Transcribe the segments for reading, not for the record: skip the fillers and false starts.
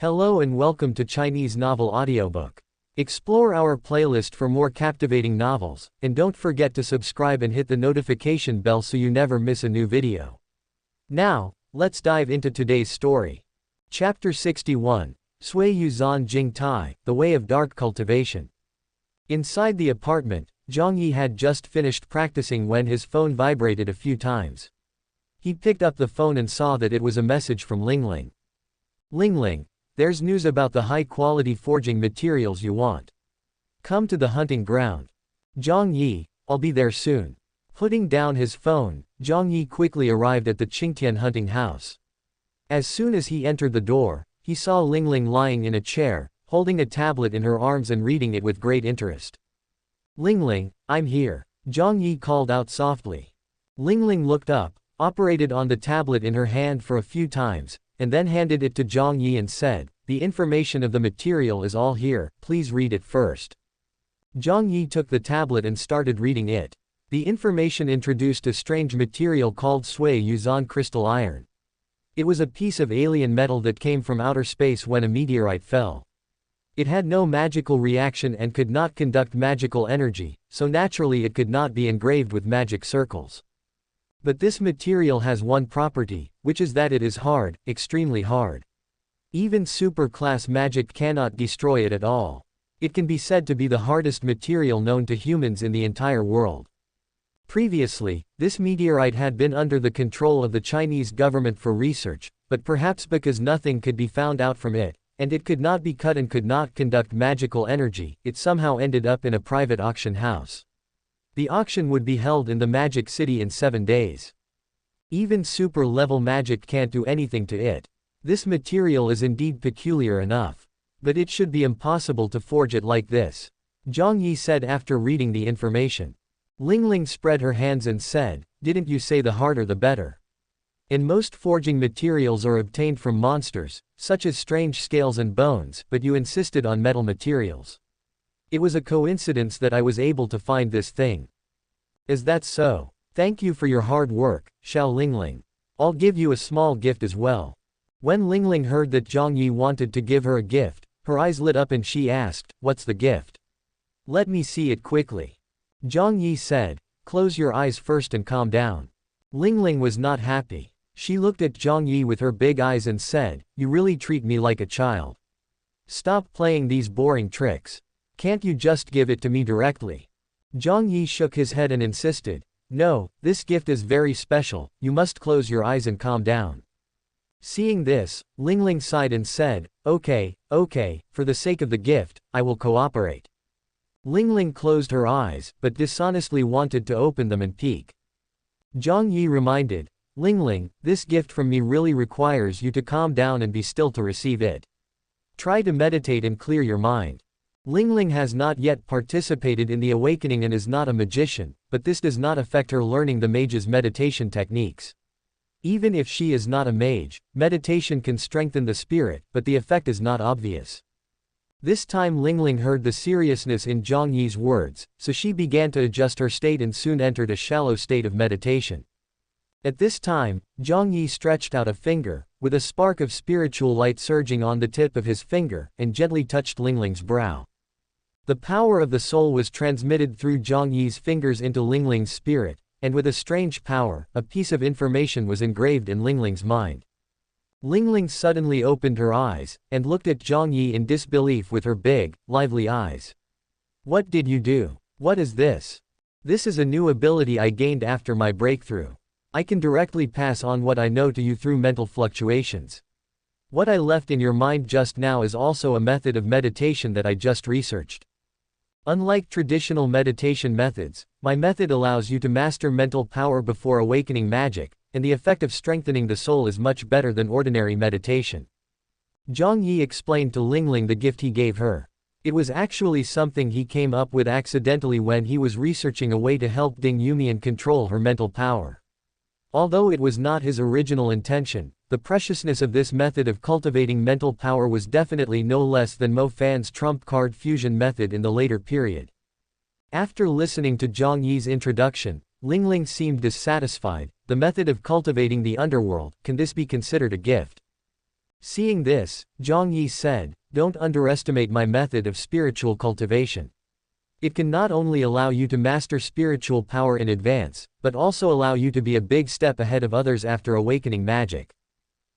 Hello and welcome to Chinese Novel Audiobook. Explore our playlist for more captivating novels, and don't forget to subscribe and hit the notification bell so you never miss a new video. Now, let's dive into today's story. Chapter 61, Sui Yuzan Jing Tai, The Way of Dark Cultivation. Inside the apartment, Jiang Yi had just finished practicing when his phone vibrated a few times. He picked up the phone and saw that it was a message from Lingling. Lingling, there's news about the high-quality forging materials you want. Come to the hunting ground. Jiang Yi, I'll be there soon. Putting down his phone, Jiang Yi quickly arrived at the Qingtian hunting house. As soon as he entered the door, he saw Lingling lying in a chair, holding a tablet in her arms and reading it with great interest. Lingling, I'm here, Jiang Yi called out softly. Lingling looked up, operated on the tablet in her hand for a few times, and then handed it to Jiang Yi and said, "The information of the material is all here, please read it first." Jiang Yi took the tablet and started reading it. The information introduced a strange material called Sui Yuzan crystal iron. It was a piece of alien metal that came from outer space when a meteorite fell. It had no magical reaction and could not conduct magical energy, so naturally it could not be engraved with magic circles. But this material has one property, which is that it is hard, extremely hard. Even super-class magic cannot destroy it at all. It can be said to be the hardest material known to humans in the entire world. Previously, this meteorite had been under the control of the Chinese government for research, but perhaps because nothing could be found out from it, and it could not be cut and could not conduct magical energy, it somehow ended up in a private auction house. The auction would be held in the Magic City in 7 days. Even super-level magic can't do anything to it. This material is indeed peculiar enough. But it should be impossible to forge it like this, Jiang Yi said after reading the information. Lingling spread her hands and said, "Didn't you say the harder the better? And most forging materials are obtained from monsters, such as strange scales and bones, but you insisted on metal materials. It was a coincidence that I was able to find this thing. Is that so? Thank you for your hard work, Xiao Lingling. I'll give you a small gift as well." When Lingling heard that Jiang Yi wanted to give her a gift, her eyes lit up and she asked, "What's the gift? Let me see it quickly." Jiang Yi said, "Close your eyes first and calm down." Lingling was not happy. She looked at Jiang Yi with her big eyes and said, "You really treat me like a child. Stop playing these boring tricks. Can't you just give it to me directly?" Jiang Yi shook his head and insisted, "No, this gift is very special, you must close your eyes and calm down." Seeing this, Lingling sighed and said, Okay, for the sake of the gift, I will cooperate." Lingling closed her eyes, but dishonestly wanted to open them and peek. Jiang Yi reminded, "Lingling, this gift from me really requires you to calm down and be still to receive it. Try to meditate and clear your mind." Lingling has not yet participated in the awakening and is not a magician, but this does not affect her learning the mage's meditation techniques. Even if she is not a mage, meditation can strengthen the spirit, but the effect is not obvious. This time Lingling heard the seriousness in Jiang Yi's words, so she began to adjust her state and soon entered a shallow state of meditation. At this time, Jiang Yi stretched out a finger, with a spark of spiritual light surging on the tip of his finger, and gently touched Lingling's brow. The power of the soul was transmitted through Jiang Yi's fingers into Lingling's spirit, and with a strange power, a piece of information was engraved in Lingling's mind. Lingling suddenly opened her eyes, and looked at Jiang Yi in disbelief with her big, lively eyes. "What did you do? What is this?" "This is a new ability I gained after my breakthrough. I can directly pass on what I know to you through mental fluctuations. What I left in your mind just now is also a method of meditation that I just researched. Unlike traditional meditation methods, my method allows you to master mental power before awakening magic, and the effect of strengthening the soul is much better than ordinary meditation." Jiang Yi explained to Lingling the gift he gave her. It was actually something he came up with accidentally when he was researching a way to help Ding Yumian control her mental power. Although it was not his original intention, the preciousness of this method of cultivating mental power was definitely no less than Mo Fan's trump card fusion method in the later period. After listening to Jiang Yi's introduction, Lingling seemed dissatisfied. The method of cultivating the underworld, can this be considered a gift? Seeing this, Jiang Yi said, "Don't underestimate my method of spiritual cultivation. It can not only allow you to master spiritual power in advance, but also allow you to be a big step ahead of others after awakening magic.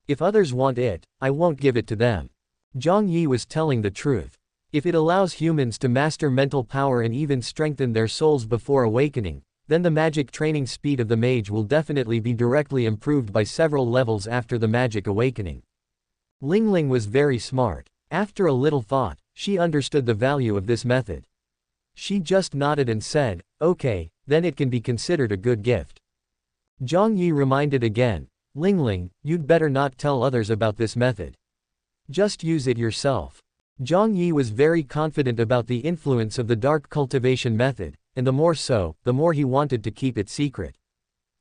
If others want it, I won't give it to them." Jiang Yi was telling the truth. If it allows humans to master mental power and even strengthen their souls before awakening, then the magic training speed of the mage will definitely be directly improved by several levels after the magic awakening. Lingling was very smart. After a little thought, she understood the value of this method. She just nodded and said, "Okay, then it can be considered a good gift." Jiang Yi reminded again, "Lingling, you'd better not tell others about this method. Just use it yourself." Jiang Yi was very confident about the influence of the dark cultivation method, and the more so, the more he wanted to keep it secret.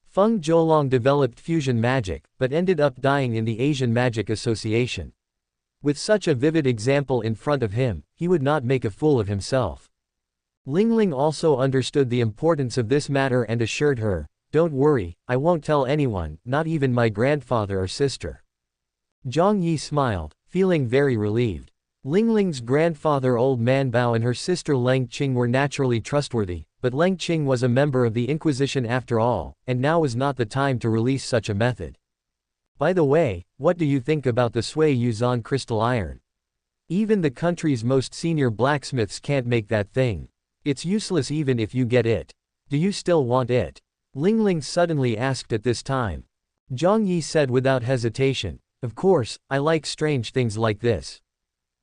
Feng Zhoulong developed fusion magic, but ended up dying in the Asian Magic Association. With such a vivid example in front of him, he would not make a fool of himself. Lingling also understood the importance of this matter and assured her, "Don't worry, I won't tell anyone, not even my grandfather or sister." Jiang Yi smiled, feeling very relieved. Lingling's grandfather Old Man Bao and her sister Lingqi were naturally trustworthy, but Lingqi was a member of the Inquisition after all, and now was not the time to release such a method. "By the way, what do you think about the Sui Yuzan crystal iron? Even the country's most senior blacksmiths can't make that thing. It's useless even if you get it. Do you still want it?" Lingling suddenly asked at this time. Jiang Yi said without hesitation, "Of course, I like strange things like this.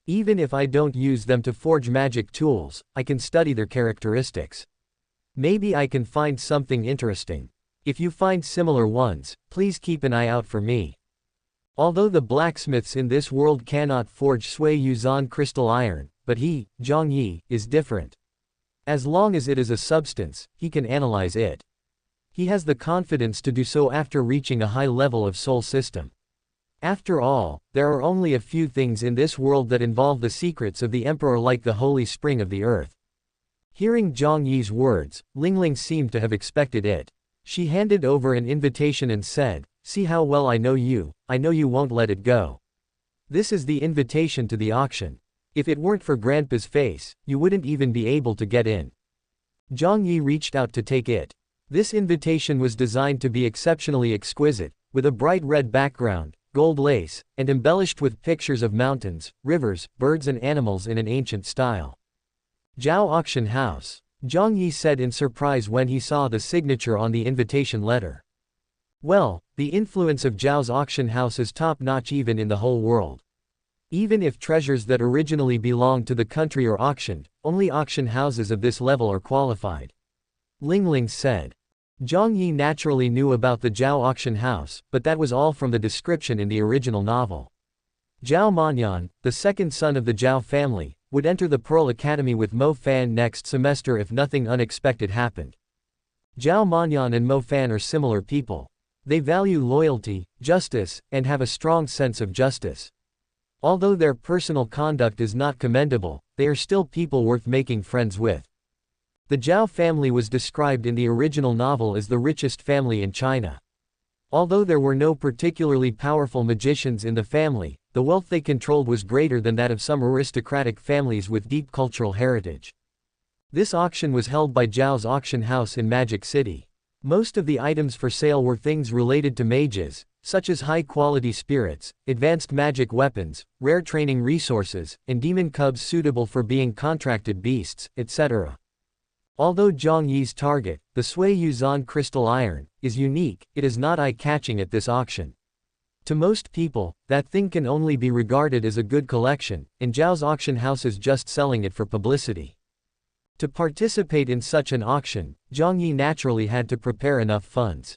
Even if I don't use them to forge magic tools, I can study their characteristics. Maybe I can find something interesting. If you find similar ones, please keep an eye out for me." Although the blacksmiths in this world cannot forge Sui Yuzan crystal iron, but he, Jiang Yi, is different. As long as it is a substance, he can analyze it. He has the confidence to do so after reaching a high level of soul system. After all, there are only a few things in this world that involve the secrets of the Emperor, like the holy spring of the earth. Hearing Jiang Yi's words, Lingling seemed to have expected it. She handed over an invitation and said, "See how well I know you won't let it go. This is the invitation to the auction. If it weren't for Grandpa's face, you wouldn't even be able to get in." Jiang Yi reached out to take it. This invitation was designed to be exceptionally exquisite, with a bright red background, gold lace, and embellished with pictures of mountains, rivers, birds and animals in an ancient style. "Zhao Auction House," Jiang Yi said in surprise when he saw the signature on the invitation letter. Well, the influence of Zhao's auction house is top-notch even in the whole world. Even if treasures that originally belonged to the country are auctioned, only auction houses of this level are qualified. Lingling said. Jiang Yi naturally knew about the Zhao auction house, but that was all from the description in the original novel. Zhao Manyan, the second son of the Zhao family, would enter the Pearl Academy with Mo Fan next semester if nothing unexpected happened. Zhao Manyan and Mo Fan are similar people. They value loyalty, justice, and have a strong sense of justice. Although their personal conduct is not commendable, they are still people worth making friends with. The Zhao family was described in the original novel as the richest family in China. Although there were no particularly powerful magicians in the family, the wealth they controlled was greater than that of some aristocratic families with deep cultural heritage. This auction was held by Zhao's auction house in Magic City. Most of the items for sale were things related to mages, such as high-quality spirits, advanced magic weapons, rare training resources, and demon cubs suitable for being contracted beasts, etc. Although Jiang Yi's target, the Sui Yuzan crystal iron, is unique, it is not eye-catching at this auction. To most people, that thing can only be regarded as a good collection, and Zhao's auction house is just selling it for publicity. To participate in such an auction, Jiang Yi naturally had to prepare enough funds.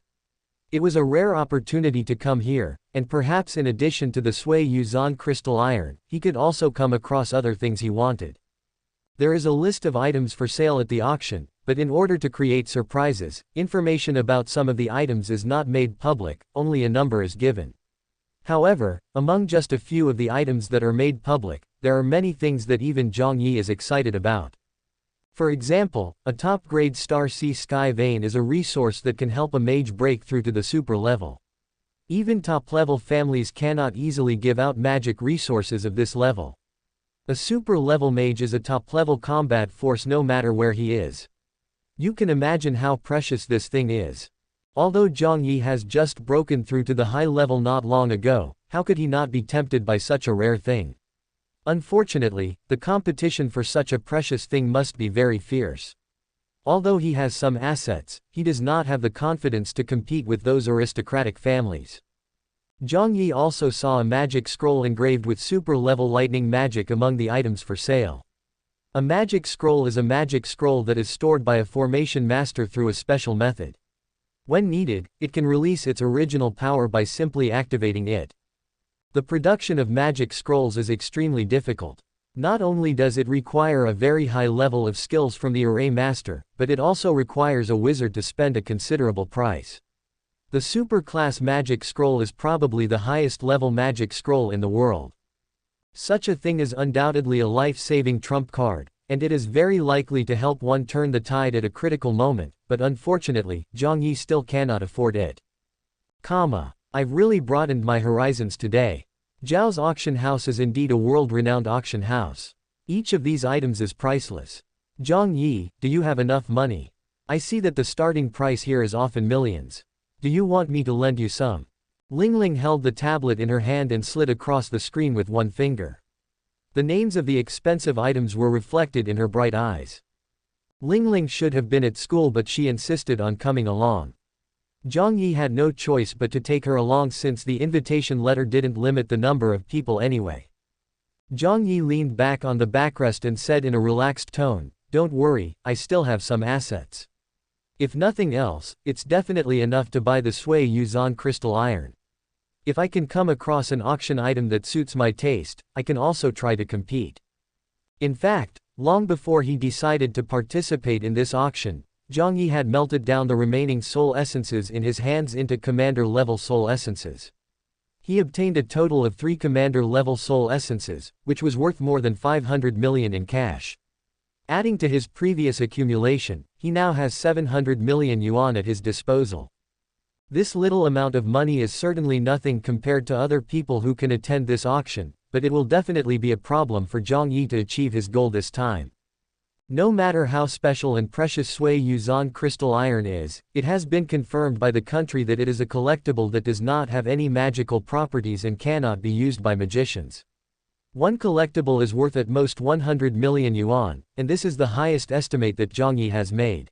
It was a rare opportunity to come here, and perhaps in addition to the Sui Yuzan crystal iron, he could also come across other things he wanted. There is a list of items for sale at the auction, but in order to create surprises, information about some of the items is not made public, only a number is given. However, among just a few of the items that are made public, there are many things that even Jiang Yi is excited about. For example, a top-grade Star Sea Sky Vein is a resource that can help a mage break through to the super level. Even top-level families cannot easily give out magic resources of this level. A super-level mage is a top-level combat force no matter where he is. You can imagine how precious this thing is. Although Jiang Yi has just broken through to the high level not long ago, how could he not be tempted by such a rare thing? Unfortunately, the competition for such a precious thing must be very fierce. Although he has some assets, he does not have the confidence to compete with those aristocratic families. Jiang Yi also saw a magic scroll engraved with super-level lightning magic among the items for sale. A magic scroll is a magic scroll that is stored by a formation master through a special method. When needed, it can release its original power by simply activating it. The production of magic scrolls is extremely difficult. Not only does it require a very high level of skills from the array master, but it also requires a wizard to spend a considerable price. The super-class magic scroll is probably the highest level magic scroll in the world. Such a thing is undoubtedly a life-saving trump card, and it is very likely to help one turn the tide at a critical moment, but unfortunately, Jiang Yi still cannot afford it. I've really broadened my horizons today. Zhao's auction house is indeed a world-renowned auction house. Each of these items is priceless. Jiang Yi, do you have enough money? I see that the starting price here is often millions. Do you want me to lend you some? Lingqi held the tablet in her hand and slid across the screen with one finger. The names of the expensive items were reflected in her bright eyes. Lingqi should have been at school, but she insisted on coming along. Jiang Yi had no choice but to take her along since the invitation letter didn't limit the number of people anyway. Jiang Yi leaned back on the backrest and said in a relaxed tone, "Don't worry, I still have some assets. If nothing else, it's definitely enough to buy the Sui Yuzan crystal iron. If I can come across an auction item that suits my taste, I can also try to compete." In fact, long before he decided to participate in this auction, Jiang Yi had melted down the remaining soul essences in his hands into commander-level soul essences. He obtained a total of 3 commander-level soul essences, which was worth more than 500 million in cash. Adding to his previous accumulation, he now has 700 million yuan at his disposal. This little amount of money is certainly nothing compared to other people who can attend this auction, but it will definitely be a problem for Jiang Yi to achieve his goal this time. No matter how special and precious Sui Yuzan crystal iron is, it has been confirmed by the country that it is a collectible that does not have any magical properties and cannot be used by magicians. One collectible is worth at most 100 million yuan, and this is the highest estimate that Jiang Yi has made.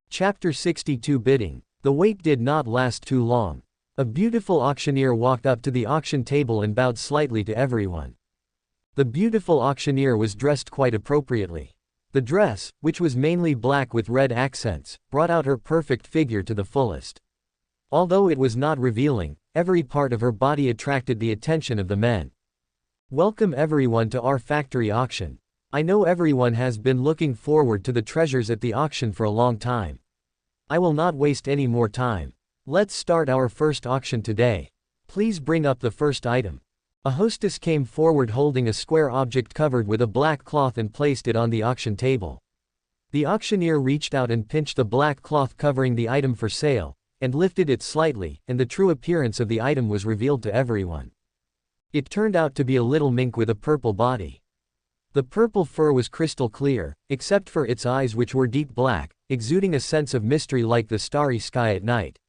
Chapter 62 Bidding. The wait did not last too long. A beautiful auctioneer walked up to the auction table and bowed slightly to everyone. The beautiful auctioneer was dressed quite appropriately. The dress, which was mainly black with red accents, brought out her perfect figure to the fullest. Although it was not revealing, every part of her body attracted the attention of the men. "Welcome everyone to our factory auction. I know everyone has been looking forward to the treasures at the auction for a long time. I will not waste any more time. Let's start our first auction today. Please bring up the first item." A hostess came forward holding a square object covered with a black cloth and placed it on the auction table. The auctioneer reached out and pinched the black cloth covering the item for sale, and lifted it slightly, and the true appearance of the item was revealed to everyone. It turned out to be a little mink with a purple body. The purple fur was crystal clear, except for its eyes, which were deep black, exuding a sense of mystery like the starry sky at night.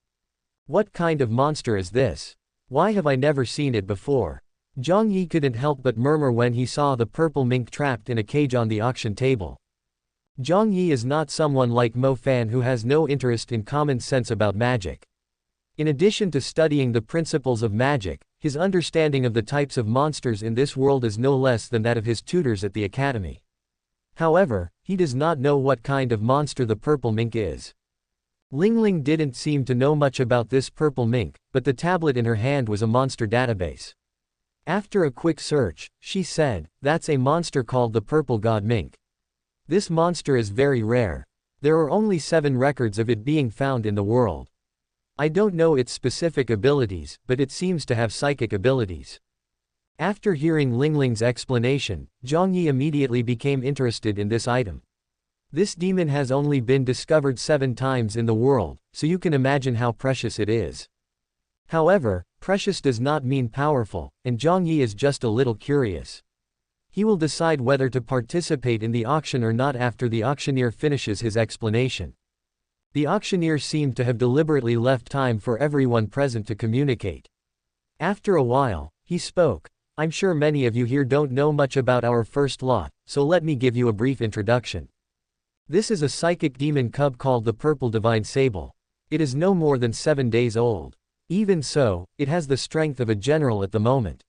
What kind of monster is this? Why have I never seen it before? Jiang Yi couldn't help but murmur when he saw the purple mink trapped in a cage on the auction table. Jiang Yi is not someone like Mo Fan who has no interest in common sense about magic. In addition to studying the principles of magic, his understanding of the types of monsters in this world is no less than that of his tutors at the academy. However, he does not know what kind of monster the purple mink is. Lingqi didn't seem to know much about this purple mink, but the tablet in her hand was a monster database. After a quick search, she said, "That's a monster called the purple god mink. This monster is very rare. There are only 7 records of it being found in the world. I don't know its specific abilities, but it seems to have psychic abilities." After hearing Lingqi's explanation, Jiang Yi immediately became interested in this item. This demon has only been discovered 7 times in the world, so you can imagine how precious it is. However, Precious does not mean powerful, and Jiang Yi is just a little curious. He will decide whether to participate in the auction or not after the auctioneer finishes his explanation. The auctioneer seemed to have deliberately left time for everyone present to communicate. After a while, he spoke. I'm sure many of you here don't know much about our first lot, so let me give you a brief introduction. This is a psychic demon cub called the Purple Divine Sable. It is no more than 7 days old. Even so, it has the strength of a general at the moment.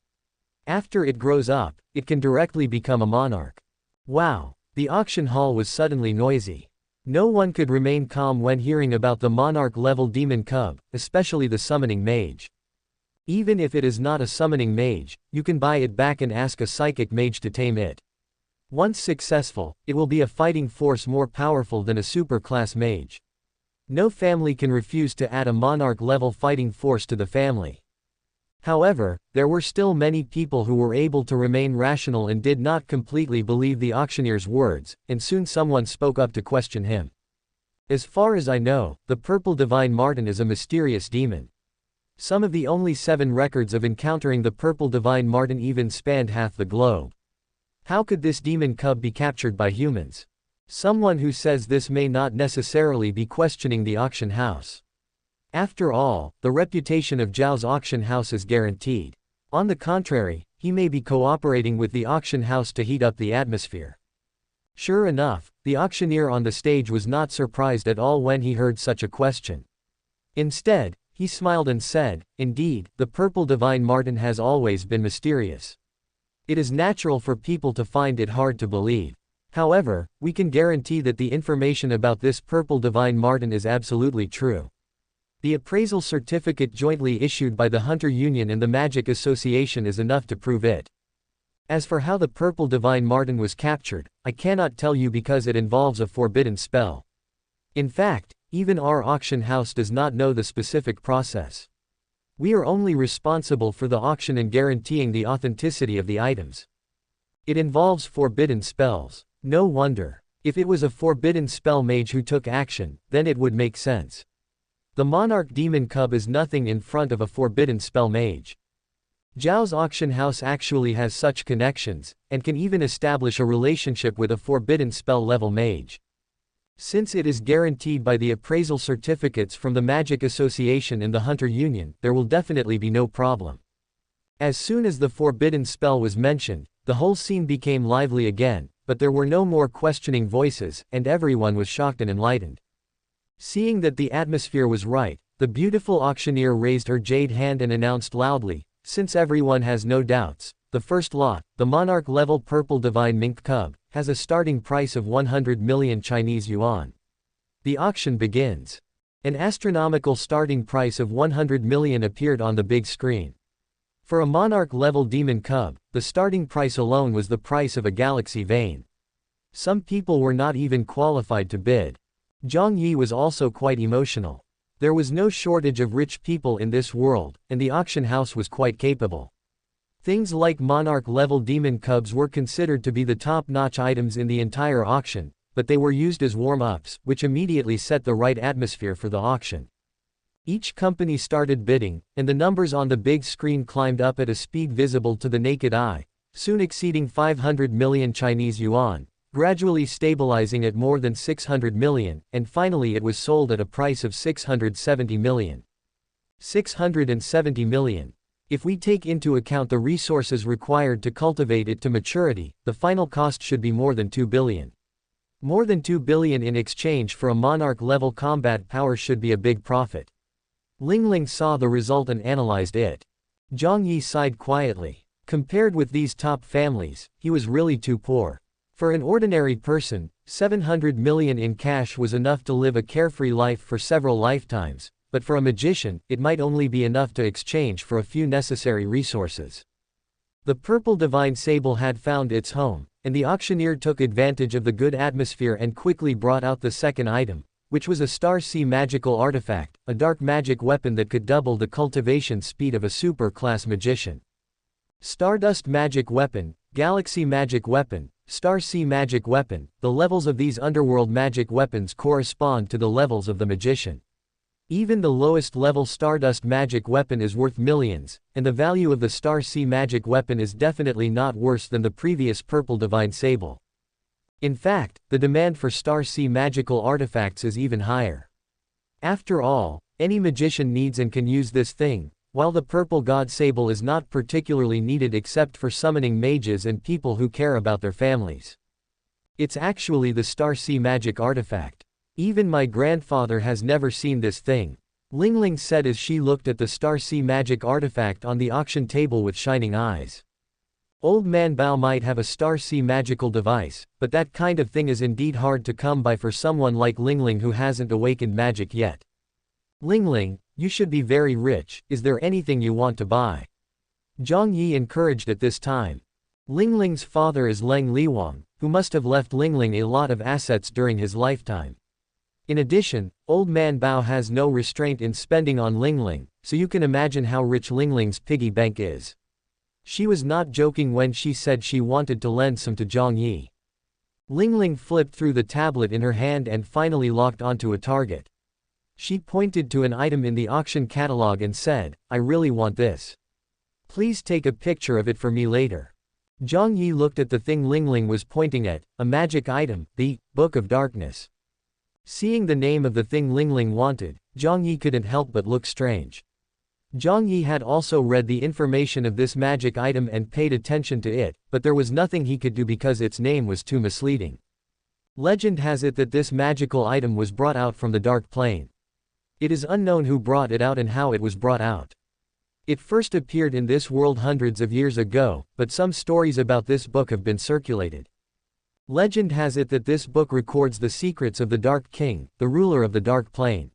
After it grows up, it can directly become a monarch. Wow! The auction hall was suddenly noisy. No one could remain calm when hearing about the monarch-level demon cub, especially the summoning mage. Even if it is not a summoning mage, you can buy it back and ask a psychic mage to tame it. Once successful, it will be a fighting force more powerful than a super-class mage. No family can refuse to add a monarch-level fighting force to the family. However, there were still many people who were able to remain rational and did not completely believe the auctioneer's words, and soon someone spoke up to question him. As far as I know, the Purple Divine Marten is a mysterious demon. Some of the only 7 records of encountering the Purple Divine Marten even spanned half the globe. How could this demon cub be captured by humans? Someone who says this may not necessarily be questioning the auction house. After all, the reputation of Zhao's auction house is guaranteed. On the contrary, he may be cooperating with the auction house to heat up the atmosphere. Sure enough, the auctioneer on the stage was not surprised at all when he heard such a question. Instead, he smiled and said, "Indeed, the Purple Divine Marten has always been mysterious. It is natural for people to find it hard to believe. However, we can guarantee that the information about this Purple Divine Marten is absolutely true. The appraisal certificate jointly issued by the Hunter Union and the Magic Association is enough to prove it. As for how the Purple Divine Marten was captured, I cannot tell you because it involves a forbidden spell. In fact, even our auction house does not know the specific process. We are only responsible for the auction and guaranteeing the authenticity of the items. It involves forbidden spells. No wonder. If it was a forbidden spell mage who took action, then it would make sense. The Monarch Demon Cub is nothing in front of a forbidden spell mage. Zhao's auction house actually has such connections, and can even establish a relationship with a forbidden spell level mage. Since it is guaranteed by the appraisal certificates from the Magic Association and the Hunter Union, there will definitely be no problem. As soon as the forbidden spell was mentioned, the whole scene became lively again, but there were no more questioning voices, and everyone was shocked and enlightened. Seeing that the atmosphere was right, the beautiful auctioneer raised her jade hand and announced loudly, "Since everyone has no doubts, the first lot, the monarch-level Purple Divine Mink Cub, has a starting price of 100 million Chinese yuan. The auction begins." An astronomical starting price of 100 million appeared on the big screen. For a monarch-level demon cub, the starting price alone was the price of a galaxy vein. Some people were not even qualified to bid. Jiang Yi was also quite emotional. There was no shortage of rich people in this world, and the auction house was quite capable. Things like monarch-level demon cubs were considered to be the top-notch items in the entire auction, but they were used as warm-ups, which immediately set the right atmosphere for the auction. Each company started bidding, and the numbers on the big screen climbed up at a speed visible to the naked eye, soon exceeding 500 million Chinese yuan, gradually stabilizing at more than 600 million, and finally it was sold at a price of 670 million. 670 million. If we take into account the resources required to cultivate it to maturity, the final cost should be more than 2 billion. More than 2 billion in exchange for a monarch-level combat power should be a big profit. Lingqi saw the result and analyzed it. Jiang Yi sighed quietly. Compared with these top families, he was really too poor. For an ordinary person, 700 million in cash was enough to live a carefree life for several lifetimes, but for a magician, it might only be enough to exchange for a few necessary resources. The Purple Divine Sable had found its home, and the auctioneer took advantage of the good atmosphere and quickly brought out the second item, which was a Star Sea magical artifact, a dark magic weapon that could double the cultivation speed of a super-class magician. Stardust Magic Weapon, Galaxy Magic Weapon, Star Sea Magic Weapon, the levels of these underworld magic weapons correspond to the levels of the magician. Even the lowest level Stardust magic weapon is worth millions, and the value of the Star Sea magic weapon is definitely not worse than the previous purple divine sable. In fact, the demand for Star Sea magical artifacts is even higher. After all, any magician needs and can use this thing, while the purple god sable is not particularly needed except for summoning mages and people who care about their families. It's actually the Star Sea magic artifact. Even my grandfather has never seen this thing, Lingling said as she looked at the Star Sea magic artifact on the auction table with shining eyes. Old man Bao might have a Star Sea magical device, but that kind of thing is indeed hard to come by for someone like Lingling who hasn't awakened magic yet. Lingling, you should be very rich, is there anything you want to buy? Jiang Yi encouraged at this time. Lingling's father is Leng Liwang, who must have left Lingling a lot of assets during his lifetime. In addition, old man Bao has no restraint in spending on Lingling, so you can imagine how rich Lingling's piggy bank is. She was not joking when she said she wanted to lend some to Jiang Yi. Lingling flipped through the tablet in her hand and finally locked onto a target. She pointed to an item in the auction catalog and said, "I really want this. Please take a picture of it for me later." Jiang Yi looked at the thing Lingling was pointing at, a magic item, the Book of Darkness. Seeing the name of the thing Lingling wanted, Jiang Yi couldn't help but look strange. Jiang Yi had also read the information of this magic item and paid attention to it, but there was nothing he could do because its name was too misleading. Legend has it that this magical item was brought out from the Dark Plane. It is unknown who brought it out and how it was brought out. It first appeared in this world hundreds of years ago, but some stories about this book have been circulated. Legend has it that this book records the secrets of the Dark King, the ruler of the Dark Plane.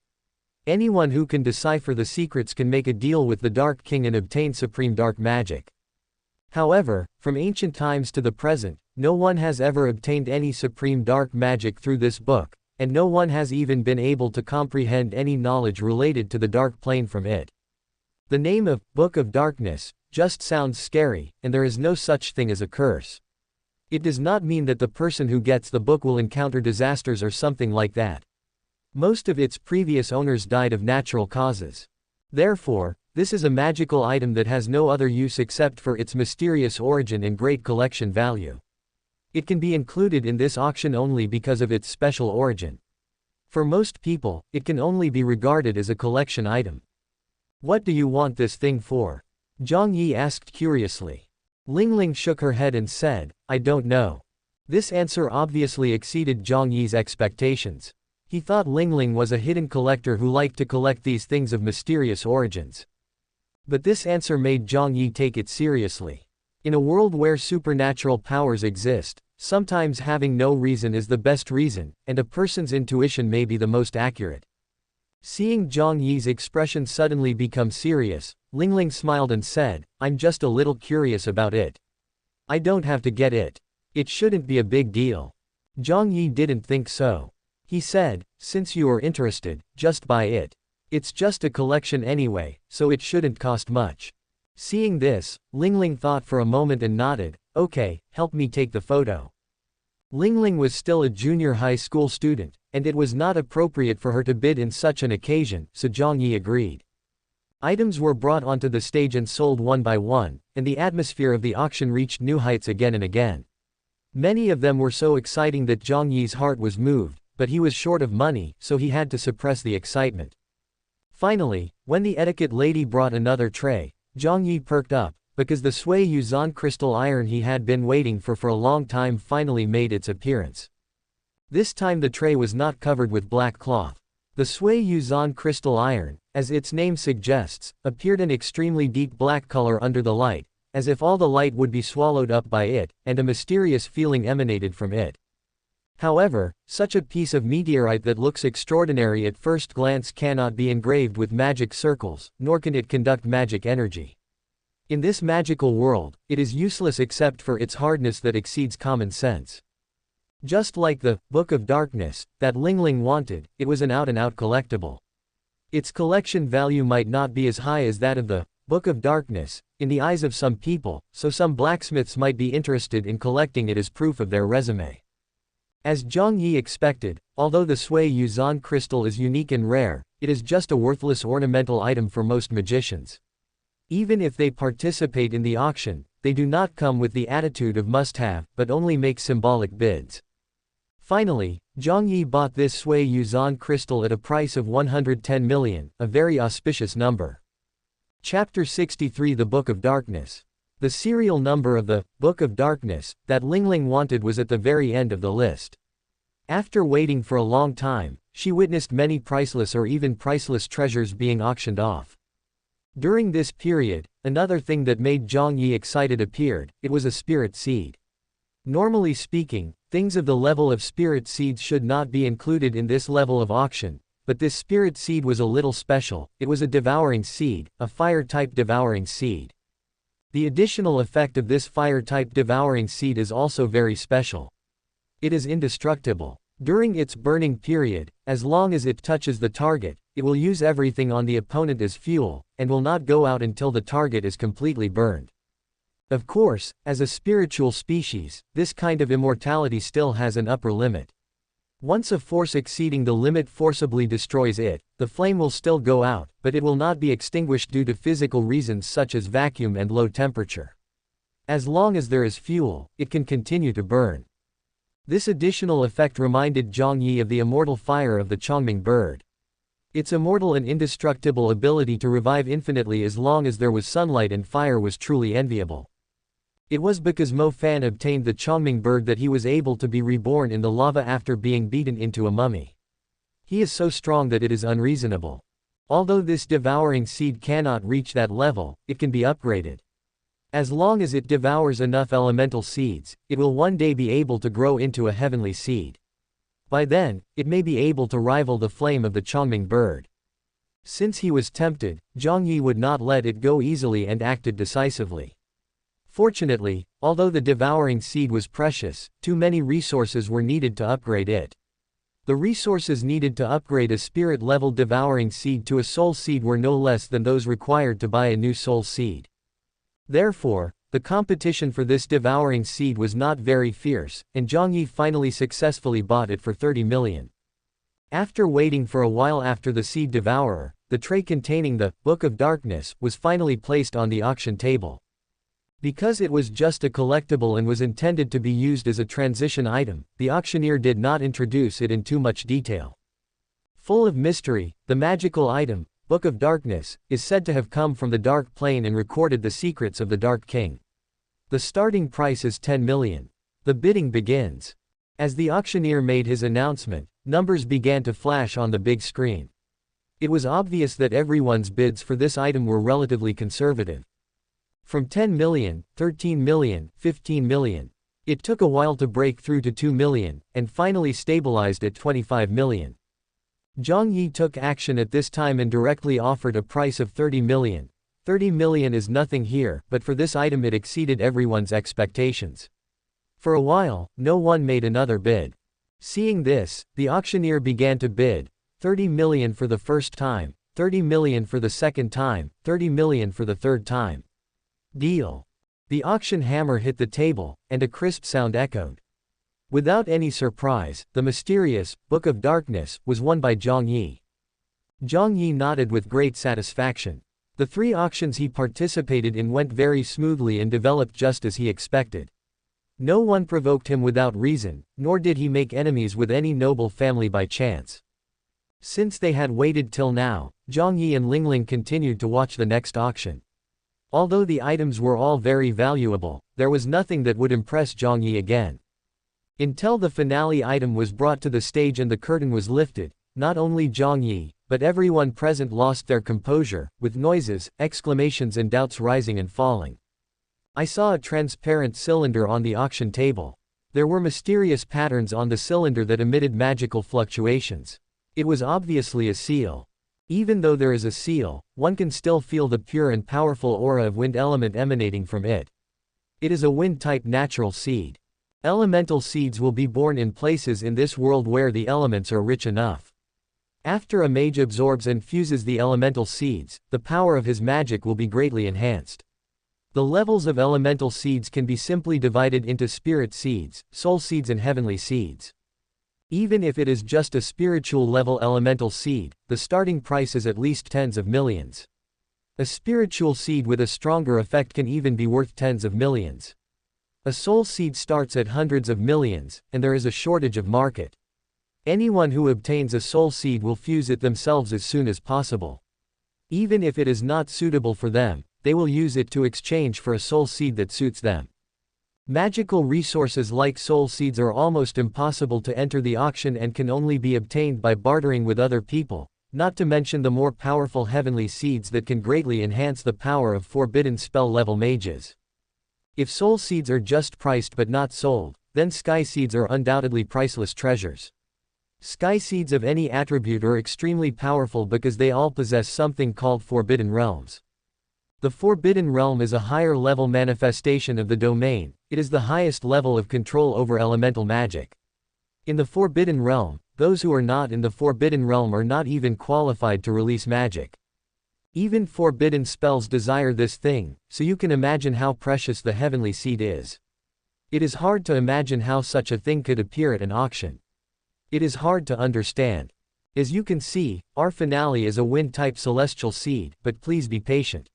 Anyone who can decipher the secrets can make a deal with the Dark King and obtain supreme dark magic. However, from ancient times to the present, no one has ever obtained any supreme dark magic through this book, and no one has even been able to comprehend any knowledge related to the Dark Plane from it. The name of Book of Darkness just sounds scary, and there is no such thing as a curse. It does not mean that the person who gets the book will encounter disasters or something like that. Most of its previous owners died of natural causes. Therefore, this is a magical item that has no other use except for its mysterious origin and great collection value. It can be included in this auction only because of its special origin. For most people, it can only be regarded as a collection item. What do you want this thing for? Jiang Yi asked curiously. Lingling shook her head and said, "I don't know." This answer obviously exceeded Jiang Yi's expectations. He thought Lingling was a hidden collector who liked to collect these things of mysterious origins. But this answer made Jiang Yi take it seriously. In a world where supernatural powers exist, sometimes having no reason is the best reason, and a person's intuition may be the most accurate. Seeing Jiang Yi's expression suddenly become serious, Lingling smiled and said, "I'm just a little curious about it. I don't have to get it. It shouldn't be a big deal." Jiang Yi didn't think so. He said, "Since you are interested, just buy it. It's just a collection anyway, so it shouldn't cost much." Seeing this, Lingling thought for a moment and nodded, "Okay, help me take the photo." Lingling was still a junior high school student, and it was not appropriate for her to bid in such an occasion, so Jiang Yi agreed. Items were brought onto the stage and sold one by one, and the atmosphere of the auction reached new heights again and again. Many of them were so exciting that Jiang Yi's heart was moved, but he was short of money, so he had to suppress the excitement. Finally, when the etiquette lady brought another tray, Jiang Yi perked up, because the Sui Yuzan crystal iron he had been waiting for a long time finally made its appearance. This time the tray was not covered with black cloth. The Sui Yuzan crystal iron, as its name suggests, appeared an extremely deep black color under the light, as if all the light would be swallowed up by it, and a mysterious feeling emanated from it. However, such a piece of meteorite that looks extraordinary at first glance cannot be engraved with magic circles, nor can it conduct magic energy. In this magical world, it is useless except for its hardness that exceeds common sense. Just like the Book of Darkness that Lingling wanted, it was an out-and-out collectible. Its collection value might not be as high as that of the Book of Darkness in the eyes of some people, so some blacksmiths might be interested in collecting it as proof of their resume. As Jiang Yi expected, although the Sui Yuzan crystal is unique and rare, it is just a worthless ornamental item for most magicians. Even if they participate in the auction, they do not come with the attitude of must-have, but only make symbolic bids. Finally, Jiang Yi bought this Sui Yuzhan crystal at a price of 110 million, a very auspicious number. Chapter 63 The Book of Darkness. The serial number of the Book of Darkness that Lingqi wanted was at the very end of the list. After waiting for a long time, she witnessed many priceless or even priceless treasures being auctioned off. During this period, another thing that made Jiang Yi excited appeared. It was a spirit seed. Normally speaking, things of the level of spirit seeds should not be included in this level of auction, but this spirit seed was a little special. It was a devouring seed, a fire-type devouring seed. The additional effect of this fire-type devouring seed is also very special. It is indestructible. During its burning period, as long as it touches the target, it will use everything on the opponent as fuel, and will not go out until the target is completely burned. Of course, as a spiritual species, this kind of immortality still has an upper limit. Once a force exceeding the limit forcibly destroys it, the flame will still go out, but it will not be extinguished due to physical reasons such as vacuum and low temperature. As long as there is fuel, it can continue to burn. This additional effect reminded Jiang Yi of the immortal fire of the Chongming bird. Its immortal and indestructible ability to revive infinitely as long as there was sunlight and fire was truly enviable. It was because Mo Fan obtained the Chongming bird that he was able to be reborn in the lava after being beaten into a mummy. He is so strong that it is unreasonable. Although this devouring seed cannot reach that level, it can be upgraded. As long as it devours enough elemental seeds, it will one day be able to grow into a heavenly seed. By then, it may be able to rival the flame of the Chongming bird. Since he was tempted, Jiang Yi would not let it go easily and acted decisively. Fortunately, although the devouring seed was precious, too many resources were needed to upgrade it. The resources needed to upgrade a spirit-level devouring seed to a soul seed were no less than those required to buy a new soul seed. Therefore, the competition for this devouring seed was not very fierce, and Jiang Yi finally successfully bought it for 30 million. After waiting for a while after the seed devourer, the tray containing the Book of Darkness was finally placed on the auction table. Because it was just a collectible and was intended to be used as a transition item, the auctioneer did not introduce it in too much detail. Full of mystery, the magical item, Book of Darkness, is said to have come from the Dark Plane and recorded the secrets of the Dark King. The starting price is 10 million. The bidding begins. As the auctioneer made his announcement, numbers began to flash on the big screen. It was obvious that everyone's bids for this item were relatively conservative. From 10 million, 13 million, 15 million. It took a while to break through to 2 million, and finally stabilized at 25 million. Jiang Yi took action at this time and directly offered a price of 30 million. 30 million is nothing here, but for this item it exceeded everyone's expectations. For a while, no one made another bid. Seeing this, the auctioneer began to bid, 30 million for the first time, 30 million for the second time, 30 million for the third time. Deal. The auction hammer hit the table, and a crisp sound echoed. Without any surprise, the mysterious Book of Darkness was won by Jiang Yi. Jiang Yi nodded with great satisfaction. The 3 auctions he participated in went very smoothly and developed just as he expected. No one provoked him without reason, nor did he make enemies with any noble family by chance. Since they had waited till now, Jiang Yi and Lingqi continued to watch the next auction. Although the items were all very valuable, there was nothing that would impress Jiang Yi again. Until the finale item was brought to the stage and the curtain was lifted, not only Jiang Yi, but everyone present lost their composure, with noises, exclamations and doubts rising and falling. I saw a transparent cylinder on the auction table. There were mysterious patterns on the cylinder that emitted magical fluctuations. It was obviously a seal. Even though there is a seal, one can still feel the pure and powerful aura of wind element emanating from it. It is a wind-type natural seed. Elemental seeds will be born in places in this world where the elements are rich enough. After a mage absorbs and fuses the elemental seeds, the power of his magic will be greatly enhanced. The levels of elemental seeds can be simply divided into spirit seeds, soul seeds and heavenly seeds. Even if it is just a spiritual level elemental seed, the starting price is at least tens of millions. A spiritual seed with a stronger effect can even be worth tens of millions. A soul seed starts at hundreds of millions, and there is a shortage of market. Anyone who obtains a soul seed will fuse it themselves as soon as possible. Even if it is not suitable for them, they will use it to exchange for a soul seed that suits them. Magical resources like soul seeds are almost impossible to enter the auction and can only be obtained by bartering with other people, not to mention the more powerful heavenly seeds that can greatly enhance the power of forbidden spell level mages. If soul seeds are just priced but not sold, then sky seeds are undoubtedly priceless treasures. Sky seeds of any attribute are extremely powerful because they all possess something called forbidden realms. The Forbidden Realm is a higher level manifestation of the domain. It is the highest level of control over elemental magic. In the Forbidden Realm, those who are not in the Forbidden Realm are not even qualified to release magic. Even forbidden spells desire this thing, so you can imagine how precious the heavenly seed is. It is hard to imagine how such a thing could appear at an auction. It is hard to understand. As you can see, our finale is a wind-type celestial seed, but please be patient.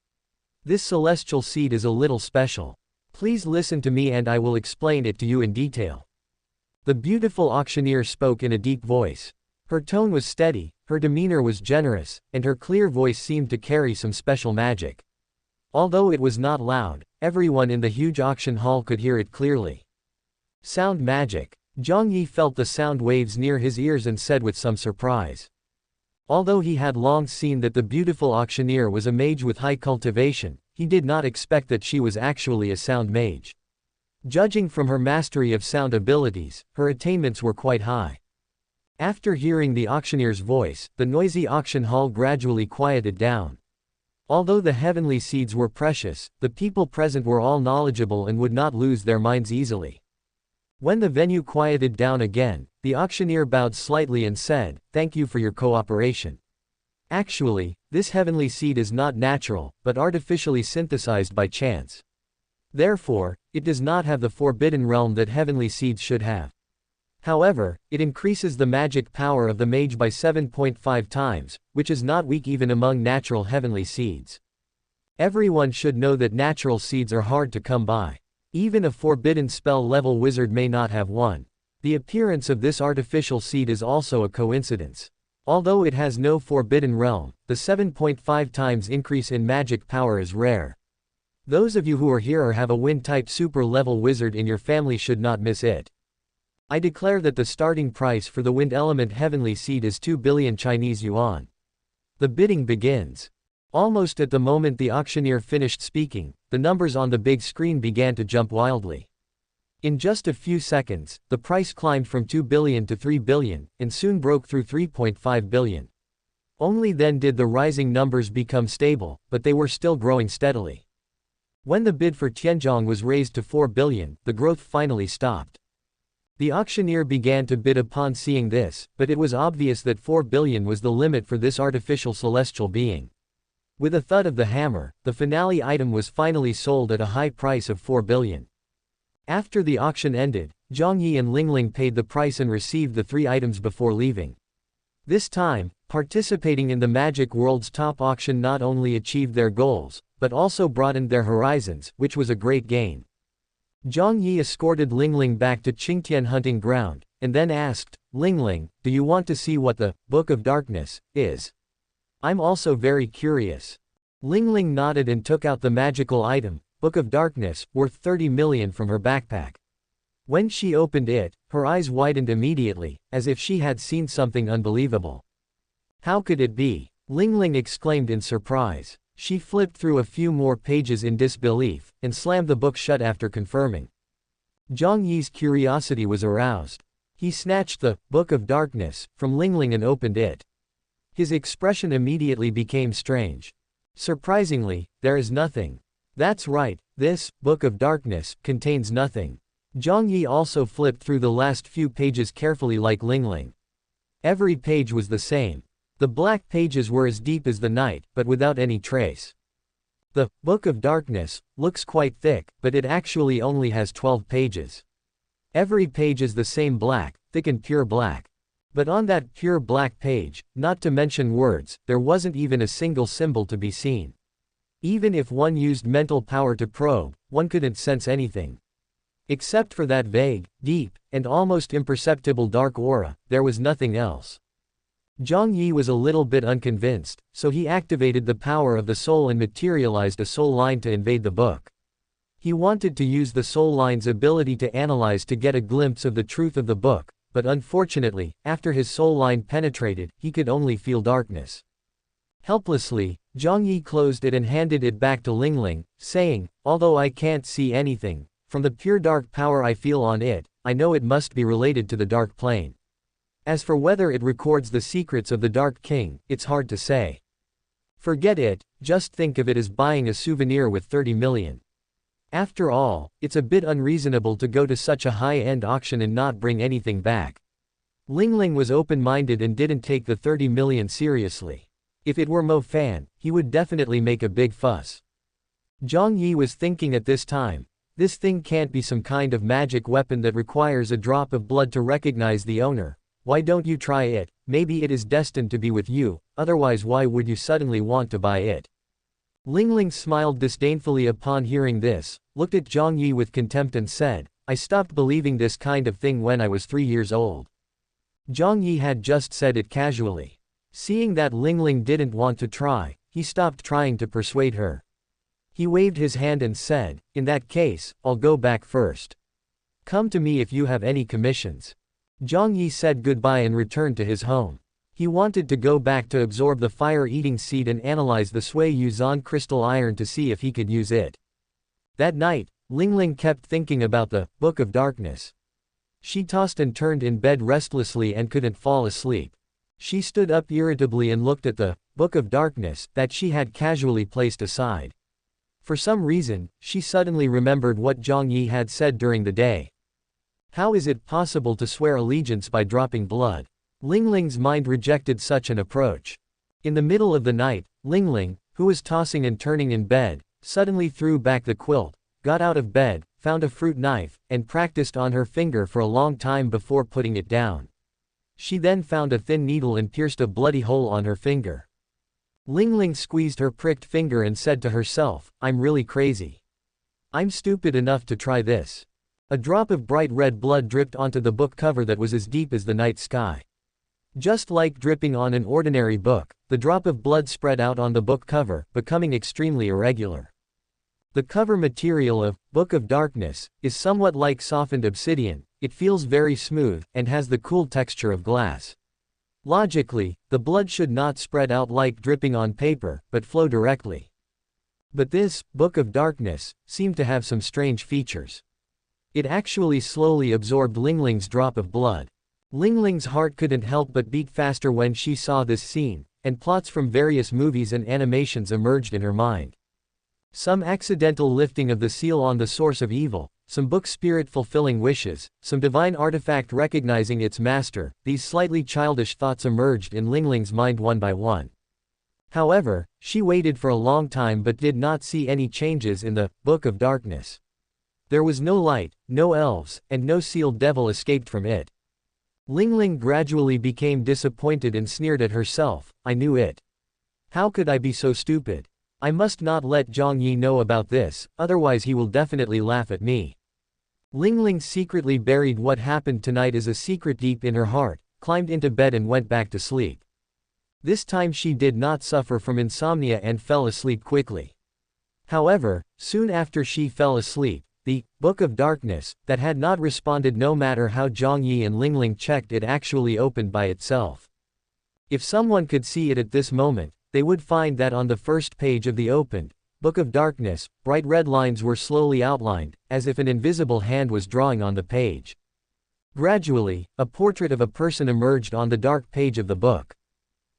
This celestial seed is a little special. Please listen to me and I will explain it to you in detail. The beautiful auctioneer spoke in a deep voice. Her tone was steady, her demeanor was generous, and her clear voice seemed to carry some special magic. Although it was not loud, everyone in the huge auction hall could hear it clearly. Sound magic. Jiang Yi felt the sound waves near his ears and said with some surprise. Although he had long seen that the beautiful auctioneer was a mage with high cultivation, he did not expect that she was actually a sound mage. Judging from her mastery of sound abilities, her attainments were quite high. After hearing the auctioneer's voice, the noisy auction hall gradually quieted down. Although the heavenly seeds were precious, the people present were all knowledgeable and would not lose their minds easily. When the venue quieted down again, the auctioneer bowed slightly and said, "Thank you for your cooperation. Actually, this heavenly seed is not natural, but artificially synthesized by chance. Therefore, it does not have the forbidden realm that heavenly seeds should have. However, it increases the magic power of the mage by 7.5 times, which is not weak even among natural heavenly seeds. Everyone should know that natural seeds are hard to come by. Even a forbidden spell level wizard may not have one. The appearance of this artificial seed is also a coincidence. Although it has no forbidden realm, the 7.5 times increase in magic power is rare. Those of you who are here or have a wind-type super-level wizard in your family should not miss it. I declare that the starting price for the wind element heavenly seed is 2 billion Chinese yuan. The bidding begins. Almost at the moment the auctioneer finished speaking, the numbers on the big screen began to jump wildly. In just a few seconds, the price climbed from 2 billion to 3 billion, and soon broke through 3.5 billion. Only then did the rising numbers become stable, but they were still growing steadily. When the bid for Tianzhong was raised to 4 billion, the growth finally stopped. The auctioneer began to bid upon seeing this, but it was obvious that 4 billion was the limit for this artificial celestial being. With a thud of the hammer, the finale item was finally sold at a high price of 4 billion. After the auction ended, Jiang Yi and Lingling paid the price and received the 3 items before leaving. This time, participating in the magic world's top auction not only achieved their goals, but also broadened their horizons, which was a great gain. Jiang Yi escorted Lingling back to Qingtian hunting ground, and then asked, "Lingling, do you want to see what the Book of Darkness is? I'm also very curious." Lingling nodded and took out the magical item, Book of Darkness, worth 30 million from her backpack. When she opened it, her eyes widened immediately, as if she had seen something unbelievable. "How could it be?" Lingling exclaimed in surprise. She flipped through a few more pages in disbelief, and slammed the book shut after confirming. Jiang Yi's curiosity was aroused. He snatched the Book of Darkness from Lingling and opened it. His expression immediately became strange. "Surprisingly, there is nothing." "That's right, this Book of Darkness contains nothing." Jiang Yi also flipped through the last few pages carefully like Lingling. Every page was the same. The black pages were as deep as the night, but without any trace. The Book of Darkness looks quite thick, but it actually only has 12 pages. Every page is the same black, thick and pure black. But on that pure black page, not to mention words, there wasn't even a single symbol to be seen. Even if one used mental power to probe, one couldn't sense anything. Except for that vague, deep, and almost imperceptible dark aura, there was nothing else. Jiang Yi was a little bit unconvinced, so he activated the power of the soul and materialized a soul line to invade the book. He wanted to use the soul line's ability to analyze to get a glimpse of the truth of the book, but unfortunately, after his soul line penetrated, he could only feel darkness. Helplessly, Jiang Yi closed it and handed it back to Lingling, saying, "Although I can't see anything, from the pure dark power I feel on it, I know it must be related to the dark plane. As for whether it records the secrets of the Dark King, it's hard to say. Forget it, just think of it as buying a souvenir with 30 million. After all, it's a bit unreasonable to go to such a high-end auction and not bring anything back." Lingling was open-minded and didn't take the 30 million seriously. If it were Mo Fan, he would definitely make a big fuss. Jiang Yi was thinking at this time, this thing can't be some kind of magic weapon that requires a drop of blood to recognize the owner. Why don't you try it? Maybe it is destined to be with you, otherwise why would you suddenly want to buy it? Lingling smiled disdainfully upon hearing this, looked at Jiang Yi with contempt and said, "I stopped believing this kind of thing when I was 3 years old." Jiang Yi had just said it casually. Seeing that Lingling didn't want to try, he stopped trying to persuade her. He waved his hand and said, "In that case, I'll go back first. Come to me if you have any commissions." Jiang Yi said goodbye and returned to his home. He wanted to go back to absorb the fire-eating seed and analyze the Sui Yuzan crystal iron to see if he could use it. That night, Lingling kept thinking about the Book of Darkness. She tossed and turned in bed restlessly and couldn't fall asleep. She stood up irritably and looked at the Book of Darkness that she had casually placed aside. For some reason, she suddenly remembered what Jiang Yi had said during the day. How is it possible to swear allegiance by dropping blood? Lingling's mind rejected such an approach. In the middle of the night, Lingling, who was tossing and turning in bed, suddenly threw back the quilt, got out of bed, found a fruit knife, and practiced on her finger for a long time before putting it down. She then found a thin needle and pierced a bloody hole on her finger. Lingling squeezed her pricked finger and said to herself, "I'm really crazy. I'm stupid enough to try this." A drop of bright red blood dripped onto the book cover that was as deep as the night sky. Just like dripping on an ordinary book, the drop of blood spread out on the book cover, becoming extremely irregular. The cover material of Book of Darkness is somewhat like softened obsidian. It feels very smooth, and has the cool texture of glass. Logically, the blood should not spread out like dripping on paper, but flow directly. But this Book of Darkness seemed to have some strange features. It actually slowly absorbed Lingling's drop of blood. Lingling's heart couldn't help but beat faster when she saw this scene, and plots from various movies and animations emerged in her mind. Some accidental lifting of the seal on the source of evil, some book spirit fulfilling wishes, some divine artifact recognizing its master. These slightly childish thoughts emerged in Lingling's mind one by one. However, she waited for a long time but did not see any changes in the Book of Darkness. There was no light, no elves, and no sealed devil escaped from it. Lingling gradually became disappointed and sneered at herself. "I knew it. How could I be so stupid? I must not let Jiang Yi know about this, otherwise he will definitely laugh at me." Lingling secretly buried what happened tonight as a secret deep in her heart, climbed into bed and went back to sleep. This time she did not suffer from insomnia and fell asleep quickly. However, soon after she fell asleep, the Book of Darkness, that had not responded no matter how Jiang Yi and Lingling checked it, actually opened by itself. If someone could see it at this moment, they would find that on the first page of the opened Book of Darkness, bright red lines were slowly outlined, as if an invisible hand was drawing on the page. Gradually, a portrait of a person emerged on the dark page of the book.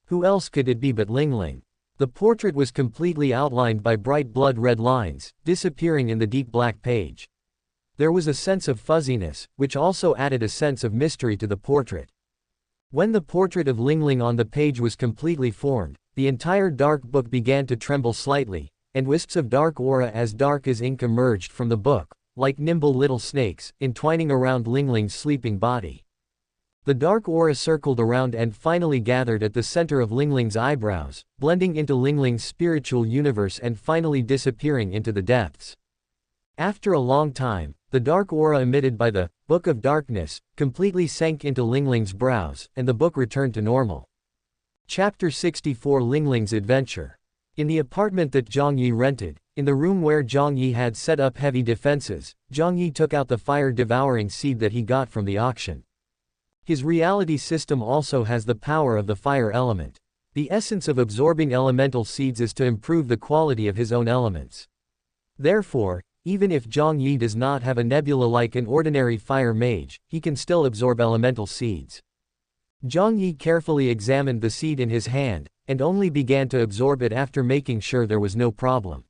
Who else could it be but Lingling? The portrait was completely outlined by bright blood-red lines, disappearing in the deep black page. There was a sense of fuzziness, which also added a sense of mystery to the portrait. When the portrait of Lingling on the page was completely formed, the entire dark book began to tremble slightly, and wisps of dark aura as dark as ink emerged from the book, like nimble little snakes, entwining around Lingling's sleeping body. The dark aura circled around and finally gathered at the center of Lingling's eyebrows, blending into Lingling's spiritual universe and finally disappearing into the depths. After a long time, the dark aura emitted by the Book of Darkness completely sank into Lingling's brows, and the book returned to normal. Chapter 64 Lingling's Adventure. In the apartment that Jiang Yi rented, in the room where Jiang Yi had set up heavy defenses, Jiang Yi took out the fire-devouring seed that he got from the auction. His reality system also has the power of the fire element. The essence of absorbing elemental seeds is to improve the quality of his own elements. Therefore, even if Jiang Yi does not have a nebula like an ordinary fire mage, he can still absorb elemental seeds. Jiang Yi carefully examined the seed in his hand, and only began to absorb it after making sure there was no problem.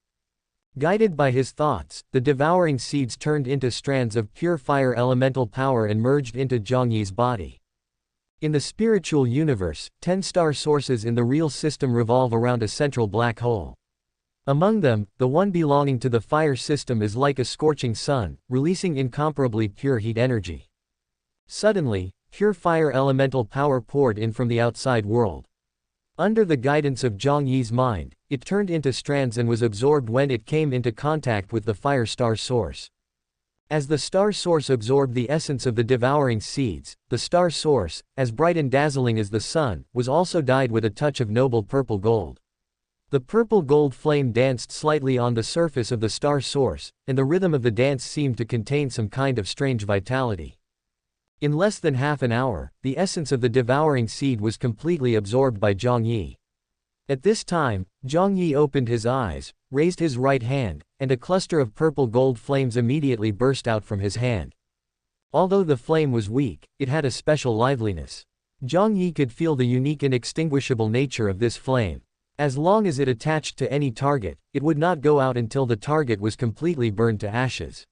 Guided by his thoughts, the devouring seeds turned into strands of pure fire elemental power and merged into Jiang Yi's body. In the spiritual universe, 10 star sources in the real system revolve around a central black hole. Among them, the one belonging to the fire system is like a scorching sun, releasing incomparably pure heat energy. Suddenly, pure fire elemental power poured in from the outside world. Under the guidance of Jiang Yi's mind, it turned into strands and was absorbed when it came into contact with the fire star source. As the star source absorbed the essence of the devouring seeds, the star source, as bright and dazzling as the sun, was also dyed with a touch of noble purple gold. The purple gold flame danced slightly on the surface of the star source, and the rhythm of the dance seemed to contain some kind of strange vitality. In less than half an hour, the essence of the devouring seed was completely absorbed by Jiang Yi. At this time, Jiang Yi opened his eyes, raised his right hand, and a cluster of purple gold flames immediately burst out from his hand. Although the flame was weak, it had a special liveliness. Jiang Yi could feel the unique inextinguishable nature of this flame. As long as it attached to any target, it would not go out until the target was completely burned to ashes.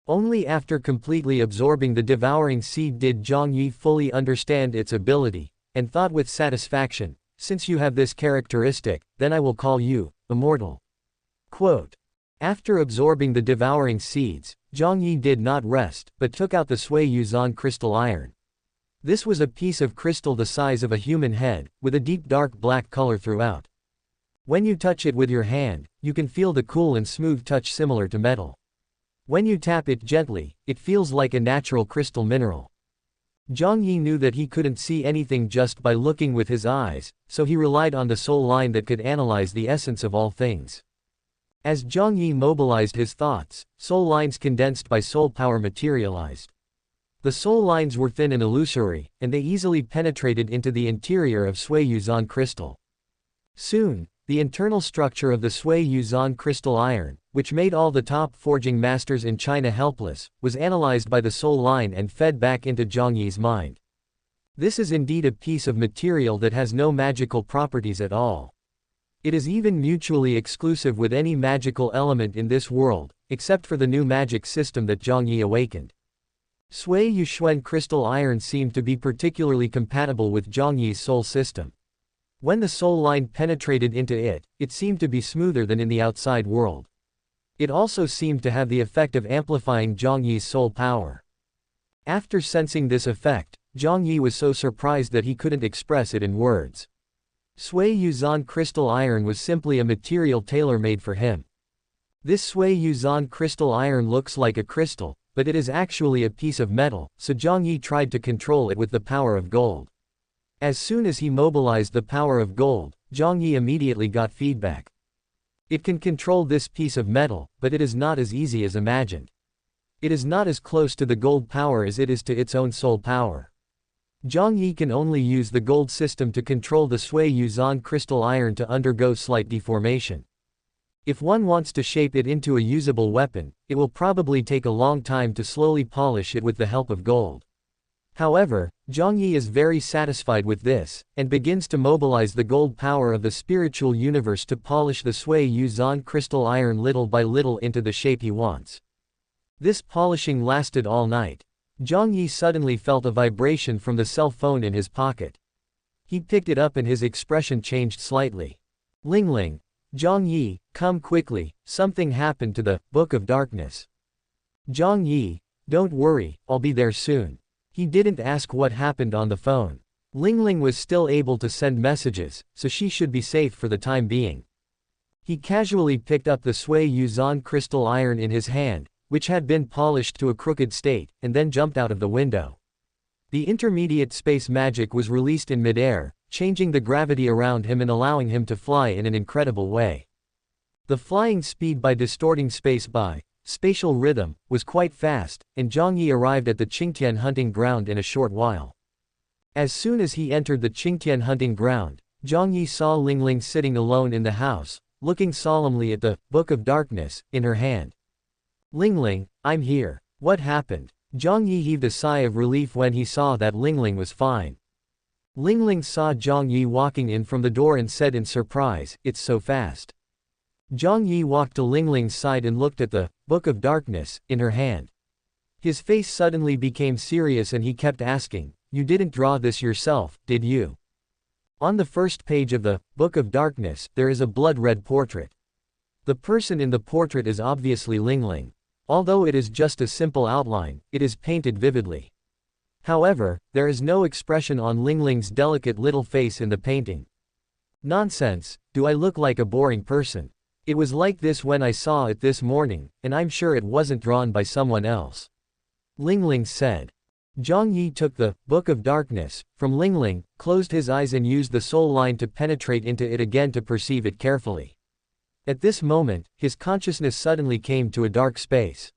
Only after completely absorbing the devouring seed did Jiang Yi fully understand its ability, and thought with satisfaction, "Since you have this characteristic, then I will call you immortal." Quote. After absorbing the devouring seeds, Jiang Yi did not rest, but took out the Sui Yuzan crystal iron. This was a piece of crystal the size of a human head, with a deep dark black color throughout. When you touch it with your hand, you can feel the cool and smooth touch similar to metal. When you tap it gently, it feels like a natural crystal mineral. Jiang Yi knew that he couldn't see anything just by looking with his eyes, so he relied on the soul line that could analyze the essence of all things. As Jiang Yi mobilized his thoughts, soul lines condensed by soul power materialized. The soul lines were thin and illusory, and they easily penetrated into the interior of Sui Yuzan crystal. Soon, the internal structure of the Sui Yuzan crystal iron, which made all the top forging masters in China helpless, was analyzed by the soul line and fed back into Jiang Yi's mind. This is indeed a piece of material that has no magical properties at all. It is even mutually exclusive with any magical element in this world, except for the new magic system that Jiang Yi awakened. Sui Yushuan crystal iron seemed to be particularly compatible with Jiang Yi's soul system. When the soul line penetrated into it, it seemed to be smoother than in the outside world. It also seemed to have the effect of amplifying Jiang Yi's soul power. After sensing this effect, Jiang Yi was so surprised that he couldn't express it in words. Sui Yuzan crystal iron was simply a material tailor-made for him. This Sui Yuzan crystal iron looks like a crystal, but it is actually a piece of metal, so Jiang Yi tried to control it with the power of gold. As soon as he mobilized the power of gold, Jiang Yi immediately got feedback. It can control this piece of metal, but it is not as easy as imagined. It is not as close to the gold power as it is to its own soul power. Jiang Yi can only use the gold system to control the Sui Yuzan crystal iron to undergo slight deformation. If one wants to shape it into a usable weapon, it will probably take a long time to slowly polish it with the help of gold. However, Jiang Yi is very satisfied with this, and begins to mobilize the gold power of the spiritual universe to polish the Sui Yuzan crystal iron little by little into the shape he wants. This polishing lasted all night. Jiang Yi suddenly felt a vibration from the cell phone in his pocket. He picked it up and his expression changed slightly. Lingling. Jiang Yi, come quickly, something happened to the Book of Darkness. Jiang Yi, don't worry, I'll be there soon. He didn't ask what happened on the phone. Lingling was still able to send messages, so she should be safe for the time being. He casually picked up the Sui Yuzan crystal iron in his hand, which had been polished to a crooked state, and then jumped out of the window. The intermediate space magic was released in midair, changing the gravity around him and allowing him to fly in an incredible way. The flying speed by distorting space by spatial rhythm was quite fast, and Jiang Yi arrived at the Qingtian hunting ground in a short while. As soon as he entered the Qingtian hunting ground, Jiang Yi saw Lingling sitting alone in the house, looking solemnly at the Book of Darkness in her hand. Lingling, I'm here. What happened? Jiang Yi heaved a sigh of relief when he saw that Lingling was fine. Lingling saw Jiang Yi walking in from the door and said in surprise, "It's so fast." Jiang Yi walked to Lingling's side and looked at the Book of Darkness in her hand. His face suddenly became serious and he kept asking, "You didn't draw this yourself, did you?" On the first page of the Book of Darkness, there is a blood-red portrait. The person in the portrait is obviously Lingling. Although it is just a simple outline, it is painted vividly. However, there is no expression on Lingling's delicate little face in the painting. Nonsense, do I look like a boring person? It was like this when I saw it this morning, and I'm sure it wasn't drawn by someone else. Lingling said. Jiang Yi took the Book of Darkness from Lingling, closed his eyes and used the soul line to penetrate into it again to perceive it carefully. At this moment, his consciousness suddenly came to a dark space.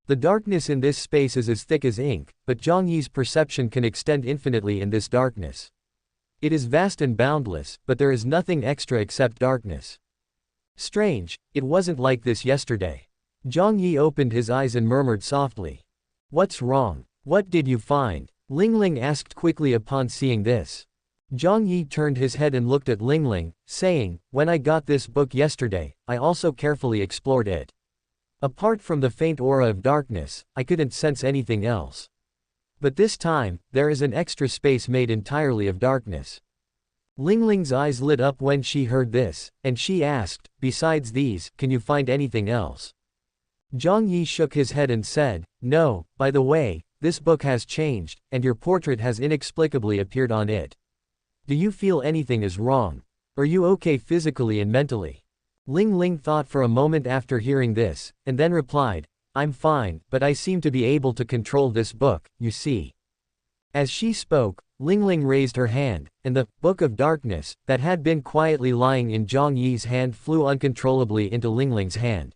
The darkness in this space is as thick as ink, but Jiang Yi's perception can extend infinitely in this darkness. It is vast and boundless, but there is nothing extra except darkness. Strange, it wasn't like this yesterday. Jiang Yi opened his eyes and murmured softly. What's wrong? What did you find? Lingling asked quickly upon seeing this. Jiang Yi turned his head and looked at Lingling, saying, "When I got this book yesterday, I also carefully explored it. Apart from the faint aura of darkness, I couldn't sense anything else. But this time, there is an extra space made entirely of darkness." Lingling's eyes lit up when she heard this, and she asked, "Besides these, can you find anything else?" Jiang Yi shook his head and said, "No, by the way, this book has changed, and your portrait has inexplicably appeared on it. Do you feel anything is wrong? Are you okay physically and mentally?" Lingling thought for a moment after hearing this, and then replied, "I'm fine, but I seem to be able to control this book, you see." As she spoke, Lingling raised her hand, and the Book of Darkness, that had been quietly lying in Jiang Yi's hand flew uncontrollably into Lingling's hand.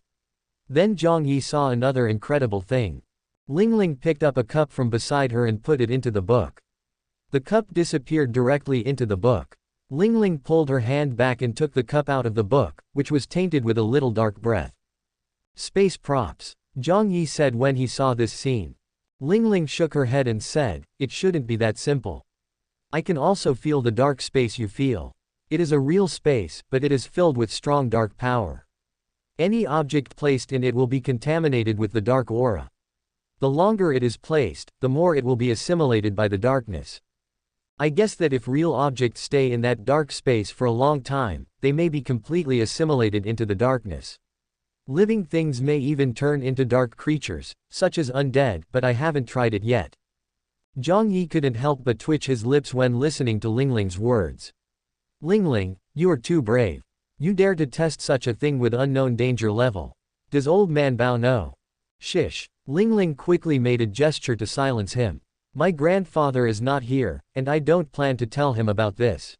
Then Jiang Yi saw another incredible thing. Lingling picked up a cup from beside her and put it into the book. The cup disappeared directly into the book. Lingling pulled her hand back and took the cup out of the book, which was tainted with a little dark breath. "Space props," Jiang Yi said when he saw this scene. Lingling shook her head and said, "It shouldn't be that simple. I can also feel the dark space you feel. It is a real space, but it is filled with strong dark power. Any object placed in it will be contaminated with the dark aura. The longer it is placed, the more it will be assimilated by the darkness. I guess that if real objects stay in that dark space for a long time, they may be completely assimilated into the darkness. Living things may even turn into dark creatures, such as undead, but I haven't tried it yet." Jiang Yi couldn't help but twitch his lips when listening to Lingling's words. "Lingling, you are too brave. You dare to test such a thing with unknown danger level. Does old man Bao know?" "Shish." Lingling quickly made a gesture to silence him. "My grandfather is not here, and I don't plan to tell him about this.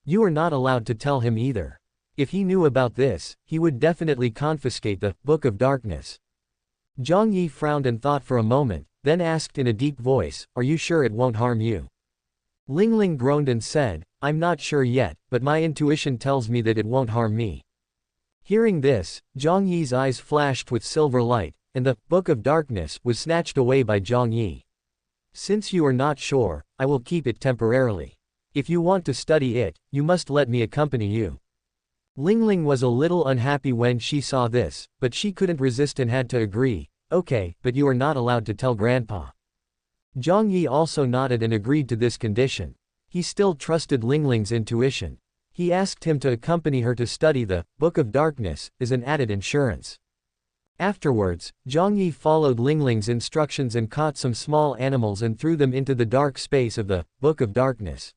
You are not allowed to tell him either. If he knew about this, he would definitely confiscate the Book of Darkness." Jiang Yi frowned and thought for a moment, then asked in a deep voice, "Are you sure it won't harm you?" Lingling groaned and said, "I'm not sure yet, but my intuition tells me that it won't harm me." Hearing this, Jiang Yi's eyes flashed with silver light, and the Book of Darkness was snatched away by Jiang Yi. "Since you are not sure, I will keep it temporarily. If you want to study it, you must let me accompany you." Lingling was a little unhappy when she saw this, but she couldn't resist and had to agree, "Okay, but you are not allowed to tell Grandpa." Jiang Yi also nodded and agreed to this condition. He still trusted Lingling's intuition. He asked him to accompany her to study the Book of Darkness, as an added insurance. Afterwards, Jiang Yi followed Lingling's instructions and caught some small animals and threw them into the dark space of the Book of Darkness.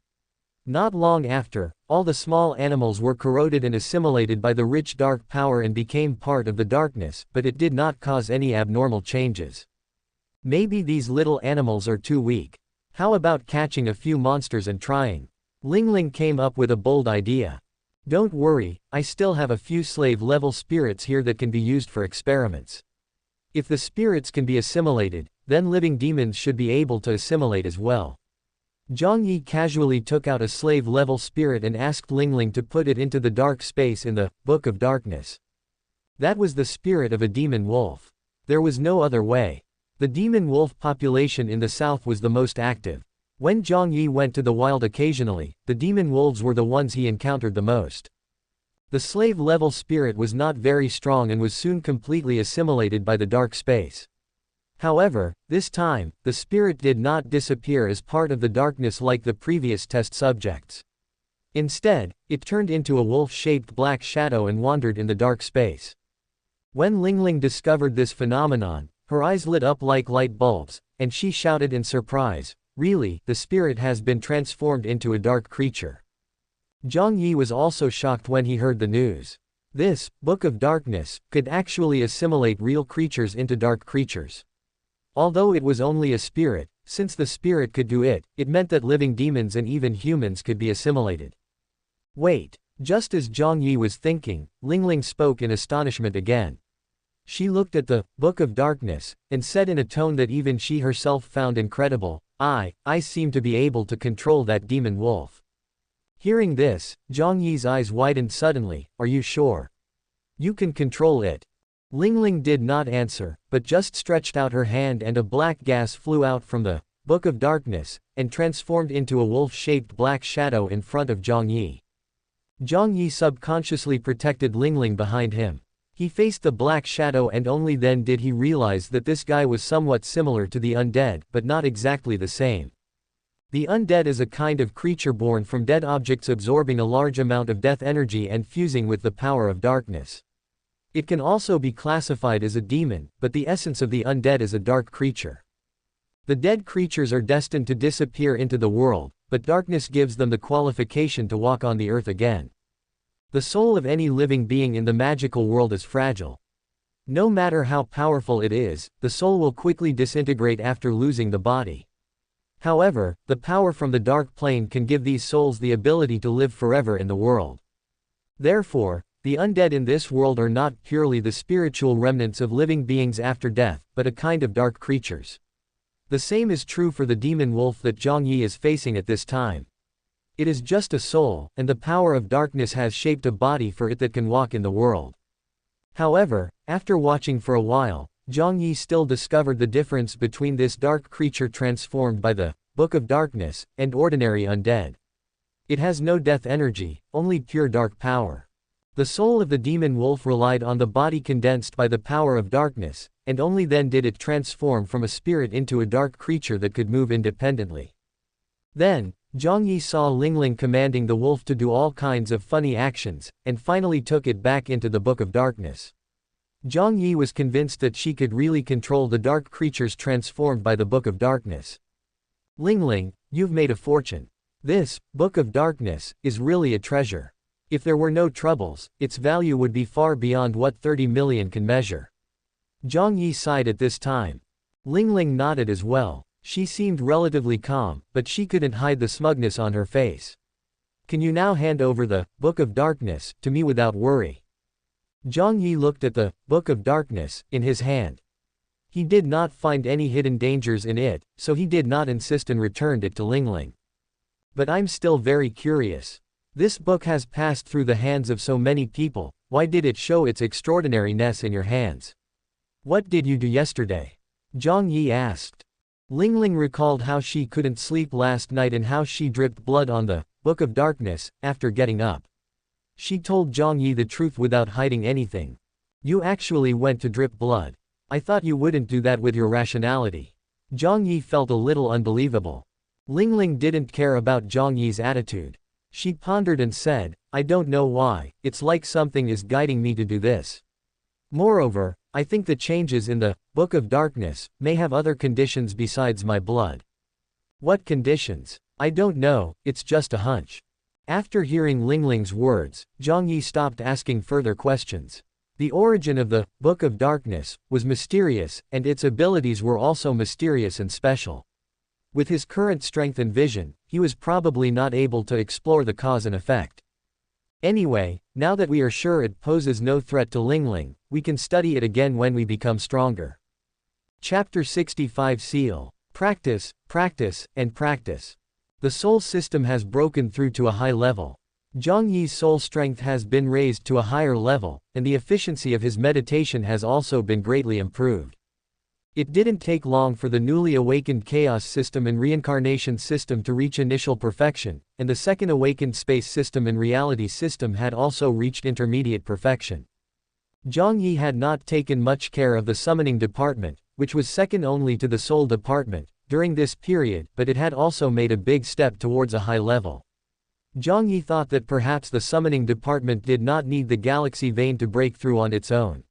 Not long after, all the small animals were corroded and assimilated by the rich dark power and became part of the darkness, but it did not cause any abnormal changes. Maybe these little animals are too weak. How about catching a few monsters and trying? Lingling came up with a bold idea. Don't worry, I still have a few slave-level spirits here that can be used for experiments. If the spirits can be assimilated, then living demons should be able to assimilate as well. Jiang Yi casually took out a slave-level spirit and asked Lingling to put it into the dark space in the Book of Darkness. That was the spirit of a demon wolf. There was no other way. The demon wolf population in the south was the most active. When Jiang Yi went to the wild occasionally, the demon wolves were the ones he encountered the most. The slave-level spirit was not very strong and was soon completely assimilated by the dark space. However, this time, the spirit did not disappear as part of the darkness like the previous test subjects. Instead, it turned into a wolf-shaped black shadow and wandered in the dark space. When Lingling discovered this phenomenon, her eyes lit up like light bulbs, and she shouted in surprise, "Really, the spirit has been transformed into a dark creature." Jiang Yi was also shocked when he heard the news. This Book of Darkness could actually assimilate real creatures into dark creatures. Although it was only a spirit, since the spirit could do it, it meant that living demons and even humans could be assimilated. Wait, just as Jiang Yi was thinking, Lingling spoke in astonishment again. She looked at the Book of Darkness, and said in a tone that even she herself found incredible, I seem to be able to control that demon wolf. Hearing this, Jiang Yi's eyes widened suddenly. Are you sure? You can control it? Lingling did not answer, but just stretched out her hand and a black gas flew out from the Book of Darkness, and transformed into a wolf-shaped black shadow in front of Jiang Yi. Jiang Yi subconsciously protected Lingling behind him. He faced the black shadow and only then did he realize that this guy was somewhat similar to the undead, but not exactly the same. The undead is a kind of creature born from dead objects absorbing a large amount of death energy and fusing with the power of darkness. It can also be classified as a demon, but the essence of the undead is a dark creature. The dead creatures are destined to disappear into the world, but darkness gives them the qualification to walk on the earth again. The soul of any living being in the magical world is fragile. No matter how powerful it is, the soul will quickly disintegrate after losing the body. However, the power from the dark plane can give these souls the ability to live forever in the world. Therefore, the undead in this world are not purely the spiritual remnants of living beings after death, but a kind of dark creatures. The same is true for the demon wolf that Jiang Yi is facing at this time. It is just a soul, and the power of darkness has shaped a body for it that can walk in the world. However, after watching for a while, Jiang Yi still discovered the difference between this dark creature transformed by the Book of Darkness, and ordinary undead. It has no death energy, only pure dark power. The soul of the demon wolf relied on the body condensed by the power of darkness, and only then did it transform from a spirit into a dark creature that could move independently. Then, Jiang Yi saw Lingling commanding the wolf to do all kinds of funny actions, and finally took it back into the Book of Darkness. Jiang Yi was convinced that she could really control the dark creatures transformed by the Book of Darkness. Lingling, you've made a fortune. This Book of Darkness is really a treasure. If there were no troubles, its value would be far beyond what 30 million can measure. Jiang Yi sighed at this time. Lingling nodded as well. She seemed relatively calm, but she couldn't hide the smugness on her face. Can you now hand over the Book of Darkness to me without worry? Jiang Yi looked at the Book of Darkness in his hand. He did not find any hidden dangers in it, so he did not insist and returned it to Lingling. But I'm still very curious. This book has passed through the hands of so many people, why did it show its extraordinariness in your hands? What did you do yesterday? Jiang Yi asked. Lingling recalled how she couldn't sleep last night and how she dripped blood on the Book of Darkness after getting up. She told Jiang Yi the truth without hiding anything. You actually went to drip blood. I thought you wouldn't do that with your rationality. Jiang Yi felt a little unbelievable. Lingling didn't care about Jiang Yi's attitude. She pondered and said, I don't know why, it's like something is guiding me to do this. Moreover, I think the changes in the Book of Darkness may have other conditions besides my blood. What conditions? I don't know, it's just a hunch. After hearing Lingling's words, Jiang Yi stopped asking further questions. The origin of the Book of Darkness was mysterious, and its abilities were also mysterious and special. With his current strength and vision, he was probably not able to explore the cause and effect. Anyway, now that we are sure it poses no threat to Lingling, we can study it again when we become stronger. Chapter 65 Seal. Practice, practice, and practice. The soul system has broken through to a high level. Jiang Yi's soul strength has been raised to a higher level, and the efficiency of his meditation has also been greatly improved. It didn't take long for the newly awakened chaos system and reincarnation system to reach initial perfection, and the second awakened space system and reality system had also reached intermediate perfection. Jiang Yi had not taken much care of the summoning department, which was second only to the soul department, during this period, but it had also made a big step towards a high level. Jiang Yi thought that perhaps the summoning department did not need the galaxy vein to break through on its own.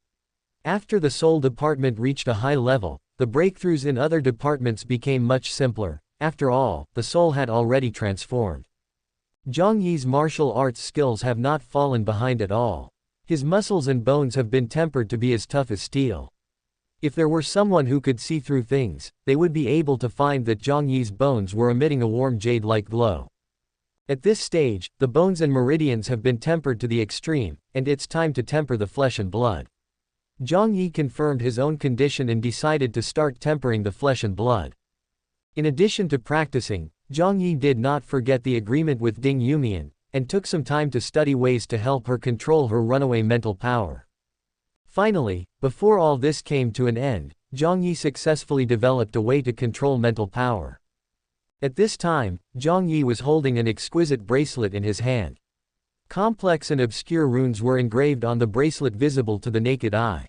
After the soul department reached a high level, the breakthroughs in other departments became much simpler. After all, the soul had already transformed. Jiang Yi's martial arts skills have not fallen behind at all. His muscles and bones have been tempered to be as tough as steel. If there were someone who could see through things, they would be able to find that Jiang Yi's bones were emitting a warm jade-like glow. At this stage, the bones and meridians have been tempered to the extreme, and it's time to temper the flesh and blood. Jiang Yi confirmed his own condition and decided to start tempering the flesh and blood. In addition to practicing, Jiang Yi did not forget the agreement with Ding Yumian, and took some time to study ways to help her control her runaway mental power. Finally, before all this came to an end, Jiang Yi successfully developed a way to control mental power. At this time, Jiang Yi was holding an exquisite bracelet in his hand. Complex and obscure runes were engraved on the bracelet visible to the naked eye.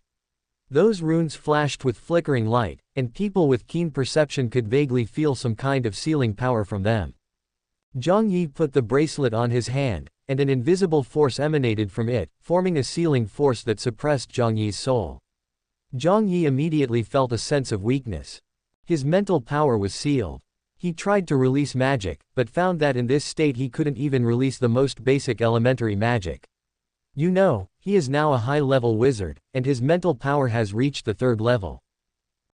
Those runes flashed with flickering light, and people with keen perception could vaguely feel some kind of sealing power from them. Jiang Yi put the bracelet on his hand, and an invisible force emanated from it, forming a sealing force that suppressed Jiang Yi's soul. Jiang Yi immediately felt a sense of weakness. His mental power was sealed. He tried to release magic, but found that in this state he couldn't even release the most basic elementary magic. You know, he is now a high-level wizard, and his mental power has reached the third level.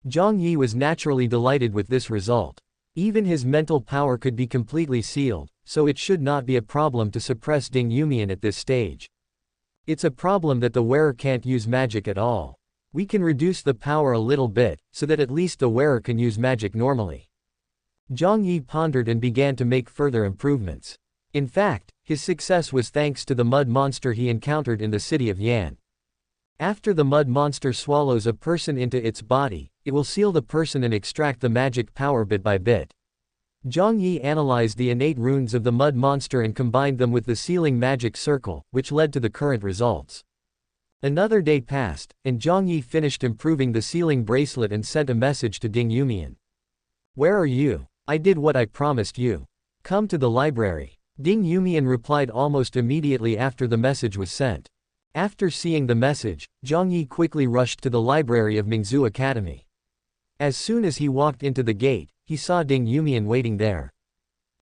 Jiang Yi was naturally delighted with this result. Even his mental power could be completely sealed, so it should not be a problem to suppress Ding Yumian at this stage. It's a problem that the wearer can't use magic at all. We can reduce the power a little bit, so that at least the wearer can use magic normally. Jiang Yi pondered and began to make further improvements. In fact, his success was thanks to the mud monster he encountered in the city of Yan. After the mud monster swallows a person into its body, it will seal the person and extract the magic power bit by bit. Jiang Yi analyzed the innate runes of the mud monster and combined them with the sealing magic circle, which led to the current results. Another day passed, and Jiang Yi finished improving the sealing bracelet and sent a message to Ding Yumian. "Where are you? I did what I promised you. Come to the library." Ding Yumian replied almost immediately after the message was sent. After seeing the message, Jiang Yi quickly rushed to the library of Mingzhu Academy. As soon as he walked into the gate, he saw Ding Yumian waiting there.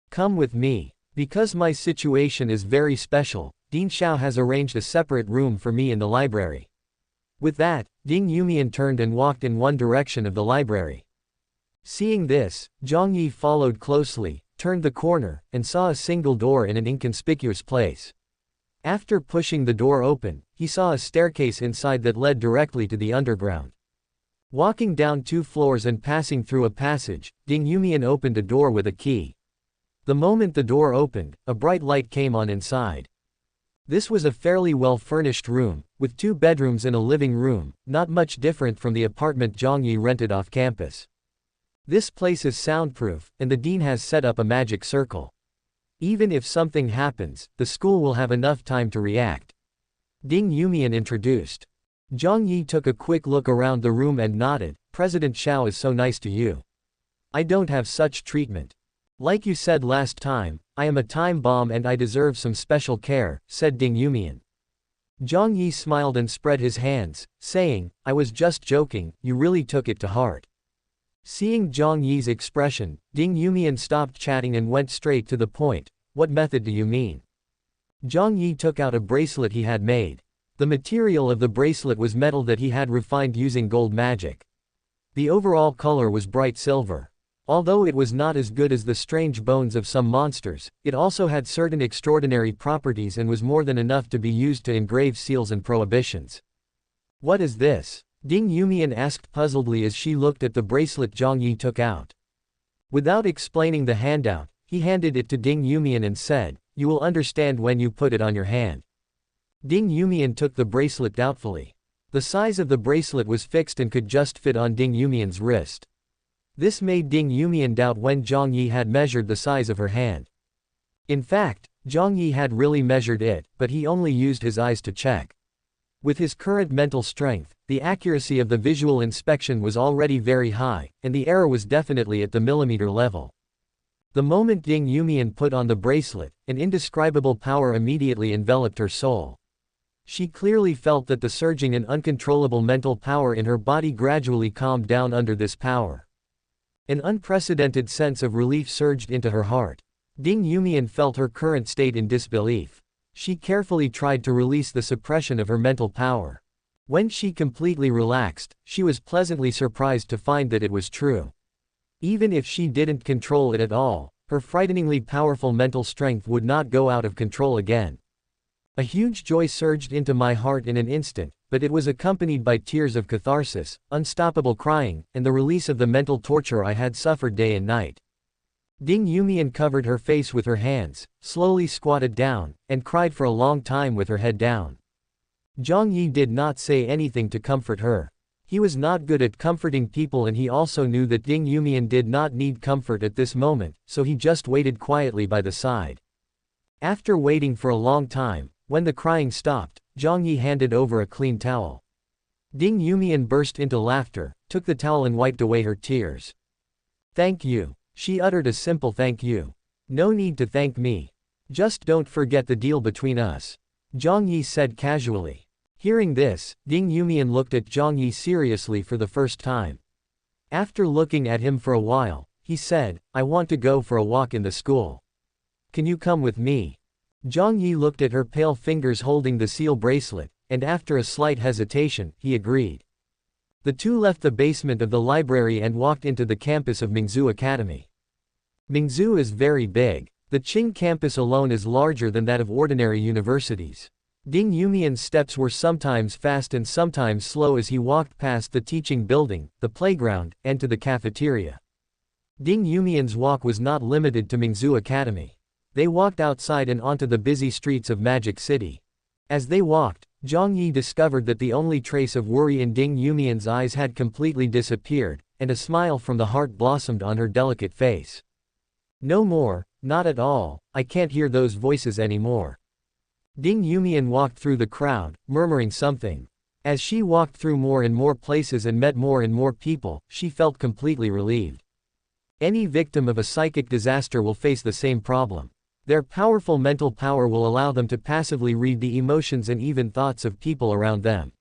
"Come with me. Because my situation is very special, Ding Xiao has arranged a separate room for me in the library." With that, Ding Yumian turned and walked in one direction of the library. Seeing this, Jiang Yi followed closely, turned the corner, and saw a single door in an inconspicuous place. After pushing the door open, he saw a staircase inside that led directly to the underground. Walking down 2 floors and passing through a passage, Ding Yumian opened a door with a key. The moment the door opened, a bright light came on inside. This was a fairly well-furnished room, with 2 bedrooms and a living room, not much different from the apartment Jiang Yi rented off campus. This place is soundproof, and the dean has set up a magic circle. Even if something happens, the school will have enough time to react. Ding Yumian introduced. Jiang Yi took a quick look around the room and nodded. "President Xiao is so nice to you. I don't have such treatment. Like you said last time, I am a time bomb and I deserve some special care," said Ding Yumian. Jiang Yi smiled and spread his hands, saying, I was just joking, you really took it to heart. Seeing Jiang Yi's expression, Ding Yumian stopped chatting and went straight to the point. What method do you mean? Jiang Yi took out a bracelet he had made. The material of the bracelet was metal that he had refined using gold magic. The overall color was bright silver. Although it was not as good as the strange bones of some monsters, it also had certain extraordinary properties and was more than enough to be used to engrave seals and prohibitions. What is this? Ding Yumian asked puzzledly as she looked at the bracelet Jiang Yi took out. Without explaining the handout, he handed it to Ding Yumian and said, you will understand when you put it on your hand. Ding Yumian took the bracelet doubtfully. The size of the bracelet was fixed and could just fit on Ding Yumian's wrist. This made Ding Yumian doubt when Jiang Yi had measured the size of her hand. In fact, Jiang Yi had really measured it, but he only used his eyes to check. With his current mental strength, the accuracy of the visual inspection was already very high, and the error was definitely at the millimeter level. The moment Ding Yumian put on the bracelet, an indescribable power immediately enveloped her soul. She clearly felt that the surging and uncontrollable mental power in her body gradually calmed down under this power. An unprecedented sense of relief surged into her heart. Ding Yumian felt her current state in disbelief. She carefully tried to release the suppression of her mental power. When she completely relaxed, she was pleasantly surprised to find that it was true. Even if she didn't control it at all, her frighteningly powerful mental strength would not go out of control again. A huge joy surged into my heart in an instant, but it was accompanied by tears of catharsis, unstoppable crying, and the release of the mental torture I had suffered day and night. Ding Yumian covered her face with her hands, slowly squatted down, and cried for a long time with her head down. Jiang Yi did not say anything to comfort her. He was not good at comforting people and he also knew that Ding Yumian did not need comfort at this moment, so he just waited quietly by the side. After waiting for a long time, when the crying stopped, Jiang Yi handed over a clean towel. Ding Yumian burst into laughter, took the towel and wiped away her tears. Thank you. She uttered a simple thank you. No need to thank me. Just don't forget the deal between us. Jiang Yi said casually. Hearing this, Ding Yumian looked at Jiang Yi seriously for the first time. After looking at him for a while, he said, I want to go for a walk in the school. Can you come with me? Jiang Yi looked at her pale fingers holding the seal bracelet, and after a slight hesitation, he agreed. The two left the basement of the library and walked into the campus of Mingzhu Academy. Mingzhu is very big. The Qing campus alone is larger than that of ordinary universities. Ding Yumian's steps were sometimes fast and sometimes slow as he walked past the teaching building, the playground, and to the cafeteria. Ding Yumian's walk was not limited to Mingzhu Academy. They walked outside and onto the busy streets of Magic City. As they walked, Jiang Yi discovered that the only trace of worry in Ding Yumian's eyes had completely disappeared, and a smile from the heart blossomed on her delicate face. No more, not at all, I can't hear those voices anymore. Ding Yumian walked through the crowd, murmuring something. As she walked through more and more places and met more and more people, she felt completely relieved. Any victim of a psychic disaster will face the same problem. Their powerful mental power will allow them to passively read the emotions and even thoughts of people around them.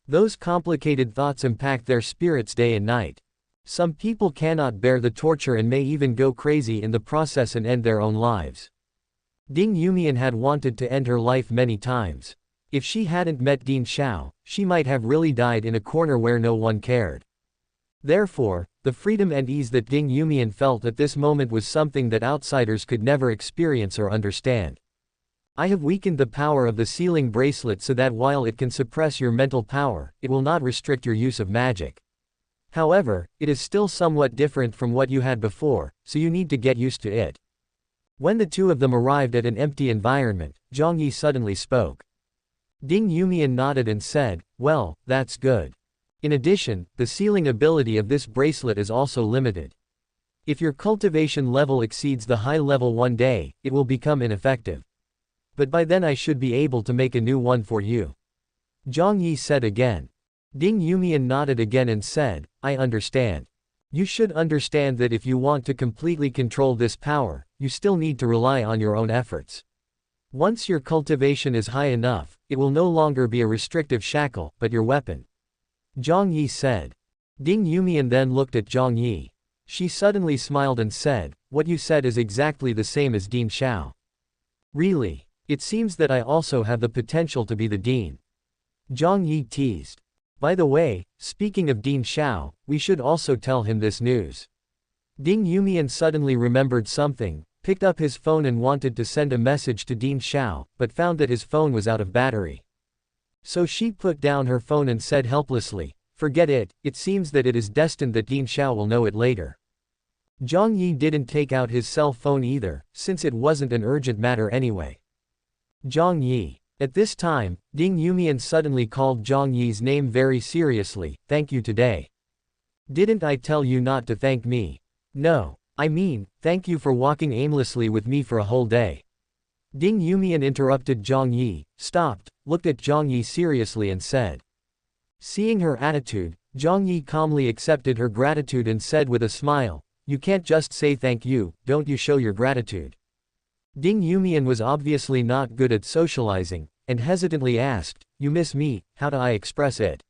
Those complicated thoughts impact their spirits day and night. Some people cannot bear the torture and may even go crazy in the process and end their own lives. Ding Yumian had wanted to end her life many times. If she hadn't met Dean Xiao, she might have really died in a corner where no one cared. Therefore, the freedom and ease that Ding Yumian felt at this moment was something that outsiders could never experience or understand. I have weakened the power of the sealing bracelet so that while it can suppress your mental power, it will not restrict your use of magic. However, it is still somewhat different from what you had before, so you need to get used to it. When the two of them arrived at an empty environment, Jiang Yi suddenly spoke. Ding Yumian nodded and said, well, that's good. In addition, the sealing ability of this bracelet is also limited. If your cultivation level exceeds the high level one day, it will become ineffective. But by then I should be able to make a new one for you. Jiang Yi said again. Ding Yumian nodded again and said, I understand. You should understand that if you want to completely control this power, you still need to rely on your own efforts. Once your cultivation is high enough, it will no longer be a restrictive shackle, but your weapon. Jiang Yi said. Ding Yumian then looked at Jiang Yi. She suddenly smiled and said, "What you said is exactly the same as Dean Xiao." Really? It seems that I also have the potential to be the dean. Jiang Yi teased. By the way, speaking of Dean Xiao, we should also tell him this news. Ding Yumian suddenly remembered something, picked up his phone and wanted to send a message to Dean Xiao, but found that his phone was out of battery. So she put down her phone and said helplessly, "Forget it, it seems that it is destined that Dean Xiao will know it later." Jiang Yi didn't take out his cell phone either, since it wasn't an urgent matter anyway. Jiang Yi. At this time, Ding Yumian suddenly called Jiang Yi's name very seriously. "Thank you today. Didn't I tell you not to thank me? No. I mean, thank you for walking aimlessly with me for a whole day." Ding Yumian interrupted Jiang Yi, stopped, looked at Jiang Yi seriously and said. Seeing her attitude, Jiang Yi calmly accepted her gratitude and said with a smile, "You can't just say thank you, don't you show your gratitude." Ding Yumian was obviously not good at socializing, and hesitantly asked, "You miss me, how do I express it?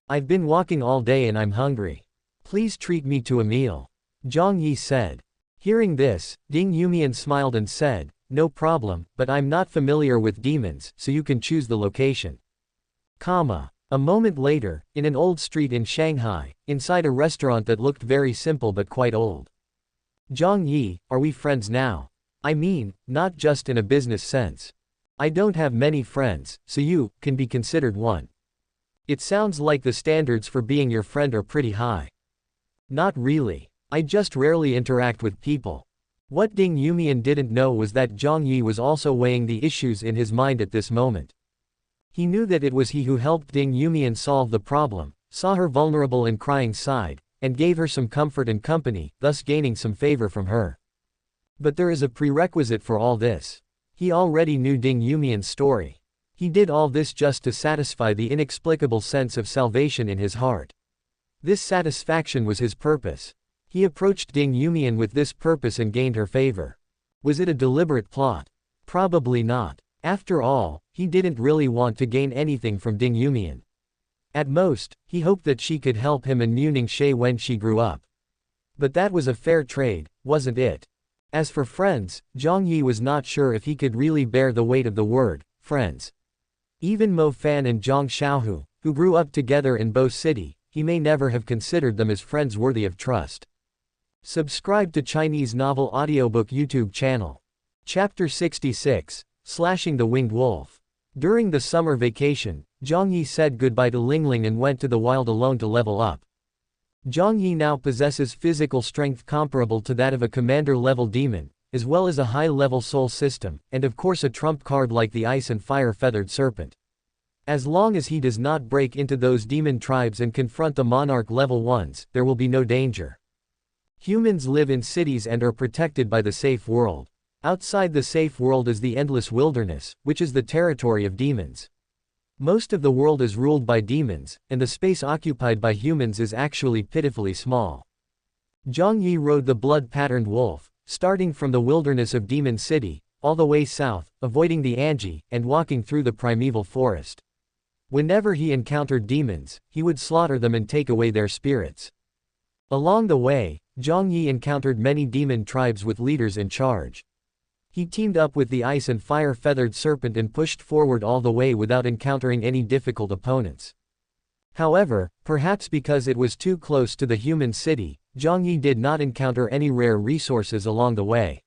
I've been walking all day and I'm hungry. Please treat me to a meal." Jiang Yi said. Hearing this, Ding Yumian smiled and said, "No problem, but I'm not familiar with demons, so you can choose the location." A moment later, in an old street in Shanghai, inside a restaurant that looked very simple but quite old. "Jiang Yi, are we friends now? I mean, not just in a business sense. I don't have many friends, so you can be considered one. It sounds like the standards for being your friend are pretty high." "Not really. I just rarely interact with people." What Ding Yumian didn't know was that Jiang Yi was also weighing the issues in his mind at this moment. He knew that it was he who helped Ding Yumian solve the problem, saw her vulnerable and crying side, and gave her some comfort and company, thus gaining some favor from her. But there is a prerequisite for all this. He already knew Ding Yumian's story. He did all this just to satisfy the inexplicable sense of salvation in his heart. This satisfaction was his purpose. He approached Ding Yumian with this purpose and gained her favor. Was it a deliberate plot? Probably not. After all, he didn't really want to gain anything from Ding Yumian. At most, he hoped that she could help him and Ningxi when she grew up. But that was a fair trade, wasn't it? As for friends, Jiang Yi was not sure if he could really bear the weight of the word, friends. Even Mo Fan and Zhang Xiaohu, who grew up together in Bo City, he may never have considered them as friends worthy of trust. Subscribe to Chinese Novel Audiobook YouTube channel. Chapter 66, Slashing the Winged Wolf. During the summer vacation, Jiang Yi said goodbye to Lingling and went to the wild alone to level up. Jiang Yi now possesses physical strength comparable to that of a commander-level demon, as well as a high-level soul system, and of course a trump card like the Ice and Fire Feathered Serpent. As long as he does not break into those demon tribes and confront the monarch level ones, there will be no danger. Humans live in cities and are protected by the safe world. Outside the safe world is the endless wilderness, which is the territory of demons. Most of the world is ruled by demons, and the space occupied by humans is actually pitifully small. Jiang Yi rode the blood-patterned wolf, starting from the wilderness of Demon City, all the way south, avoiding the Anji, and walking through the primeval forest. Whenever he encountered demons, he would slaughter them and take away their spirits. Along the way, Jiang Yi encountered many demon tribes with leaders in charge. He teamed up with the Ice and Fire Feathered Serpent and pushed forward all the way without encountering any difficult opponents. However, perhaps because it was too close to the human city, Jiang Yi did not encounter any rare resources along the way.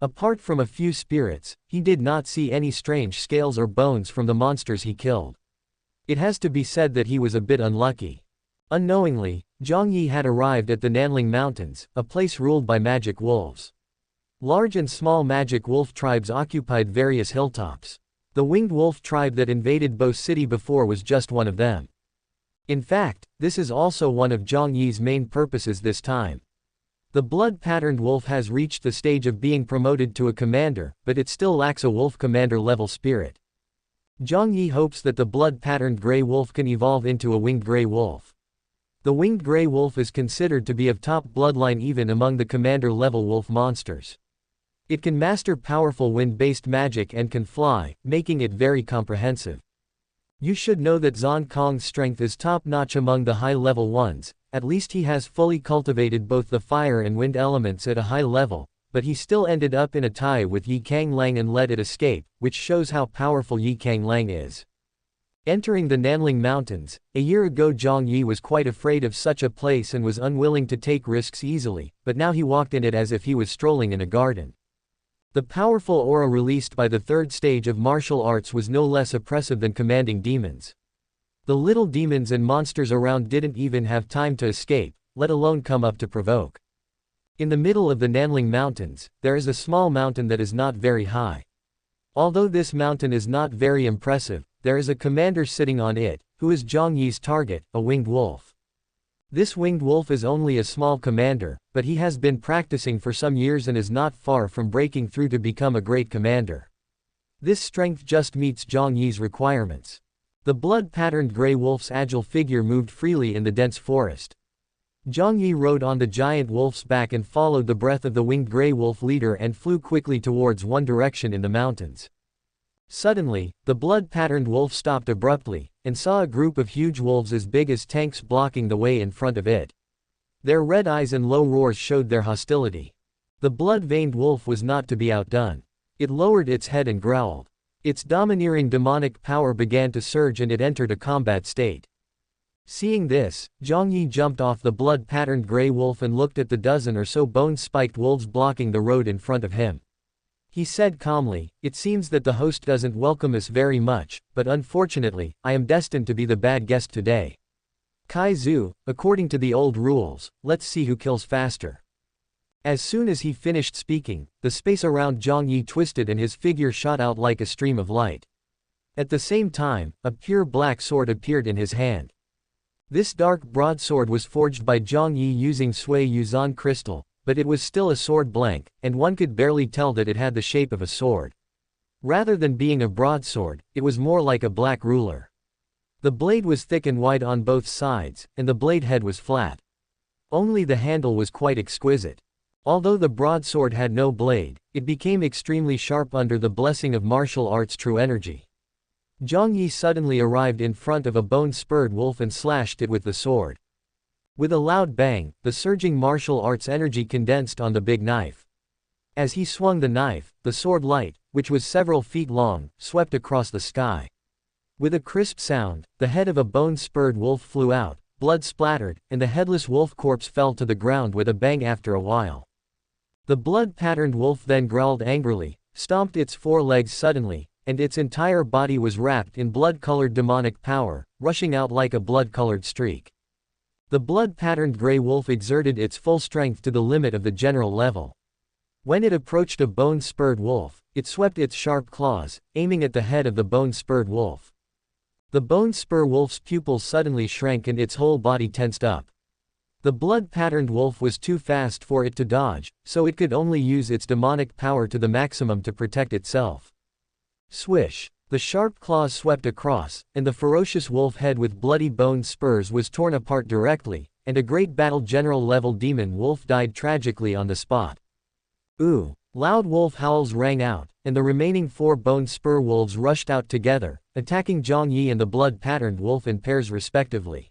Apart from a few spirits, he did not see any strange scales or bones from the monsters he killed. It has to be said that he was a bit unlucky. Unknowingly, Jiang Yi had arrived at the Nanling Mountains, a place ruled by magic wolves. Large and small magic wolf tribes occupied various hilltops. The winged wolf tribe that invaded Bo City before was just one of them. In fact, this is also one of Jiang Yi's main purposes this time. The blood-patterned wolf has reached the stage of being promoted to a commander, but it still lacks a wolf commander-level spirit. Jiang Yi hopes that the blood-patterned gray wolf can evolve into a winged gray wolf. The winged gray wolf is considered to be of top bloodline even among the commander-level wolf monsters. It can master powerful wind-based magic and can fly, making it very comprehensive. You should know that Zhang Kong's strength is top-notch among the high-level ones, at least he has fully cultivated both the fire and wind elements at a high level, but he still ended up in a tie with Yi Kanglang and let it escape, which shows how powerful Yi Kanglang is. Entering the Nanling Mountains, a year ago Jiang Yi was quite afraid of such a place and was unwilling to take risks easily, but now he walked in it as if he was strolling in a garden. The powerful aura released by the third stage of martial arts was no less oppressive than commanding demons. The little demons and monsters around didn't even have time to escape, let alone come up to provoke. In the middle of the Nanling Mountains, there is a small mountain that is not very high. Although this mountain is not very impressive, there is a commander sitting on it, who is Jiang Yi's target, a winged wolf. This winged wolf is only a small commander, but he has been practicing for some years and is not far from breaking through to become a great commander. This strength just meets Jiang Yi's requirements. The blood-patterned gray wolf's agile figure moved freely in the dense forest. Jiang Yi rode on the giant wolf's back and followed the breath of the winged gray wolf leader and flew quickly towards one direction in the mountains. Suddenly, the blood-patterned wolf stopped abruptly, and saw a group of huge wolves as big as tanks blocking the way in front of it. Their red eyes and low roars showed their hostility. The blood-veined wolf was not to be outdone. It lowered its head and growled. Its domineering demonic power began to surge and it entered a combat state. Seeing this, Jiang Yi jumped off the blood-patterned gray wolf and looked at the dozen or so bone-spiked wolves blocking the road in front of him. He said calmly, "It seems that the host doesn't welcome us very much, but unfortunately, I am destined to be the bad guest today. Kai Zhu, according to the old rules, let's see who kills faster." As soon as he finished speaking, the space around Jiang Yi twisted and his figure shot out like a stream of light. At the same time, a pure black sword appeared in his hand. This dark broadsword was forged by Jiang Yi using Sui Yuzan crystal, but it was still a sword blank, and one could barely tell that it had the shape of a sword. Rather than being a broadsword, it was more like a black ruler. The blade was thick and wide on both sides, and the blade head was flat. Only the handle was quite exquisite. Although the broadsword had no blade, it became extremely sharp under the blessing of martial arts' true energy. Jiang Yi suddenly arrived in front of a bone-spurred wolf and slashed it with the sword. With a loud bang, the surging martial arts energy condensed on the big knife. As he swung the knife, the sword light, which was several feet long, swept across the sky. With a crisp sound, the head of a bone-spurred wolf flew out, blood splattered, and the headless wolf corpse fell to the ground with a bang after a while. The blood-patterned wolf then growled angrily, stomped its forelegs suddenly, and its entire body was wrapped in blood-colored demonic power, rushing out like a blood-colored streak. The blood-patterned gray wolf exerted its full strength to the limit of the general level. When it approached a bone-spurred wolf, it swept its sharp claws, aiming at the head of the bone-spurred wolf. The bone-spur wolf's pupils suddenly shrank and its whole body tensed up. The blood-patterned wolf was too fast for it to dodge, so it could only use its demonic power to the maximum to protect itself. Swish! The sharp claws swept across, and the ferocious wolf head with bloody bone spurs was torn apart directly, and a great battle general-level demon wolf died tragically on the spot. Ooh! Loud wolf howls rang out, and the remaining 4 bone spur wolves rushed out together, attacking Jiang Yi and the blood-patterned wolf in pairs respectively.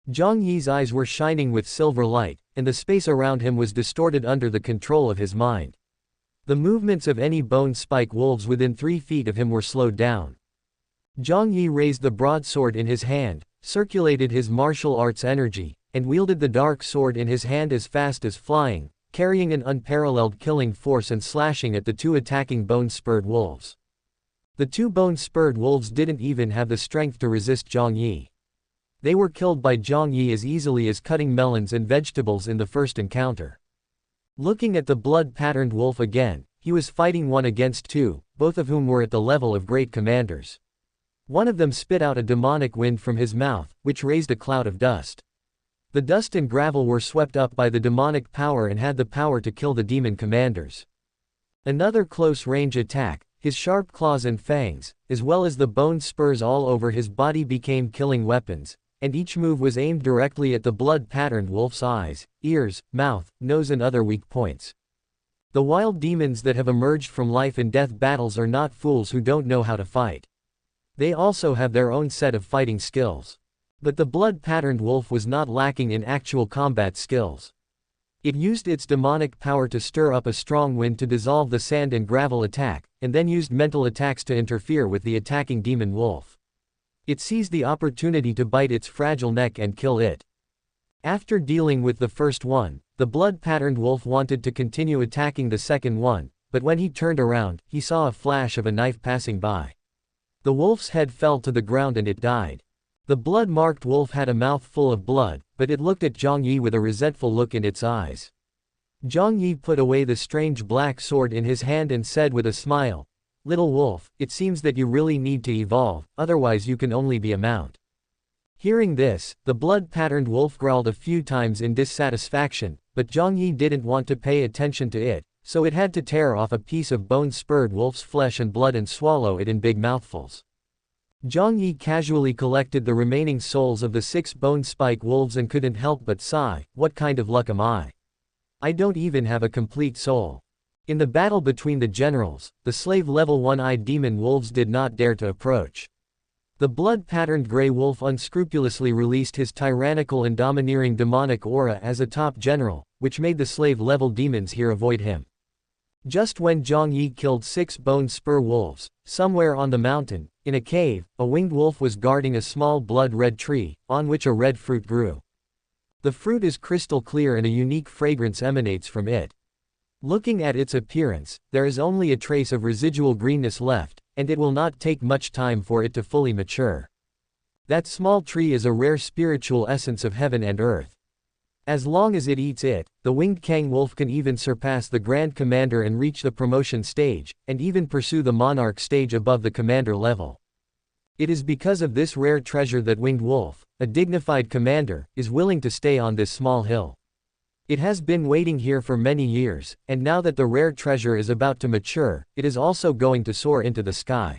Jiang Yi's eyes were shining with silver light, and the space around him was distorted under the control of his mind. The movements of any bone spike wolves within 3 feet of him were slowed down. Jiang Yi raised the broadsword in his hand, circulated his martial arts energy, and wielded the dark sword in his hand as fast as flying, carrying an unparalleled killing force and slashing at the 2 attacking bone-spurred wolves. The 2 bone-spurred wolves didn't even have the strength to resist Jiang Yi. They were killed by Jiang Yi as easily as cutting melons and vegetables in the first encounter. Looking at the blood-patterned wolf again, he was fighting 1 against 2, both of whom were at the level of great commanders. One of them spit out a demonic wind from his mouth, which raised a cloud of dust. The dust and gravel were swept up by the demonic power and had the power to kill the demon commanders. Another close-range attack, his sharp claws and fangs, as well as the bone spurs all over his body became killing weapons, and each move was aimed directly at the blood-patterned wolf's eyes, ears, mouth, nose and other weak points. The wild demons that have emerged from life and death battles are not fools who don't know how to fight. They also have their own set of fighting skills. But the blood-patterned wolf was not lacking in actual combat skills. It used its demonic power to stir up a strong wind to dissolve the sand and gravel attack, and then used mental attacks to interfere with the attacking demon wolf. It seized the opportunity to bite its fragile neck and kill it. After dealing with the first one, the blood-patterned wolf wanted to continue attacking the second one, but when he turned around, he saw a flash of a knife passing by. The wolf's head fell to the ground and it died. The blood-marked wolf had a mouth full of blood, but it looked at Jiang Yi with a resentful look in its eyes. Jiang Yi put away the strange black sword in his hand and said with a smile, "Little wolf, it seems that you really need to evolve, otherwise you can only be a mount." Hearing this, the blood-patterned wolf growled a few times in dissatisfaction, but Jiang Yi didn't want to pay attention to it, so it had to tear off a piece of bone-spurred wolf's flesh and blood and swallow it in big mouthfuls. Jiang Yi casually collected the remaining souls of the 6 bone-spike wolves and couldn't help but sigh, "What kind of luck am I? I don't even have a complete soul." In the battle between the generals, the slave level 1-eyed demon wolves did not dare to approach. The blood-patterned gray wolf unscrupulously released his tyrannical and domineering demonic aura as a top general, which made the slave-level demons here avoid him. Just when Jiang Yi killed 6 bone spur wolves, somewhere on the mountain, in a cave, a winged wolf was guarding a small blood-red tree, on which a red fruit grew. The fruit is crystal clear and a unique fragrance emanates from it. Looking at its appearance, there is only a trace of residual greenness left, and it will not take much time for it to fully mature. That small tree is a rare spiritual essence of heaven and earth. As long as it eats it, the winged Kang wolf can even surpass the Grand Commander and reach the promotion stage, and even pursue the monarch stage above the commander level. It is because of this rare treasure that winged wolf, a dignified commander, is willing to stay on this small hill. It has been waiting here for many years, and now that the rare treasure is about to mature, it is also going to soar into the sky.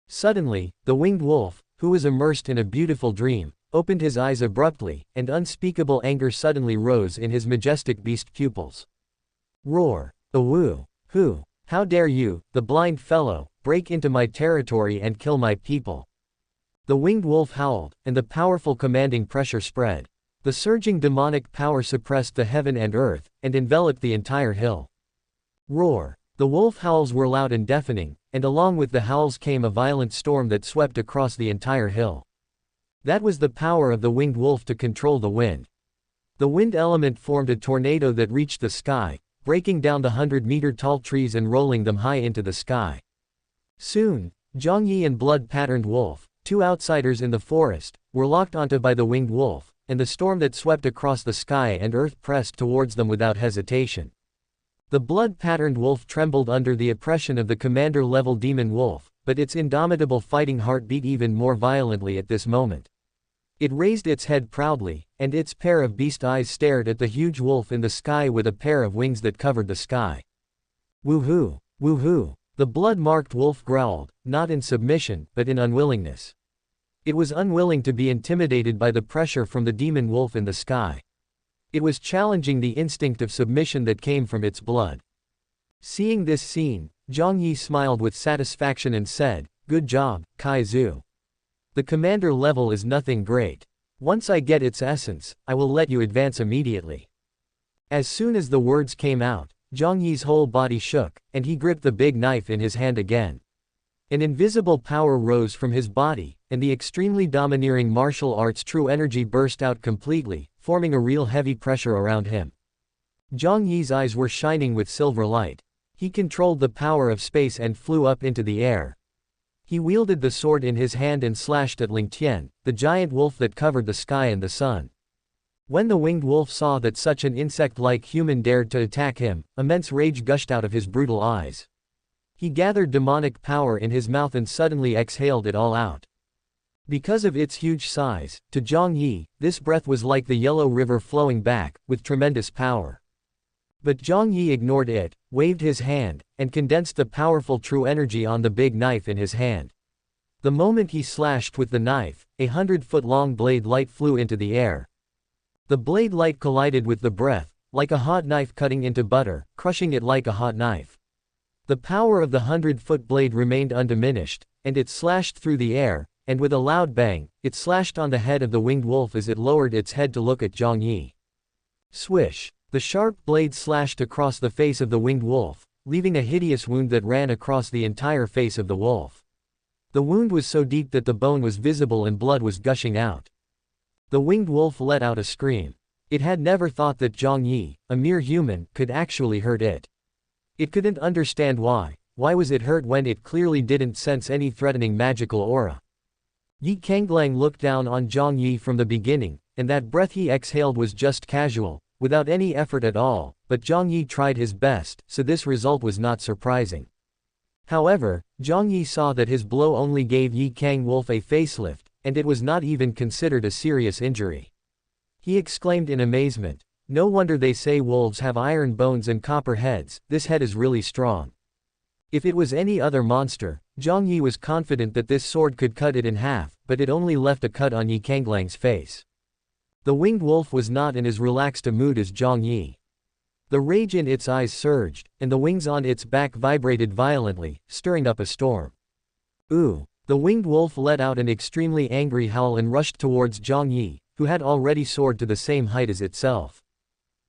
Suddenly, the winged wolf, who was immersed in a beautiful dream, opened his eyes abruptly, and unspeakable anger suddenly rose in his majestic beast pupils. Roar! Awoo! Who? How dare you, the blind fellow, break into my territory and kill my people? The winged wolf howled, and the powerful commanding pressure spread. The surging demonic power suppressed the heaven and earth, and enveloped the entire hill. Roar! The wolf howls were loud and deafening, and along with the howls came a violent storm that swept across the entire hill. That was the power of the winged wolf to control the wind. The wind element formed a tornado that reached the sky, breaking down the 100-meter-tall trees and rolling them high into the sky. Soon, Jiang Yi and blood-patterned wolf, 2 outsiders in the forest, were locked onto by the winged wolf, and the storm that swept across the sky and earth pressed towards them without hesitation. The blood-patterned wolf trembled under the oppression of the commander-level demon wolf, but its indomitable fighting heart beat even more violently at this moment. It raised its head proudly, and its pair of beast eyes stared at the huge wolf in the sky with a pair of wings that covered the sky. Woohoo! Woohoo! The blood-marked wolf growled, not in submission, but in unwillingness. It was unwilling to be intimidated by the pressure from the demon wolf in the sky. It was challenging the instinct of submission that came from its blood. Seeing this scene, Jiang Yi smiled with satisfaction and said, "Good job, Kai Zhu. The commander level is nothing great. Once I get its essence, I will let you advance immediately." As soon as the words came out, Jiang Yi's whole body shook, and he gripped the big knife in his hand again. An invisible power rose from his body, and the extremely domineering martial arts true energy burst out completely, forming a real heavy pressure around him. Jiang Yi's eyes were shining with silver light. He controlled the power of space and flew up into the air. He wielded the sword in his hand and slashed at Lingqi, the giant wolf that covered the sky and the sun. When the winged wolf saw that such an insect-like human dared to attack him, immense rage gushed out of his brutal eyes. He gathered demonic power in his mouth and suddenly exhaled it all out. Because of its huge size, to Jiang Yi, this breath was like the yellow river flowing back, with tremendous power. But Jiang Yi ignored it, waved his hand, and condensed the powerful true energy on the big knife in his hand. The moment he slashed with the knife, a 100-foot-long blade light flew into the air. The blade light collided with the breath, like a hot knife cutting into butter, crushing it like a hot knife. The power of the 100-foot blade remained undiminished, and it slashed through the air, and with a loud bang, it slashed on the head of the winged wolf as it lowered its head to look at Jiang Yi. Swish! The sharp blade slashed across the face of the winged wolf, leaving a hideous wound that ran across the entire face of the wolf. The wound was so deep that the bone was visible and blood was gushing out. The winged wolf let out a scream. It had never thought that Jiang Yi, a mere human, could actually hurt it. It couldn't understand why. Why was it hurt when it clearly didn't sense any threatening magical aura? Yi Kanglang looked down on Jiang Yi from the beginning, and that breath he exhaled was just casual, without any effort at all, but Jiang Yi tried his best, so this result was not surprising. However, Jiang Yi saw that his blow only gave Yi Kang Wolf a facelift, and it was not even considered a serious injury. He exclaimed in amazement, "No wonder they say wolves have iron bones and copper heads, this head is really strong." If it was any other monster, Jiang Yi was confident that this sword could cut it in half, but it only left a cut on Yi Kanglang's face. The winged wolf was not in as relaxed a mood as Jiang Yi. The rage in its eyes surged, and the wings on its back vibrated violently, stirring up a storm. Ooh! The winged wolf let out an extremely angry howl and rushed towards Jiang Yi, who had already soared to the same height as itself.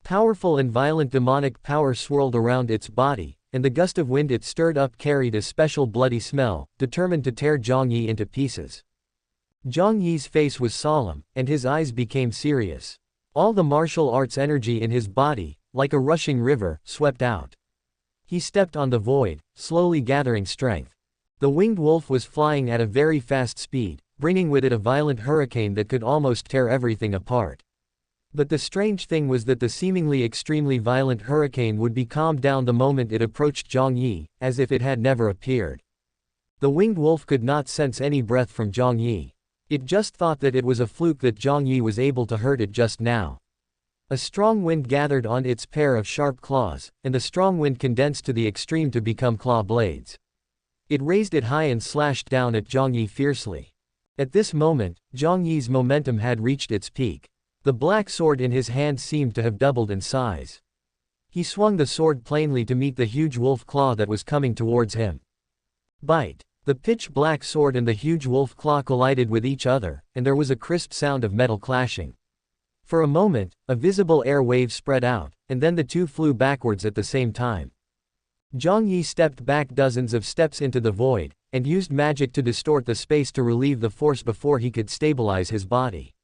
Powerful and violent demonic power swirled around its body, and the gust of wind it stirred up carried a special bloody smell, determined to tear Jiang Yi into pieces. Jiang Yi's face was solemn, and his eyes became serious. All the martial arts energy in his body, like a rushing river, swept out. He stepped on the void, slowly gathering strength. The winged wolf was flying at a very fast speed, bringing with it a violent hurricane that could almost tear everything apart. But the strange thing was that the seemingly extremely violent hurricane would be calmed down the moment it approached Jiang Yi, as if it had never appeared. The winged wolf could not sense any breath from Jiang Yi. It just thought that it was a fluke that Jiang Yi was able to hurt it just now. A strong wind gathered on its pair of sharp claws, and the strong wind condensed to the extreme to become claw blades. It raised it high and slashed down at Jiang Yi fiercely. At this moment, Jiang Yi's momentum had reached its peak. The black sword in his hand seemed to have doubled in size. He swung the sword plainly to meet the huge wolf claw that was coming towards him. Bite! The pitch-black sword and the huge wolf claw collided with each other, and there was a crisp sound of metal clashing. For a moment, a visible air wave spread out, and then the two flew backwards at the same time. Jiang Yi stepped back dozens of steps into the void, and used magic to distort the space to relieve the force before he could stabilize his body.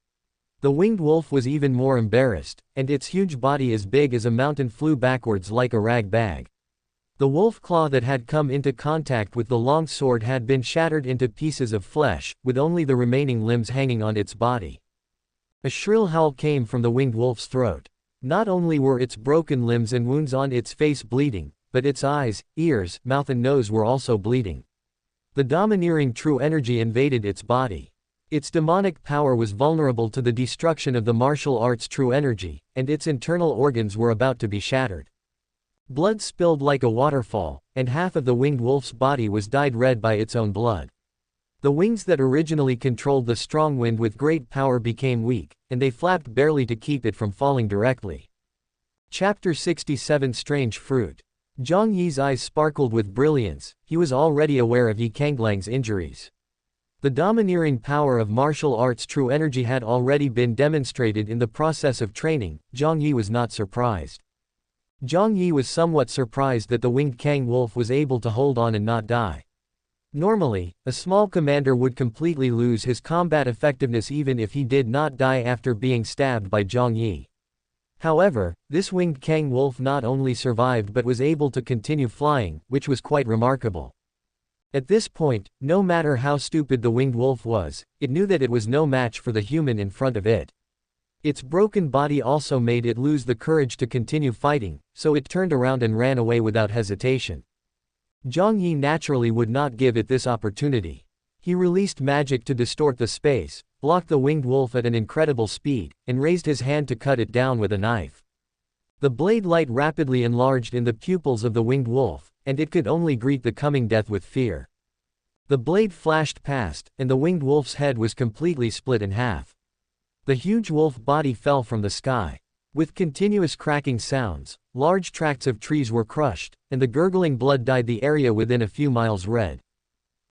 The winged wolf was even more embarrassed, and its huge body as big as a mountain flew backwards like a rag bag. The wolf claw that had come into contact with the long sword had been shattered into pieces of flesh, with only the remaining limbs hanging on its body. A shrill howl came from the winged wolf's throat. Not only were its broken limbs and wounds on its face bleeding, but its eyes, ears, mouth and nose were also bleeding. The domineering true energy invaded its body. Its demonic power was vulnerable to the destruction of the martial arts' true energy, and its internal organs were about to be shattered. Blood spilled like a waterfall, and half of the winged wolf's body was dyed red by its own blood. The wings that originally controlled the strong wind with great power became weak, and they flapped barely to keep it from falling directly. Chapter 67 Strange Fruit. Jiang Yi's eyes sparkled with brilliance. He was already aware of Yi Kanglang's injuries. The domineering power of martial arts' true energy had already been demonstrated in the process of training. Jiang Yi was not surprised. Jiang Yi was somewhat surprised that the winged Kang wolf was able to hold on and not die. Normally, a small commander would completely lose his combat effectiveness even if he did not die after being stabbed by Jiang Yi. However, this winged Kang wolf not only survived but was able to continue flying, which was quite remarkable. At this point, no matter how stupid the winged wolf was, it knew that it was no match for the human in front of it. Its broken body also made it lose the courage to continue fighting, so it turned around and ran away without hesitation. Jiang Yi naturally would not give it this opportunity. He released magic to distort the space, blocked the winged wolf at an incredible speed, and raised his hand to cut it down with a knife. The blade light rapidly enlarged in the pupils of the winged wolf, and it could only greet the coming death with fear. The blade flashed past, and the winged wolf's head was completely split in half. The huge wolf body fell from the sky. With continuous cracking sounds, large tracts of trees were crushed, and the gurgling blood dyed the area within a few miles red.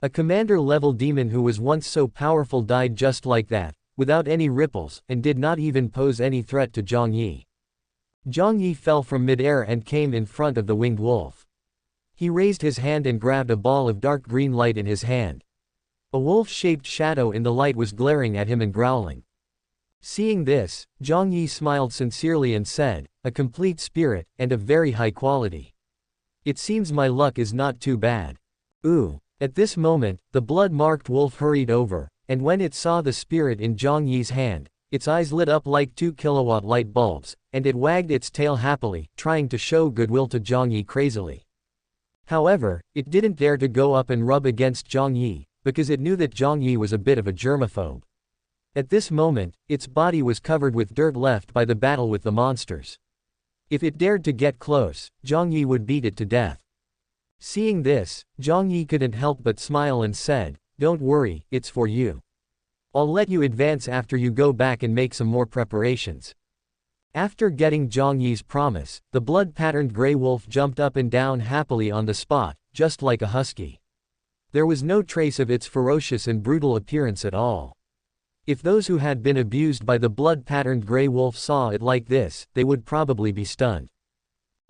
A commander-level demon who was once so powerful died just like that, without any ripples, and did not even pose any threat to Jiang Yi. Jiang Yi fell from midair and came in front of the winged wolf. He raised his hand and grabbed a ball of dark green light in his hand. A wolf-shaped shadow in the light was glaring at him and growling. Seeing this, Jiang Yi smiled sincerely and said, "A complete spirit, and of very high quality. It seems my luck is not too bad." Ooh. At this moment, the blood-marked wolf hurried over, and when it saw the spirit in Jiang Yi's hand, its eyes lit up like 2-kilowatt light bulbs, and it wagged its tail happily, trying to show goodwill to Jiang Yi crazily. However, it didn't dare to go up and rub against Jiang Yi, because it knew that Jiang Yi was a bit of a germaphobe. At this moment, its body was covered with dirt left by the battle with the monsters. If it dared to get close, Jiang Yi would beat it to death. Seeing this, Jiang Yi couldn't help but smile and said, "Don't worry, it's for you. I'll let you advance after you go back and make some more preparations." After getting Jiang Yi's promise, the blood-patterned gray wolf jumped up and down happily on the spot, just like a husky. There was no trace of its ferocious and brutal appearance at all. If those who had been abused by the blood-patterned gray wolf saw it like this, they would probably be stunned.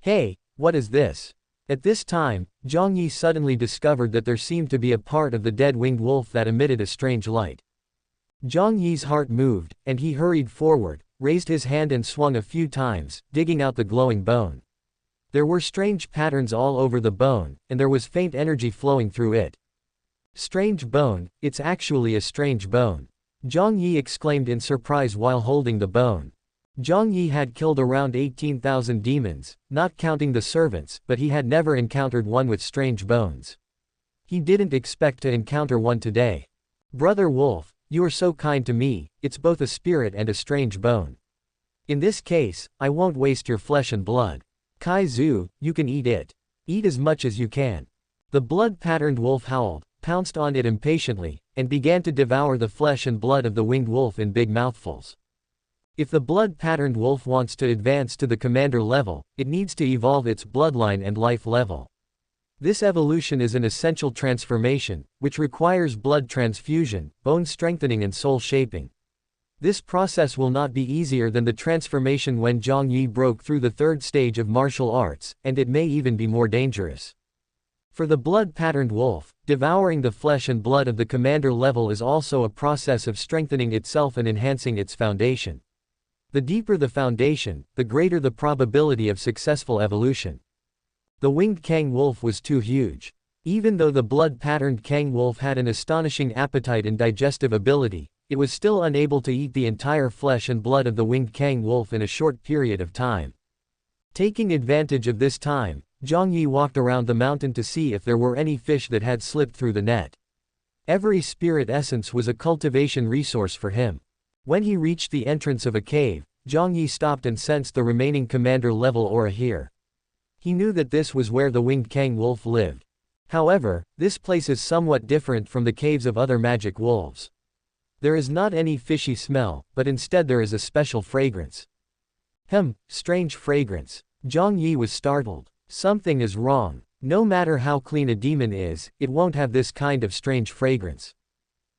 "Hey, what is this?" At this time, Jiang Yi suddenly discovered that there seemed to be a part of the dead winged wolf that emitted a strange light. Jiang Yi's heart moved, and he hurried forward, raised his hand and swung a few times, digging out the glowing bone. There were strange patterns all over the bone, and there was faint energy flowing through it. "Strange bone, it's actually a strange bone," Jiang Yi exclaimed in surprise while holding the bone. Jiang Yi had killed around 18,000 demons, not counting the servants, but he had never encountered one with strange bones. He didn't expect to encounter one today. "Brother Wolf, you are so kind to me, it's both a spirit and a strange bone. In this case, I won't waste your flesh and blood. Kai Zhu, you can eat it. Eat as much as you can." The blood-patterned wolf howled, pounced on it impatiently, and began to devour the flesh and blood of the winged wolf in big mouthfuls. If the blood-patterned wolf wants to advance to the commander level, it needs to evolve its bloodline and life level. This evolution is an essential transformation, which requires blood transfusion, bone strengthening and soul shaping. This process will not be easier than the transformation when Jiang Yi broke through the third stage of martial arts, and it may even be more dangerous. For the blood-patterned wolf, devouring the flesh and blood of the commander level is also a process of strengthening itself and enhancing its foundation. The deeper the foundation, the greater the probability of successful evolution. The winged Kang wolf was too huge. Even though the blood-patterned Kang wolf had an astonishing appetite and digestive ability, it was still unable to eat the entire flesh and blood of the winged Kang wolf in a short period of time. Taking advantage of this time, Jiang Yi walked around the mountain to see if there were any fish that had slipped through the net. Every spirit essence was a cultivation resource for him. When he reached the entrance of a cave, Jiang Yi stopped and sensed the remaining commander-level aura here. He knew that this was where the winged Kang wolf lived. However, this place is somewhat different from the caves of other magic wolves. There is not any fishy smell, but instead there is a special fragrance. Strange fragrance. Jiang Yi was startled. Something is wrong. No matter how clean a demon is, it won't have this kind of strange fragrance.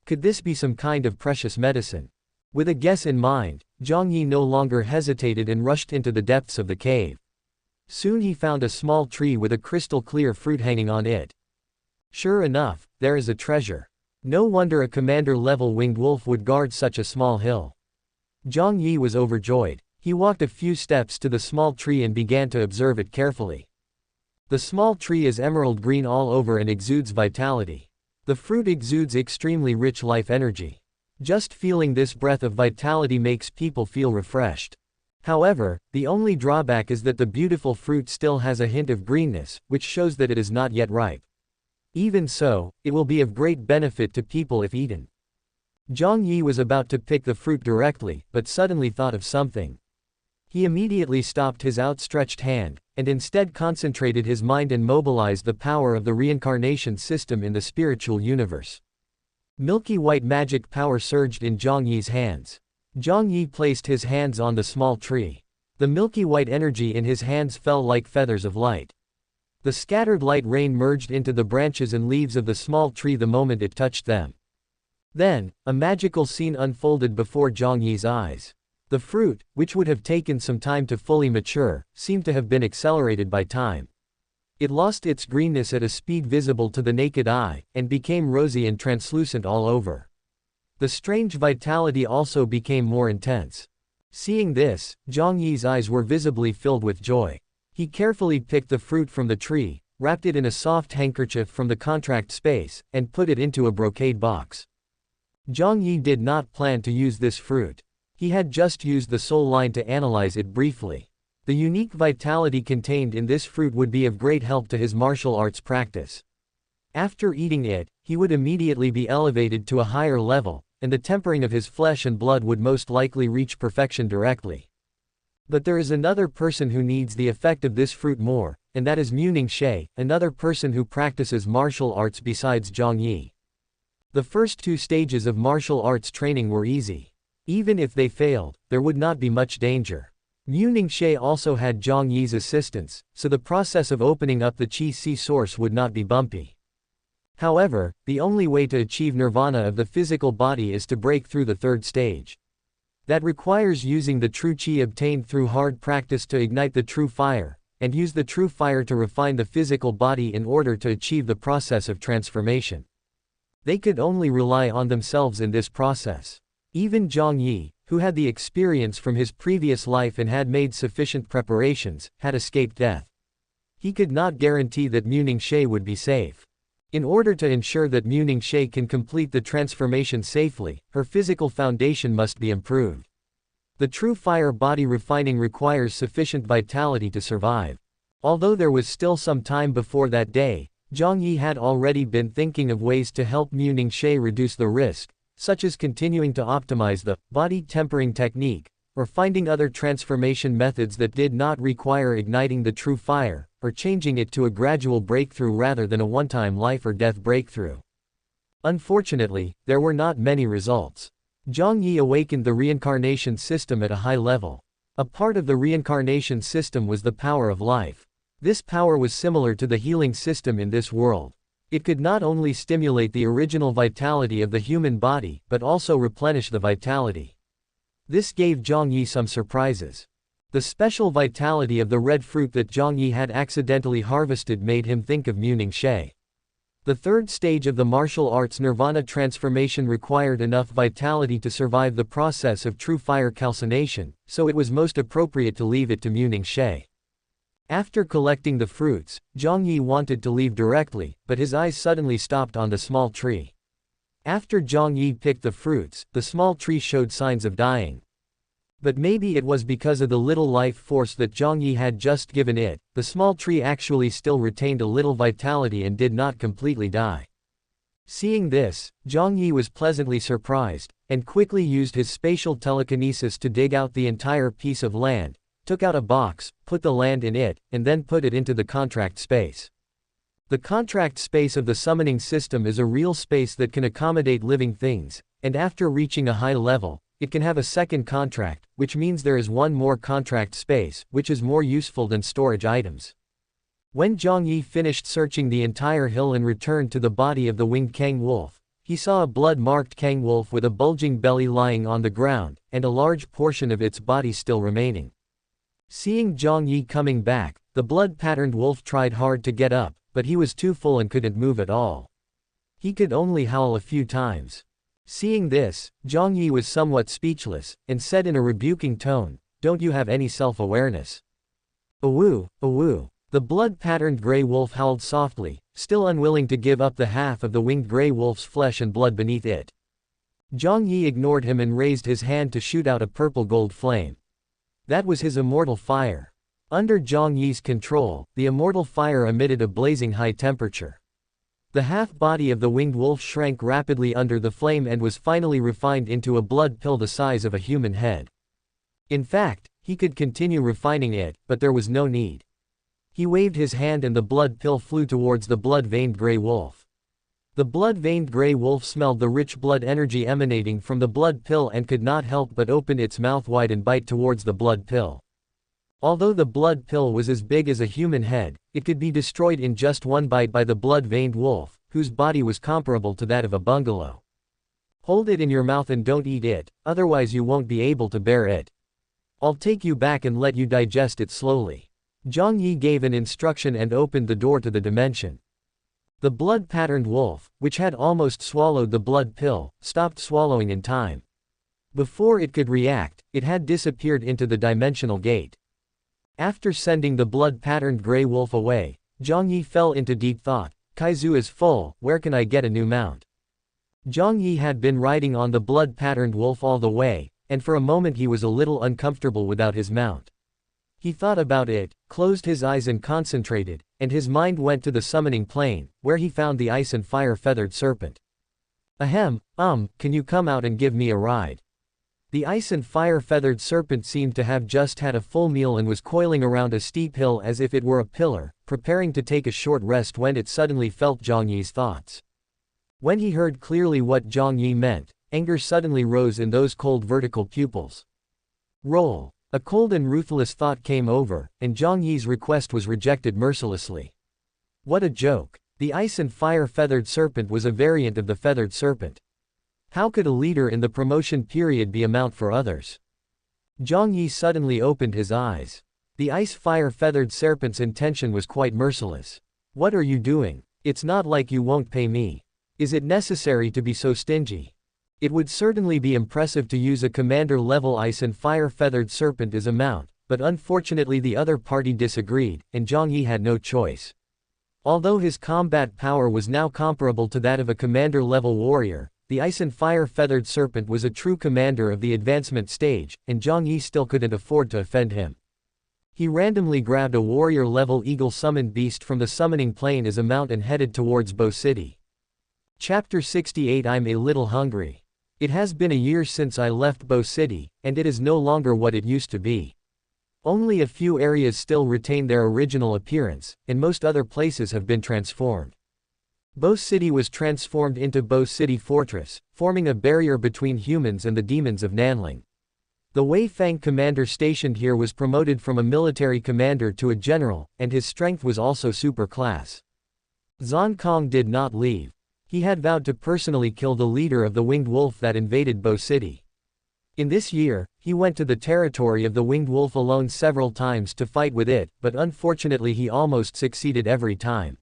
Could this be some kind of precious medicine? With a guess in mind, Jiang Yi no longer hesitated and rushed into the depths of the cave. Soon he found a small tree with a crystal-clear fruit hanging on it. Sure enough, there is a treasure. No wonder a commander-level winged wolf would guard such a small hill. Jiang Yi was overjoyed. He walked a few steps to the small tree and began to observe it carefully. The small tree is emerald green all over and exudes vitality. The fruit exudes extremely rich life energy. Just feeling this breath of vitality makes people feel refreshed. However, the only drawback is that the beautiful fruit still has a hint of greenness, which shows that it is not yet ripe. Even so, it will be of great benefit to people if eaten. Jiang Yi was about to pick the fruit directly, but suddenly thought of something. He immediately stopped his outstretched hand, and instead concentrated his mind and mobilized the power of the reincarnation system in the spiritual universe. Milky white magic power surged in Jiang Yi's hands. Jiang Yi placed his hands on the small tree. The milky white energy in his hands fell like feathers of light. The scattered light rain merged into the branches and leaves of the small tree the moment it touched them. Then, a magical scene unfolded before Jiang Yi's eyes. The fruit, which would have taken some time to fully mature, seemed to have been accelerated by time. It lost its greenness at a speed visible to the naked eye, and became rosy and translucent all over. The strange vitality also became more intense. Seeing this, Jiang Yi's eyes were visibly filled with joy. He carefully picked the fruit from the tree, wrapped it in a soft handkerchief from the contract space, and put it into a brocade box. Jiang Yi did not plan to use this fruit. He had just used the soul line to analyze it briefly. The unique vitality contained in this fruit would be of great help to his martial arts practice. After eating it, he would immediately be elevated to a higher level, and the tempering of his flesh and blood would most likely reach perfection directly. But there is another person who needs the effect of this fruit more, and that is Lingqi, another person who practices martial arts besides Jiang Yi. The first two stages of martial arts training were easy. Even if they failed, there would not be much danger. Lingqi also had Jiang Yi's assistance, so the process of opening up the Qi source would not be bumpy. However, the only way to achieve nirvana of the physical body is to break through the third stage. That requires using the true Qi obtained through hard practice to ignite the true fire, and use the true fire to refine the physical body in order to achieve the process of transformation. They could only rely on themselves in this process. Even Jiang Yi, who had the experience from his previous life and had made sufficient preparations, had escaped death. He could not guarantee that Lingqi would be safe. In order to ensure that Lingqi can complete the transformation safely, her physical foundation must be improved. The true fire body refining requires sufficient vitality to survive. Although there was still some time before that day, Jiang Yi had already been thinking of ways to help Lingqi reduce the risk, such as continuing to optimize the body tempering technique, or finding other transformation methods that did not require igniting the true fire, or changing it to a gradual breakthrough rather than a one-time life or death breakthrough. Unfortunately, there were not many results. Jiang Yi awakened the reincarnation system at a high level. A part of the reincarnation system was the power of life. This power was similar to the healing system in this world. It could not only stimulate the original vitality of the human body, but also replenish the vitality. This gave Jiang Yi some surprises. The special vitality of the red fruit that Jiang Yi had accidentally harvested made him think of Lingqi. The third stage of the martial arts nirvana transformation required enough vitality to survive the process of true fire calcination, so it was most appropriate to leave it to Lingqi. After collecting the fruits, Jiang Yi wanted to leave directly, but his eyes suddenly stopped on the small tree. After Jiang Yi picked the fruits, the small tree showed signs of dying. But maybe it was because of the little life force that Jiang Yi had just given it, the small tree actually still retained a little vitality and did not completely die. Seeing this, Jiang Yi was pleasantly surprised, and quickly used his spatial telekinesis to dig out the entire piece of land, took out a box, put the land in it, and then put it into the contract space. The contract space of the summoning system is a real space that can accommodate living things, and after reaching a high level, it can have a second contract, which means there is one more contract space, which is more useful than storage items. When Jiang Yi finished searching the entire hill and returned to the body of the winged Kang wolf, he saw a blood-marked Kang wolf with a bulging belly lying on the ground, and a large portion of its body still remaining. Seeing Jiang Yi coming back, the blood-patterned wolf tried hard to get up, but he was too full and couldn't move at all. He could only howl a few times. Seeing this, Jiang Yi was somewhat speechless, and said in a rebuking tone, "Don't you have any self-awareness?" "Awoo, awoo." The blood-patterned gray wolf howled softly, still unwilling to give up the half of the winged gray wolf's flesh and blood beneath it. Jiang Yi ignored him and raised his hand to shoot out a purple-gold flame. That was his immortal fire. Under Jiang Yi's control, the immortal fire emitted a blazing high temperature. The half-body of the winged wolf shrank rapidly under the flame and was finally refined into a blood pill the size of a human head. In fact, he could continue refining it, but there was no need. He waved his hand and the blood pill flew towards the blood-veined gray wolf. The blood-veined gray wolf smelled the rich blood energy emanating from the blood pill and could not help but open its mouth wide and bite towards the blood pill. Although the blood pill was as big as a human head, it could be destroyed in just one bite by the blood-veined wolf, whose body was comparable to that of a bungalow. Hold it in your mouth and don't eat it, otherwise you won't be able to bear it. I'll take you back and let you digest it slowly. Jiang Yi gave an instruction and opened the door to the dimension. The blood-patterned wolf, which had almost swallowed the blood pill, stopped swallowing in time. Before it could react, it had disappeared into the dimensional gate. After sending the blood-patterned gray wolf away, Jiang Yi fell into deep thought. Kaizu is full, where can I get a new mount? Jiang Yi had been riding on the blood-patterned wolf all the way, and for a moment he was a little uncomfortable without his mount. He thought about it, closed his eyes and concentrated, and his mind went to the summoning plane, where he found the ice and fire feathered serpent. Ahem, can you come out and give me a ride? The ice and fire feathered serpent seemed to have just had a full meal and was coiling around a steep hill as if it were a pillar, preparing to take a short rest when it suddenly felt Jiang Yi's thoughts. When he heard clearly what Jiang Yi meant, anger suddenly rose in those cold vertical pupils. Roll. A cold and ruthless thought came over, and Jiang Yi's request was rejected mercilessly. What a joke. The ice and fire feathered serpent was a variant of the feathered serpent. How could a leader in the promotion period be a mount for others? Jiang Yi suddenly opened his eyes. The ice fire feathered serpent's intention was quite merciless. What are you doing? It's not like you won't pay me. Is it necessary to be so stingy? It would certainly be impressive to use a commander-level ice and fire-feathered serpent as a mount, but unfortunately the other party disagreed, and Jiang Yi had no choice. Although his combat power was now comparable to that of a commander-level warrior, the ice and fire-feathered serpent was a true commander of the advancement stage, and Jiang Yi still couldn't afford to offend him. He randomly grabbed a warrior-level eagle-summoned beast from the summoning plane as a mount and headed towards Bo City. Chapter 68 I'm a little hungry. It has been a year since I left Bo City, and it is no longer what it used to be. Only a few areas still retain their original appearance, and most other places have been transformed. Bo City was transformed into Bo City Fortress, forming a barrier between humans and the demons of Nanling. The Wei Fang commander stationed here was promoted from a military commander to a general, and his strength was also super class. Zhang Kong did not leave. He had vowed to personally kill the leader of the winged wolf that invaded Bo City. In this year, he went to the territory of the winged wolf alone several times to fight with it, but unfortunately he almost succeeded every time.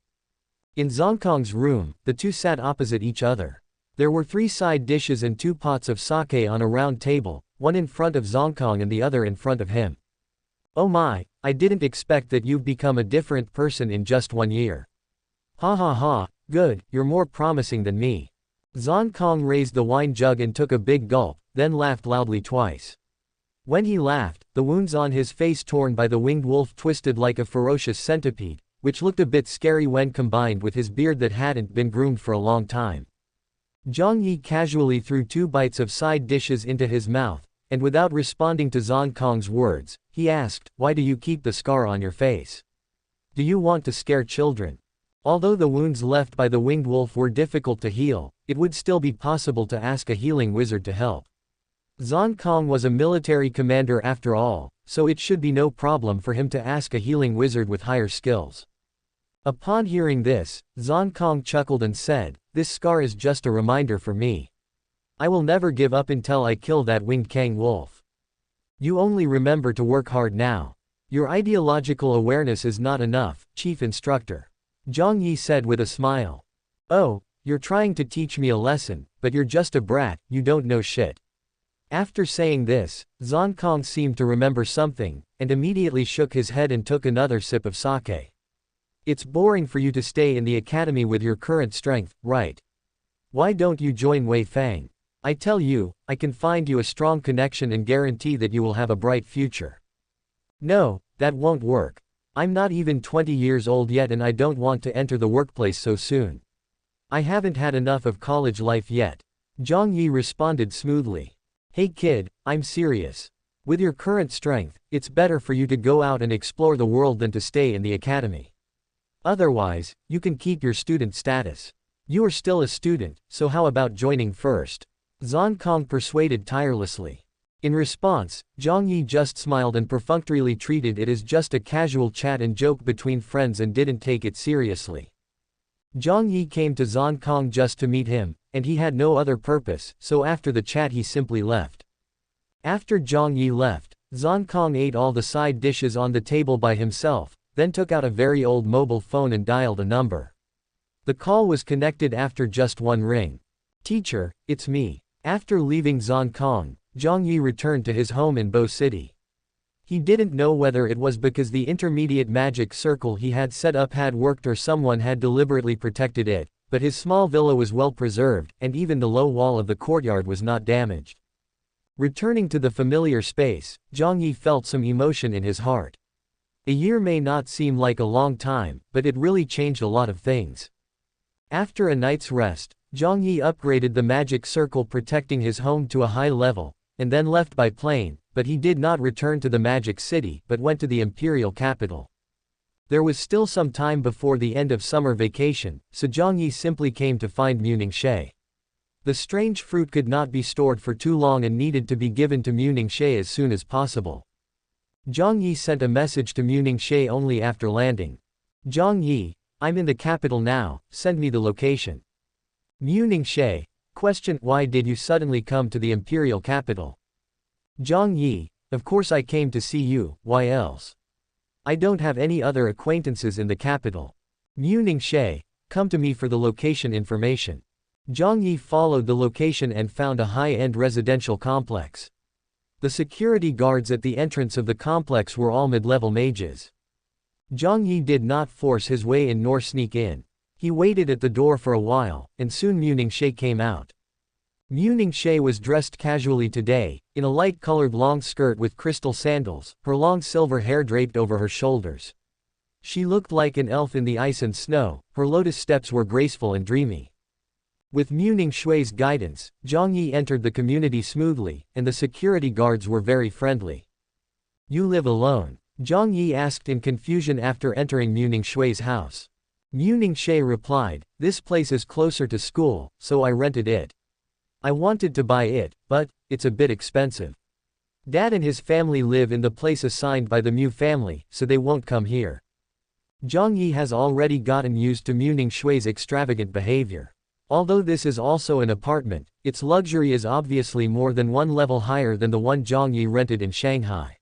In Zhangkong's room, the two sat opposite each other. There were 3 side dishes and 2 pots of sake on a round table, one in front of Zhangkong and the other in front of him. Oh my, I didn't expect that you've become a different person in just 1 year. Ha ha ha. Good, you're more promising than me. Zhang Kong raised the wine jug and took a big gulp, then laughed loudly twice. When he laughed, the wounds on his face torn by the winged wolf twisted like a ferocious centipede, which looked a bit scary when combined with his beard that hadn't been groomed for a long time. Jiang Yi casually threw 2 bites of side dishes into his mouth, and without responding to Zhang Kong's words, he asked, "Why do you keep the scar on your face? Do you want to scare children?" Although the wounds left by the winged wolf were difficult to heal, it would still be possible to ask a healing wizard to help. Zhang Kong was a military commander after all, so it should be no problem for him to ask a healing wizard with higher skills. Upon hearing this, Zhang Kong chuckled and said, "This scar is just a reminder for me. I will never give up until I kill that winged Kang wolf. You only remember to work hard now. Your ideological awareness is not enough, Chief Instructor," Jiang Yi said with a smile. "Oh, you're trying to teach me a lesson, but you're just a brat, you don't know shit." After saying this, Zhang Kong seemed to remember something, and immediately shook his head and took another sip of sake. "It's boring for you to stay in the academy with your current strength, right? Why don't you join Wei Fang? I tell you, I can find you a strong connection and guarantee that you will have a bright future." "No, that won't work. I'm not even 20 years old yet and I don't want to enter the workplace so soon. I haven't had enough of college life yet," Jiang Yi responded smoothly. "Hey kid, I'm serious. With your current strength, it's better for you to go out and explore the world than to stay in the academy. Otherwise, you can keep your student status. You are still a student, so how about joining first?" Zhang Kong persuaded tirelessly. In response, Jiang Yi just smiled and perfunctorily treated it as just a casual chat and joke between friends and didn't take it seriously. Jiang Yi came to Zhang Kong just to meet him, and he had no other purpose, so after the chat he simply left. After Jiang Yi left, Zhang Kong ate all the side dishes on the table by himself, then took out a very old mobile phone and dialed a number. The call was connected after just one ring. "Teacher, it's me." After leaving Zhang Kong, Jiang Yi returned to his home in Bo City. He didn't know whether it was because the intermediate magic circle he had set up had worked or someone had deliberately protected it, but his small villa was well preserved, and even the low wall of the courtyard was not damaged. Returning to the familiar space, Jiang Yi felt some emotion in his heart. A year may not seem like a long time, but it really changed a lot of things. After a night's rest, Jiang Yi upgraded the magic circle protecting his home to a high level, and then left by plane, but he did not return to the Magic City but went to the imperial capital. There was still some time before the end of summer vacation, so Jiang Yi simply came to find Ningqi. The strange fruit could not be stored for too long and needed to be given to Ningqi as soon as possible. Jiang Yi sent a message to Ningqi only after landing. "Jiang Yi, I'm in the capital now, send me the location." Ningqi questioned, "Why did you suddenly come to the imperial capital?" Jiang Yi, "Of course I came to see you, why else? I don't have any other acquaintances in the capital." Ningqi, "Come to me for the location information." Jiang Yi followed the location and found a high-end residential complex. The security guards at the entrance of the complex were all mid-level mages. Jiang Yi did not force his way in nor sneak in. He waited at the door for a while, and soon Ningqi came out. Ningqi was dressed casually today, in a light-colored long skirt with crystal sandals, her long silver hair draped over her shoulders. She looked like an elf in the ice and snow, her lotus steps were graceful and dreamy. With Ningqi's guidance, Jiang Yi entered the community smoothly, and the security guards were very friendly. "You live alone?" Jiang Yi asked in confusion after entering Ningqi's house. Ningqi replied, "This place is closer to school, so I rented it. I wanted to buy it, but it's a bit expensive. Dad and his family live in the place assigned by the Mu family, so they won't come here." Jiang Yi has already gotten used to Ningqi's extravagant behavior. Although this is also an apartment, its luxury is obviously more than one level higher than the one Jiang Yi rented in Shanghai.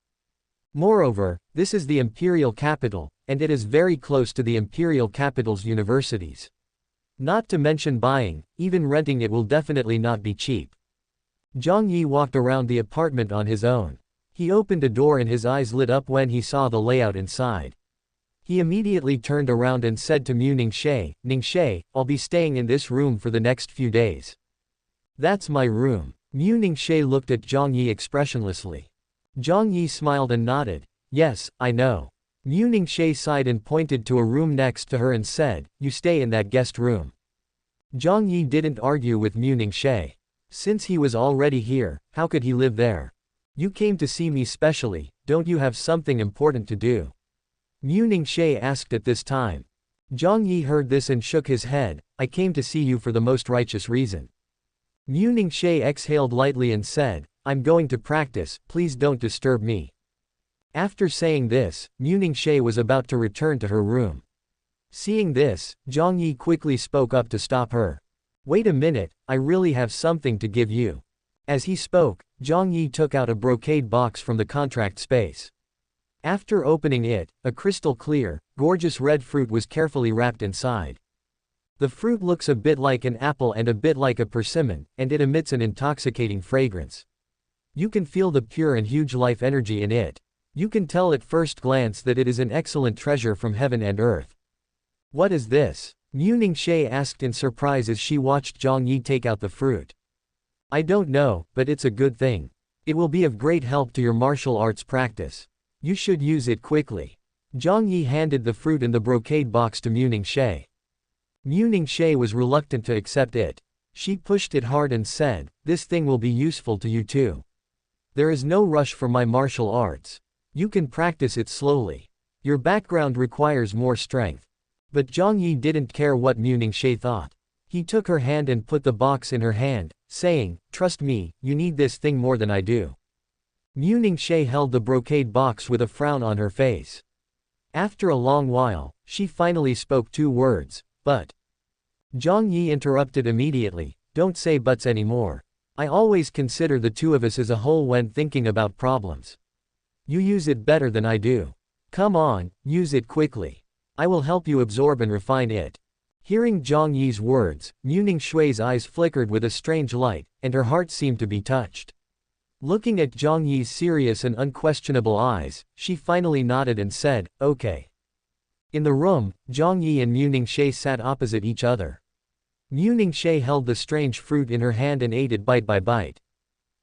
Moreover, this is the imperial capital, and it is very close to the imperial capital's universities. Not to mention buying, even renting it will definitely not be cheap. Jiang Yi walked around the apartment on his own. He opened a door and his eyes lit up when he saw the layout inside. He immediately turned around and said to Ningqi, "Ningqi, I'll be staying in this room for the next few days." "That's my room." Ningqi looked at Jiang Yi expressionlessly. Jiang Yi smiled and nodded. "Yes, I know." Ningqi sighed and pointed to a room next to her and said, "You stay in that guest room." Jiang Yi didn't argue with Ningqi. Since he was already here, how could he live there? "You came to see me specially, don't you have something important to do?" Ningqi asked at this time. Jiang Yi heard this and shook his head, "I came to see you for the most righteous reason." Ningqi exhaled lightly and said, "I'm going to practice, please don't disturb me." After saying this, Ningqi was about to return to her room. Seeing this, Jiang Yi quickly spoke up to stop her. "Wait a minute, I really have something to give you." As he spoke, Jiang Yi took out a brocade box from the contract space. After opening it, a crystal clear, gorgeous red fruit was carefully wrapped inside. The fruit looks a bit like an apple and a bit like a persimmon, and it emits an intoxicating fragrance. You can feel the pure and huge life energy in it. You can tell at first glance that it is an excellent treasure from heaven and earth. "What is this?" Ningqi asked in surprise as she watched Jiang Yi take out the fruit. "I don't know, but it's a good thing. It will be of great help to your martial arts practice. You should use it quickly." Jiang Yi handed the fruit in the brocade box to Ningqi. Ningqi was reluctant to accept it. She pushed it hard and said, "This thing will be useful to you too. There is no rush for my martial arts. You can practice it slowly. Your background requires more strength." But Jiang Yi didn't care what Ningqi thought. He took her hand and put the box in her hand, saying, "Trust me, you need this thing more than I do." Mu Ningxie held the brocade box with a frown on her face. After a long while, she finally spoke 2 words, "But." Jiang Yi interrupted immediately, "Don't say buts anymore. I always consider the 2 of us as a whole when thinking about problems. You use it better than I do. Come on, use it quickly. I will help you absorb and refine it." Hearing Jiang Yi's words, Mu Ningxui's eyes flickered with a strange light, and her heart seemed to be touched. Looking at Jiang Yi's serious and unquestionable eyes, she finally nodded and said, "Okay." In the room, Jiang Yi and Mu Ningxie sat opposite each other. Mu Ningxie held the strange fruit in her hand and ate it bite by bite.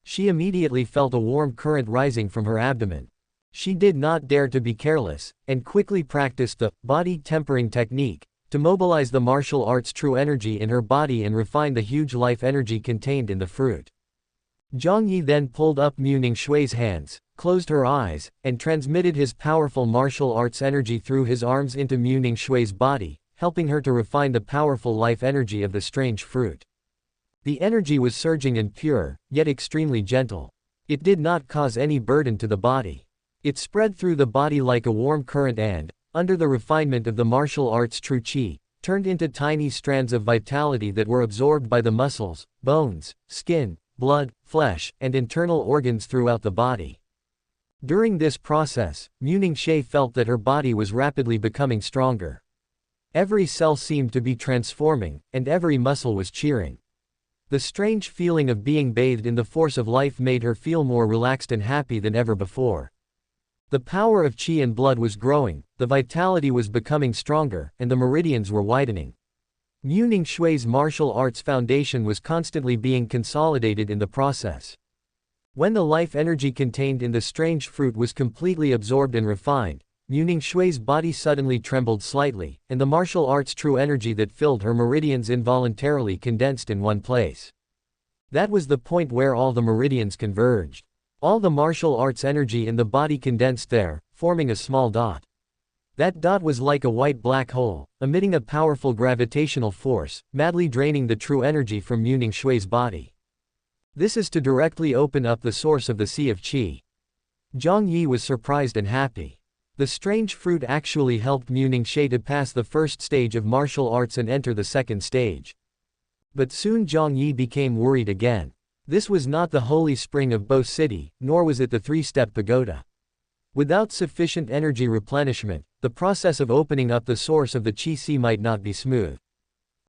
She immediately felt a warm current rising from her abdomen. She did not dare to be careless, and quickly practiced the body tempering technique to mobilize the martial arts' true energy in her body and refine the huge life energy contained in the fruit. Jiang Yi then pulled up Mu Ningxui's hands, closed her eyes, and transmitted his powerful martial arts energy through his arms into Mu Ningxui's body, helping her to refine the powerful life energy of the strange fruit. The energy was surging and pure, yet extremely gentle. It did not cause any burden to the body. It spread through the body like a warm current and, under the refinement of the martial arts' true qi, turned into tiny strands of vitality that were absorbed by the muscles, bones, skin, blood, flesh, and internal organs throughout the body. During this process, Mu Ningxie felt that her body was rapidly becoming stronger. Every cell seemed to be transforming, and every muscle was cheering. The strange feeling of being bathed in the force of life made her feel more relaxed and happy than ever before. The power of qi and blood was growing, the vitality was becoming stronger, and the meridians were widening. Mu Ningxui's martial arts foundation was constantly being consolidated in the process. When the life energy contained in the strange fruit was completely absorbed and refined, Mu Ningxui's body suddenly trembled slightly, and the martial arts' true energy that filled her meridians involuntarily condensed in one place. That was the point where all the meridians converged. All the martial arts energy in the body condensed there, forming a small dot. That dot was like a white black hole, emitting a powerful gravitational force, madly draining the true energy from Mu Ningxui's body. This is to directly open up the source of the sea of qi. Jiang Yi was surprised and happy. The strange fruit actually helped Mu Ningxie to pass the first stage of martial arts and enter the second stage. But soon Jiang Yi became worried again. This was not the holy spring of Bo City, nor was it the 3-step pagoda. Without sufficient energy replenishment, the process of opening up the source of the qi sea might not be smooth.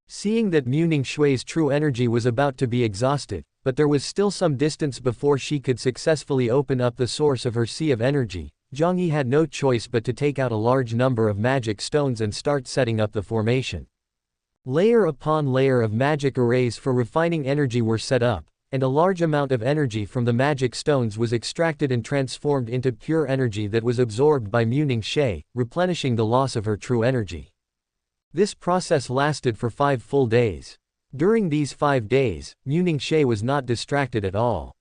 Seeing that Mu Ningxui's true energy was about to be exhausted, but there was still some distance before she could successfully open up the source of her sea of energy, Jiang Yi had no choice but to take out a large number of magic stones and start setting up the formation. Layer upon layer of magic arrays for refining energy were set up, and a large amount of energy from the magic stones was extracted and transformed into pure energy that was absorbed by Mu Ningxie, replenishing the loss of her true energy. This process lasted for 5 full days. During these 5 days, Mu Ningxie was not distracted at all.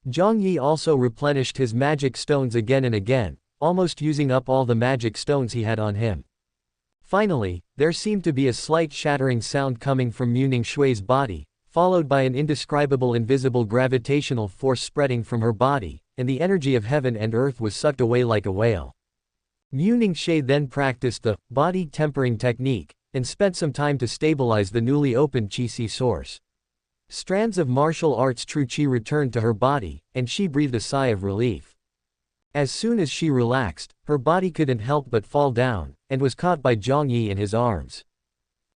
Jiang Yi also replenished his magic stones again and again, almost using up all the magic stones he had on him. Finally, there seemed to be a slight shattering sound coming from Mu Ningxui's body, followed by an indescribable invisible gravitational force spreading from her body, and the energy of heaven and earth was sucked away like a whale. Mu Ningxie then practiced the body tempering technique, and spent some time to stabilize the newly opened qi sea source. Strands of martial arts true qi returned to her body, and she breathed a sigh of relief. As soon as she relaxed, her body couldn't help but fall down, and was caught by Jiang Yi in his arms.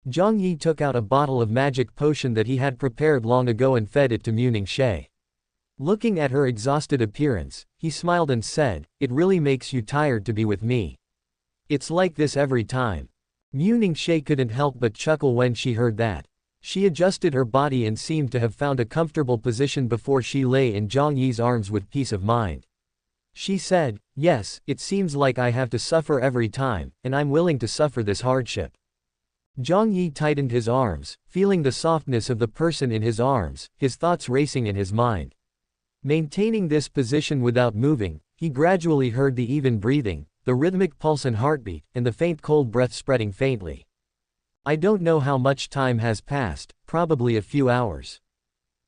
Jiang Yi took out a bottle of magic potion that he had prepared long ago and fed it to Mu Ningxie. Looking at her exhausted appearance, he smiled and said, "It really makes you tired to be with me. It's like this every time." Mu Ningxie couldn't help but chuckle when she heard that. She adjusted her body and seemed to have found a comfortable position before she lay in Jiang Yi's arms with peace of mind. She said, "Yes, it seems like I have to suffer every time, and I'm willing to suffer this hardship." Jiang Yi tightened his arms, feeling the softness of the person in his arms, his thoughts racing in his mind. Maintaining this position without moving, he gradually heard the even breathing, the rhythmic pulse and heartbeat, and the faint cold breath spreading faintly. I don't know how much time has passed, probably a few hours.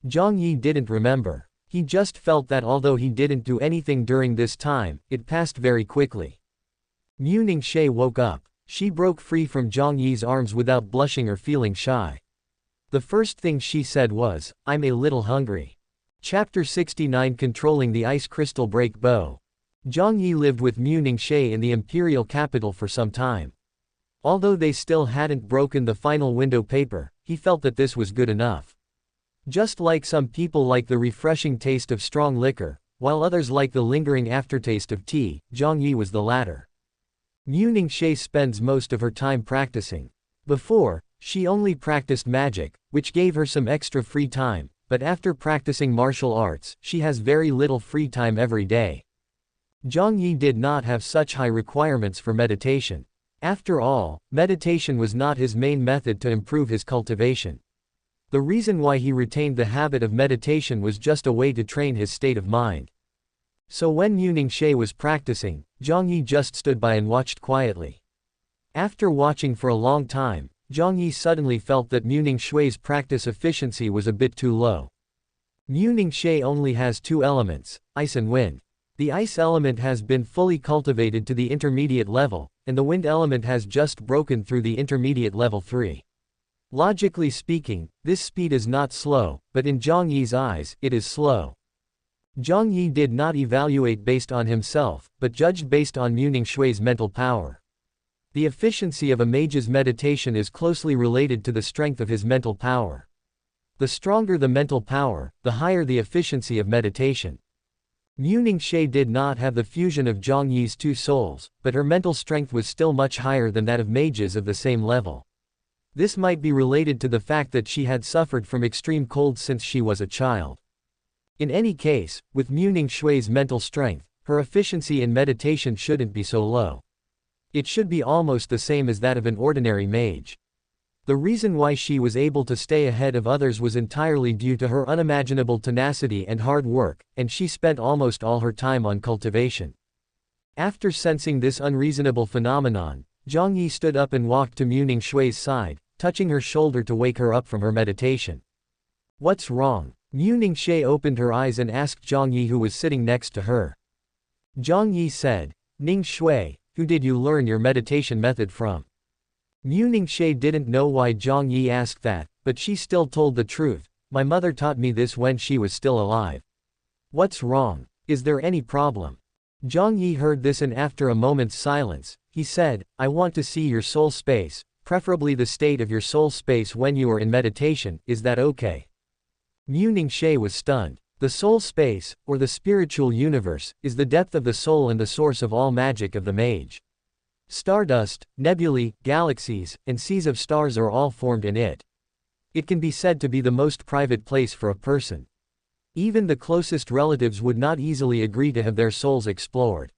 Jiang Yi didn't remember. He just felt that although he didn't do anything during this time, it passed very quickly. Mu Ningxie woke up. She broke free from Jiang Yi's arms without blushing or feeling shy. The first thing she said was, "I'm a little hungry." Chapter 69, Controlling the Ice Crystal Break Bow. Jiang Yi lived with Mu Ningxie in the imperial capital for some time. Although they still hadn't broken the final window paper, he felt that this was good enough. Just like some people like the refreshing taste of strong liquor, while others like the lingering aftertaste of tea, Jiang Yi was the latter. Mu Ningxie spends most of her time practicing. Before, she only practiced magic, which gave her some extra free time, but after practicing martial arts, she has very little free time every day. Jiang Yi did not have such high requirements for meditation. After all, meditation was not his main method to improve his cultivation. The reason why he retained the habit of meditation was just a way to train his state of mind. So when Mu Ningxie was practicing, Jiang Yi just stood by and watched quietly. After watching for a long time, Jiang Yi suddenly felt that Mu Ningxie's practice efficiency was a bit too low. Mu Ningxie only has two elements, ice and wind. The ice element has been fully cultivated to the intermediate level, and the wind element has just broken through the intermediate level 3. Logically speaking, this speed is not slow, but in Jiang Yi's eyes, it is slow. Jiang Yi did not evaluate based on himself, but judged based on Mu Ningxie's mental power. The efficiency of a mage's meditation is closely related to the strength of his mental power. The stronger the mental power, the higher the efficiency of meditation. Mu Ningxie did not have the fusion of Jiang Yi's two souls, but her mental strength was still much higher than that of mages of the same level. This might be related to the fact that she had suffered from extreme cold since she was a child. In any case, with Mu Ningxie's mental strength, her efficiency in meditation shouldn't be so low. It should be almost the same as that of an ordinary mage. The reason why she was able to stay ahead of others was entirely due to her unimaginable tenacity and hard work, and she spent almost all her time on cultivation. After sensing this unreasonable phenomenon, Jiang Yi stood up and walked to Mu Ningxie's side, touching her shoulder to wake her up from her meditation. "What's wrong?" Mu Ningxie opened her eyes and asked Jiang Yi, who was sitting next to her. Jiang Yi said, "Ningxie, who did you learn your meditation method from?" Mu Ningxie didn't know why Jiang Yi asked that, but she still told the truth. "My mother taught me this when she was still alive." "What's wrong? Is there any problem?" Jiang Yi heard this, and after a moment's silence, he said, "I want to see your soul space, preferably the state of your soul space when you are in meditation, is that okay?" Mu Ningxie was stunned. The soul space, or the spiritual universe, is the depth of the soul and the source of all magic of the mage. Stardust, nebulae, galaxies, and seas of stars are all formed in it. It can be said to be the most private place for a person. Even the closest relatives would not easily agree to have their souls explored.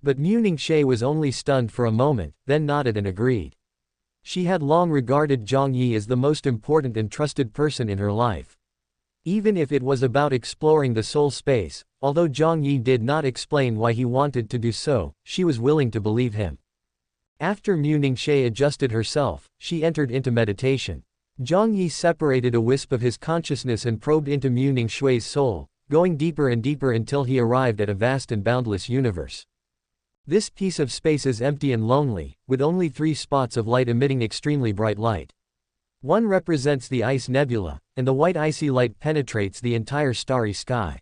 But Mu Ningxie was only stunned for a moment, then nodded and agreed. She had long regarded Jiang Yi as the most important and trusted person in her life. Even if it was about exploring the soul space, although Jiang Yi did not explain why he wanted to do so, she was willing to believe him. After Mu Ningxie adjusted herself, she entered into meditation. Jiang Yi separated a wisp of his consciousness and probed into Mu Ningxie's soul, going deeper and deeper until he arrived at a vast and boundless universe. This piece of space is empty and lonely, with only 3 spots of light emitting extremely bright light. One represents the Ice Nebula, and the white icy light penetrates the entire starry sky.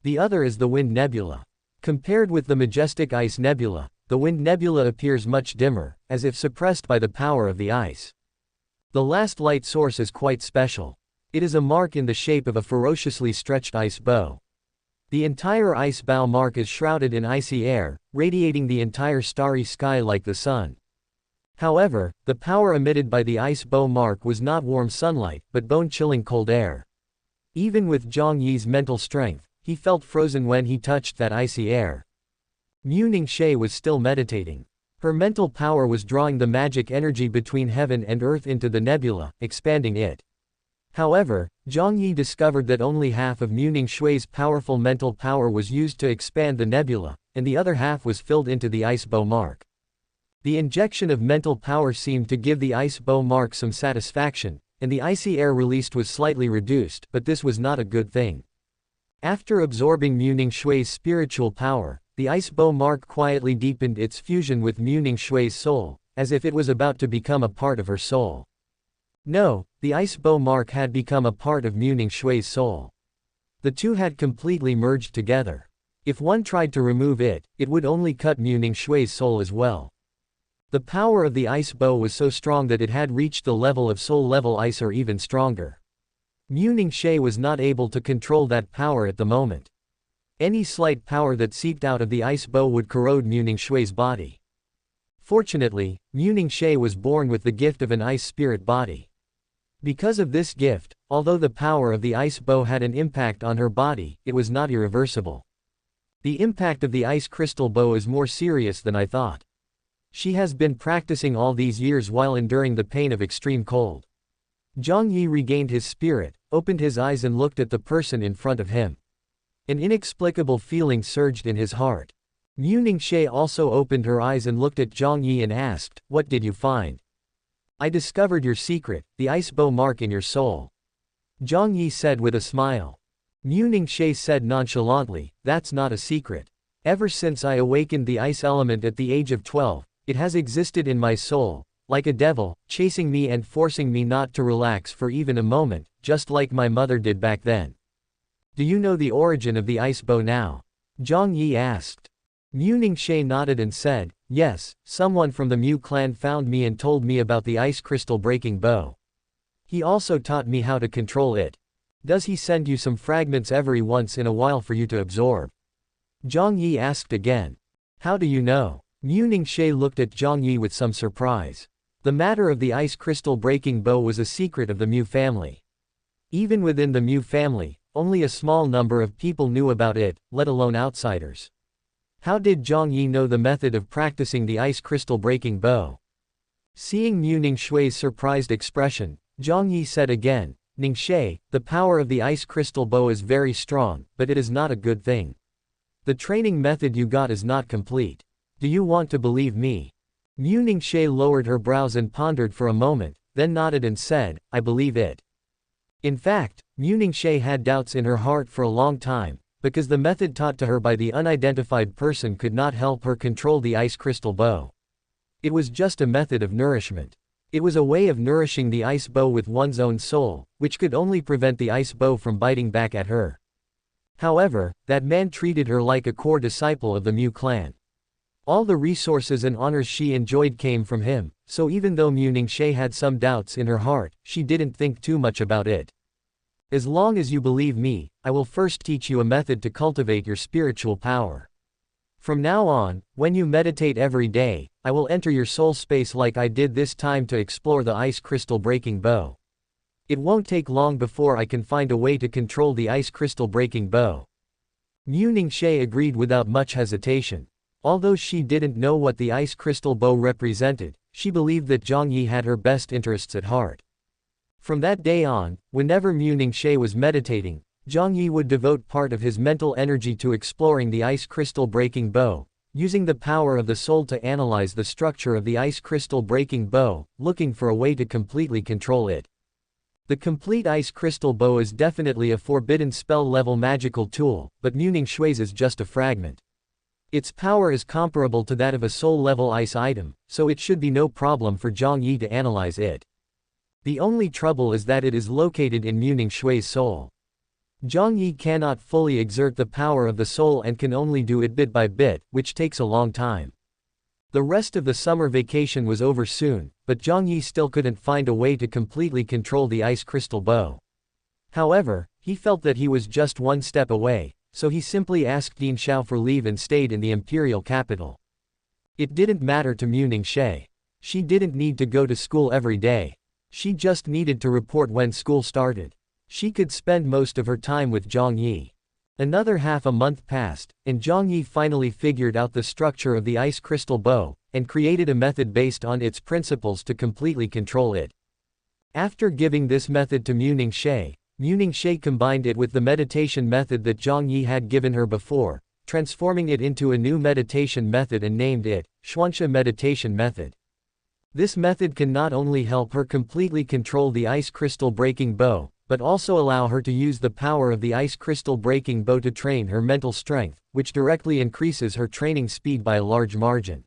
The other is the Wind Nebula. Compared with the majestic Ice Nebula, the Wind Nebula appears much dimmer, as if suppressed by the power of the ice. The last light source is quite special. It is a mark in the shape of a ferociously stretched ice bow. The entire ice bow mark is shrouded in icy air, radiating the entire starry sky like the sun. However, the power emitted by the ice bow mark was not warm sunlight, but bone-chilling cold air. Even with Jiang Yi's mental strength, he felt frozen when he touched that icy air. Mu Ningxie was still meditating. Her mental power was drawing the magic energy between heaven and earth into the nebula, expanding it. However, Jiang Yi discovered that only half of Mu Ningxie's powerful mental power was used to expand the nebula, and the other half was filled into the ice bow mark. The injection of mental power seemed to give the ice bow mark some satisfaction, and the icy air released was slightly reduced, but this was not a good thing. After absorbing Mu Ningxui's spiritual power, the ice bow mark quietly deepened its fusion with Mu Ningxui's soul, as if it was about to become a part of her soul. No, the ice bow mark had become a part of Mu Ningxui's soul. The two had completely merged together. If one tried to remove it, it would only cut Mu Ningxui's soul as well. The power of the ice bow was so strong that it had reached the level of soul-level ice or even stronger. Mu Ningxi was not able to control that power at the moment. Any slight power that seeped out of the ice bow would corrode Mu Ningxui's body. Fortunately, Mu Ningxi was born with the gift of an ice spirit body. Because of this gift, although the power of the ice bow had an impact on her body, it was not irreversible. The impact of the ice crystal bow is more serious than I thought. She has been practicing all these years while enduring the pain of extreme cold. Jiang Yi regained his spirit, opened his eyes and looked at the person in front of him. An inexplicable feeling surged in his heart. Mu Ningxi also opened her eyes and looked at Jiang Yi and asked, "What did you find?" "I discovered your secret, the ice bow mark in your soul," Jiang Yi said with a smile. Mu Ningxi said nonchalantly, "That's not a secret. Ever since I awakened the ice element at the age of 12, it has existed in my soul, like a devil, chasing me and forcing me not to relax for even a moment, just like my mother did back then." "Do you know the origin of the ice bow now?" Jiang Yi asked. Mu Ningxi nodded and said, "Yes, someone from the Mu clan found me and told me about the ice crystal breaking bow. He also taught me how to control it. Does he send you some fragments every once in a while for you to absorb?" Jiang Yi asked again. "How do you know?" Mu Ningxi looked at Jiang Yi with some surprise. The matter of the ice crystal breaking bow was a secret of the Mu family. Even within the Mu family, only a small number of people knew about it, let alone outsiders. How did Jiang Yi know the method of practicing the ice crystal breaking bow? Seeing Mu Ningxui's surprised expression, Jiang Yi said again, "Ningxi, the power of the ice crystal bow is very strong, but it is not a good thing. The training method you got is not complete. Do you want to believe me?" Mu Ningxi lowered her brows and pondered for a moment, then nodded and said, "I believe it." In fact, Mu Ningxi had doubts in her heart for a long time, because the method taught to her by the unidentified person could not help her control the ice crystal bow. It was just a method of nourishment. It was a way of nourishing the ice bow with one's own soul, which could only prevent the ice bow from biting back at her. However, that man treated her like a core disciple of the Mu clan. All the resources and honors she enjoyed came from him, so even though Mu Ningxi had some doubts in her heart, she didn't think too much about it. "As long as you believe me, I will first teach you a method to cultivate your spiritual power. From now on, when you meditate every day, I will enter your soul space like I did this time to explore the ice crystal breaking bow. It won't take long before I can find a way to control the ice crystal breaking bow." Mu Ningxi agreed without much hesitation. Although she didn't know what the ice crystal bow represented, she believed that Jiang Yi had her best interests at heart. From that day on, whenever Mu Ningxi was meditating, Jiang Yi would devote part of his mental energy to exploring the ice crystal breaking bow, using the power of the soul to analyze the structure of the ice crystal breaking bow, looking for a way to completely control it. The complete ice crystal bow is definitely a forbidden spell-level magical tool, but Mu Ningxi's is just a fragment. Its power is comparable to that of a soul-level ice item, so it should be no problem for Jiang Yi to analyze it. The only trouble is that it is located in Mu Ningxi's soul. Jiang Yi cannot fully exert the power of the soul and can only do it bit by bit, which takes a long time. The rest of the summer vacation was over soon, but Jiang Yi still couldn't find a way to completely control the ice crystal bow. However, he felt that he was just one step away, so he simply asked Din Xiao for leave and stayed in the imperial capital. It didn't matter to Mu Ningxi. She didn't need to go to school every day. She just needed to report when school started. She could spend most of her time with Jiang Yi. Another half a month passed, and Jiang Yi finally figured out the structure of the ice crystal bow, and created a method based on its principles to completely control it. After giving this method to Mu Ningxi combined it with the meditation method that Jiang Yi had given her before, transforming it into a new meditation method and named it, Xuanxia Meditation Method. This method can not only help her completely control the ice crystal breaking bow, but also allow her to use the power of the ice crystal breaking bow to train her mental strength, which directly increases her training speed by a large margin.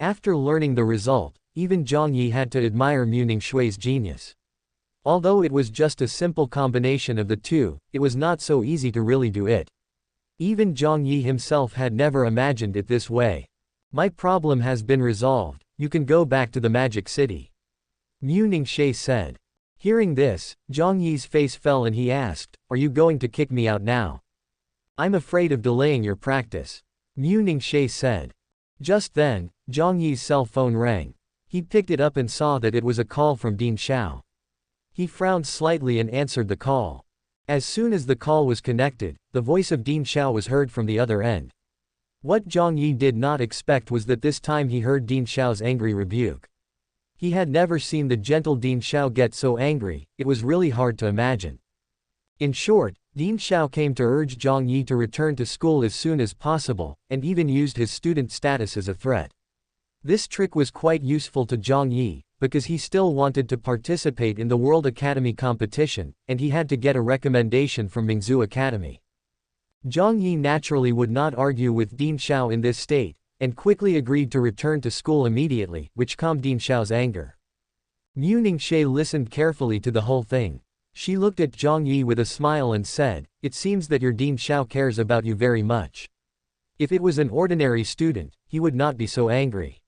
After learning the result, even Jiang Yi had to admire Mu Ningxui's genius. Although it was just a simple combination of the two, it was not so easy to really do it. Even Jiang Yi himself had never imagined it this way. My problem has been resolved, you can go back to the magic city. Mu Ningxi said. Hearing this, Jiang Yi's face fell and he asked, are you going to kick me out now? I'm afraid of delaying your practice. Mu Ningxi said. Just then, Jiang Yi's cell phone rang. He picked it up and saw that it was a call from Dean Xiao. He frowned slightly and answered the call. As soon as the call was connected, the voice of Dean Xiao was heard from the other end. What Jiang Yi did not expect was that this time he heard Dean Xiao's angry rebuke. He had never seen the gentle Dean Xiao get so angry, it was really hard to imagine. In short, Dean Xiao came to urge Jiang Yi to return to school as soon as possible, and even used his student status as a threat. This trick was quite useful to Jiang Yi, because he still wanted to participate in the World Academy competition, and he had to get a recommendation from Mingzu Academy. Jiang Yi naturally would not argue with Dean Xiao in this state, and quickly agreed to return to school immediately, which calmed Dean Xiao's anger. Mu Ningxi listened carefully to the whole thing. She looked at Jiang Yi with a smile and said, it seems that your Dean Xiao cares about you very much. If it was an ordinary student, he would not be so angry.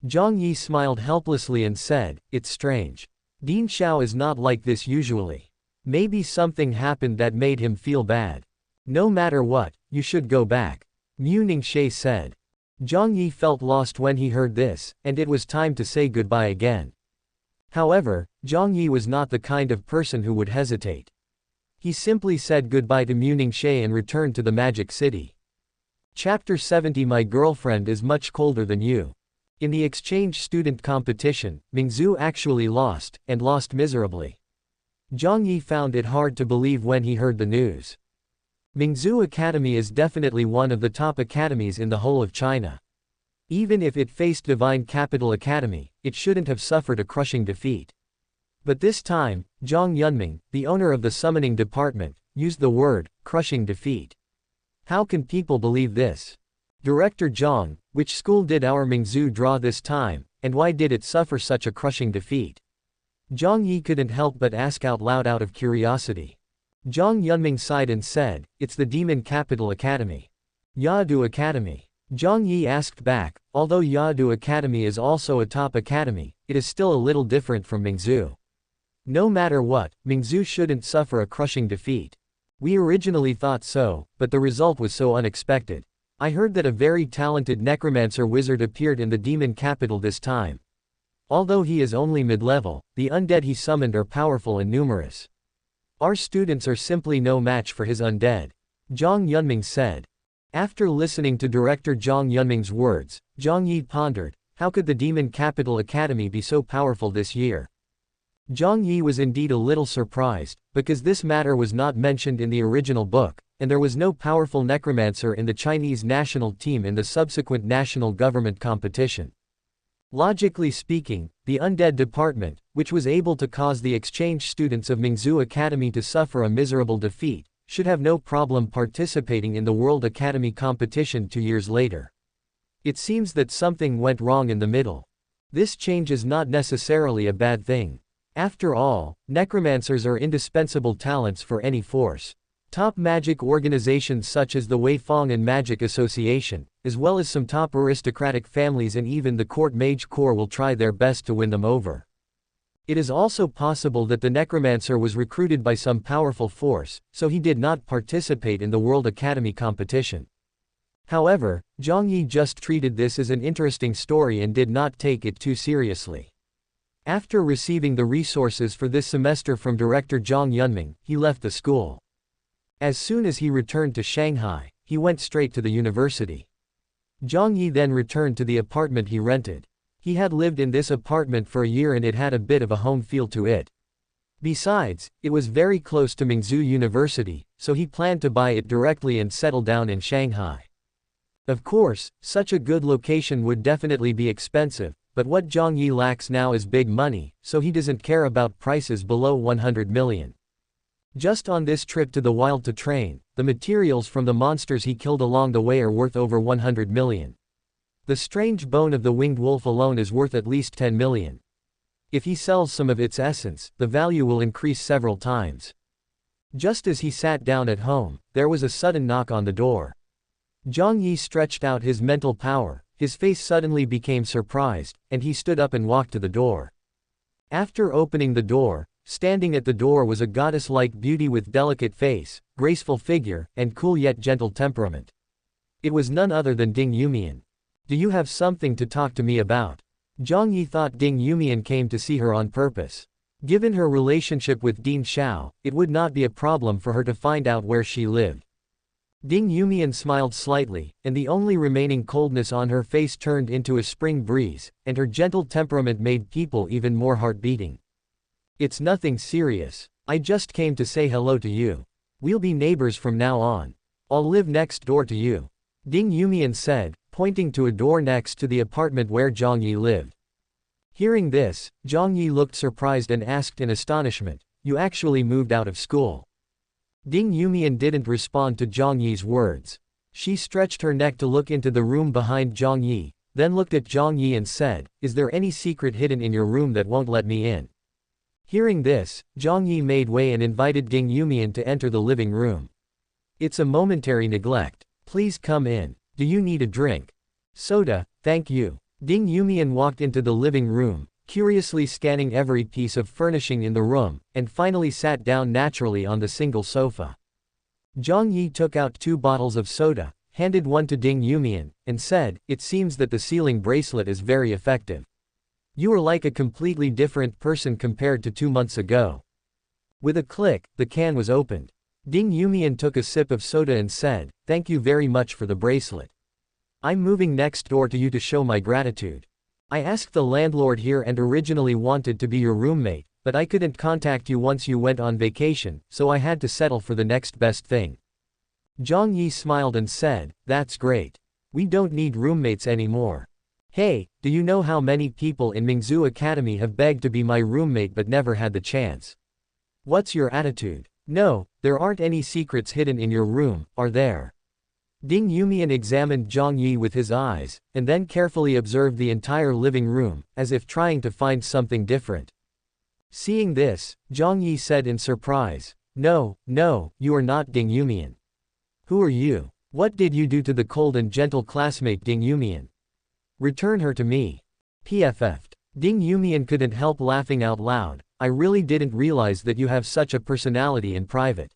Jiang Yi smiled helplessly and said, it's strange. Dean Xiao is not like this usually. Maybe something happened that made him feel bad. No matter what, you should go back. Mu Ningxi said. Jiang Yi felt lost when he heard this, and it was time to say goodbye again. However, Jiang Yi was not the kind of person who would hesitate. He simply said goodbye to Mu Ningxi and returned to the Magic City. Chapter 70. My girlfriend is much colder than you. In the exchange student competition, Mingzu actually lost, and lost miserably. Jiang Yi found it hard to believe when he heard the news. Mingzu Academy is definitely one of the top academies in the whole of China. Even if it faced Divine Capital Academy, it shouldn't have suffered a crushing defeat. But this time, Zhang Yunming, the owner of the summoning department, used the word, crushing defeat. How can people believe this? Director Zhang, which school did our Mingzu draw this time, and why did it suffer such a crushing defeat? Jiang Yi couldn't help but ask out loud out of curiosity. Zhang Yunming sighed and said, it's the Demon Capital Academy. Yadu Academy. Jiang Yi asked back, although Yadu Academy is also a top academy, it is still a little different from Mingzu. No matter what, Mingzu shouldn't suffer a crushing defeat. We originally thought so, but the result was so unexpected. I heard that a very talented necromancer wizard appeared in the demon capital this time. Although he is only mid-level, the undead he summoned are powerful and numerous. Our students are simply no match for his undead. Zhang Yunming said. After listening to Director Zhang Yunming's words, Jiang Yi pondered, how could the Demon Capital Academy be so powerful this year? Jiang Yi was indeed a little surprised, because this matter was not mentioned in the original book, and there was no powerful necromancer in the Chinese national team in the subsequent national government competition. Logically speaking, the undead department, which was able to cause the exchange students of Mingzu Academy to suffer a miserable defeat, should have no problem participating in the World Academy competition 2 years later. It seems that something went wrong in the middle. This change is not necessarily a bad thing. After all, necromancers are indispensable talents for any force. Top magic organizations such as the Weifang and Magic Association, as well as some top aristocratic families and even the court mage corps will try their best to win them over. It is also possible that the necromancer was recruited by some powerful force, so he did not participate in the World Academy competition. However, Jiang Yi just treated this as an interesting story and did not take it too seriously. After receiving the resources for this semester from Director Zhang Yunming, he left the school. As soon as he returned to Shanghai, he went straight to the university. Jiang Yi then returned to the apartment he rented. He had lived in this apartment for a year and it had a bit of a home feel to it. Besides, it was very close to Mingzu University, so he planned to buy it directly and settle down in Shanghai. Of course, such a good location would definitely be expensive, but what Jiang Yi lacks now is big money, so he doesn't care about prices below 100 million. Just on this trip to the wild to train, the materials from the monsters he killed along the way are worth over 100 million. The strange bone of the winged wolf alone is worth at least 10 million. If he sells some of its essence, the value will increase several times. Just as he sat down at home, there was a sudden knock on the door. Jiang Yi stretched out his mental power, his face suddenly became surprised, and he stood up and walked to the door. After opening the door, standing at the door was a goddess-like beauty with delicate face, graceful figure, and cool yet gentle temperament. It was none other than Ding Yumian. "Do you have something to talk to me about?" Jiang Yi thought Ding Yumian came to see her on purpose. Given her relationship with Ding Xiao, it would not be a problem for her to find out where she lived. Ding Yumian smiled slightly, and the only remaining coldness on her face turned into a spring breeze, and her gentle temperament made people even more heart-beating. "It's nothing serious. I just came to say hello to you. We'll be neighbors from now on. I'll live next door to you," Ding Yumian said, pointing to a door next to the apartment where Jiang Yi lived. Hearing this, Jiang Yi looked surprised and asked in astonishment, "You actually moved out of school?" Ding Yumian didn't respond to Jiang Yi's words. She stretched her neck to look into the room behind Jiang Yi, then looked at Jiang Yi and said, "Is there any secret hidden in your room that won't let me in?" Hearing this, Jiang Yi made way and invited Ding Yumian to enter the living room. "It's a momentary neglect. Please come in. Do you need a drink?" "Soda, thank you." Ding Yumian walked into the living room, curiously scanning every piece of furnishing in the room, and finally sat down naturally on the single sofa. Jiang Yi took out 2 bottles of soda, handed one to Ding Yumian, and said, "It seems that the sealing bracelet is very effective. You are like a completely different person compared to 2 months ago." With a click, the can was opened. Ding Yumian took a sip of soda and said, "Thank you very much for the bracelet. I'm moving next door to you to show my gratitude. I asked the landlord here and originally wanted to be your roommate, but I couldn't contact you once you went on vacation, so I had to settle for the next best thing." Jiang Yi smiled and said, "That's great. We don't need roommates anymore. Hey, do you know how many people in Mingzhu Academy have begged to be my roommate but never had the chance? What's your attitude? No, there aren't any secrets hidden in your room, are there?" Ding Yumian examined Jiang Yi with his eyes, and then carefully observed the entire living room, as if trying to find something different. Seeing this, Jiang Yi said in surprise, No, you are not Ding Yumian. Who are you? What did you do to the cold and gentle classmate Ding Yumian? Return her to me." PFF'd. Ding Yumian couldn't help laughing out loud. "I really didn't realize that you have such a personality in private.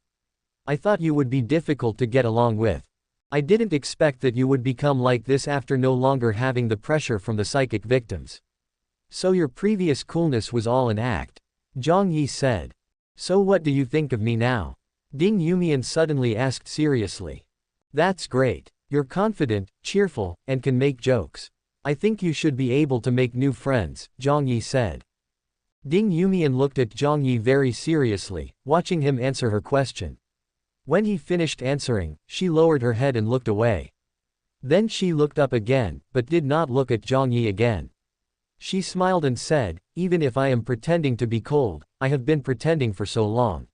I thought you would be difficult to get along with. I didn't expect that you would become like this after no longer having the pressure from the psychic victims. So your previous coolness was all an act," Jiang Yi said. "So what do you think of me now?" Ding Yumian suddenly asked seriously. "That's great. You're confident, cheerful, and can make jokes. I think you should be able to make new friends," Jiang Yi said. Ding Yumian looked at Jiang Yi very seriously, watching him answer her question. When he finished answering, she lowered her head and looked away. Then she looked up again, but did not look at Jiang Yi again. She smiled and said, "Even if I am pretending to be cold, I have been pretending for so long.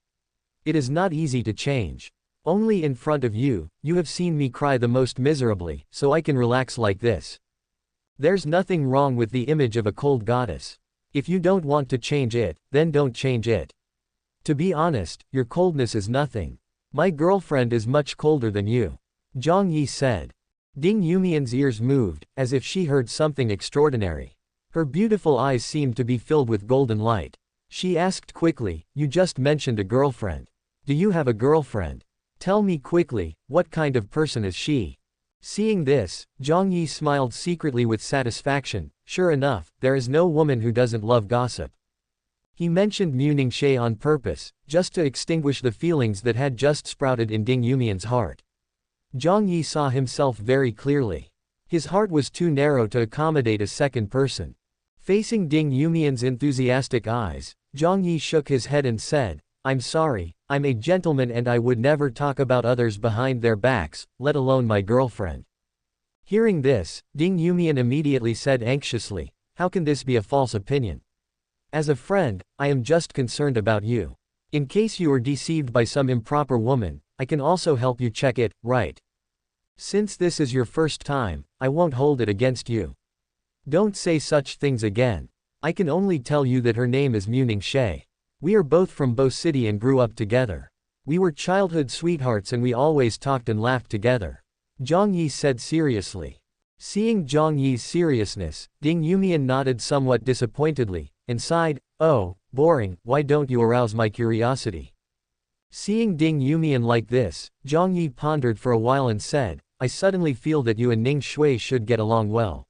It is not easy to change. Only in front of you, you have seen me cry the most miserably, so I can relax like this. There's nothing wrong with the image of a cold goddess. If you don't want to change it, then don't change it. To be honest, your coldness is nothing. My girlfriend is much colder than you," Jiang Yi said. Ding Yumian's ears moved, as if she heard something extraordinary. Her beautiful eyes seemed to be filled with golden light. She asked quickly, "You just mentioned a girlfriend. Do you have a girlfriend? Tell me quickly, what kind of person is she?" Seeing this, Jiang Yi smiled secretly with satisfaction. Sure enough, there is no woman who doesn't love gossip. He mentioned Ningqi on purpose, just to extinguish the feelings that had just sprouted in Ding Yumian's heart. Jiang Yi saw himself very clearly. His heart was too narrow to accommodate a second person. Facing Ding Yumian's enthusiastic eyes, Jiang Yi shook his head and said, "I'm sorry, I'm a gentleman and I would never talk about others behind their backs, let alone my girlfriend." Hearing this, Ding Yumian immediately said anxiously, "How can this be a false opinion? As a friend, I am just concerned about you. In case you are deceived by some improper woman, I can also help you check it, right? Since this is your first time, I won't hold it against you. Don't say such things again. I can only tell you that her name is Lingqi. We are both from Bo City and grew up together. We were childhood sweethearts and we always talked and laughed together. Jiang Yi said seriously. Seeing Jiang Yi's seriousness, Ding Yumian nodded somewhat disappointedly, and sighed, "Oh, boring, why don't you arouse my curiosity?" Seeing Ding Yumian like this, Jiang Yi pondered for a while and said, "I suddenly feel that you and Ning Shui should get along well.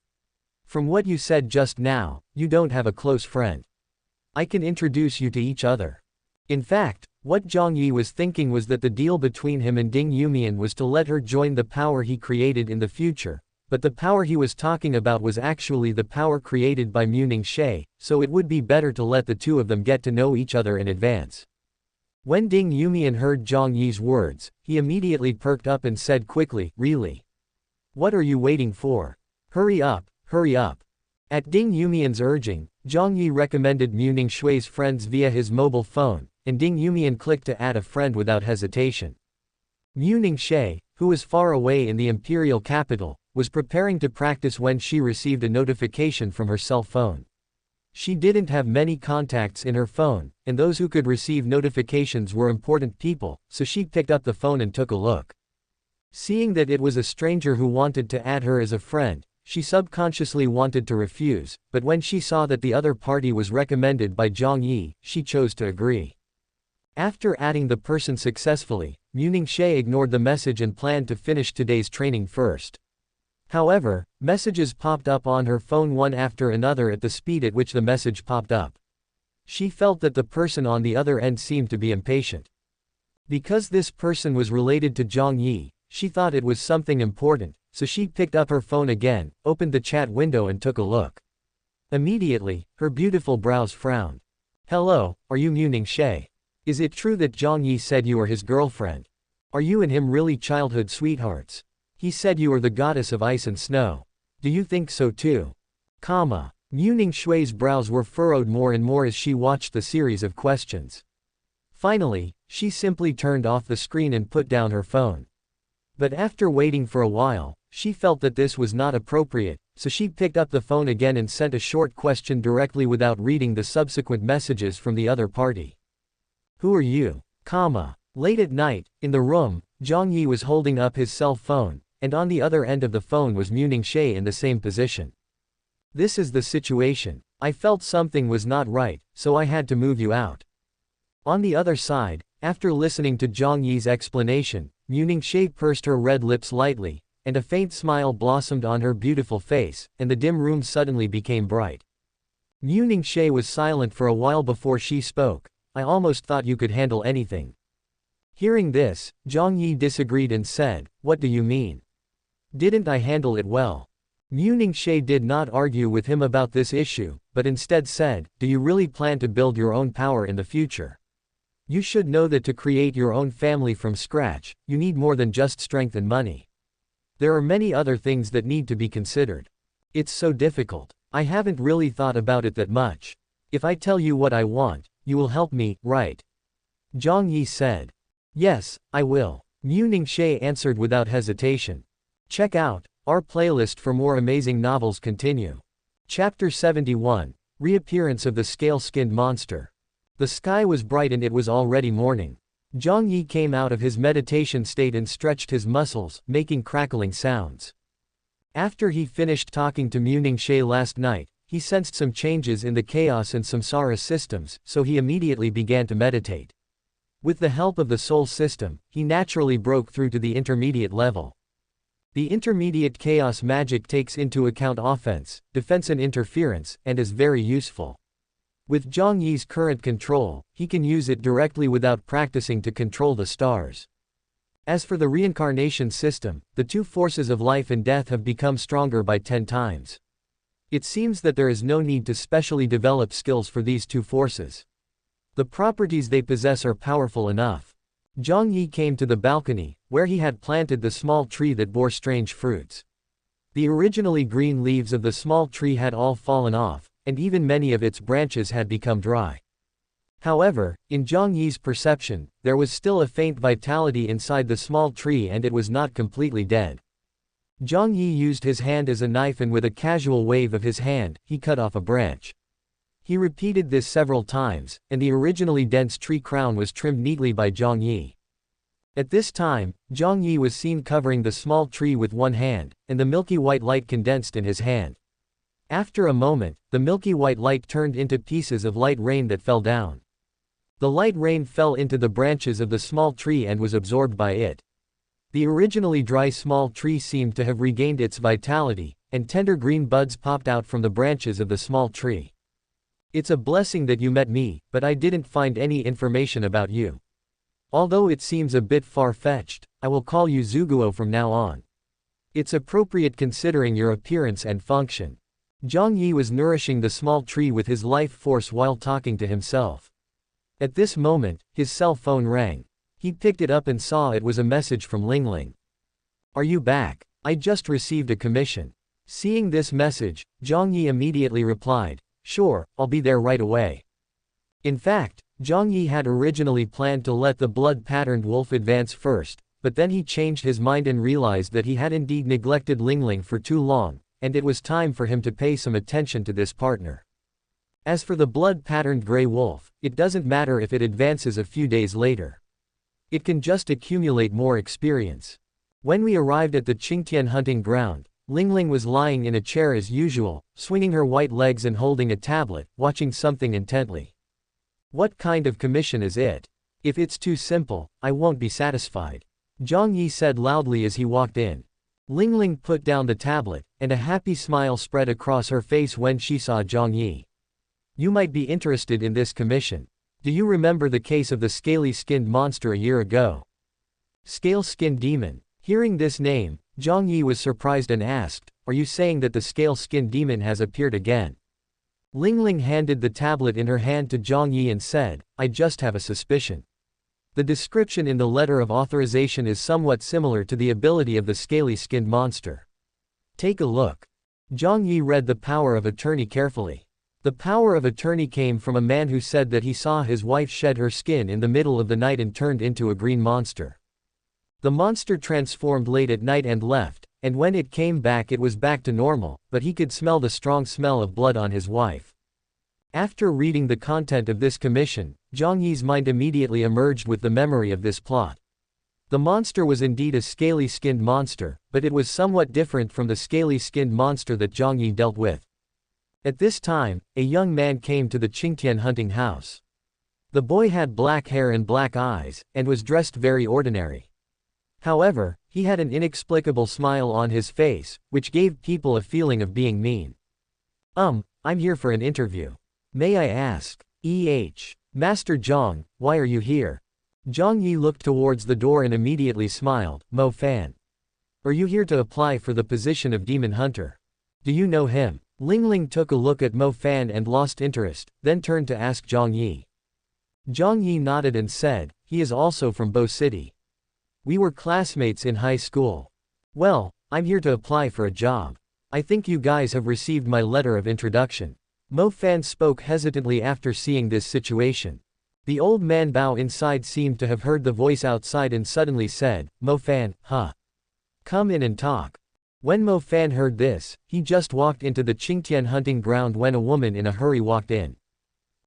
From what you said just now, you don't have a close friend. I can introduce you to each other." In fact, what Jiang Yi was thinking was that the deal between him and Ding Yumian was to let her join the power he created in the future, but the power he was talking about was actually the power created by Lingqi, so it would be better to let the two of them get to know each other in advance. When Ding Yumian heard Jiang Yi's words, he immediately perked up and said quickly, "Really? What are you waiting for? Hurry up, hurry up." At Ding Yumian's urging, Jiang Yi recommended Lingqi's friends via his mobile phone, and Ding Yumian clicked to add a friend without hesitation. Lingqi, who was far away in the imperial capital, was preparing to practice when she received a notification from her cell phone. She didn't have many contacts in her phone, and those who could receive notifications were important people, so she picked up the phone and took a look. Seeing that it was a stranger who wanted to add her as a friend, she subconsciously wanted to refuse, but when she saw that the other party was recommended by Jiang Yi, she chose to agree. After adding the person successfully, Lingqi ignored the message and planned to finish today's training first. However, messages popped up on her phone one after another at the speed at which the message popped up. She felt that the person on the other end seemed to be impatient. Because this person was related to Jiang Yi, she thought it was something important, so she picked up her phone again, opened the chat window and took a look. Immediately, her beautiful brows frowned. "Hello, are you Lingqi? Is it true that Jiang Yi said you are his girlfriend? Are you and him really childhood sweethearts? He said you are the goddess of ice and snow. Do you think so too?" Lingqi's brows were furrowed more and more as she watched the series of questions. Finally, she simply turned off the screen and put down her phone. But after waiting for a while, she felt that this was not appropriate, so she picked up the phone again and sent a short question directly without reading the subsequent messages from the other party. "Who are you?" Late at night, in the room, Jiang Yi was holding up his cell phone, and on the other end of the phone was Lingqi in the same position. "This is the situation. I felt something was not right, so I had to move you out." On the other side, after listening to Jiang Yi's explanation, Lingqi pursed her red lips lightly, and a faint smile blossomed on her beautiful face, and the dim room suddenly became bright. Lingqi was silent for a while before she spoke. "I almost thought you could handle anything." Hearing this, Jiang Yi disagreed and said, "What do you mean? Didn't I handle it well?" Lingqi did not argue with him about this issue, but instead said, "Do you really plan to build your own power in the future? You should know that to create your own family from scratch, you need more than just strength and money. There are many other things that need to be considered. It's so difficult. I haven't really thought about it that much. If I tell you what I want, you will help me, right?" Jiang Yi said. "Yes, I will," Lingqi answered without hesitation. Check out our playlist for more amazing novels. Continue. Chapter 71, Reappearance of the Scale-Skinned Monster. The sky was bright and it was already morning. Jiang Yi came out of his meditation state and stretched his muscles, making crackling sounds. After he finished talking to Lingqi last night, he sensed some changes in the chaos and samsara systems, so he immediately began to meditate. With the help of the soul system, he naturally broke through to the intermediate level. The intermediate chaos magic takes into account offense, defense and interference, and is very useful. With Jiang Yi's current control, he can use it directly without practicing to control the stars. As for the reincarnation system, the two forces of life and death have become stronger by 10 times. It seems that there is no need to specially develop skills for these two forces. The properties they possess are powerful enough. Jiang Yi came to the balcony, where he had planted the small tree that bore strange fruits. The originally green leaves of the small tree had all fallen off, and even many of its branches had become dry. However, in Jiang Yi's perception, there was still a faint vitality inside the small tree and it was not completely dead. Jiang Yi used his hand as a knife and with a casual wave of his hand, he cut off a branch. He repeated this several times, and the originally dense tree crown was trimmed neatly by Jiang Yi. At this time, Jiang Yi was seen covering the small tree with one hand, and the milky white light condensed in his hand. After a moment, the milky white light turned into pieces of light rain that fell down. The light rain fell into the branches of the small tree and was absorbed by it. The originally dry small tree seemed to have regained its vitality, and tender green buds popped out from the branches of the small tree. It's a blessing that you met me, but I didn't find any information about you. Although it seems a bit far-fetched, I will call you Zuguo from now on. It's appropriate considering your appearance and function. Jiang Yi was nourishing the small tree with his life force while talking to himself. At this moment, his cell phone rang. He picked it up and saw it was a message from Lingqi. Are you back? I just received a commission. Seeing this message, Jiang Yi immediately replied, sure, I'll be there right away. In fact, Jiang Yi had originally planned to let the blood-patterned wolf advance first, but then he changed his mind and realized that he had indeed neglected Lingqi for too long, and it was time for him to pay some attention to this partner. As for the blood-patterned gray wolf, it doesn't matter if it advances a few days later. It can just accumulate more experience. When we arrived at the Qingtian hunting ground, Lingqi was lying in a chair as usual, swinging her white legs and holding a tablet, watching something intently. What kind of commission is it? If it's too simple, I won't be satisfied. Jiang Yi said loudly as he walked in. Lingqi put down the tablet, and a happy smile spread across her face when she saw Jiang Yi. You might be interested in this commission. Do you remember the case of the scaly-skinned monster a year ago? Scale-skinned demon. Hearing this name, Jiang Yi was surprised and asked, are you saying that the scale-skinned demon has appeared again? Lingqi handed the tablet in her hand to Jiang Yi and said, I just have a suspicion. The description in the letter of authorization is somewhat similar to the ability of the scaly-skinned monster. Take a look. Jiang Yi read the power of attorney carefully. The power of attorney came from a man who said that he saw his wife shed her skin in the middle of the night and turned into a green monster. The monster transformed late at night and left, and when it came back it was back to normal, but he could smell the strong smell of blood on his wife. After reading the content of this commission, Jiang Yi's mind immediately emerged with the memory of this plot. The monster was indeed a scaly-skinned monster, but it was somewhat different from the scaly-skinned monster that Jiang Yi dealt with. At this time, a young man came to the Qingtian hunting house. The boy had black hair and black eyes, and was dressed very ordinary. However, he had an inexplicable smile on his face, which gave people a feeling of being mean. I'm here for an interview. May I ask? Master Jiang, why are you here? Jiang Yi looked towards the door and immediately smiled. Mo Fan. Are you here to apply for the position of demon hunter? Do you know him? Lingqi took a look at Mo Fan and lost interest, then turned to ask Jiang Yi. Jiang Yi nodded and said, he is also from Bo City. We were classmates in high school. Well, I'm here to apply for a job. I think you guys have received my letter of introduction. Mo Fan spoke hesitantly after seeing this situation. The old man Bao inside seemed to have heard the voice outside and suddenly said, Mo Fan, huh? Come in and talk. When Mo Fan heard this, he just walked into the Qingtian hunting ground when a woman in a hurry walked in.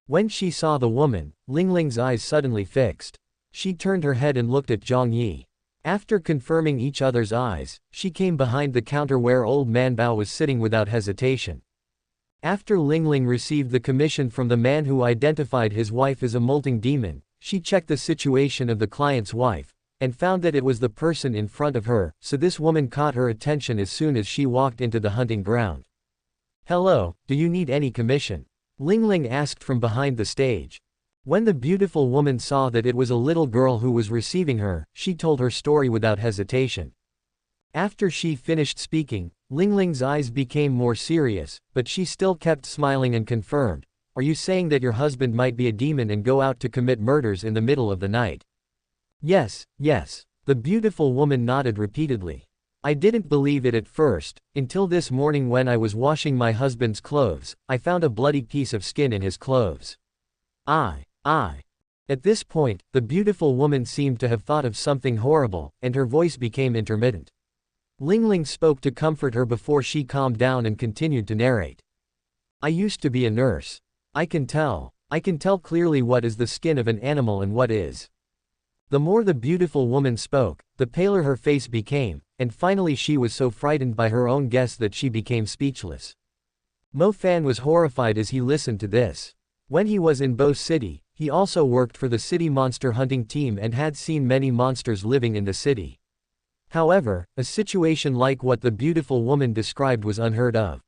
When she saw the woman, Lingqi's eyes suddenly fixed. She turned her head and looked at Jiang Yi. After confirming each other's eyes, she came behind the counter where old man Bao was sitting without hesitation. After Lingqi received the commission from the man who identified his wife as a molting demon, she checked the situation of the client's wife, and found that it was the person in front of her, so this woman caught her attention as soon as she walked into the hunting ground. Hello, do you need any commission? Lingqi asked from behind the stage. When the beautiful woman saw that it was a little girl who was receiving her, she told her story without hesitation. After she finished speaking, Lingqi's eyes became more serious, but she still kept smiling and confirmed, are you saying that your husband might be a demon and go out to commit murders in the middle of the night? Yes, yes. The beautiful woman nodded repeatedly. I didn't believe it at first, until this morning when I was washing my husband's clothes, I found a bloody piece of skin in his clothes. I. At this point, the beautiful woman seemed to have thought of something horrible, and her voice became intermittent. Lingling spoke to comfort her before she calmed down and continued to narrate. I used to be a nurse. I can tell clearly what is the skin of an animal and what is. The more the beautiful woman spoke, the paler her face became, and finally she was so frightened by her own guess that she became speechless. Mo Fan was horrified as he listened to this. When he was in Bo City, he also worked for the city monster hunting team and had seen many monsters living in the city. However, a situation like what the beautiful woman described was unheard of.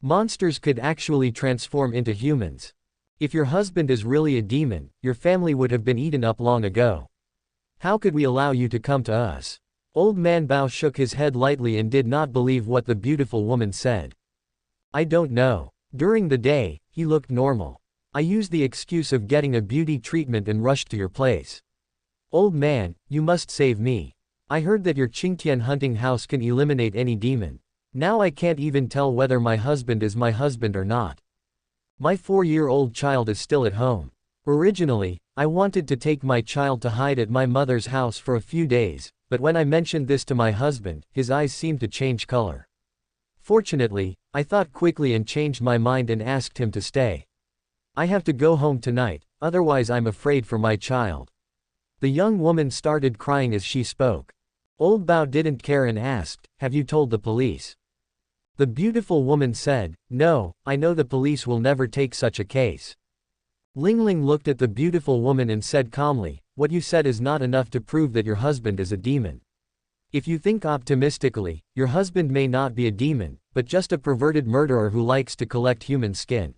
Monsters could actually transform into humans. If your husband is really a demon, your family would have been eaten up long ago. How could we allow you to come to us? Old man Bao shook his head lightly and did not believe what the beautiful woman said. I don't know. During the day, he looked normal. I used the excuse of getting a beauty treatment and rushed to your place. Old man, you must save me. I heard that your Qingtian hunting house can eliminate any demon. Now I can't even tell whether my husband is my husband or not. My 4-year-old child is still at home. Originally, I wanted to take my child to hide at my mother's house for a few days, but when I mentioned this to my husband, his eyes seemed to change color. Fortunately, I thought quickly and changed my mind and asked him to stay. I have to go home tonight, otherwise I'm afraid for my child. The young woman started crying as she spoke. Old Bao didn't care and asked, have you told the police? The beautiful woman said, no, I know the police will never take such a case. Lingling looked at the beautiful woman and said calmly, what you said is not enough to prove that your husband is a demon. If you think optimistically, your husband may not be a demon, but just a perverted murderer who likes to collect human skin.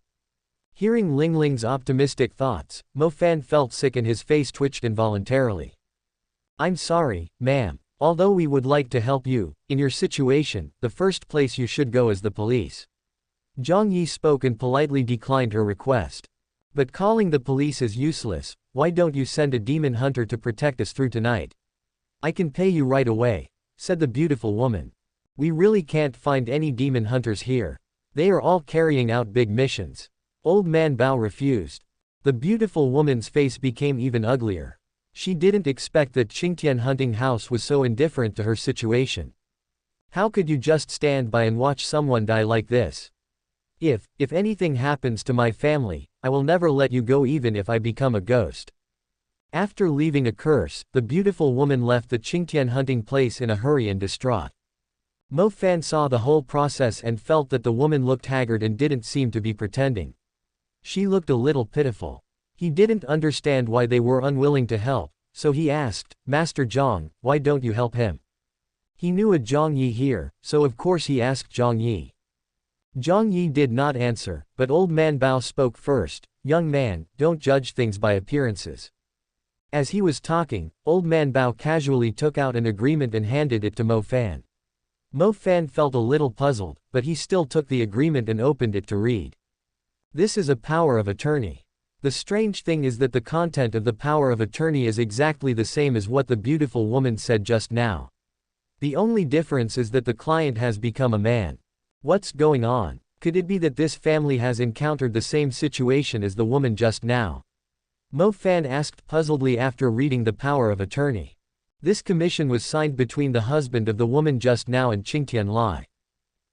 Hearing Lingling's optimistic thoughts, Mo Fan felt sick and his face twitched involuntarily. I'm sorry, ma'am. Although we would like to help you, in your situation, the first place you should go is the police. Jiang Yi spoke and politely declined her request. But calling the police is useless. Why don't you send a demon hunter to protect us through tonight? I can pay you right away, said the beautiful woman. We really can't find any demon hunters here. They are all carrying out big missions. Old man Bao refused. The beautiful woman's face became even uglier. She didn't expect that Qingtian hunting house was so indifferent to her situation. How could you just stand by and watch someone die like this? If anything happens to my family, I will never let you go even if I become a ghost. After leaving a curse, the beautiful woman left the Qingtian hunting place in a hurry and distraught. Mo Fan saw the whole process and felt that the woman looked haggard and didn't seem to be pretending. She looked a little pitiful. He didn't understand why they were unwilling to help, so he asked, Master Jiang, why don't you help him? He knew a Jiang Yi here, so of course he asked Jiang Yi. Jiang Yi did not answer, but old man Bao spoke first, young man, don't judge things by appearances. As he was talking, old man Bao casually took out an agreement and handed it to Mo Fan. Mo Fan felt a little puzzled, but he still took the agreement and opened it to read. This is a power of attorney. The strange thing is that the content of the power of attorney is exactly the same as what the beautiful woman said just now. The only difference is that the client has become a man. What's going on? Could it be that this family has encountered the same situation as the woman just now? Mo Fan asked puzzledly after reading the power of attorney. This commission was signed between the husband of the woman just now and Qingtian Lai.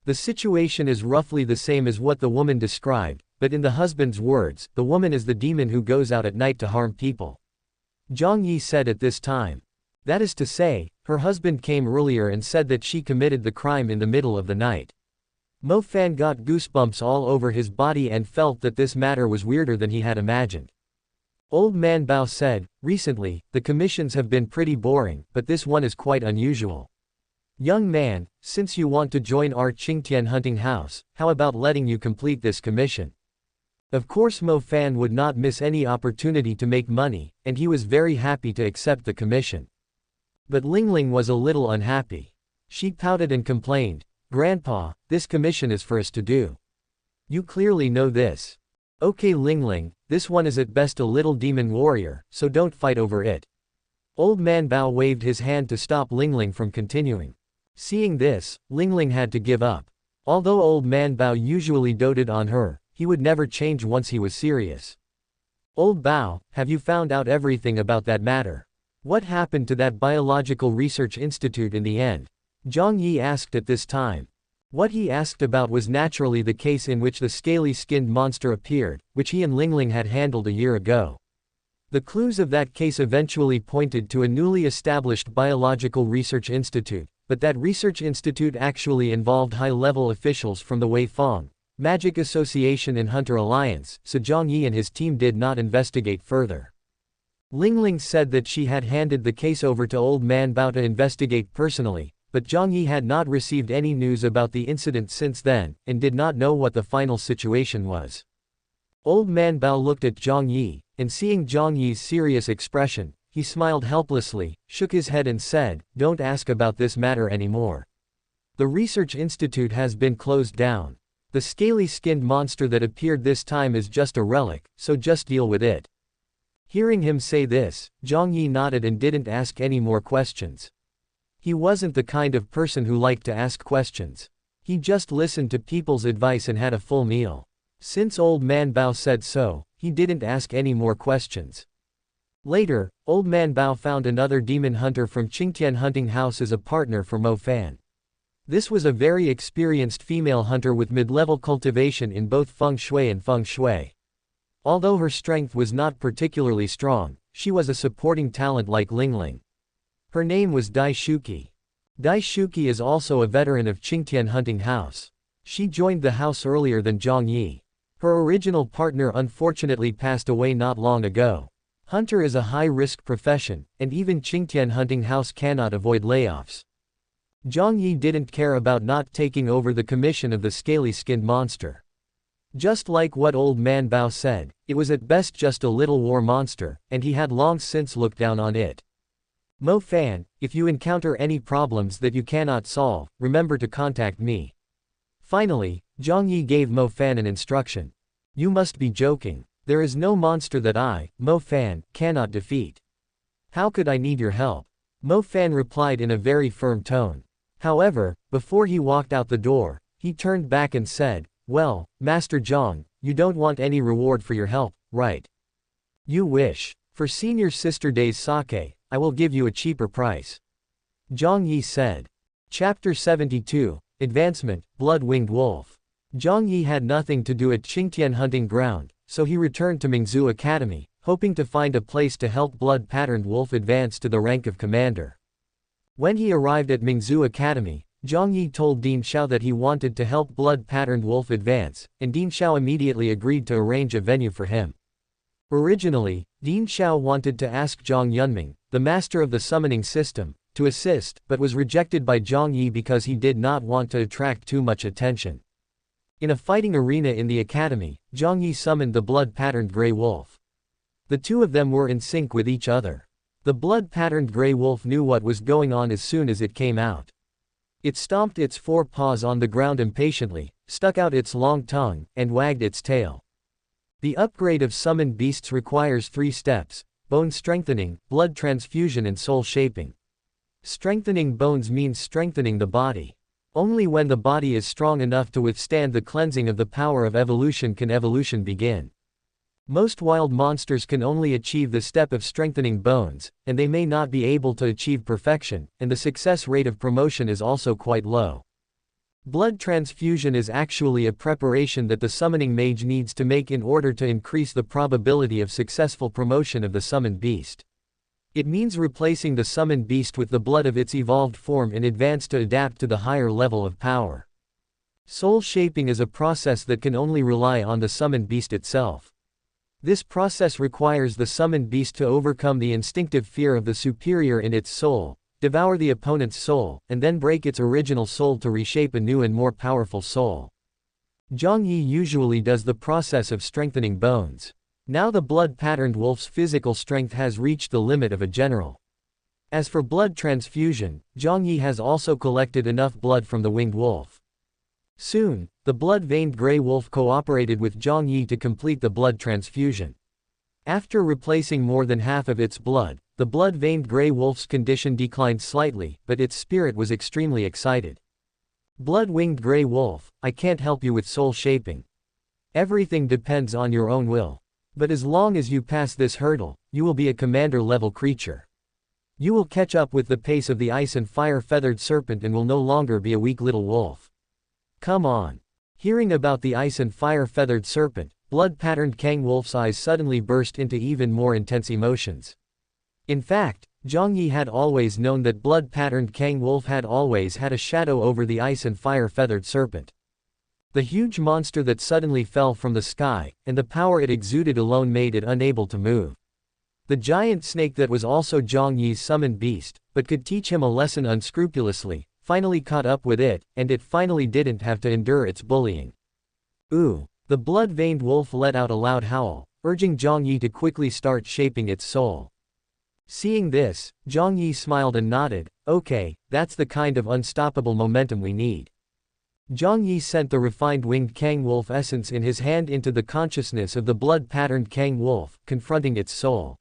The situation is roughly the same as what the woman described, but in the husband's words, the woman is the demon who goes out at night to harm people. Jiang Yi said at this time. That is to say, her husband came earlier and said that she committed the crime in the middle of the night. Mo Fan got goosebumps all over his body and felt that this matter was weirder than he had imagined. Old man Bao said, recently, the commissions have been pretty boring, but this one is quite unusual. Young man, since you want to join our Qingtian hunting house, how about letting you complete this commission? Of course Mo Fan would not miss any opportunity to make money, and he was very happy to accept the commission. But Lingling was a little unhappy. She pouted and complained, Grandpa, this commission is for us to do. You clearly know this. Okay Lingling, this one is at best a little demon warrior, so don't fight over it. Old man Bao waved his hand to stop Lingling from continuing. Seeing this, Lingling had to give up. Although old man Bao usually doted on her, he would never change once he was serious. Old Bao, have you found out everything about that matter? What happened to that biological research institute in the end? Jiang Yi asked at this time. What he asked about was naturally the case in which the scaly-skinned monster appeared, which he and Lingling had handled a year ago. The clues of that case eventually pointed to a newly established biological research institute, but that research institute actually involved high-level officials from the Wei Fang, Magic Association and Hunter Alliance, so Jiang Yi and his team did not investigate further. Lingling said that she had handed the case over to Old Man Bao to investigate personally, but Jiang Yi had not received any news about the incident since then, and did not know what the final situation was. Old Man Bao looked at Jiang Yi, and seeing Jiang Yi's serious expression, he smiled helplessly, shook his head and said, "Don't ask about this matter anymore. The research institute has been closed down. The scaly-skinned monster that appeared this time is just a relic, so just deal with it." Hearing him say this, Jiang Yi nodded and didn't ask any more questions. He wasn't the kind of person who liked to ask questions. He just listened to people's advice and had a full meal. Since Old Man Bao said so, he didn't ask any more questions. Later, Old Man Bao found another demon hunter from Qingtian hunting house as a partner for Mo Fan. This was a very experienced female hunter with mid-level cultivation in both feng shui and feng shui. Although her strength was not particularly strong, she was a supporting talent like Lingling. Her name was Dai Shuqi. Dai Shuqi is also a veteran of Qingtian hunting house. She joined the house earlier than Jiang Yi. Her original partner unfortunately passed away not long ago. Hunter is a high-risk profession, and even Qingtian hunting house cannot avoid layoffs. Jiang Yi didn't care about not taking over the commission of the scaly-skinned monster. Just like what Old Man Bao said, it was at best just a little war monster, and he had long since looked down on it. Mo Fan, if you encounter any problems that you cannot solve, remember to contact me. Finally, Jiang Yi gave Mo Fan an instruction. You must be joking. There is no monster that I, Mo Fan, cannot defeat. How could I need your help? Mo Fan replied in a very firm tone. However, before he walked out the door, he turned back and said, "Well, Master Jiang, you don't want any reward for your help, right? You wish. For senior sister days sake, I will give you a cheaper price." Jiang Yi said. Chapter 72, Advancement, Blood-Winged Wolf. Jiang Yi had nothing to do at Qingtian hunting ground, so he returned to Mingzhu Academy, hoping to find a place to help Blood-Patterned Wolf advance to the rank of commander. When he arrived at Mingzhu Academy, Jiang Yi told Dean Xiao that he wanted to help Blood-Patterned Wolf advance, and Dean Xiao immediately agreed to arrange a venue for him. Originally, Dean Xiao wanted to ask Zhang Yunming, the master of the summoning system, to assist, but was rejected by Jiang Yi because he did not want to attract too much attention. In a fighting arena in the academy, Jiang Yi summoned the blood-patterned gray wolf. The two of them were in sync with each other. The blood-patterned gray wolf knew what was going on as soon as it came out. It stomped its four paws on the ground impatiently, stuck out its long tongue, and wagged its tail. The upgrade of summoned beasts requires 3 steps: bone strengthening, blood transfusion and soul shaping. Strengthening bones means strengthening the body. Only when the body is strong enough to withstand the cleansing of the power of evolution can evolution begin. Most wild monsters can only achieve the step of strengthening bones, and they may not be able to achieve perfection, and the success rate of promotion is also quite low. Blood transfusion is actually a preparation that the summoning mage needs to make in order to increase the probability of successful promotion of the summoned beast. It means replacing the summoned beast with the blood of its evolved form in advance to adapt to the higher level of power. Soul shaping is a process that can only rely on the summoned beast itself. This process requires the summoned beast to overcome the instinctive fear of the superior in its soul, devour the opponent's soul, and then break its original soul to reshape a new and more powerful soul. Jiang Yi usually does the process of strengthening bones. Now the blood-patterned wolf's physical strength has reached the limit of a general. As for blood transfusion, Jiang Yi has also collected enough blood from the winged wolf. Soon, the blood-veined gray wolf cooperated with Jiang Yi to complete the blood transfusion. After replacing more than half of its blood, the blood-veined gray wolf's condition declined slightly, but its spirit was extremely excited. Blood-winged gray wolf, I can't help you with soul shaping. Everything depends on your own will. But as long as you pass this hurdle, you will be a commander-level creature. You will catch up with the pace of the ice and fire-feathered serpent and will no longer be a weak little wolf. Come on. Hearing about the ice and fire-feathered serpent, blood-patterned Kang Wolf's eyes suddenly burst into even more intense emotions. In fact, Jiang Yi had always known that blood-patterned Kang Wolf had always had a shadow over the ice and fire-feathered serpent. The huge monster that suddenly fell from the sky, and the power it exuded alone made it unable to move. The giant snake that was also Jiang Yi's summoned beast, but could teach him a lesson unscrupulously, finally caught up with it, and it finally didn't have to endure its bullying. Ooh! The blood-veined wolf let out a loud howl, urging Jiang Yi to quickly start shaping its soul. Seeing this, Jiang Yi smiled and nodded. Okay, that's the kind of unstoppable momentum we need. Jiang Yi sent the refined winged Kang Wolf essence in his hand into the consciousness of the blood-patterned Kang Wolf, confronting its soul.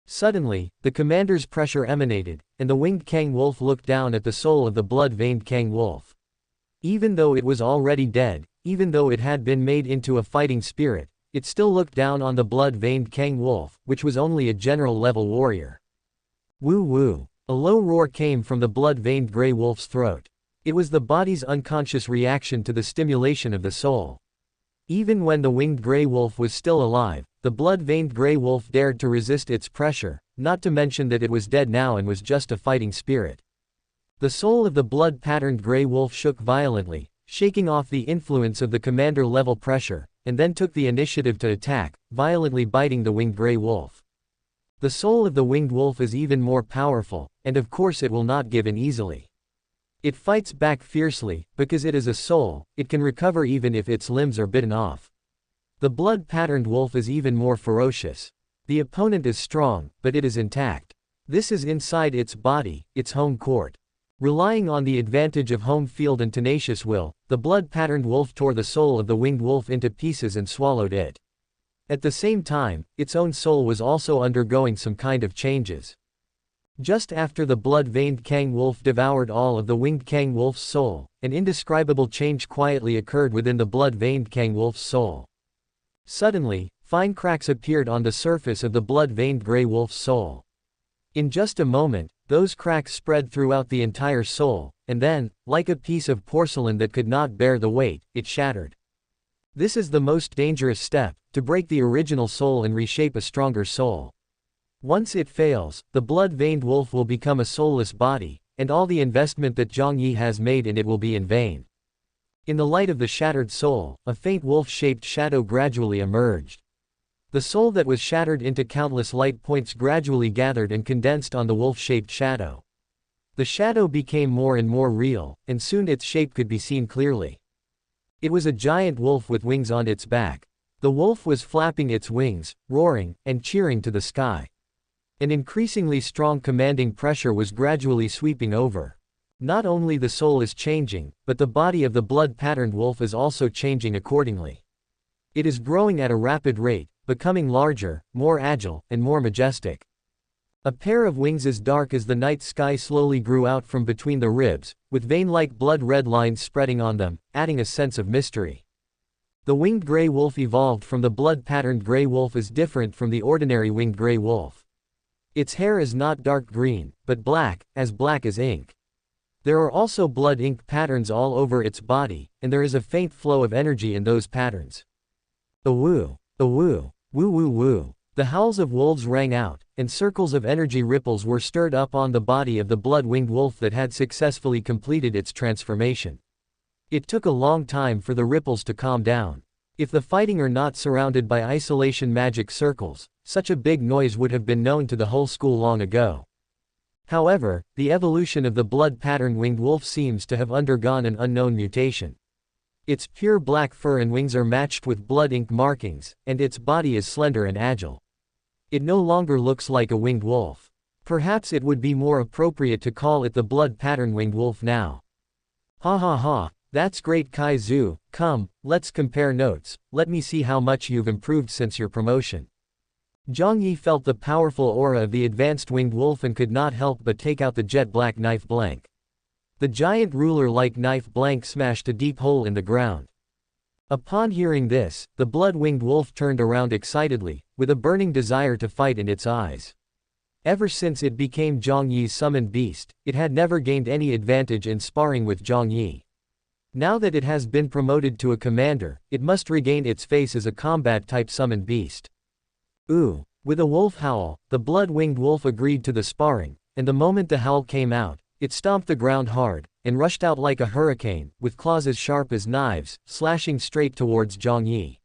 Suddenly, the commander's pressure emanated, and the winged Kang Wolf looked down at the soul of the blood-veined Kang Wolf. Even though it was already dead, even though it had been made into a fighting spirit, it still looked down on the blood-veined Kang Wolf, which was only a general-level warrior. Woo-woo! A low roar came from the blood-veined gray wolf's throat. It was the body's unconscious reaction to the stimulation of the soul. Even when the winged gray wolf was still alive, the blood-veined gray wolf dared to resist its pressure, not to mention that it was dead now and was just a fighting spirit. The soul of the blood-patterned gray wolf shook violently, shaking off the influence of the commander-level pressure, and then took the initiative to attack, violently biting the winged gray wolf. The soul of the winged wolf is even more powerful, and of course it will not give in easily. It fights back fiercely, because it is a soul, it can recover even if its limbs are bitten off. The blood-patterned wolf is even more ferocious. The opponent is strong, but it is intact. This is inside its body, its home court. Relying on the advantage of home field and tenacious will, the blood-patterned wolf tore the soul of the winged wolf into pieces and swallowed it. At the same time, its own soul was also undergoing some kind of changes. Just after the blood-veined Kang Wolf devoured all of the winged Kang Wolf's soul, an indescribable change quietly occurred within the blood-veined Kang Wolf's soul. Suddenly, fine cracks appeared on the surface of the blood-veined gray wolf's soul. In just a moment, those cracks spread throughout the entire soul, and then, like a piece of porcelain that could not bear the weight, it shattered. This is the most dangerous step, to break the original soul and reshape a stronger soul. Once it fails, the blood-veined wolf will become a soulless body, and all the investment that Jiang Yi has made in it will be in vain. In the light of the shattered soul, a faint wolf-shaped shadow gradually emerged. The soul that was shattered into countless light points gradually gathered and condensed on the wolf-shaped shadow. The shadow became more and more real, and soon its shape could be seen clearly. It was a giant wolf with wings on its back. The wolf was flapping its wings, roaring, and cheering to the sky. An increasingly strong commanding pressure was gradually sweeping over. Not only the soul is changing, but the body of the blood-patterned wolf is also changing accordingly. It is growing at a rapid rate, becoming larger, more agile, and more majestic. A pair of wings as dark as the night sky slowly grew out from between the ribs, with vein-like blood-red lines spreading on them, adding a sense of mystery. The winged gray wolf evolved from the blood-patterned gray wolf is different from the ordinary winged gray wolf. Its hair is not dark green, but black as ink. There are also blood ink patterns all over its body, and there is a faint flow of energy in those patterns. A-woo, woo woo woo. The howls of wolves rang out, and circles of energy ripples were stirred up on the body of the blood-winged wolf that had successfully completed its transformation. It took a long time for the ripples to calm down. If the fighting are not surrounded by isolation magic circles, such a big noise would have been known to the whole school long ago. However, the evolution of the blood-patterned winged wolf seems to have undergone an unknown mutation. Its pure black fur and wings are matched with blood ink markings, and its body is slender and agile. It no longer looks like a winged wolf. Perhaps it would be more appropriate to call it the blood-patterned winged wolf now. Ha ha ha, that's great Kai-Zu, come, let's compare notes, let me see how much you've improved since your promotion. Jiang Yi felt the powerful aura of the advanced winged wolf and could not help but take out the jet-black knife blank. The giant ruler-like knife blank smashed a deep hole in the ground. Upon hearing this, the blood-winged wolf turned around excitedly, with a burning desire to fight in its eyes. Ever since it became Jiang Yi's summoned beast, it had never gained any advantage in sparring with Jiang Yi. Now that it has been promoted to a commander, it must regain its face as a combat-type summoned beast. Ooh! With a wolf howl, the blood-winged wolf agreed to the sparring, and the moment the howl came out, it stomped the ground hard, and rushed out like a hurricane, with claws as sharp as knives, slashing straight towards Jiang Yi.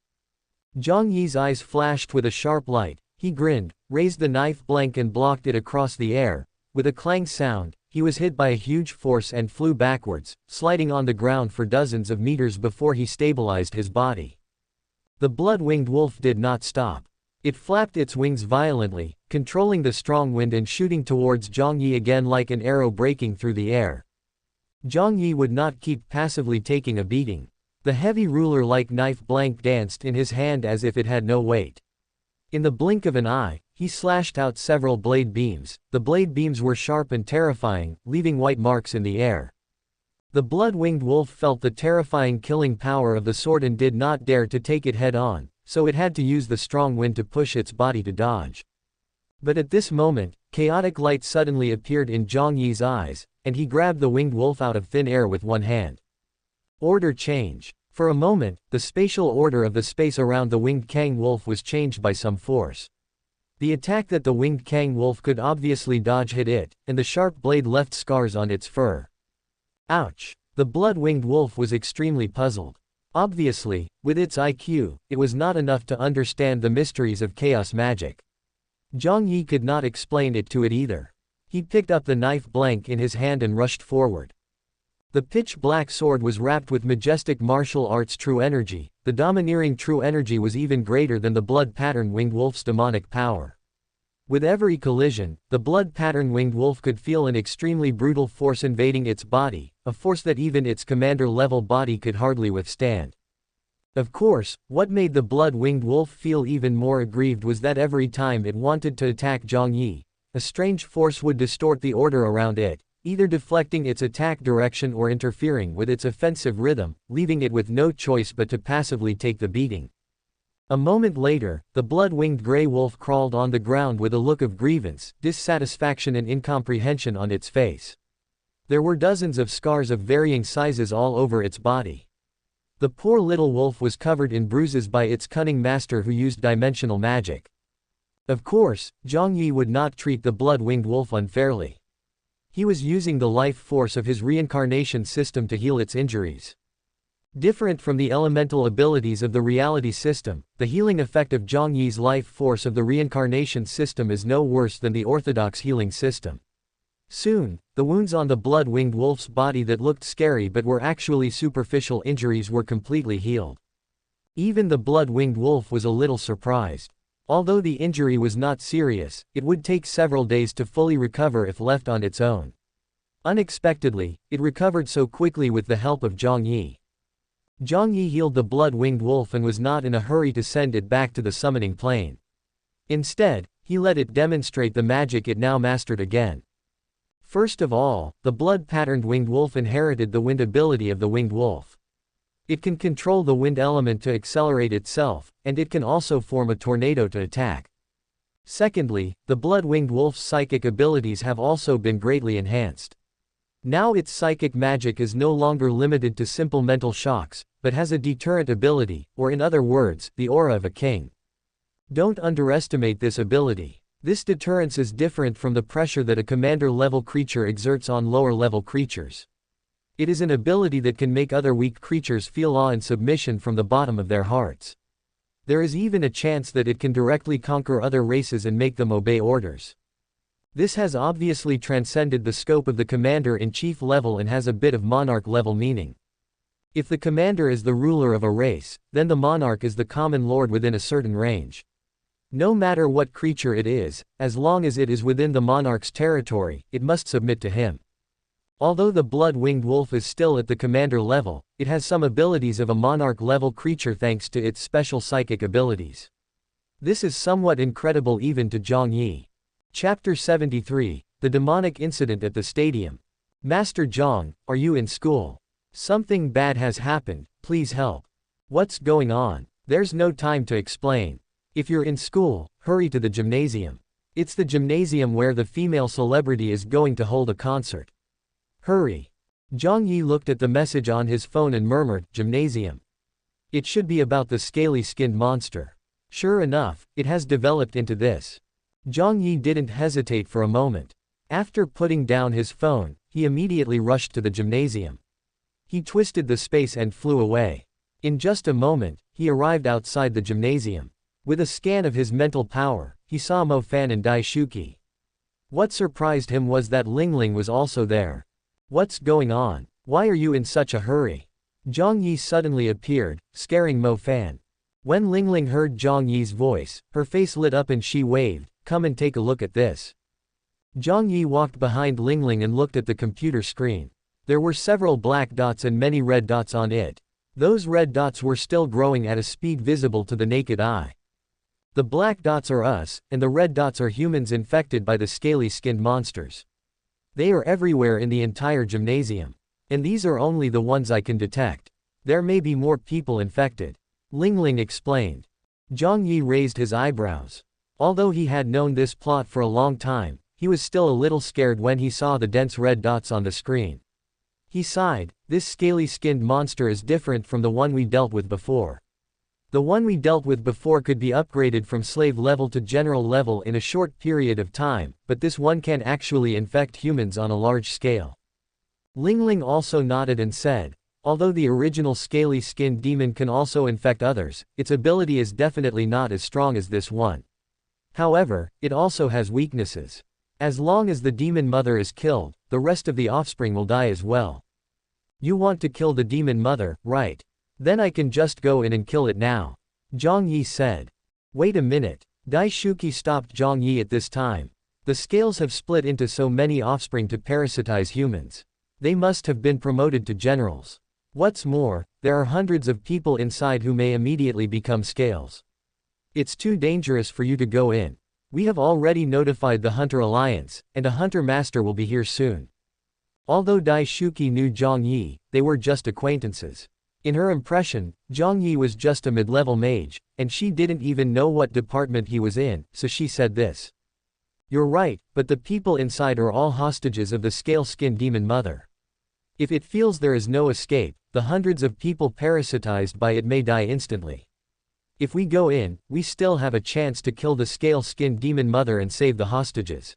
Jiang Yi's eyes flashed with a sharp light. He grinned, raised the knife blank and blocked it across the air. With a clang sound, he was hit by a huge force and flew backwards, sliding on the ground for dozens of meters before he stabilized his body. The blood-winged wolf did not stop. It flapped its wings violently, controlling the strong wind and shooting towards Jiang Yi again like an arrow breaking through the air. Jiang Yi would not keep passively taking a beating. The heavy ruler-like knife blank danced in his hand as if it had no weight. In the blink of an eye, he slashed out several blade beams. The blade beams were sharp and terrifying, leaving white marks in the air. The blood-winged wolf felt the terrifying killing power of the sword and did not dare to take it head-on, so it had to use the strong wind to push its body to dodge. But at this moment, chaotic light suddenly appeared in Jiang Yi's eyes, and he grabbed the winged wolf out of thin air with one hand. Order change. For a moment, the spatial order of the space around the winged Kang wolf was changed by some force. The attack that the winged Kang wolf could obviously dodge hit it, and the sharp blade left scars on its fur. Ouch! The blood-winged wolf was extremely puzzled. Obviously, with its IQ, it was not enough to understand the mysteries of chaos magic. Jiang Yi could not explain it to it either. He picked up the knife blank in his hand and rushed forward. The pitch-black sword was wrapped with majestic martial arts true energy. The domineering true energy was even greater than the blood-pattern winged wolf's demonic power. With every collision, the blood-pattern winged wolf could feel an extremely brutal force invading its body, a force that even its commander-level body could hardly withstand. Of course, what made the blood-winged wolf feel even more aggrieved was that every time it wanted to attack Jiang Yi, a strange force would distort the order around it, either deflecting its attack direction or interfering with its offensive rhythm, leaving it with no choice but to passively take the beating. A moment later, the blood-winged gray wolf crawled on the ground with a look of grievance, dissatisfaction and incomprehension on its face. There were dozens of scars of varying sizes all over its body. The poor little wolf was covered in bruises by its cunning master who used dimensional magic. Of course, Jiang Yi would not treat the blood-winged wolf unfairly. He was using the life force of his reincarnation system to heal its injuries. Different from the elemental abilities of the reality system, the healing effect of Jiang Yi's life force of the reincarnation system is no worse than the orthodox healing system. Soon, the wounds on the blood-winged wolf's body that looked scary but were actually superficial injuries were completely healed. Even the blood-winged wolf was a little surprised. Although the injury was not serious, it would take several days to fully recover if left on its own. Unexpectedly, it recovered so quickly with the help of Jiang Yi. Jiang Yi healed the blood-winged wolf and was not in a hurry to send it back to the summoning plane. Instead, he let it demonstrate the magic it now mastered again. First of all, the blood-patterned winged wolf inherited the wind ability of the winged wolf. It can control the wind element to accelerate itself, and it can also form a tornado to attack. Secondly, the blood-winged wolf's psychic abilities have also been greatly enhanced. Now its psychic magic is no longer limited to simple mental shocks, but has a deterrent ability, or in other words, the aura of a king. Don't underestimate this ability. This deterrence is different from the pressure that a commander-level creature exerts on lower-level creatures. It is an ability that can make other weak creatures feel awe and submission from the bottom of their hearts. There is even a chance that it can directly conquer other races and make them obey orders. This has obviously transcended the scope of the commander-in-chief level and has a bit of monarch-level meaning. If the commander is the ruler of a race, then the monarch is the common lord within a certain range. No matter what creature it is, as long as it is within the monarch's territory, it must submit to him. Although the blood-winged wolf is still at the commander level, it has some abilities of a monarch-level creature thanks to its special psychic abilities. This is somewhat incredible even to Jiang Yi. Chapter 73, The Demonic Incident at the Stadium. Master Jiang, are you in school? Something bad has happened, please help. What's going on? There's no time to explain. If you're in school, hurry to the gymnasium. It's the gymnasium where the female celebrity is going to hold a concert. Hurry. Jiang Yi looked at the message on his phone and murmured, gymnasium. It should be about the scaly-skinned monster. Sure enough, it has developed into this. Jiang Yi didn't hesitate for a moment. After putting down his phone, he immediately rushed to the gymnasium. He twisted the space and flew away. In just a moment, he arrived outside the gymnasium. With a scan of his mental power, he saw Mo Fan and Dai Shuqi. What surprised him was that Lingling was also there. What's going on? Why are you in such a hurry? Jiang Yi suddenly appeared, scaring Mo Fan. When Lingling heard Jiang Yi's voice, her face lit up and she waved, "Come and take a look at this." Jiang Yi walked behind Lingling and looked at the computer screen. There were several black dots and many red dots on it. Those red dots were still growing at a speed visible to the naked eye. The black dots are us, and the red dots are humans infected by the scaly-skinned monsters. They are everywhere in the entire gymnasium. And these are only the ones I can detect. There may be more people infected. Lingling explained. Jiang Yi raised his eyebrows. Although he had known this plot for a long time, he was still a little scared when he saw the dense red dots on the screen. He sighed, this scaly-skinned monster is different from the one we dealt with before. The one we dealt with before could be upgraded from slave level to general level in a short period of time, but this one can actually infect humans on a large scale. Lingling also nodded and said, although the original scaly-skinned demon can also infect others, its ability is definitely not as strong as this one. However, it also has weaknesses. As long as the demon mother is killed, the rest of the offspring will die as well. You want to kill the demon mother, right? Then I can just go in and kill it now. Jiang Yi said. Wait a minute. Dai Shuqi stopped Jiang Yi at this time. The scales have split into so many offspring to parasitize humans. They must have been promoted to generals. What's more, there are hundreds of people inside who may immediately become scales. It's too dangerous for you to go in. We have already notified the Hunter Alliance, and a Hunter Master will be here soon. Although Dai Shuqi knew Jiang Yi, they were just acquaintances. In her impression, Jiang Yi was just a mid-level mage, and she didn't even know what department he was in, so she said this. You're right, but the people inside are all hostages of the scale-skinned demon mother. If it feels there is no escape, the hundreds of people parasitized by it may die instantly. If we go in, we still have a chance to kill the scale-skinned demon mother and save the hostages.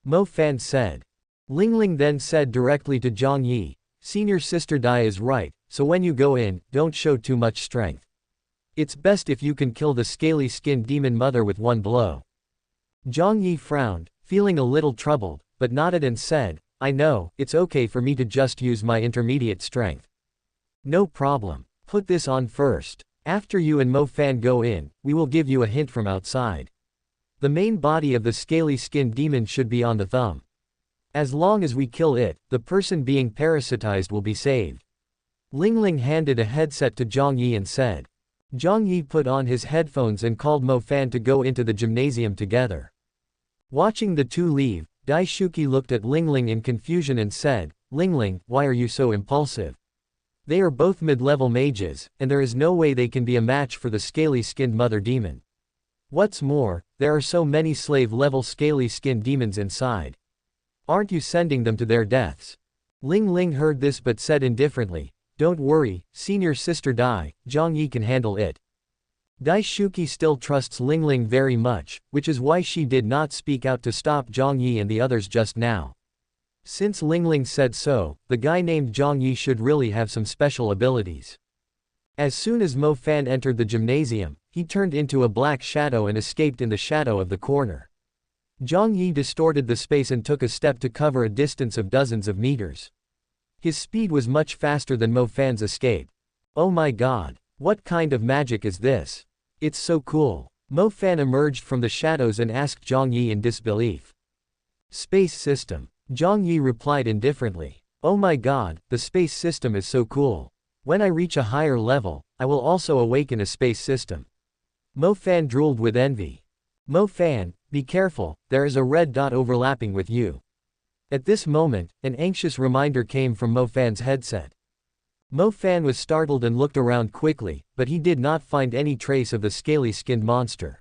Mo Fan said. Lingling then said directly to Jiang Yi, Senior Sister Dai is right, so when you go in, don't show too much strength. It's best if you can kill the scaly-skinned demon mother with one blow. Jiang Yi frowned, feeling a little troubled, but nodded and said, I know, it's okay for me to just use my intermediate strength. No problem. Put this on first. After you and Mo Fan go in, we will give you a hint from outside. The main body of the scaly-skinned demon should be on the thumb. As long as we kill it, the person being parasitized will be saved. Lingling handed a headset to Jiang Yi and said. Jiang Yi put on his headphones and called Mo Fan to go into the gymnasium together. Watching the two leave, Dai Shuqi looked at Lingling in confusion and said, Lingling, why are you so impulsive? They are both mid-level mages, and there is no way they can be a match for the scaly-skinned mother demon. What's more, there are so many slave-level scaly-skinned demons inside. Aren't you sending them to their deaths? Lingling heard this but said indifferently, Don't worry, Senior Sister Dai, Jiang Yi can handle it. Dai Shuqi still trusts Lingling very much, which is why she did not speak out to stop Jiang Yi and the others just now. Since Lingling said so, the guy named Jiang Yi should really have some special abilities. As soon as Mo Fan entered the gymnasium, he turned into a black shadow and escaped in the shadow of the corner. Jiang Yi distorted the space and took a step to cover a distance of dozens of meters. His speed was much faster than Mo Fan's escape. Oh my god, what kind of magic is this? It's so cool. Mo Fan emerged from the shadows and asked Jiang Yi in disbelief. Space system. Jiang Yi replied indifferently. Oh my god, the space system is so cool. When I reach a higher level, I will also awaken a space system. Mo Fan drooled with envy. Mo Fan, be careful, there is a red dot overlapping with you. At this moment, an anxious reminder came from Mo Fan's headset. Mo Fan was startled and looked around quickly, but he did not find any trace of the scaly-skinned monster.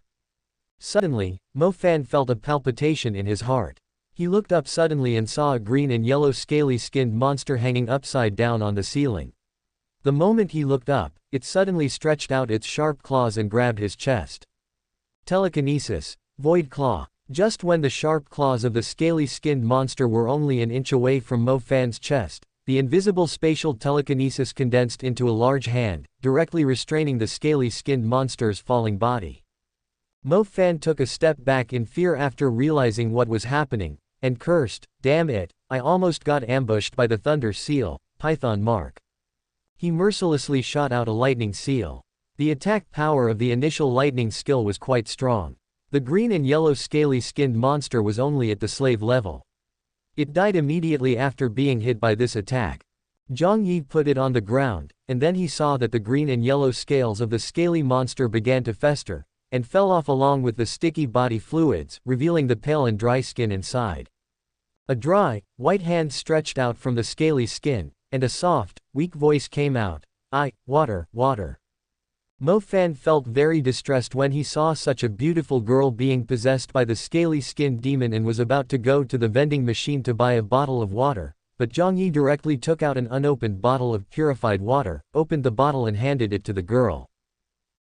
Suddenly, Mo Fan felt a palpitation in his heart. He looked up suddenly and saw a green and yellow scaly-skinned monster hanging upside down on the ceiling. The moment he looked up, it suddenly stretched out its sharp claws and grabbed his chest. Telekinesis, Void Claw. Just when the sharp claws of the scaly-skinned monster were only an inch away from Mo Fan's chest, the invisible spatial telekinesis condensed into a large hand, directly restraining the scaly-skinned monster's falling body. Mo Fan took a step back in fear after realizing what was happening, and cursed, "Damn it, I almost got ambushed by the Thunder Seal, Python Mark." He mercilessly shot out a lightning seal. The attack power of the initial lightning skill was quite strong. The green and yellow scaly-skinned monster was only at the slave level. It died immediately after being hit by this attack. Jiang Yi put it on the ground, and then he saw that the green and yellow scales of the scaly monster began to fester, and fell off along with the sticky body fluids, revealing the pale and dry skin inside. A dry, white hand stretched out from the scaly skin, and a soft, weak voice came out. Water, water." Mo Fan felt very distressed when he saw such a beautiful girl being possessed by the scaly-skinned demon and was about to go to the vending machine to buy a bottle of water, but Jiang Yi directly took out an unopened bottle of purified water, opened the bottle and handed it to the girl.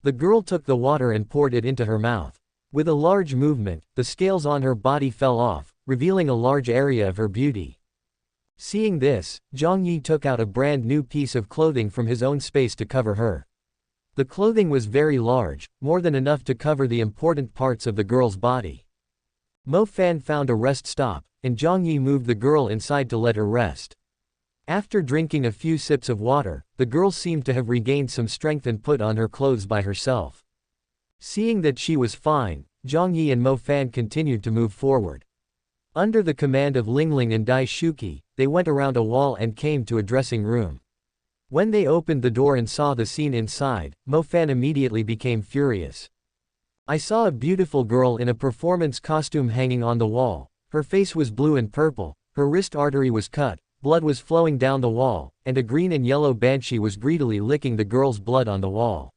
The girl took the water and poured it into her mouth. With a large movement, the scales on her body fell off, revealing a large area of her beauty. Seeing this, Jiang Yi took out a brand new piece of clothing from his own space to cover her. The clothing was very large, more than enough to cover the important parts of the girl's body. Mo Fan found a rest stop, and Jiang Yi moved the girl inside to let her rest. After drinking a few sips of water, the girl seemed to have regained some strength and put on her clothes by herself. Seeing that she was fine, Jiang Yi and Mo Fan continued to move forward. Under the command of Lingling and Dai Shuqi, they went around a wall and came to a dressing room. When they opened the door and saw the scene inside, Mo Fan immediately became furious. "I saw a beautiful girl in a performance costume hanging on the wall. Her face was blue and purple, her wrist artery was cut, blood was flowing down the wall, and a green and yellow banshee was greedily licking the girl's blood on the wall.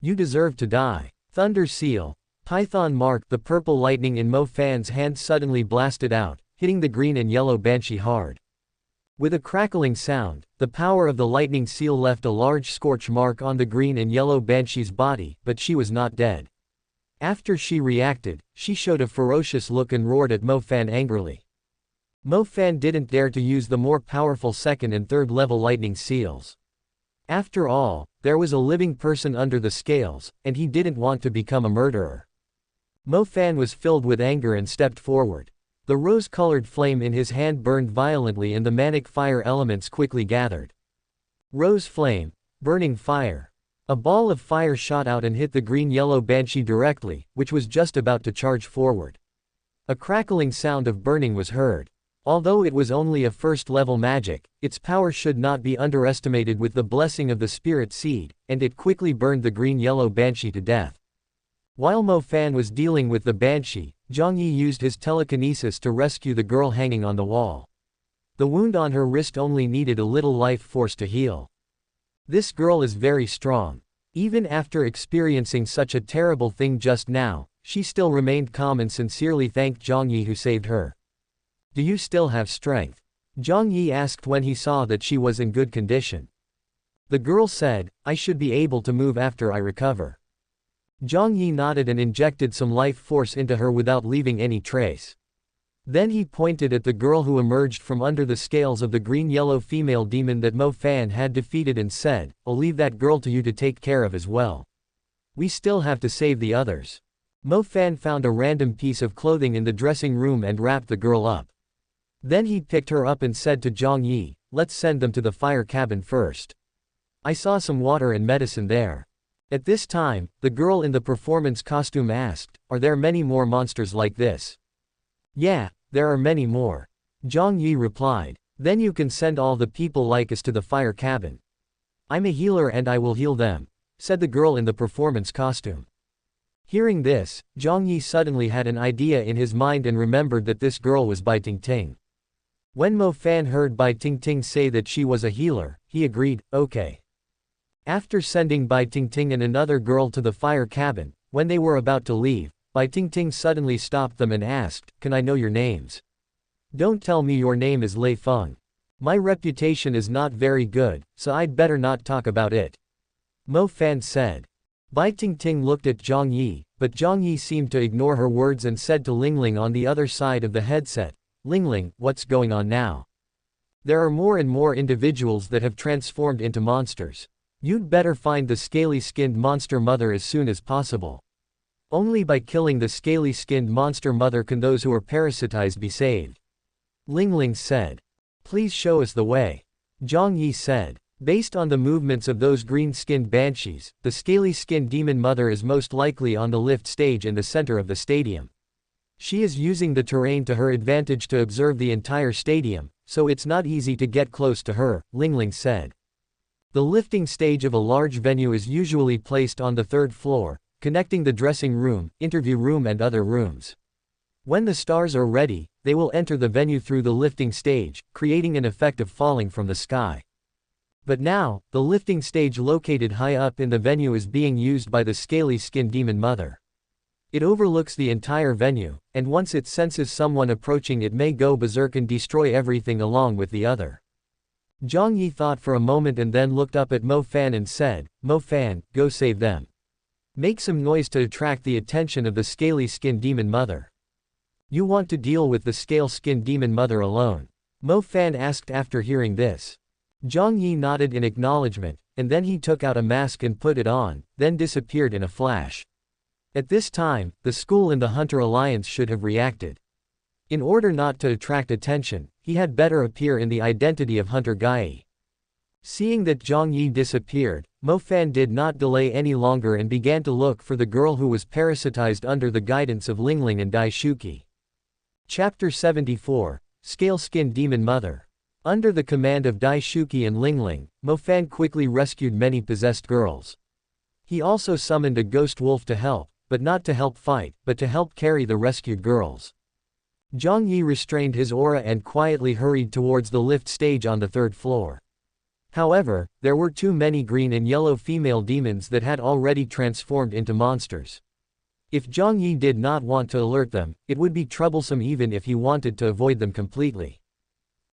You deserve to die." Thunder Seal, Python Mark. The purple lightning in Mo Fan's hand suddenly blasted out, hitting the green and yellow banshee hard. With a crackling sound, the power of the lightning seal left a large scorch mark on the green and yellow banshee's body, but she was not dead. After she reacted, she showed a ferocious look and roared at Mo Fan angrily. Mo Fan didn't dare to use the more powerful second and third level lightning seals. After all, there was a living person under the scales, and he didn't want to become a murderer. Mo Fan was filled with anger and stepped forward. The rose-colored flame in his hand burned violently and the manic fire elements quickly gathered. Rose flame, burning fire. A ball of fire shot out and hit the green-yellow banshee directly, which was just about to charge forward. A crackling sound of burning was heard. Although it was only a first-level magic, its power should not be underestimated with the blessing of the spirit seed, and it quickly burned the green-yellow banshee to death. While Mo Fan was dealing with the banshee, Jiang Yi used his telekinesis to rescue the girl hanging on the wall. The wound on her wrist only needed a little life force to heal. This girl is very strong. Even after experiencing such a terrible thing just now, she still remained calm and sincerely thanked Jiang Yi who saved her. "Do you still have strength?" Jiang Yi asked when he saw that she was in good condition. The girl said, "I should be able to move after I recover." Jiang Yi nodded and injected some life force into her without leaving any trace. Then he pointed at the girl who emerged from under the scales of the green-yellow female demon that Mo Fan had defeated and said, "I'll leave that girl to you to take care of as well. We still have to save the others." Mo Fan found a random piece of clothing in the dressing room and wrapped the girl up. Then he picked her up and said to Jiang Yi, "Let's send them to the fire cabin first. I saw some water and medicine there." At this time, the girl in the performance costume asked, "Are there many more monsters like this?" "Yeah, there are many more," Jiang Yi replied. "Then you can send all the people like us to the fire cabin. I'm a healer and I will heal them," said the girl in the performance costume. Hearing this, Jiang Yi suddenly had an idea in his mind and remembered that this girl was Bai Tingting. When Mo Fan heard Bai Tingting say that she was a healer, he agreed, okay. After sending Bai Tingting and another girl to the fire cabin, when they were about to leave, Bai Tingting suddenly stopped them and asked, "Can I know your names?" "Don't tell me your name is Lei Feng. My reputation is not very good, so I'd better not talk about it," Mo Fan said. Bai Tingting looked at Jiang Yi, but Jiang Yi seemed to ignore her words and said to Lingling on the other side of the headset, "Lingling, what's going on now? There are more and more individuals that have transformed into monsters. You'd better find the scaly-skinned monster mother as soon as possible. Only by killing the scaly-skinned monster mother can those who are parasitized be saved," Lingling said. "Please show us the way," Jiang Yi said. Based on the movements of those green-skinned banshees, the scaly-skinned demon mother is most likely on the lift stage in the center of the stadium. She is using the terrain to her advantage to observe the entire stadium, so it's not easy to get close to her, Lingling said. The lifting stage of a large venue is usually placed on the third floor, connecting the dressing room, interview room and other rooms. When the stars are ready, they will enter the venue through the lifting stage, creating an effect of falling from the sky. But now, the lifting stage located high up in the venue is being used by the scaly-skinned demon mother. It overlooks the entire venue, and once it senses someone approaching it may go berserk and destroy everything along with the other. Jiang Yi thought for a moment and then looked up at Mo Fan and said, "Mo Fan, go save them. Make some noise to attract the attention of the scaly-skinned demon mother." "You want to deal with the scale-skinned demon mother alone?" Mo Fan asked after hearing this. Jiang Yi nodded in acknowledgement, and then he took out a mask and put it on, then disappeared in a flash. At this time, the school and the Hunter Alliance should have reacted. In order not to attract attention, he had better appear in the identity of Hunter Gai. Seeing that Jiang Yi disappeared, Mo Fan did not delay any longer and began to look for the girl who was parasitized under the guidance of Lingling and Dai Shuki. Chapter 74, Scale-Skinned Demon Mother. Under the command of Dai Shuki and Lingling, Mo Fan quickly rescued many possessed girls. He also summoned a ghost wolf to help, but not to help fight, but to help carry the rescued girls. Jiang Yi restrained his aura and quietly hurried towards the lift stage on the third floor. However, there were too many green and yellow female demons that had already transformed into monsters. If Jiang Yi did not want to alert them, it would be troublesome even if he wanted to avoid them completely.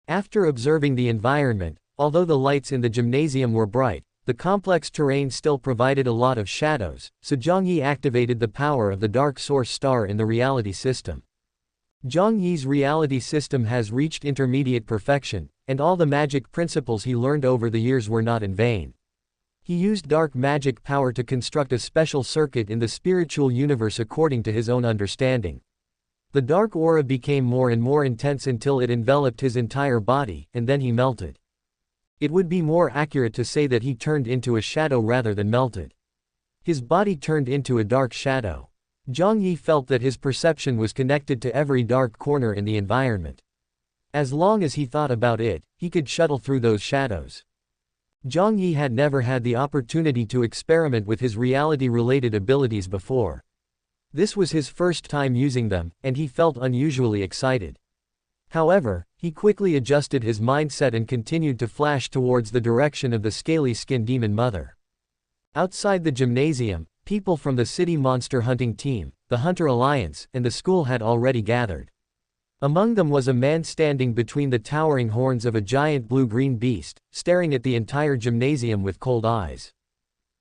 After observing the environment, although the lights in the gymnasium were bright, the complex terrain still provided a lot of shadows, so Jiang Yi activated the power of the dark source star in the reality system. Jiang Yi's reality system has reached intermediate perfection, and all the magic principles he learned over the years were not in vain. He used dark magic power to construct a special circuit in the spiritual universe according to his own understanding. The dark aura became more and more intense until it enveloped his entire body, and then he melted. It would be more accurate to say that he turned into a shadow rather than melted. His body turned into a dark shadow. Jiang Yi felt that his perception was connected to every dark corner in the environment. As long as he thought about it, he could shuttle through those shadows. Jiang Yi had never had the opportunity to experiment with his reality-related abilities before. This was his first time using them, and he felt unusually excited. However, he quickly adjusted his mindset and continued to flash towards the direction of the scaly-skinned demon mother. Outside the gymnasium, people from the city monster hunting team, the Hunter Alliance, and the school had already gathered. Among them was a man standing between the towering horns of a giant blue-green beast, staring at the entire gymnasium with cold eyes.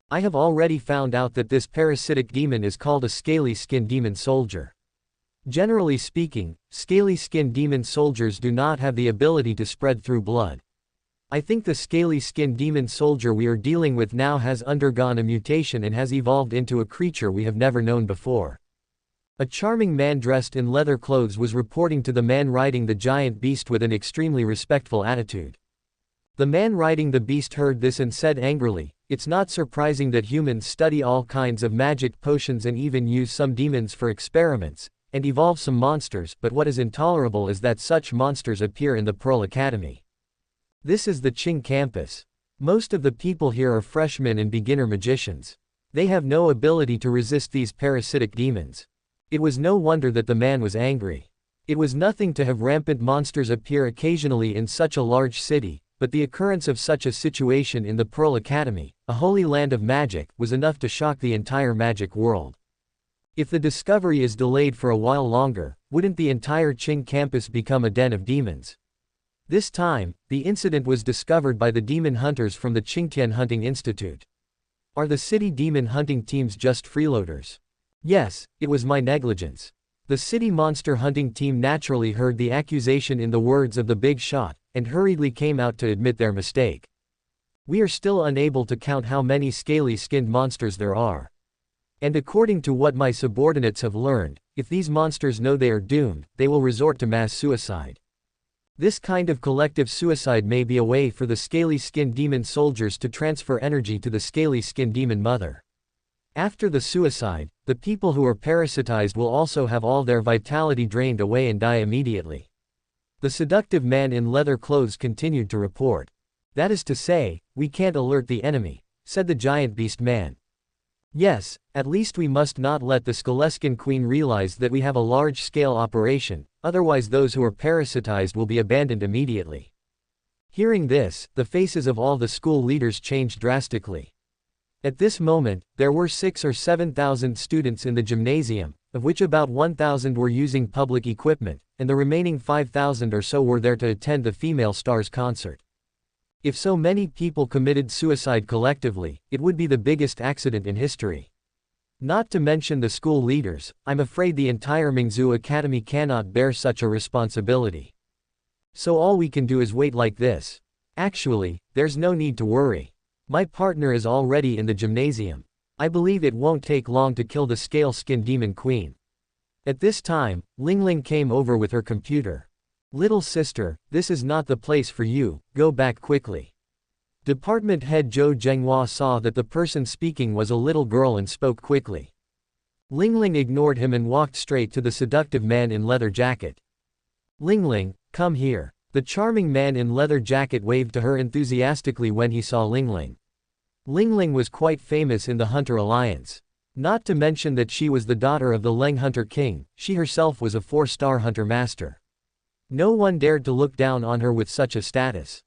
"I have already found out that this parasitic demon is called a scaly-skinned demon soldier. Generally speaking, scaly-skinned demon soldiers do not have the ability to spread through blood. I think the scaly-skinned demon soldier we are dealing with now has undergone a mutation and has evolved into a creature we have never known before." A charming man dressed in leather clothes was reporting to the man riding the giant beast with an extremely respectful attitude. The man riding the beast heard this and said angrily, "It's not surprising that humans study all kinds of magic potions and even use some demons for experiments, and evolve some monsters, but what is intolerable is that such monsters appear in the Pearl Academy. This is the Qing campus. Most of the people here are freshmen and beginner magicians. They have no ability to resist these parasitic demons." It was no wonder that the man was angry. It was nothing to have rampant monsters appear occasionally in such a large city, but the occurrence of such a situation in the Pearl Academy, a holy land of magic, was enough to shock the entire magic world. If the discovery is delayed for a while longer, wouldn't the entire Qing campus become a den of demons? This time, the incident was discovered by the demon hunters from the Qingtian Hunting Institute. Are the city demon hunting teams just freeloaders? Yes, it was my negligence. The city monster hunting team naturally heard the accusation in the words of the big shot, and hurriedly came out to admit their mistake. We are still unable to count how many scaly-skinned monsters there are. And according to what my subordinates have learned, if these monsters know they are doomed, they will resort to mass suicide. This kind of collective suicide may be a way for the scaly-skinned demon soldiers to transfer energy to the scaly-skinned demon mother. After the suicide, the people who are parasitized will also have all their vitality drained away and die immediately. The seductive man in leather clothes continued to report. That is to say, we can't alert the enemy, said the giant beast man. Yes, at least we must not let the Skaleskin Queen realize that we have a large-scale operation, otherwise those who are parasitized will be abandoned immediately. Hearing this, the faces of all the school leaders changed drastically. At this moment, there were 6,000 or 7,000 students in the gymnasium, of which about 1,000 were using public equipment, and the remaining 5,000 or so were there to attend the female stars concert. If so many people committed suicide collectively, it would be the biggest accident in history. Not to mention the school leaders, I'm afraid the entire Mingzhu Academy cannot bear such a responsibility. So all we can do is wait like this. Actually, there's no need to worry. My partner is already in the gymnasium. I believe it won't take long to kill the scale-skinned demon queen. At this time, Lingling came over with her computer. Little sister, this is not the place for you, go back quickly. Department head Zhou Zhenghua saw that the person speaking was a little girl and spoke quickly. Lingling ignored him and walked straight to the seductive man in leather jacket. Lingling, come here. The charming man in leather jacket waved to her enthusiastically when he saw Lingling. Lingling was quite famous in the Hunter Alliance. Not to mention that she was the daughter of the Leng Hunter King, she herself was a 4-star hunter master. No one dared to look down on her with such a status.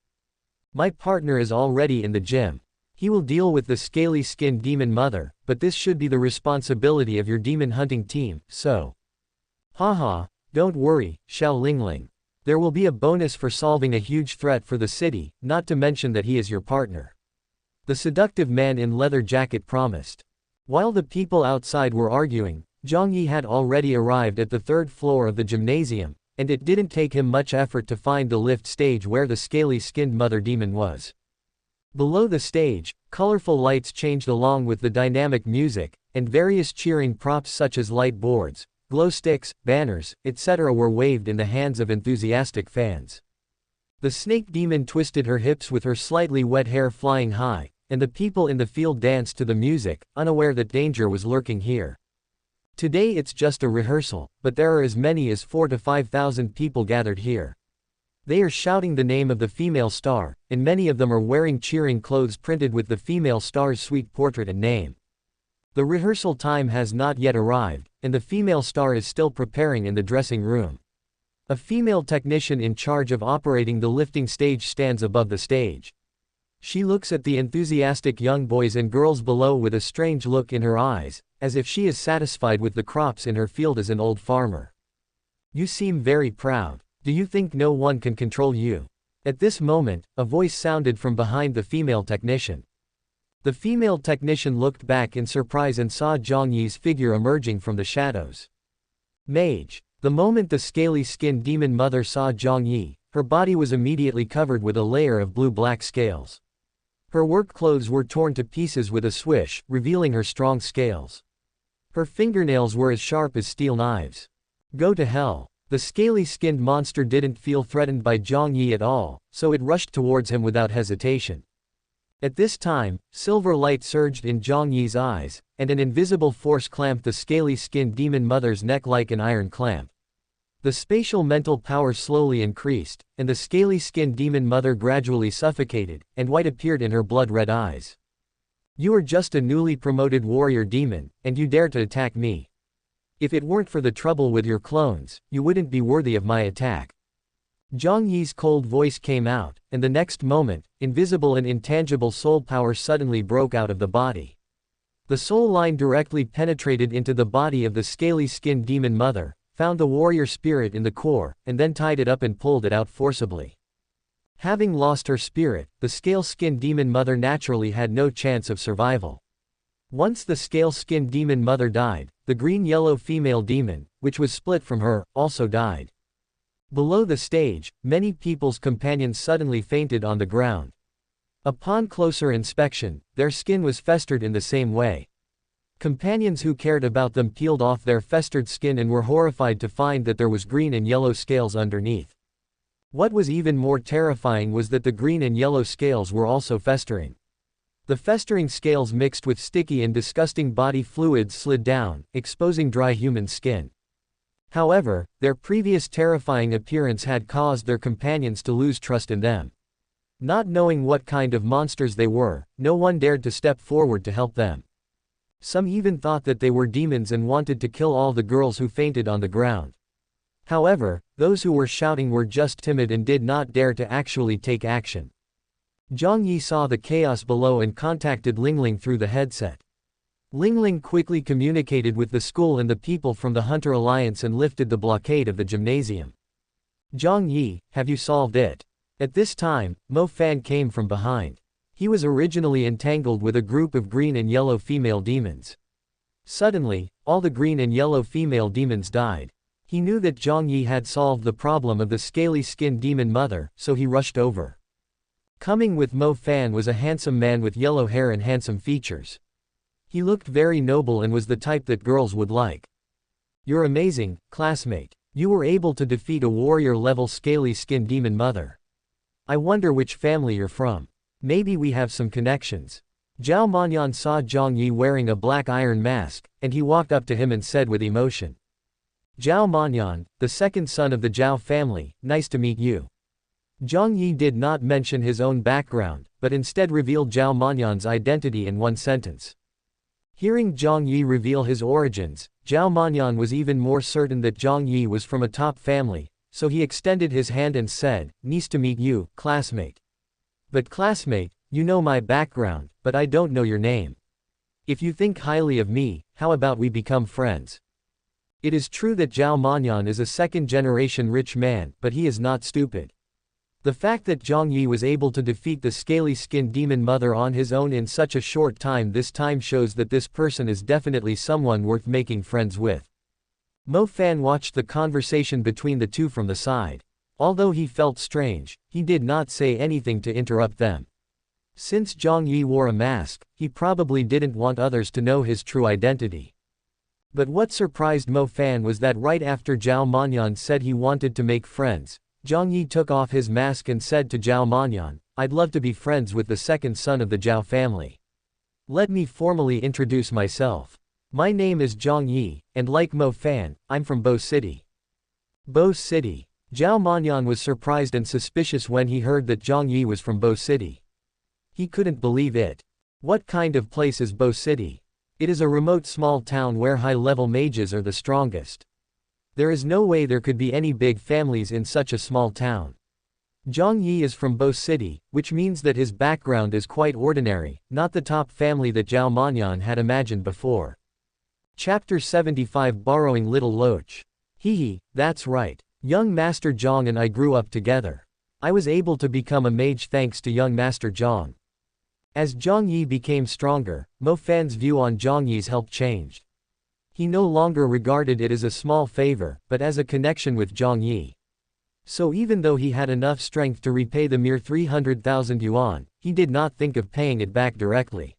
My partner is already in the gym. He will deal with the scaly-skinned demon mother, but this should be the responsibility of your demon hunting team, so. Haha, don't worry, Xiao Lingling. There will be a bonus for solving a huge threat for the city, not to mention that he is your partner. The seductive man in leather jacket promised. While the people outside were arguing, Jiang Yi had already arrived at the 3rd floor of the gymnasium, and it didn't take him much effort to find the lift stage where the scaly-skinned mother demon was. Below the stage, colorful lights changed along with the dynamic music, and various cheering props such as light boards, glow sticks, banners, etc. were waved in the hands of enthusiastic fans. The snake demon twisted her hips with her slightly wet hair flying high, and the people in the field danced to the music, unaware that danger was lurking here. Today it's just a rehearsal, but there are as many as 4,000 to 5,000 people gathered here. They are shouting the name of the female star, and many of them are wearing cheering clothes printed with the female star's sweet portrait and name. The rehearsal time has not yet arrived, and the female star is still preparing in the dressing room. A female technician in charge of operating the lifting stage stands above the stage. She looks at the enthusiastic young boys and girls below with a strange look in her eyes, as if she is satisfied with the crops in her field as an old farmer. You seem very proud. Do you think no one can control you? At this moment, a voice sounded from behind the female technician. The female technician looked back in surprise and saw Jiang Yi's figure emerging from the shadows. Mage. The moment the scaly-skinned demon mother saw Jiang Yi, her body was immediately covered with a layer of blue-black scales. Her work clothes were torn to pieces with a swish, revealing her strong scales. Her fingernails were as sharp as steel knives. Go to hell. The scaly-skinned monster didn't feel threatened by Jiang Yi at all, so it rushed towards him without hesitation. At this time, silver light surged in Jiang Yi's eyes, and an invisible force clamped the scaly-skinned demon mother's neck like an iron clamp. The spatial mental power slowly increased, and the scaly-skinned demon mother gradually suffocated, and white appeared in her blood-red eyes. You are just a newly promoted warrior demon, and you dare to attack me. If it weren't for the trouble with your clones, you wouldn't be worthy of my attack. Jiang Yi's cold voice came out, and the next moment, invisible and intangible soul power suddenly broke out of the body. The soul line directly penetrated into the body of the scaly-skinned demon mother, found the warrior spirit in the core, and then tied it up and pulled it out forcibly. Having lost her spirit, the scale-skinned demon mother naturally had no chance of survival. Once the scale-skinned demon mother died, the green-yellow female demon, which was split from her, also died. Below the stage, many people's companions suddenly fainted on the ground. Upon closer inspection, their skin was festered in the same way. Companions who cared about them peeled off their festered skin and were horrified to find that there was green and yellow scales underneath. What was even more terrifying was that the green and yellow scales were also festering. The festering scales mixed with sticky and disgusting body fluids slid down, exposing dry human skin. However, their previous terrifying appearance had caused their companions to lose trust in them. Not knowing what kind of monsters they were, no one dared to step forward to help them. Some even thought that they were demons and wanted to kill all the girls who fainted on the ground. However, those who were shouting were just timid and did not dare to actually take action. Jiang Yi saw the chaos below and contacted Lingling through the headset. Lingling quickly communicated with the school and the people from the Hunter Alliance and lifted the blockade of the gymnasium. Jiang Yi, have you solved it? At this time, Mo Fan came from behind. He was originally entangled with a group of green and yellow female demons. Suddenly, all the green and yellow female demons died. He knew that Jiang Yi had solved the problem of the scaly-skinned demon mother, so he rushed over. Coming with Mo Fan was a handsome man with yellow hair and handsome features. He looked very noble and was the type that girls would like. You're amazing, classmate. You were able to defeat a warrior-level scaly-skinned demon mother. I wonder which family you're from. Maybe we have some connections. Zhao Manyan saw Jiang Yi wearing a black iron mask, and he walked up to him and said with emotion. Zhao Manyan, the second son of the Zhao family, nice to meet you. Jiang Yi did not mention his own background, but instead revealed Zhao Manyan's identity in one sentence. Hearing Jiang Yi reveal his origins, Zhao Manyan was even more certain that Jiang Yi was from a top family, so he extended his hand and said, nice to meet you, classmate. But classmate, you know my background, but I don't know your name. If you think highly of me, how about we become friends? It is true that Zhao Manyan is a second-generation rich man, but he is not stupid. The fact that Jiang Yi was able to defeat the scaly-skinned demon mother on his own in such a short time this time shows that this person is definitely someone worth making friends with. Mo Fan watched the conversation between the two from the side. Although he felt strange, he did not say anything to interrupt them. Since Jiang Yi wore a mask, he probably didn't want others to know his true identity. But what surprised Mo Fan was that right after Zhao Manyan said he wanted to make friends, Jiang Yi took off his mask and said to Zhao Manyan, I'd love to be friends with the second son of the Zhao family. Let me formally introduce myself. My name is Jiang Yi, and like Mo Fan, I'm from Bo City. Bo City. Zhao Manyan was surprised and suspicious when he heard that Jiang Yi was from Bo City. He couldn't believe it. What kind of place is Bo City? It is a remote small town where high-level mages are the strongest. There is no way there could be any big families in such a small town. Jiang Yi is from Bo City, which means that his background is quite ordinary, not the top family that Zhao Manyan had imagined before. Chapter 75 Borrowing Little Loach. Hee, that's right. Young Master Zhang and I grew up together. I was able to become a mage thanks to young Master Zhang. As Jiang Yi became stronger, Mo Fan's view on Jiang Yi's help changed. He no longer regarded it as a small favor, but as a connection with Jiang Yi. So even though he had enough strength to repay the mere 300,000 yuan, he did not think of paying it back directly.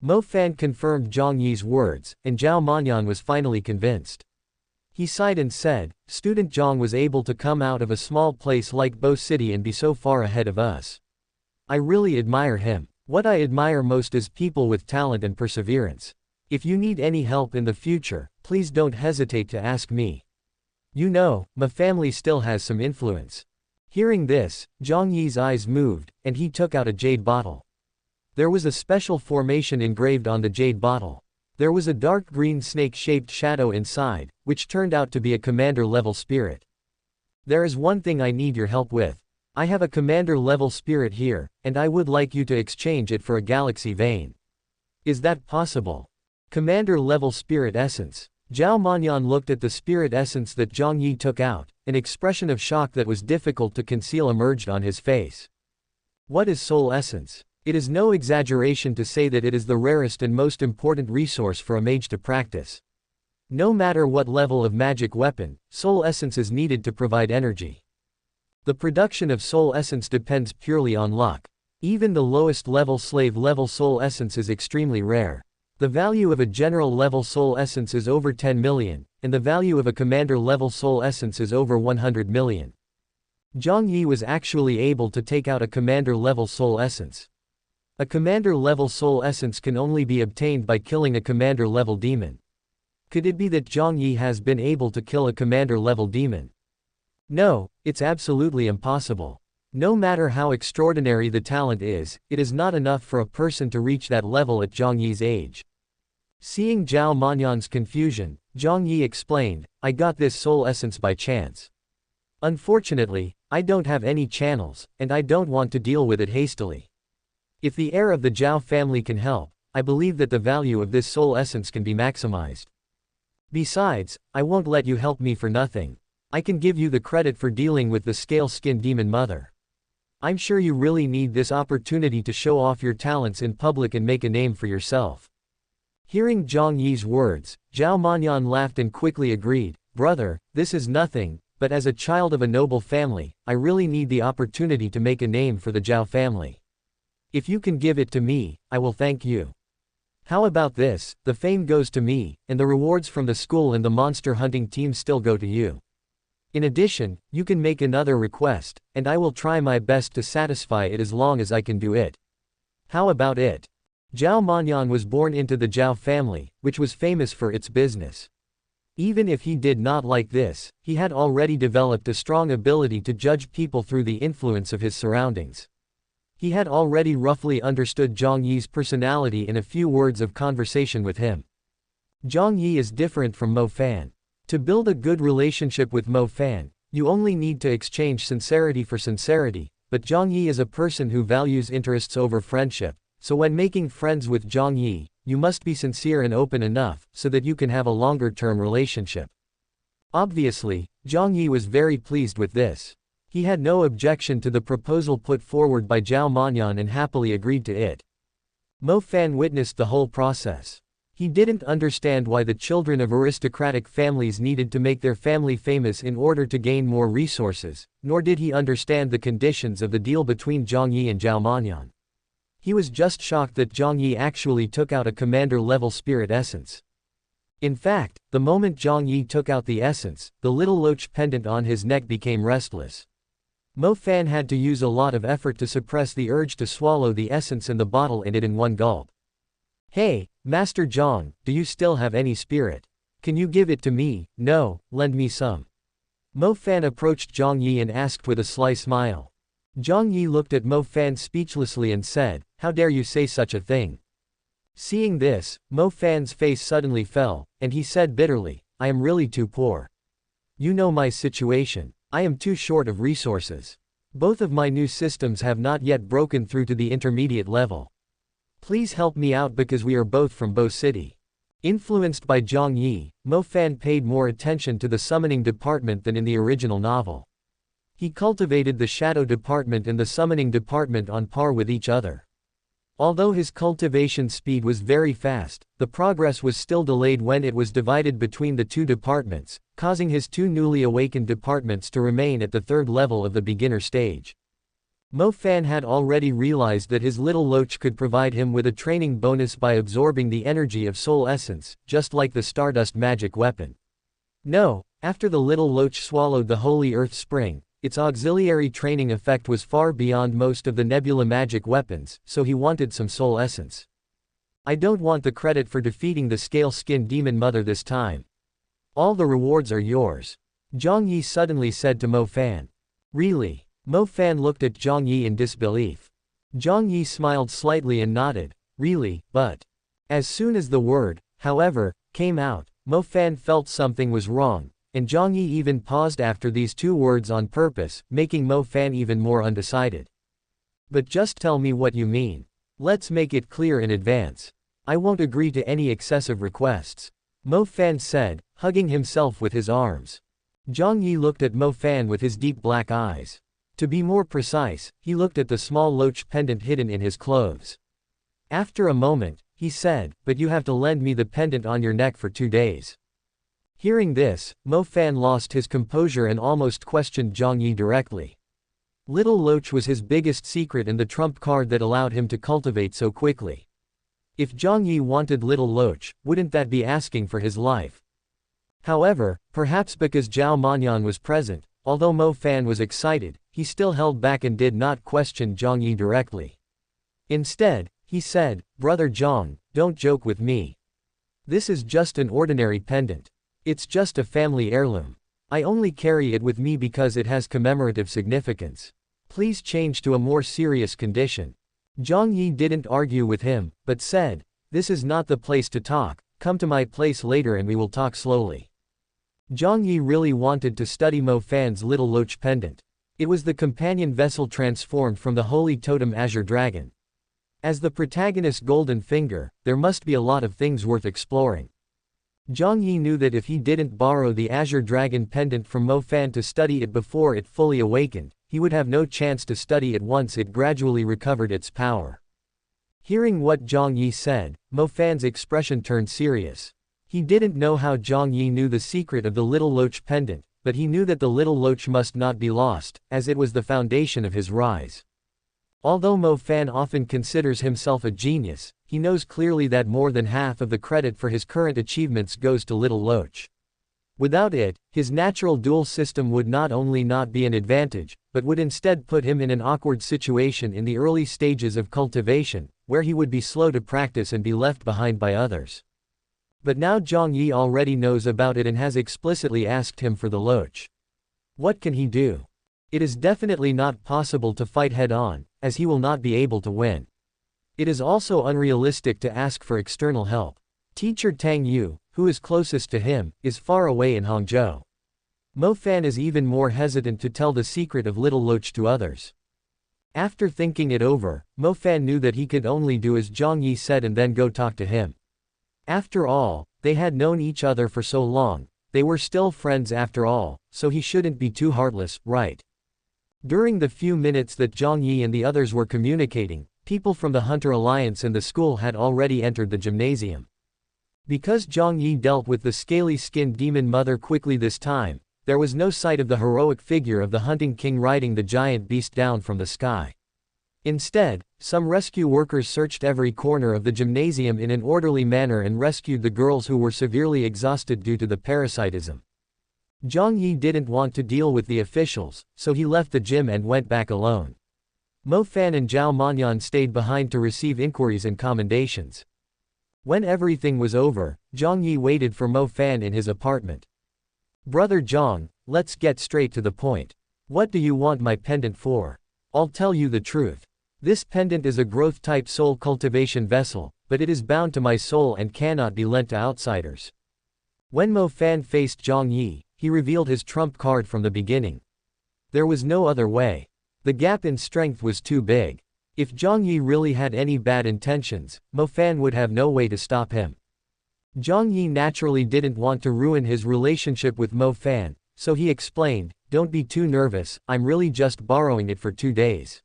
Mo Fan confirmed Jiang Yi's words, and Zhao Manyan was finally convinced. He sighed and said, Student Zhang was able to come out of a small place like Bo City and be so far ahead of us. I really admire him. What I admire most is people with talent and perseverance. If you need any help in the future, please don't hesitate to ask me. You know, my family still has some influence. Hearing this, Jiang Yi's eyes moved, and he took out a jade bottle. There was a special formation engraved on the jade bottle. There was a dark green snake-shaped shadow inside, which turned out to be a commander-level spirit. There is one thing I need your help with. I have a commander-level spirit here, and I would like you to exchange it for a galaxy vein. Is that possible? Commander-level spirit essence. Zhao Manyan looked at the spirit essence that Jiang Yi took out. An expression of shock that was difficult to conceal emerged on his face. What is soul essence? It is no exaggeration to say that it is the rarest and most important resource for a mage to practice. No matter what level of magic weapon, soul essence is needed to provide energy. The production of soul essence depends purely on luck. Even the lowest level slave level soul essence is extremely rare. The value of a general level soul essence is over 10 million, and the value of a commander level soul essence is over 100 million. Jiang Yi was actually able to take out a commander level soul essence. A commander level soul essence can only be obtained by killing a commander level demon. Could it be that Jiang Yi has been able to kill a commander level demon? No, it's absolutely impossible. No matter how extraordinary the talent is, it is not enough for a person to reach that level at Jiang Yi's age. Seeing Zhao Manyan's confusion, Jiang Yi explained, I got this soul essence by chance. Unfortunately, I don't have any channels, and I don't want to deal with it hastily. If the heir of the Zhao family can help, I believe that the value of this soul essence can be maximized. Besides, I won't let you help me for nothing. I can give you the credit for dealing with the scale-skinned demon mother. I'm sure you really need this opportunity to show off your talents in public and make a name for yourself. Hearing Jiang Yi's words, Zhao Manyan laughed and quickly agreed, brother, this is nothing, but as a child of a noble family, I really need the opportunity to make a name for the Zhao family. If you can give it to me, I will thank you. How about this, the fame goes to me, and the rewards from the school and the monster hunting team still go to you. In addition, you can make another request, and I will try my best to satisfy it as long as I can do it. How about it? Zhao Manyan was born into the Zhao family, which was famous for its business. Even if he did not like this, he had already developed a strong ability to judge people through the influence of his surroundings. He had already roughly understood Jiang Yi's personality in a few words of conversation with him. Jiang Yi is different from Mo Fan. To build a good relationship with Mo Fan, you only need to exchange sincerity for sincerity, but Jiang Yi is a person who values interests over friendship, so when making friends with Jiang Yi, you must be sincere and open enough, so that you can have a longer-term relationship. Obviously, Jiang Yi was very pleased with this. He had no objection to the proposal put forward by Zhao Manyan and happily agreed to it. Mo Fan witnessed the whole process. He didn't understand why the children of aristocratic families needed to make their family famous in order to gain more resources, nor did he understand the conditions of the deal between Jiang Yi and Zhao Manyan. He was just shocked that Jiang Yi actually took out a commander-level spirit essence. In fact, the moment Jiang Yi took out the essence, the little loach pendant on his neck became restless. Mo Fan had to use a lot of effort to suppress the urge to swallow the essence and the bottle in it in one gulp. Hey, Master Jiang, do you still have any spirit? Can you give it to me? No, lend me some. Mo Fan approached Jiang Yi and asked with a sly smile. Jiang Yi looked at Mo Fan speechlessly and said, how dare you say such a thing? Seeing this, Mo Fan's face suddenly fell, and he said bitterly, I am really too poor. You know my situation. I am too short of resources. Both of my new systems have not yet broken through to the intermediate level. Please help me out because we are both from Bo City. Influenced by Jiang Yi, Mo Fan paid more attention to the summoning department than in the original novel. He cultivated the shadow department and the summoning department on par with each other. Although his cultivation speed was very fast, the progress was still delayed when it was divided between the two departments, causing his two newly awakened departments to remain at the third level of the beginner stage. Mo Fan had already realized that his little loach could provide him with a training bonus by absorbing the energy of soul essence, just like the Stardust magic weapon. No, after the little loach swallowed the Holy Earth Spring, its auxiliary training effect was far beyond most of the Nebula magic weapons, so he wanted some soul essence. I don't want the credit for defeating the scale-skinned demon mother this time. All the rewards are yours. Jiang Yi suddenly said to Mo Fan. Really? Mo Fan looked at Jiang Yi in disbelief. Jiang Yi smiled slightly and nodded. Really, but... As soon as the word, however, came out, Mo Fan felt something was wrong, and Jiang Yi even paused after these two words on purpose, making Mo Fan even more undecided. But just tell me what you mean. Let's make it clear in advance. I won't agree to any excessive requests. Mo Fan said, hugging himself with his arms. Jiang Yi looked at Mo Fan with his deep black eyes. To be more precise, he looked at the small loach pendant hidden in his clothes. After a moment, he said, but you have to lend me the pendant on your neck for 2 days. Hearing this, Mo Fan lost his composure and almost questioned Jiang Yi directly. Little Loach was his biggest secret and the trump card that allowed him to cultivate so quickly. If Jiang Yi wanted Little Loach, wouldn't that be asking for his life? However, perhaps because Zhao Manyan was present, although Mo Fan was excited, he still held back and did not question Jiang Yi directly. Instead, he said, Brother Jiang, don't joke with me. This is just an ordinary pendant. It's just a family heirloom. I only carry it with me because it has commemorative significance. Please change to a more serious condition. Jiang Yi didn't argue with him, but said, this is not the place to talk, come to my place later and we will talk slowly. Jiang Yi really wanted to study Mo Fan's Little Loach pendant. It was the companion vessel transformed from the holy totem Azure Dragon. As the protagonist's golden finger, there must be a lot of things worth exploring. Jiang Yi knew that if he didn't borrow the Azure Dragon pendant from Mo Fan to study it before it fully awakened, he would have no chance to study it once it gradually recovered its power. Hearing what Jiang Yi said, Mo Fan's expression turned serious. He didn't know how Jiang Yi knew the secret of the Little Loach pendant, but he knew that the Little Loach must not be lost, as it was the foundation of his rise. Although Mo Fan often considers himself a genius, he knows clearly that more than half of the credit for his current achievements goes to Little Loach. Without it, his natural dual system would not only not be an advantage, but would instead put him in an awkward situation in the early stages of cultivation, where he would be slow to practice and be left behind by others. But now Jiang Yi already knows about it and has explicitly asked him for the Loach. What can he do? It is definitely not possible to fight head-on, as he will not be able to win. It is also unrealistic to ask for external help. Teacher Tang Yu, who is closest to him, is far away in Hangzhou. Mo Fan is even more hesitant to tell the secret of Little Loach to others. After thinking it over, Mo Fan knew that he could only do as Jiang Yi said and then go talk to him. After all, they had known each other for so long, they were still friends after all, so he shouldn't be too heartless, right? During the few minutes that Jiang Yi and the others were communicating, people from the Hunter Alliance and the school had already entered the gymnasium. Because Jiang Yi dealt with the scaly-skinned demon mother quickly this time, there was no sight of the heroic figure of the hunting king riding the giant beast down from the sky. Instead, some rescue workers searched every corner of the gymnasium in an orderly manner and rescued the girls who were severely exhausted due to the parasitism. Jiang Yi didn't want to deal with the officials, so he left the gym and went back alone. Mo Fan and Zhao Manyan stayed behind to receive inquiries and commendations. When everything was over, Jiang Yi waited for Mo Fan in his apartment. Brother Jiang, let's get straight to the point. What do you want my pendant for? I'll tell you the truth. This pendant is a growth-type soul cultivation vessel, but it is bound to my soul and cannot be lent to outsiders. When Mo Fan faced Jiang Yi, he revealed his trump card from the beginning. There was no other way. The gap in strength was too big. If Jiang Yi really had any bad intentions, Mo Fan would have no way to stop him. Jiang Yi naturally didn't want to ruin his relationship with Mo Fan, so he explained, don't be too nervous, I'm really just borrowing it for 2 days.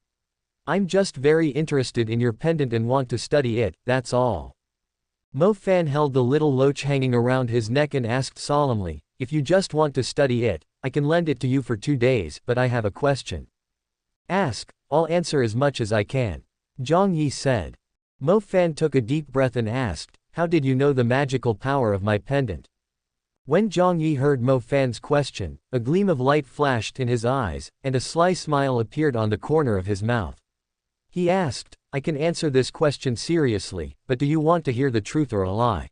I'm just very interested in your pendant and want to study it, that's all. Mo Fan held the Little Loach hanging around his neck and asked solemnly, if you just want to study it, I can lend it to you for 2 days, but I have a question. Ask, I'll answer as much as I can. Jiang Yi said. Mo Fan took a deep breath and asked, how did you know the magical power of my pendant? When Jiang Yi heard Mo Fan's question, a gleam of light flashed in his eyes, and a sly smile appeared on the corner of his mouth. He asked, I can answer this question seriously, but do you want to hear the truth or a lie?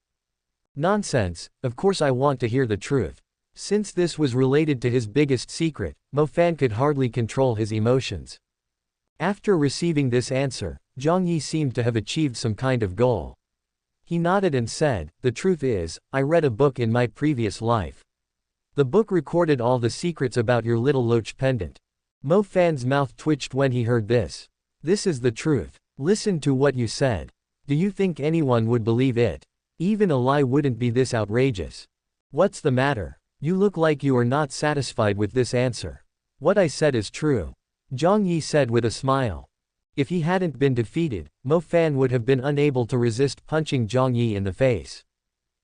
Nonsense, of course I want to hear the truth. Since this was related to his biggest secret, Mo Fan could hardly control his emotions. After receiving this answer, Jiang Yi seemed to have achieved some kind of goal. He nodded and said, the truth is, I read a book in my previous life. The book recorded all the secrets about your little loach pendant. Mo Fan's mouth twitched when he heard this. This is the truth. Listen to what you said. Do you think anyone would believe it? Even a lie wouldn't be this outrageous. What's the matter? You look like you are not satisfied with this answer. What I said is true. Jiang Yi said with a smile. If he hadn't been defeated, Mo Fan would have been unable to resist punching Jiang Yi in the face.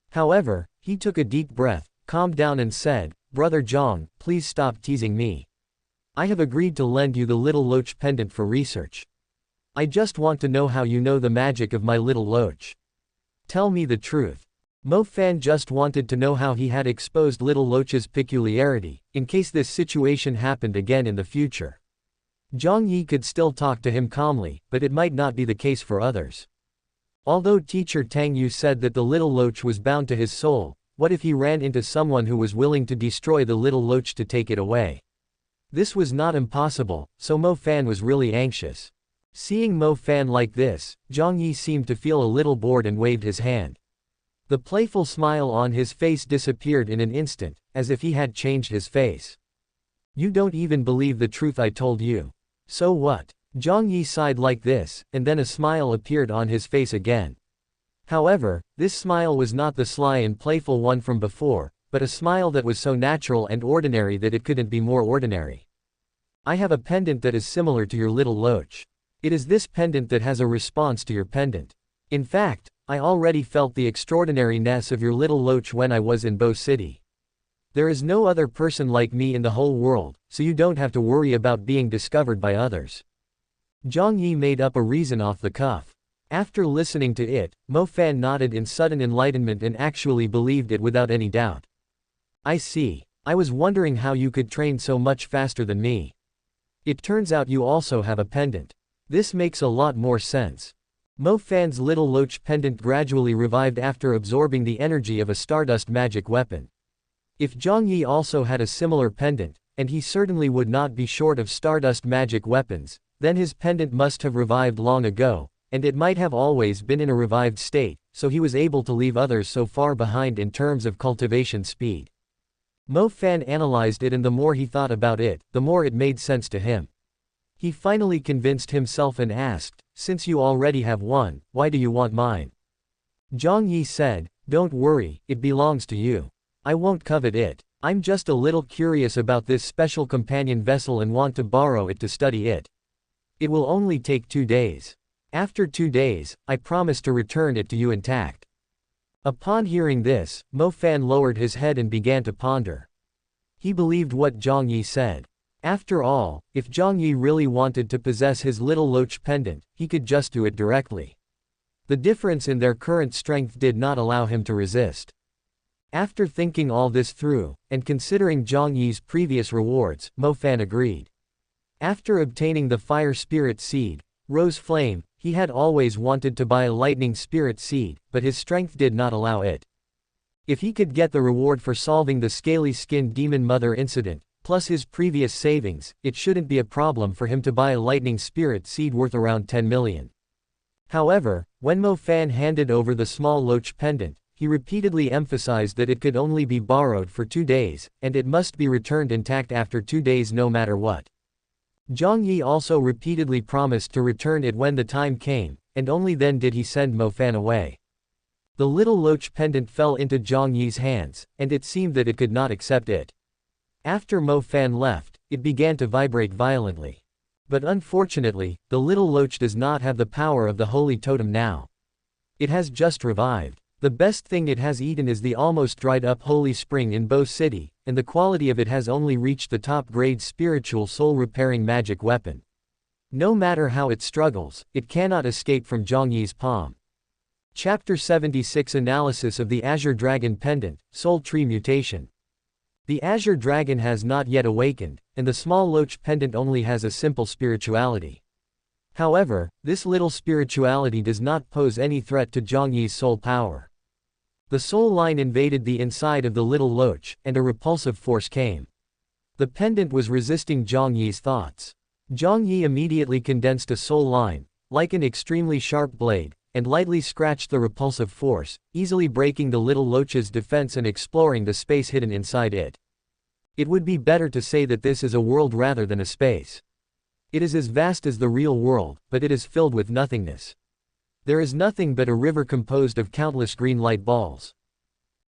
However, he took a deep breath, calmed down and said, Brother Jiang, please stop teasing me. I have agreed to lend you the little loach pendant for research. I just want to know how you know the magic of my little loach. Tell me the truth. Mo Fan just wanted to know how he had exposed little loach's peculiarity, in case this situation happened again in the future. Jiang Yi could still talk to him calmly, but it might not be the case for others. Although teacher Tang Yu said that the little loach was bound to his soul, what if he ran into someone who was willing to destroy the little loach to take it away? This was not impossible, so Mo Fan was really anxious. Seeing Mo Fan like this, Jiang Yi seemed to feel a little bored and waved his hand. The playful smile on his face disappeared in an instant, as if he had changed his face. You don't even believe the truth I told you. So what? Jiang Yi sighed like this, and then a smile appeared on his face again. However, this smile was not the sly and playful one from before, but a smile that was so natural and ordinary that it couldn't be more ordinary. I have a pendant that is similar to your little loach. It is this pendant that has a response to your pendant. In fact, I already felt the extraordinariness of your little loach when I was in Bo City. There is no other person like me in the whole world, so you don't have to worry about being discovered by others. Jiang Yi made up a reason off the cuff. After listening to it, Mo Fan nodded in sudden enlightenment and actually believed it without any doubt. I see. I was wondering how you could train so much faster than me. It turns out you also have a pendant. This makes a lot more sense. Mo Fan's little loach pendant gradually revived after absorbing the energy of a stardust magic weapon. If Jiang Yi also had a similar pendant, and he certainly would not be short of stardust magic weapons, then his pendant must have revived long ago, and it might have always been in a revived state, so he was able to leave others so far behind in terms of cultivation speed. Mo Fan analyzed it, and the more he thought about it, the more it made sense to him. He finally convinced himself and asked, since you already have one, why do you want mine? Jiang Yi said, don't worry, it belongs to you. I won't covet it. I'm just a little curious about this special companion vessel and want to borrow it to study it. It will only take 2 days. After 2 days, I promise to return it to you intact. Upon hearing this, Mo Fan lowered his head and began to ponder. He believed what Jiang Yi said. After all, if Jiang Yi really wanted to possess his little loach pendant, he could just do it directly. The difference in their current strength did not allow him to resist. After thinking all this through, and considering Jiang Yi's previous rewards, Mo Fan agreed. After obtaining the fire spirit seed, Rose Flame, he had always wanted to buy a lightning spirit seed, but his strength did not allow it. If he could get the reward for solving the scaly-skinned demon mother incident, plus his previous savings, it shouldn't be a problem for him to buy a lightning spirit seed worth around 10 million. However, when Mo Fan handed over the small loach pendant, he repeatedly emphasized that it could only be borrowed for 2 days, and it must be returned intact after 2 days no matter what. Jiang Yi also repeatedly promised to return it when the time came, and only then did he send Mo Fan away. The little loach pendant fell into Jiang Yi's hands, and it seemed that it could not accept it. After Mo Fan left, it began to vibrate violently. But unfortunately, the little loach does not have the power of the holy totem now. It has just revived. The best thing it has eaten is the almost dried up holy spring in Bo City, and the quality of it has only reached the top grade spiritual soul repairing magic weapon. No matter how it struggles, it cannot escape from Jiang Yi's palm. Chapter 76 Analysis of the Azure Dragon Pendant, Soul Tree Mutation. The Azure Dragon has not yet awakened, and the small loach pendant only has a simple spirituality. However, this little spirituality does not pose any threat to Jiang Yi's soul power. The soul line invaded the inside of the little loach, and a repulsive force came. The pendant was resisting Jiang Yi's thoughts. Jiang Yi immediately condensed a soul line, like an extremely sharp blade, and lightly scratched the repulsive force, easily breaking the little loach's defense and exploring the space hidden inside it. It would be better to say that this is a world rather than a space. It is as vast as the real world, but it is filled with nothingness. There is nothing but a river composed of countless green light balls.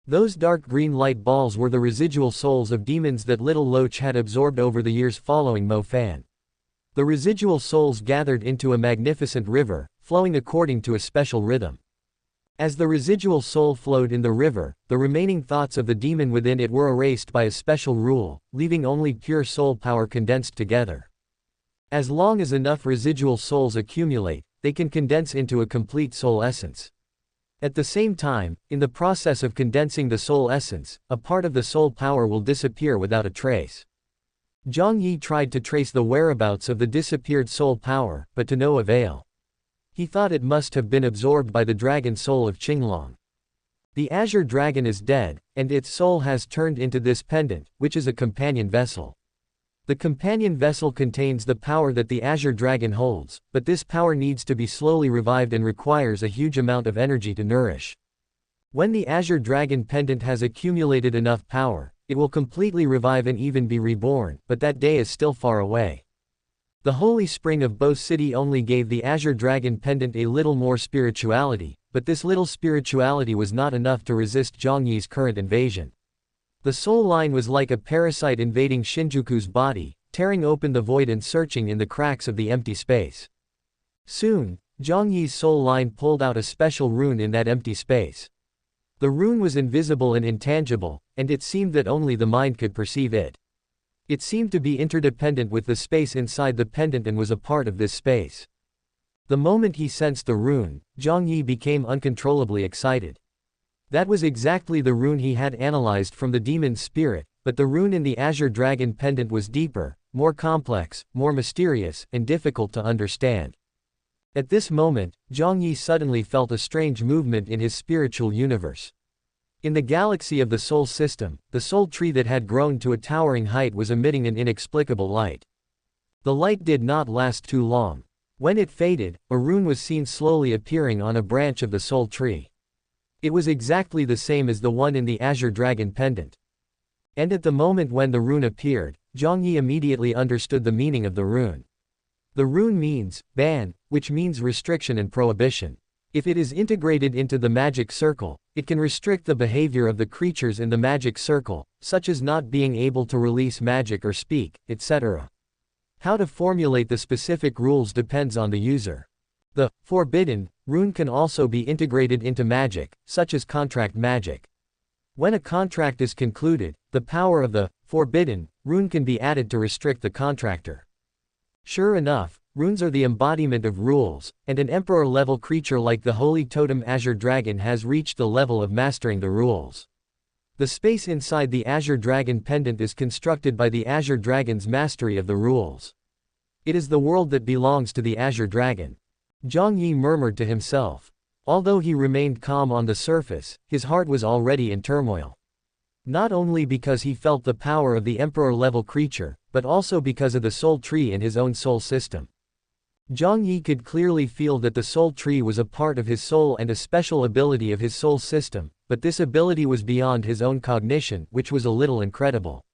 Those dark green light balls were the residual souls of demons that little Loach had absorbed over the years following Mo Fan. The residual souls gathered into a magnificent river, flowing according to a special rhythm. As the residual soul flowed in the river, the remaining thoughts of the demon within it were erased by a special rule, leaving only pure soul power condensed together. As long as enough residual souls accumulate, they can condense into a complete soul essence. At the same time, in the process of condensing the soul essence, a part of the soul power will disappear without a trace. Jiang Yi tried to trace the whereabouts of the disappeared soul power, but to no avail. He thought it must have been absorbed by the dragon soul of Qinglong. The azure dragon is dead, and its soul has turned into this pendant, which is a companion vessel. The companion vessel contains the power that the azure dragon holds, but this power needs to be slowly revived and requires a huge amount of energy to nourish. When the azure dragon pendant has accumulated enough power, it will completely revive and even be reborn, but that day is still far away. The holy spring of Bo City only gave the azure dragon pendant a little more spirituality, but this little spirituality was not enough to resist Jiang Yi's current invasion. The soul line was like a parasite invading Shinjuku's body, tearing open the void and searching in the cracks of the empty space. Soon, Jiang Yi's soul line pulled out a special rune in that empty space. The rune was invisible and intangible, and it seemed that only the mind could perceive it. It seemed to be interdependent with the space inside the pendant and was a part of this space. The moment he sensed the rune, Jiang Yi became uncontrollably excited. That was exactly the rune he had analyzed from the demon's spirit, but the rune in the azure dragon pendant was deeper, more complex, more mysterious, and difficult to understand. At this moment, Jiang Yi suddenly felt a strange movement in his spiritual universe. In the galaxy of the Soul System, the soul tree that had grown to a towering height was emitting an inexplicable light. The light did not last too long. When it faded, a rune was seen slowly appearing on a branch of the soul tree. It was exactly the same as the one in the azure dragon pendant. And at the moment when the rune appeared, Jiang Yi immediately understood the meaning of the rune. The rune means ban, which means restriction and prohibition. If it is integrated into the magic circle, it can restrict the behavior of the creatures in the magic circle, such as not being able to release magic or speak, etc. How to formulate the specific rules depends on the user. The forbidden rune can also be integrated into magic, such as contract magic. When a contract is concluded, the power of the forbidden rune can be added to restrict the contractor. Sure enough, runes are the embodiment of rules, and an emperor-level creature like the holy totem azure dragon has reached the level of mastering the rules. The space inside the azure dragon pendant is constructed by the azure dragon's mastery of the rules. It is the world that belongs to the azure dragon. Jiang Yi murmured to himself. Although he remained calm on the surface, his heart was already in turmoil. Not only because he felt the power of the emperor-level creature, but also because of the soul tree in his own soul system. Jiang Yi could clearly feel that the soul tree was a part of his soul and a special ability of his soul system, but this ability was beyond his own cognition, which was a little incredible.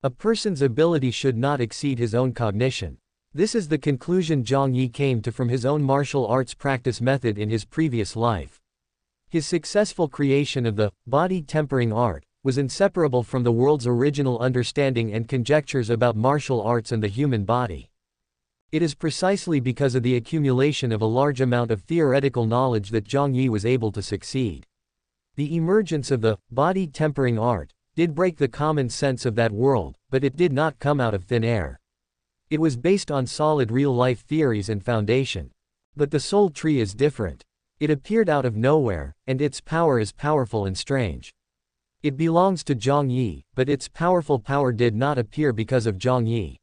A person's ability should not exceed his own cognition. This is the conclusion Jiang Yi came to from his own martial arts practice method in his previous life. His successful creation of the body tempering art was inseparable from the world's original understanding and conjectures about martial arts and the human body. It is precisely because of the accumulation of a large amount of theoretical knowledge that Jiang Yi was able to succeed. The emergence of the body tempering art did break the common sense of that world, but it did not come out of thin air. It was based on solid real-life theories and foundation. But the soul tree is different. It appeared out of nowhere, and its power is powerful and strange. It belongs to Jiang Yi, but its powerful power did not appear because of Jiang Yi.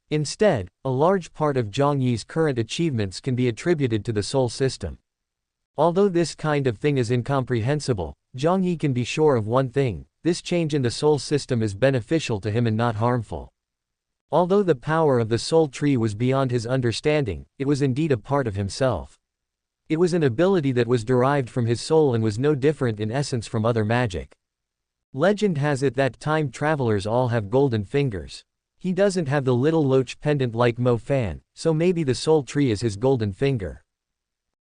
Instead, a large part of Jiang Yi's current achievements can be attributed to the soul system. Although this kind of thing is incomprehensible, Jiang Yi can be sure of one thing: this change in the soul system is beneficial to him and not harmful. Although the power of the soul tree was beyond his understanding, it was indeed a part of himself. It was an ability that was derived from his soul and was no different in essence from other magic. Legend has it that time travelers all have golden fingers. He doesn't have the little loach pendant like Mo Fan, so maybe the soul tree is his golden finger.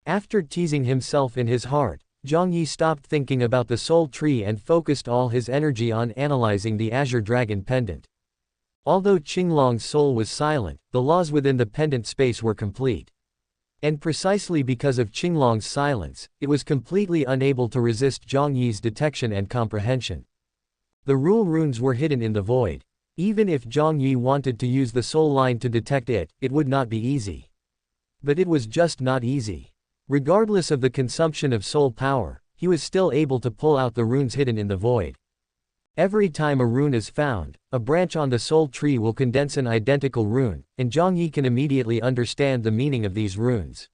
After teasing himself in his heart, Jiang Yi stopped thinking about the soul tree and focused all his energy on analyzing the azure dragon pendant. Although Qinglong's soul was silent, the laws within the pendant space were complete. And precisely because of Qinglong's silence, it was completely unable to resist Jiang Yi's detection and comprehension. The rule runes were hidden in the void. Even if Jiang Yi wanted to use the soul line to detect it, it would not be easy. But it was just not easy. Regardless of the consumption of soul power, he was still able to pull out the runes hidden in the void. Every time a rune is found, a branch on the soul tree will condense an identical rune, and Jiang Yi can immediately understand the meaning of these runes.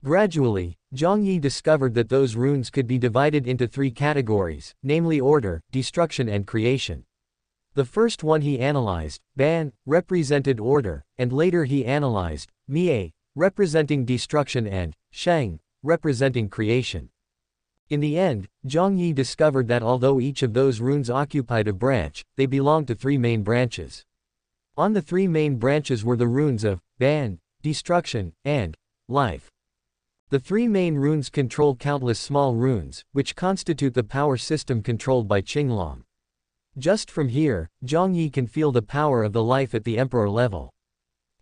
Gradually, Jiang Yi discovered that those runes could be divided into 3 categories, namely order, destruction and creation. The first one he analyzed, Ban, represented order, and later he analyzed, Mie, representing destruction, and Sheng, representing creation. In the end, Jiang Yi discovered that although each of those runes occupied a branch, they belonged to 3 main branches. On the 3 main branches were the runes of Ban, destruction, and life. The 3 main runes control countless small runes, which constitute the power system controlled by Qinglong. Just from here, Jiang Yi can feel the power of the life at the emperor level.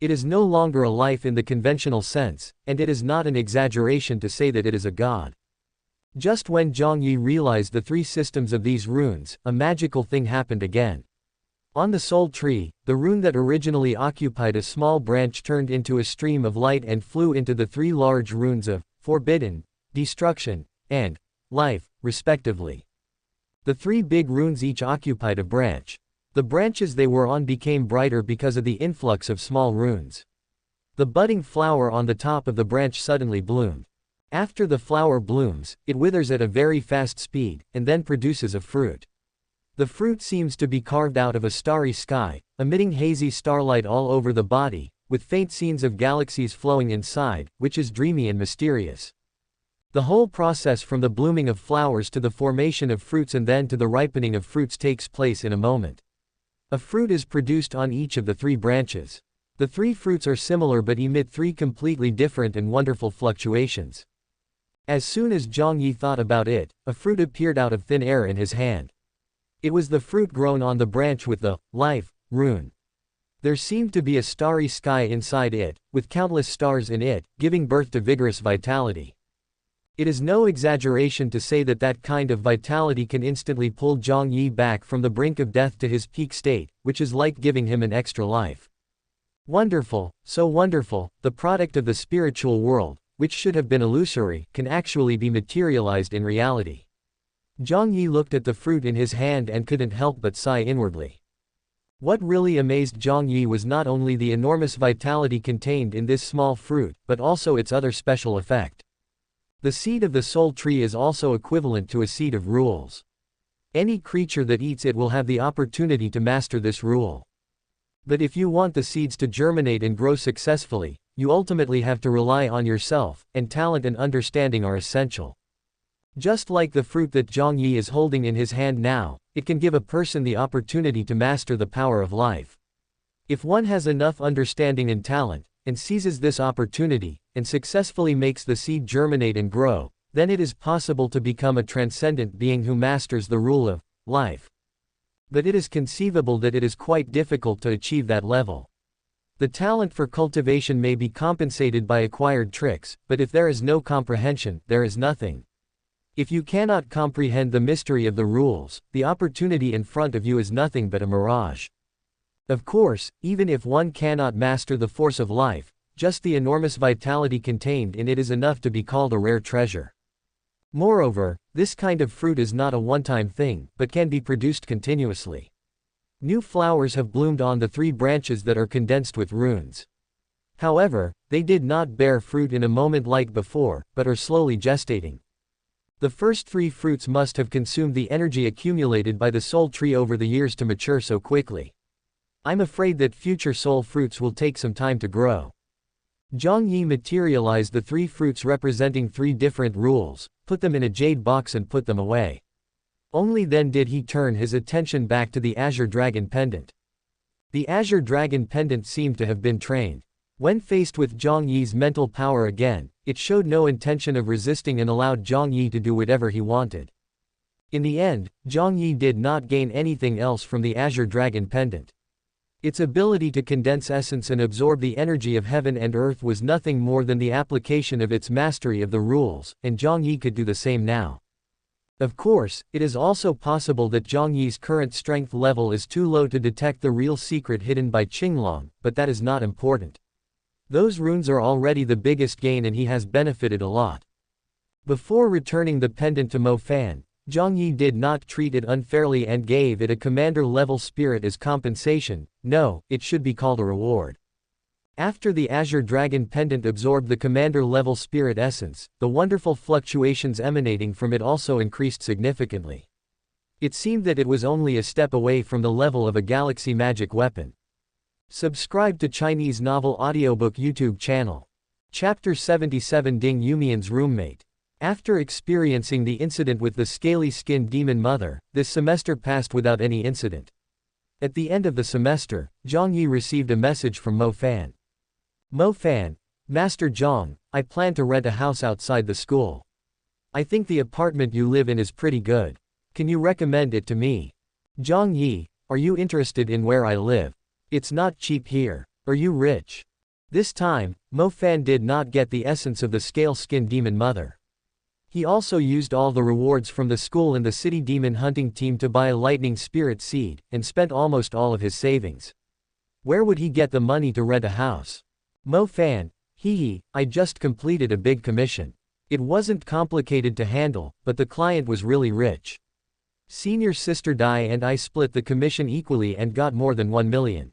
It is no longer a life in the conventional sense, and it is not an exaggeration to say that it is a god. Just when Jiang Yi realized the 3 systems of these runes, a magical thing happened again. On the soul tree, the rune that originally occupied a small branch turned into a stream of light and flew into the 3 large runes of forbidden, destruction, and life, respectively. The 3 big runes each occupied a branch. The branches they were on became brighter because of the influx of small runes. The budding flower on the top of the branch suddenly bloomed. After the flower blooms, it withers at a very fast speed, and then produces a fruit. The fruit seems to be carved out of a starry sky, emitting hazy starlight all over the body, with faint scenes of galaxies flowing inside, which is dreamy and mysterious. The whole process from the blooming of flowers to the formation of fruits and then to the ripening of fruits takes place in a moment. A fruit is produced on each of the 3 branches. The 3 fruits are similar but emit 3 completely different and wonderful fluctuations. As soon as Jiang Yi thought about it, a fruit appeared out of thin air in his hand. It was the fruit grown on the branch with the life rune. There seemed to be a starry sky inside it, with countless stars in it, giving birth to vigorous vitality. It is no exaggeration to say that that kind of vitality can instantly pull Jiang Yi back from the brink of death to his peak state, which is like giving him an extra life. Wonderful, so wonderful, the product of the spiritual world, which should have been illusory, can actually be materialized in reality. Jiang Yi looked at the fruit in his hand and couldn't help but sigh inwardly. What really amazed Jiang Yi was not only the enormous vitality contained in this small fruit, but also its other special effect. The seed of the soul tree is also equivalent to a seed of rules. Any creature that eats it will have the opportunity to master this rule. But if you want the seeds to germinate and grow successfully, you ultimately have to rely on yourself, and talent and understanding are essential. Just like the fruit that Jiang Yi is holding in his hand now, it can give a person the opportunity to master the power of life. If one has enough understanding and talent, and seizes this opportunity, and successfully makes the seed germinate and grow, then it is possible to become a transcendent being who masters the rule of life. But it is conceivable that it is quite difficult to achieve that level. The talent for cultivation may be compensated by acquired tricks, but if there is no comprehension, there is nothing. If you cannot comprehend the mystery of the rules, the opportunity in front of you is nothing but a mirage. Of course, even if one cannot master the force of life, just the enormous vitality contained in it is enough to be called a rare treasure. Moreover, this kind of fruit is not a one-time thing, but can be produced continuously. New flowers have bloomed on the 3 branches that are condensed with runes. However, they did not bear fruit in a moment like before, but are slowly gestating. The first 3 fruits must have consumed the energy accumulated by the soul tree over the years to mature so quickly. I'm afraid that future soul fruits will take some time to grow. Jiang Yi materialized the 3 fruits representing 3 different rules, put them in a jade box and put them away. Only then did he turn his attention back to the Azure Dragon Pendant. The Azure Dragon Pendant seemed to have been trained. When faced with Jiang Yi's mental power again, it showed no intention of resisting and allowed Jiang Yi to do whatever he wanted. In the end, Jiang Yi did not gain anything else from the Azure Dragon Pendant. Its ability to condense essence and absorb the energy of heaven and earth was nothing more than the application of its mastery of the rules, and Jiang Yi could do the same now. Of course, it is also possible that Jiang Yi's current strength level is too low to detect the real secret hidden by Qinglong, but that is not important. Those runes are already the biggest gain and he has benefited a lot. Before returning the pendant to Mo Fan, Jiang Yi did not treat it unfairly and gave it a commander-level spirit as compensation. No, it should be called a reward. After the Azure Dragon Pendant absorbed the commander-level spirit essence, the wonderful fluctuations emanating from it also increased significantly. It seemed that it was only a step away from the level of a galaxy magic weapon. Subscribe to Chinese Novel Audiobook YouTube channel. Chapter 77 Ding Yumian's Roommate. After experiencing the incident with the scaly-skinned demon mother, this semester passed without any incident. At the end of the semester, Jiang Yi received a message from Mo Fan. Mo Fan, Master Jiang, I plan to rent a house outside the school. I think the apartment you live in is pretty good. Can you recommend it to me? Jiang Yi, are you interested in where I live? It's not cheap here. Are you rich? This time, Mo Fan did not get the essence of the scale-skinned demon mother. He also used all the rewards from the school and the city demon hunting team to buy a lightning spirit seed, and spent almost all of his savings. Where would he get the money to rent a house? Mo Fan, I just completed a big commission. It wasn't complicated to handle, but the client was really rich. Senior sister Dai and I split the commission equally and got more than 1 million.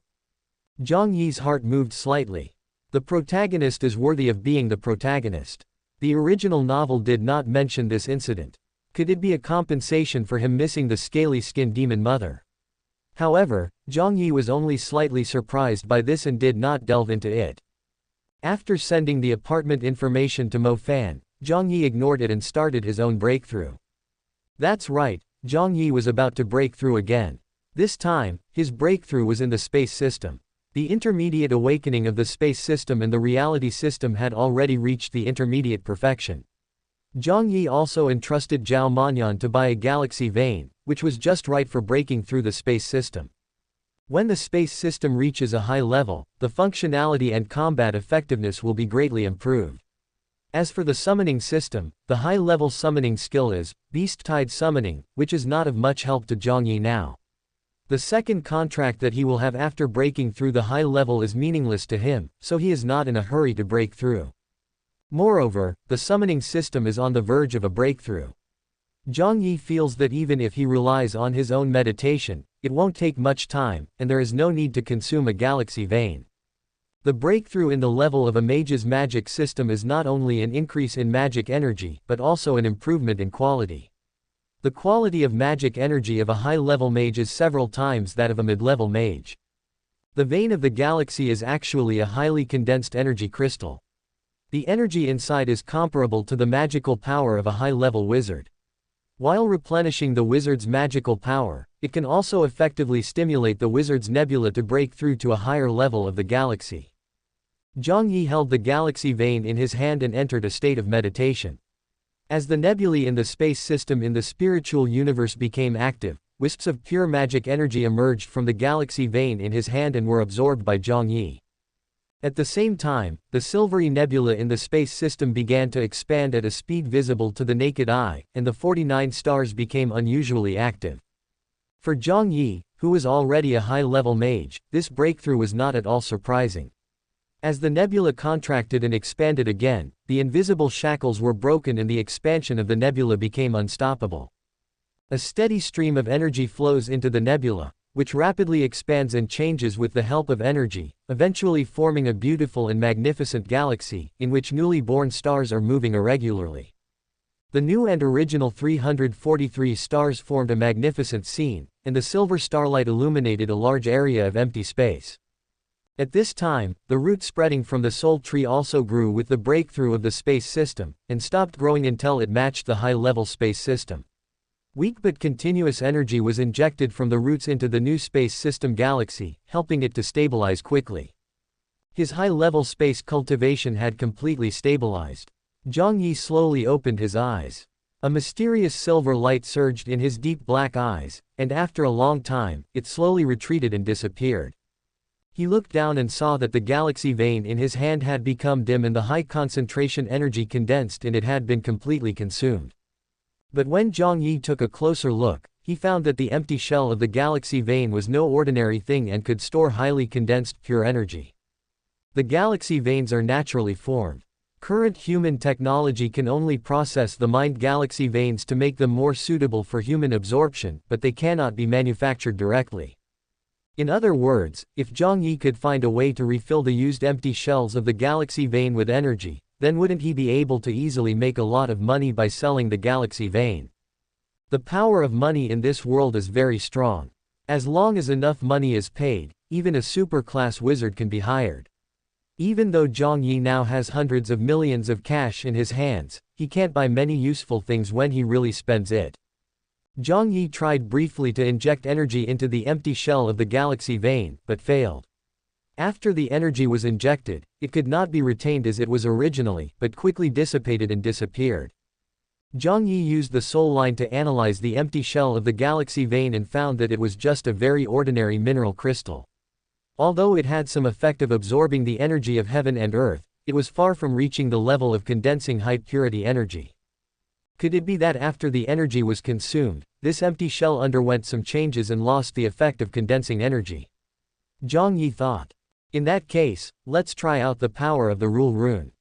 Jiang Yi's heart moved slightly. The protagonist is worthy of being the protagonist. The original novel did not mention this incident. Could it be a compensation for him missing the scaly-skinned demon mother? However, Jiang Yi was only slightly surprised by this and did not delve into it. After sending the apartment information to Mo Fan, Jiang Yi ignored it and started his own breakthrough. That's right, Jiang Yi was about to break through again. This time, his breakthrough was in the space system. The intermediate awakening of the space system and the reality system had already reached the intermediate perfection. Jiang Yi also entrusted Zhao Manyan to buy a galaxy vein, which was just right for breaking through the space system. When the space system reaches a high level, the functionality and combat effectiveness will be greatly improved. As for the summoning system, the high-level summoning skill is Beast-Tide Summoning, which is not of much help to Jiang Yi now. The second contract that he will have after breaking through the high level is meaningless to him, so he is not in a hurry to break through. Moreover, the summoning system is on the verge of a breakthrough. Jiang Yi feels that even if he relies on his own meditation, it won't take much time, and there is no need to consume a galaxy vein. The breakthrough in the level of a mage's magic system is not only an increase in magic energy, but also an improvement in quality. The quality of magic energy of a high-level mage is several times that of a mid-level mage. The vein of the galaxy is actually a highly condensed energy crystal. The energy inside is comparable to the magical power of a high-level wizard. While replenishing the wizard's magical power, it can also effectively stimulate the wizard's nebula to break through to a higher level of the galaxy. Jiang Yi held the galaxy vein in his hand and entered a state of meditation. As the nebulae in the space system in the spiritual universe became active, wisps of pure magic energy emerged from the galaxy vein in his hand and were absorbed by Jiang Yi. At the same time, the silvery nebula in the space system began to expand at a speed visible to the naked eye, and the 49 stars became unusually active. For Jiang Yi, who was already a high-level mage, this breakthrough was not at all surprising. As the nebula contracted and expanded again, the invisible shackles were broken and the expansion of the nebula became unstoppable. A steady stream of energy flows into the nebula, which rapidly expands and changes with the help of energy, eventually forming a beautiful and magnificent galaxy, in which newly born stars are moving irregularly. The new and original 343 stars formed a magnificent scene, and the silver starlight illuminated a large area of empty space. At this time, the root spreading from the soul tree also grew with the breakthrough of the space system, and stopped growing until it matched the high-level space system. Weak but continuous energy was injected from the roots into the new space system galaxy, helping it to stabilize quickly. His high-level space cultivation had completely stabilized. Jiang Yi slowly opened his eyes. A mysterious silver light surged in his deep black eyes, and after a long time, it slowly retreated and disappeared. He looked down and saw that the galaxy vein in his hand had become dim and the high concentration energy condensed and it had been completely consumed. But when Jiang Yi took a closer look, he found that the empty shell of the galaxy vein was no ordinary thing and could store highly condensed pure energy. The galaxy veins are naturally formed. Current human technology can only process the mined galaxy veins to make them more suitable for human absorption, but they cannot be manufactured directly. In other words, if Jiang Yi could find a way to refill the used empty shells of the galaxy vein with energy, then wouldn't he be able to easily make a lot of money by selling the galaxy vein? The power of money in this world is very strong. As long as enough money is paid, even a super-class wizard can be hired. Even though Jiang Yi now has hundreds of millions of cash in his hands, he can't buy many useful things when he really spends it. Jiang Yi tried briefly to inject energy into the empty shell of the galaxy vein, but failed. After the energy was injected, it could not be retained as it was originally, but quickly dissipated and disappeared. Jiang Yi used the soul line to analyze the empty shell of the galaxy vein and found that it was just a very ordinary mineral crystal. Although it had some effect of absorbing the energy of heaven and earth, it was far from reaching the level of condensing high-purity energy. Could it be that after the energy was consumed, this empty shell underwent some changes and lost the effect of condensing energy? Jiang Yi thought. In that case, let's try out the power of the rule rune.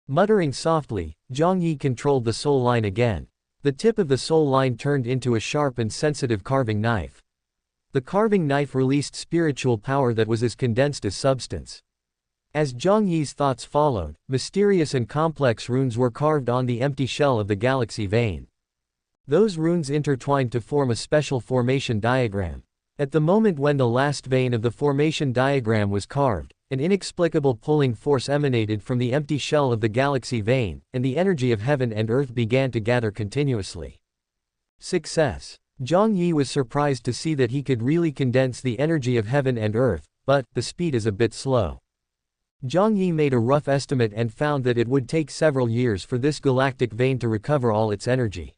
Muttering softly, Jiang Yi controlled the soul line again. The tip of the soul line turned into a sharp and sensitive carving knife. The carving knife released spiritual power that was as condensed as substance. As Jiang Yi's thoughts followed, mysterious and complex runes were carved on the empty shell of the galaxy vein. Those runes intertwined to form a special formation diagram. At the moment when the last vein of the formation diagram was carved, an inexplicable pulling force emanated from the empty shell of the galaxy vein, and the energy of heaven and earth began to gather continuously. Success! Jiang Yi was surprised to see that he could really condense the energy of heaven and earth, but the speed is a bit slow. Jiang Yi made a rough estimate and found that it would take several years for this galactic vein to recover all its energy.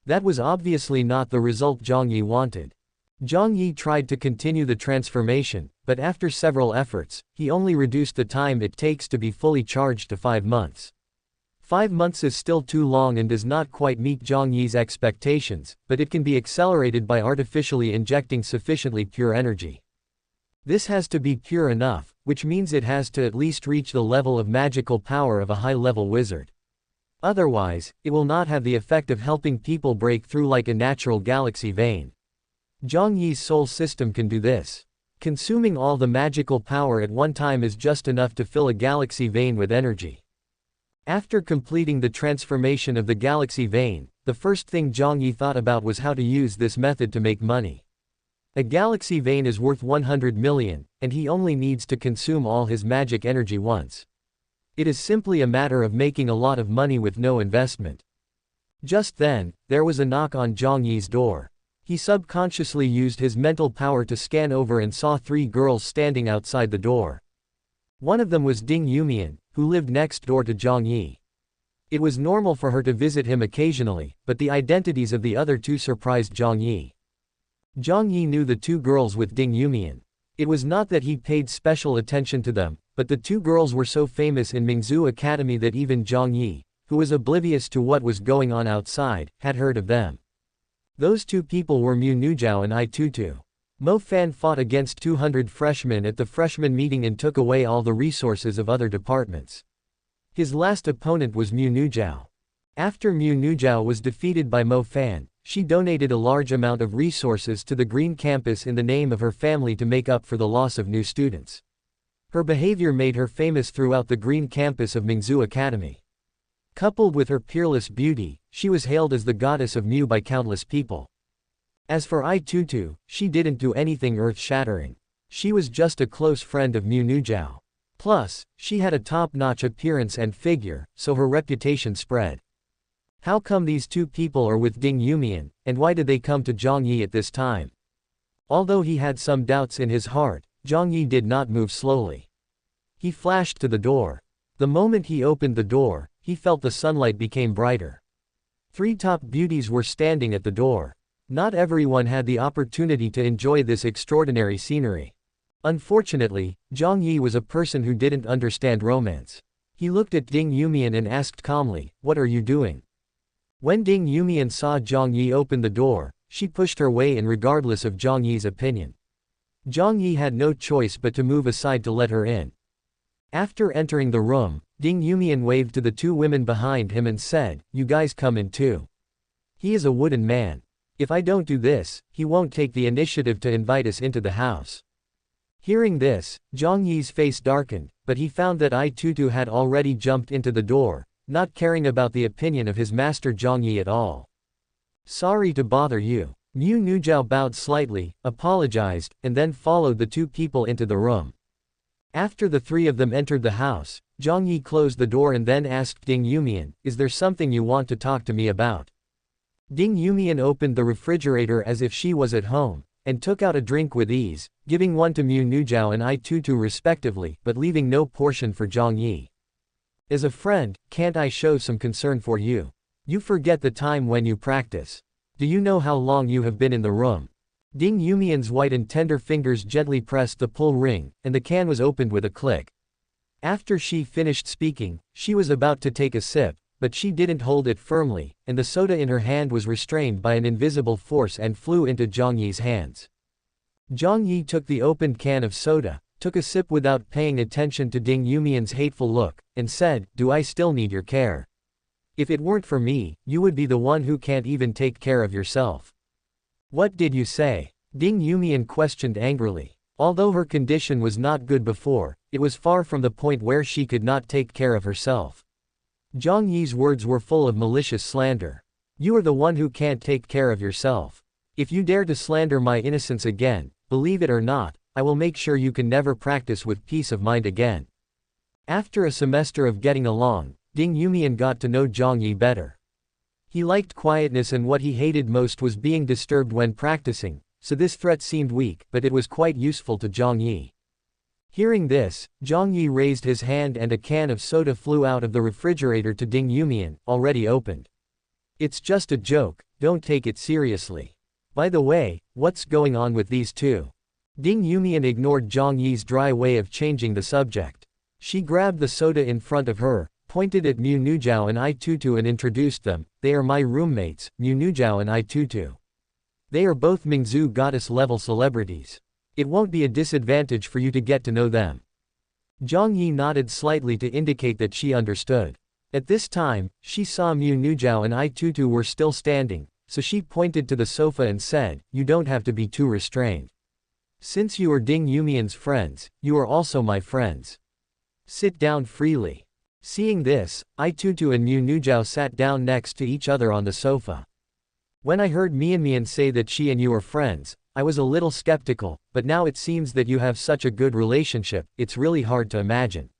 That was obviously not the result Jiang Yi wanted. Jiang Yi tried to continue the transformation, but after several efforts, he only reduced the time it takes to be fully charged to 5 months. 5 months is still too long and does not quite meet Jiang Yi's expectations, but it can be accelerated by artificially injecting sufficiently pure energy. This has to be pure enough, which means it has to at least reach the level of magical power of a high-level wizard. Otherwise, it will not have the effect of helping people break through like a natural galaxy vein. Jiang Yi's soul system can do this. Consuming all the magical power at one time is just enough to fill a galaxy vein with energy. After completing the transformation of the galaxy vein, the first thing Jiang Yi thought about was how to use this method to make money. A galaxy vein is worth 100 million, and he only needs to consume all his magic energy once. It is simply a matter of making a lot of money with no investment. Just then, there was a knock on Jiang Yi's door. He subconsciously used his mental power to scan over and saw 3 girls standing outside the door. One of them was Ding Yumian, who lived next door to Jiang Yi. It was normal for her to visit him occasionally, but the identities of the other 2 surprised Jiang Yi. Jiang Yi knew the 2 girls with Ding Yumian. It was not that he paid special attention to them, but the 2 girls were so famous in Mingzu Academy that even Jiang Yi, who was oblivious to what was going on outside, had heard of them. Those 2 people were Mu Nujiao and I Tutu. Mo Fan fought against 200 freshmen at the freshman meeting and took away all the resources of other departments. His last opponent was Mu Nujiao. After Mu Nujiao was defeated by Mo Fan, she donated a large amount of resources to the Green Campus in the name of her family to make up for the loss of new students. Her behavior made her famous throughout the Green Campus of Mingzu Academy. Coupled with her peerless beauty, she was hailed as the goddess of Mu by countless people. As for I Tutu, she didn't do anything earth-shattering. She was just a close friend of Mu Nujiao. Plus, she had a top-notch appearance and figure, so her reputation spread. How come these two people are with Ding Yumian, and why did they come to Jiang Yi at this time? Although he had some doubts in his heart, Jiang Yi did not move slowly. He flashed to the door. The moment he opened the door, he felt the sunlight became brighter. Three top beauties were standing at the door. Not everyone had the opportunity to enjoy this extraordinary scenery. Unfortunately, Jiang Yi was a person who didn't understand romance. He looked at Ding Yumian and asked calmly, "What are you doing?" When Ding Yumian saw Jiang Yi open the door, she pushed her way in regardless of Jiang Yi's opinion. Jiang Yi had no choice but to move aside to let her in. After entering the room, Ding Yumian waved to the two women behind him and said, "You guys come in too." He is a wooden man. If I don't do this, he won't take the initiative to invite us into the house. Hearing this, Jiang Yi's face darkened, but he found that I Tutu had already jumped into the door, not caring about the opinion of his master Jiang Yi at all. "Sorry to bother you." Mu Nujiao bowed slightly, apologized, and then followed the two people into the room. After the three of them entered the house, Jiang Yi closed the door and then asked Ding Yumian, "Is there something you want to talk to me about?" Ding Yumian opened the refrigerator as if she was at home, and took out a drink with ease, giving one to Mu Nujiao and I Tutu respectively, but leaving no portion for Jiang Yi. "As a friend, can't I show some concern for you? You forget the time when you practice. Do you know how long you have been in the room?" Ding Yumian's white and tender fingers gently pressed the pull ring, and the can was opened with a click. After she finished speaking, she was about to take a sip, but she didn't hold it firmly, and the soda in her hand was restrained by an invisible force and flew into Jiang Yi's hands. Jiang Yi took the opened can of soda, took a sip without paying attention to Ding Yumian's hateful look, and said, "Do I still need your care? If it weren't for me, you would be the one who can't even take care of yourself." "What did you say?" Ding Yumian questioned angrily. Although her condition was not good before, it was far from the point where she could not take care of herself. Jiang Yi's words were full of malicious slander. "You are the one who can't take care of yourself. If you dare to slander my innocence again, believe it or not, I will make sure you can never practice with peace of mind again." After a semester of getting along, Ding Yumian got to know Jiang Yi better. He liked quietness and what he hated most was being disturbed when practicing, so this threat seemed weak, but it was quite useful to Jiang Yi. Hearing this, Jiang Yi raised his hand and a can of soda flew out of the refrigerator to Ding Yumian, already opened. "It's just a joke, don't take it seriously. By the way, what's going on with these two?" Ding Yumian ignored Jiang Yi's dry way of changing the subject. She grabbed the soda in front of her, pointed at Mu Nujiao and I Tutu and introduced them. "They are my roommates, Mu Nujiao and I Tutu. They are both Mingzhu goddess-level celebrities. It won't be a disadvantage for you to get to know them." Jiang Yi nodded slightly to indicate that she understood. At this time, she saw Mu Nujiao and I Tutu were still standing, so she pointed to the sofa and said, "You don't have to be too restrained. Since you are Ding Yumian's friends, you are also my friends. Sit down freely." Seeing this, I Tutu and Mu Nujiao sat down next to each other on the sofa. "When I heard Mian say that she and you are friends, I was a little skeptical, but now it seems that you have such a good relationship, it's really hard to imagine."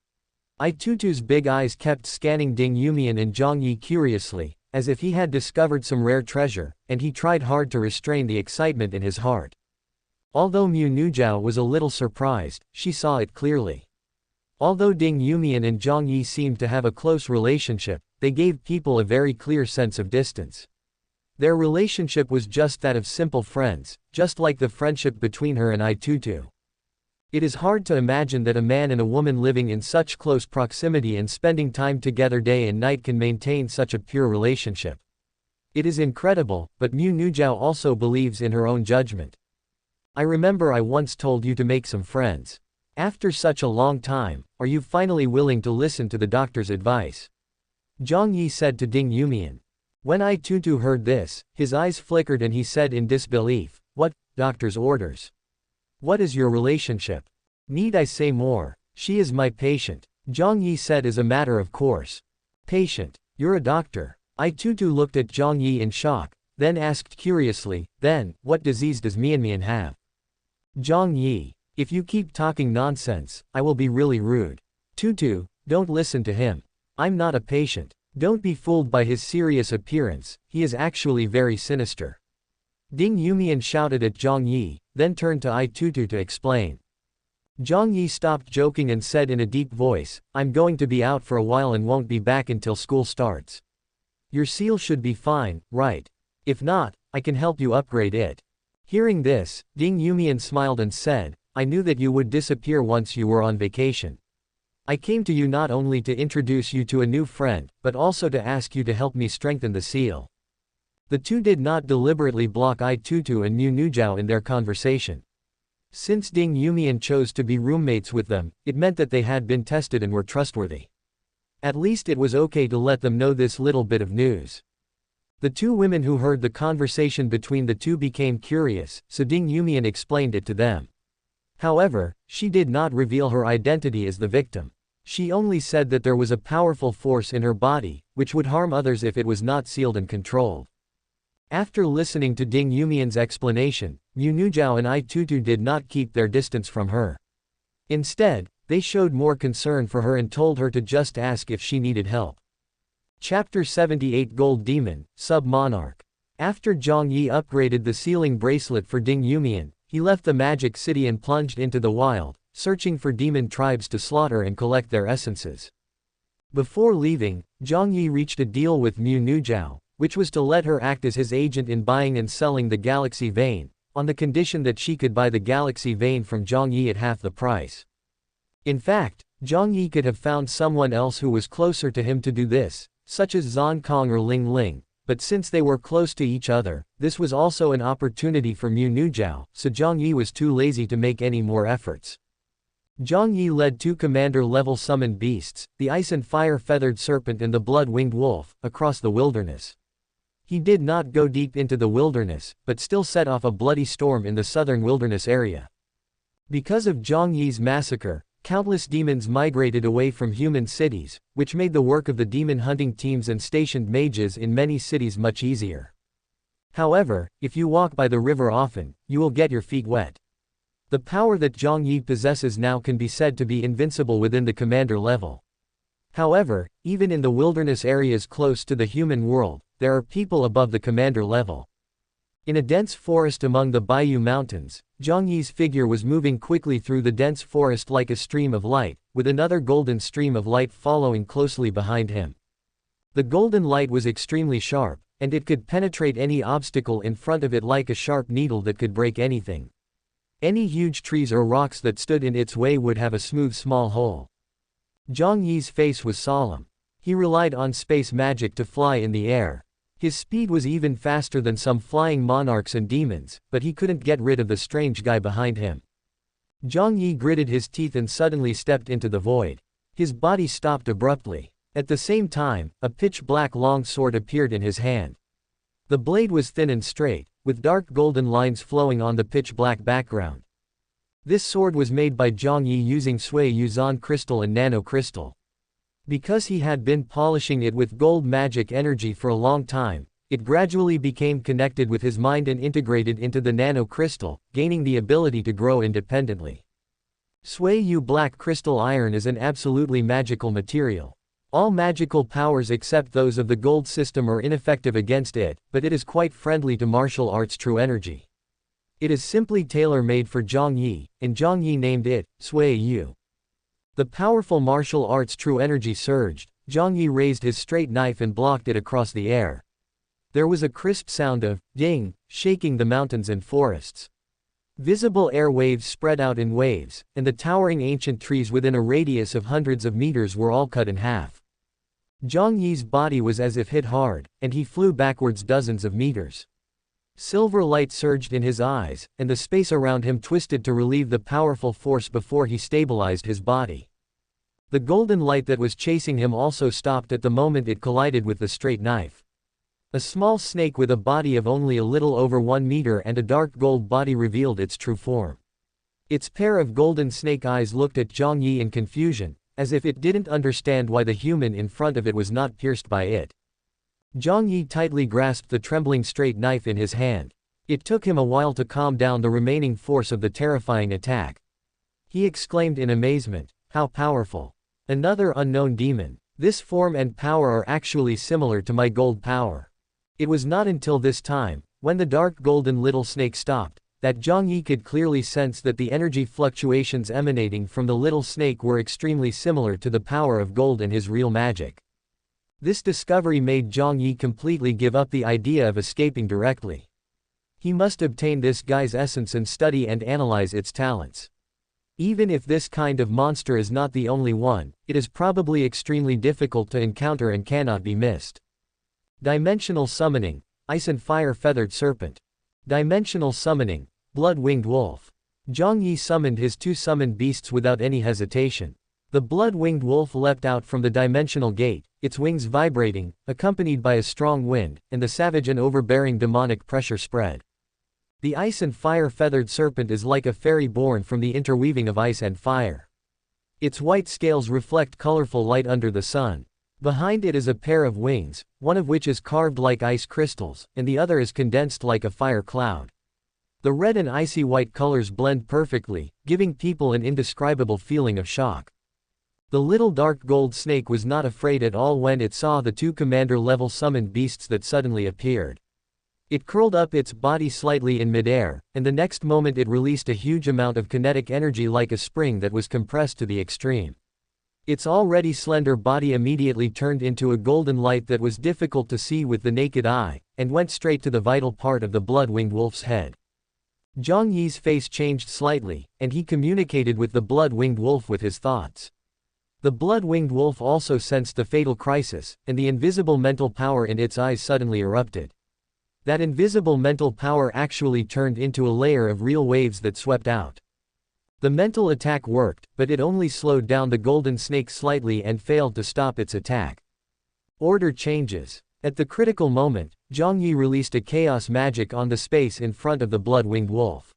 I Tutu's big eyes kept scanning Ding Yumian and Jiang Yi curiously, as if he had discovered some rare treasure, and he tried hard to restrain the excitement in his heart. Although Mu Nujiao was a little surprised, she saw it clearly. Although Ding Yumian and Jiang Yi seemed to have a close relationship, they gave people a very clear sense of distance. Their relationship was just that of simple friends, just like the friendship between her and I Tutu. It is hard to imagine that a man and a woman living in such close proximity and spending time together day and night can maintain such a pure relationship. It is incredible, but Mu Nujiao also believes in her own judgment. "I remember I once told you to make some friends. After such a long time, are you finally willing to listen to the doctor's advice?" Jiang Yi said to Ding Yumian. When I Tutu heard this, his eyes flickered and he said in disbelief, "What, doctor's orders? What is your relationship? Need I say more? She is my patient." Jiang Yi said as a matter of course. "Patient? You're a doctor?" I Tutu looked at Jiang Yi in shock, then asked curiously, "Then, what disease does Mian have?" Jiang Yi, "If you keep talking nonsense, I will be really rude. Tutu, don't listen to him. I'm not a patient." Don't be fooled by his serious appearance, he is actually very sinister. Ding Yumian shouted at Jiang Yi, then turned to Tutu to explain. Jiang Yi stopped joking and said in a deep voice, I'm going to be out for a while and won't be back until school starts. Your seal should be fine, right? If not, I can help you upgrade it. Hearing this, Ding Yumian smiled and said, I knew that you would disappear once you were on vacation. I came to you not only to introduce you to a new friend, but also to ask you to help me strengthen the seal. The two did not deliberately block Tutu and Mu Nujiao in their conversation. Since Ding Yumian chose to be roommates with them, it meant that they had been tested and were trustworthy. At least it was okay to let them know this little bit of news. The two women who heard the conversation between the two became curious, so Ding Yumian explained it to them. However, she did not reveal her identity as the victim. She only said that there was a powerful force in her body, which would harm others if it was not sealed and controlled. After listening to Ding Yumian's explanation, Mu Nujiao and Tutu did not keep their distance from her. Instead, they showed more concern for her and told her to just ask if she needed help. Chapter 78 Gold Demon, Sub-Monarch. After Jiang Yi upgraded the sealing bracelet for Ding Yumian, he left the magic city and plunged into the wild, searching for demon tribes to slaughter and collect their essences. Before leaving, Jiang Yi reached a deal with Mu Nujiao, which was to let her act as his agent in buying and selling the Galaxy Vein, on the condition that she could buy the Galaxy Vein from Jiang Yi at half the price. In fact, Jiang Yi could have found someone else who was closer to him to do this, such as Zhang Kong or Ling Ling, but since they were close to each other, this was also an opportunity for Mu Nujiao, so Jiang Yi was too lazy to make any more efforts. Jiang Yi led two commander-level summoned beasts, the ice and fire-feathered serpent and the blood-winged wolf, across the wilderness. He did not go deep into the wilderness, but still set off a bloody storm in the southern wilderness area. Because of Jiang Yi's massacre, countless demons migrated away from human cities, which made the work of the demon hunting teams and stationed mages in many cities much easier. However, if you walk by the river often, you will get your feet wet. The power that Jiang Yi possesses now can be said to be invincible within the commander level. However, even in the wilderness areas close to the human world, there are people above the commander level. In a dense forest among the Bayou Mountains, Jiang Yi's figure was moving quickly through the dense forest like a stream of light, with another golden stream of light following closely behind him. The golden light was extremely sharp, and it could penetrate any obstacle in front of it like a sharp needle that could break anything. Any huge trees or rocks that stood in its way would have a smooth small hole. Jiang Yi's face was solemn. He relied on space magic to fly in the air. His speed was even faster than some flying monarchs and demons, but he couldn't get rid of the strange guy behind him. Jiang Yi gritted his teeth and suddenly stepped into the void. His body stopped abruptly. At the same time, a pitch-black long sword appeared in his hand. The blade was thin and straight, with dark golden lines flowing on the pitch-black background. This sword was made by Jiang Yi using Sui Yuzan crystal and nano crystal. Because he had been polishing it with gold magic energy for a long time, it gradually became connected with his mind and integrated into the nano crystal, gaining the ability to grow independently. Sui Yu black crystal iron is an absolutely magical material. All magical powers except those of the gold system are ineffective against it, but it is quite friendly to martial arts true energy. It is simply tailor-made for Jiang Yi, and Jiang Yi named it Sui Yu. The powerful martial arts true energy surged. Jiang Yi raised his straight knife and blocked it across the air. There was a crisp sound of ding, shaking the mountains and forests. Visible air waves spread out in waves, and the towering ancient trees within a radius of hundreds of meters were all cut in half. Jiang Yi's body was as if hit hard, and he flew backwards dozens of meters. Silver light surged in his eyes, and the space around him twisted to relieve the powerful force before he stabilized his body. The golden light that was chasing him also stopped at the moment it collided with the straight knife. A small snake with a body of only a little over 1 meter and a dark gold body revealed its true form. Its pair of golden snake eyes looked at Jiang Yi in confusion, as if it didn't understand why the human in front of it was not pierced by it. Jiang Yi tightly grasped the trembling straight knife in his hand. It took him a while to calm down the remaining force of the terrifying attack. He exclaimed in amazement, "How powerful! Another unknown demon." This form and power are actually similar to my gold power. It was not until this time, when the dark golden little snake stopped, that Jiang Yi could clearly sense that the energy fluctuations emanating from the little snake were extremely similar to the power of gold and his real magic. This discovery made Jiang Yi completely give up the idea of escaping directly. He must obtain this guy's essence and study and analyze its talents. Even if this kind of monster is not the only one, it is probably extremely difficult to encounter and cannot be missed. Dimensional Summoning, Ice and Fire Feathered Serpent. Dimensional Summoning, Blood-Winged Wolf. Jiang Yi summoned his 2 summoned beasts without any hesitation. The blood-winged wolf leapt out from the dimensional gate, its wings vibrating, accompanied by a strong wind, and the savage and overbearing demonic pressure spread. The Ice and Fire Feathered Serpent is like a fairy born from the interweaving of ice and fire. Its white scales reflect colorful light under the sun. Behind it is a pair of wings, one of which is carved like ice crystals, and the other is condensed like a fire cloud. The red and icy white colors blend perfectly, giving people an indescribable feeling of shock. The little dark gold snake was not afraid at all when it saw the 2 commander-level summoned beasts that suddenly appeared. It curled up its body slightly in midair, and the next moment it released a huge amount of kinetic energy like a spring that was compressed to the extreme. Its already slender body immediately turned into a golden light that was difficult to see with the naked eye, and went straight to the vital part of the blood-winged wolf's head. Jiang Yi's face changed slightly, and he communicated with the blood-winged wolf with his thoughts. The blood-winged wolf also sensed the fatal crisis, and the invisible mental power in its eyes suddenly erupted. That invisible mental power actually turned into a layer of real waves that swept out. The mental attack worked, but it only slowed down the golden snake slightly and failed to stop its attack. Order changes. At the critical moment, Jiang Yi released a chaos magic on the space in front of the blood-winged wolf.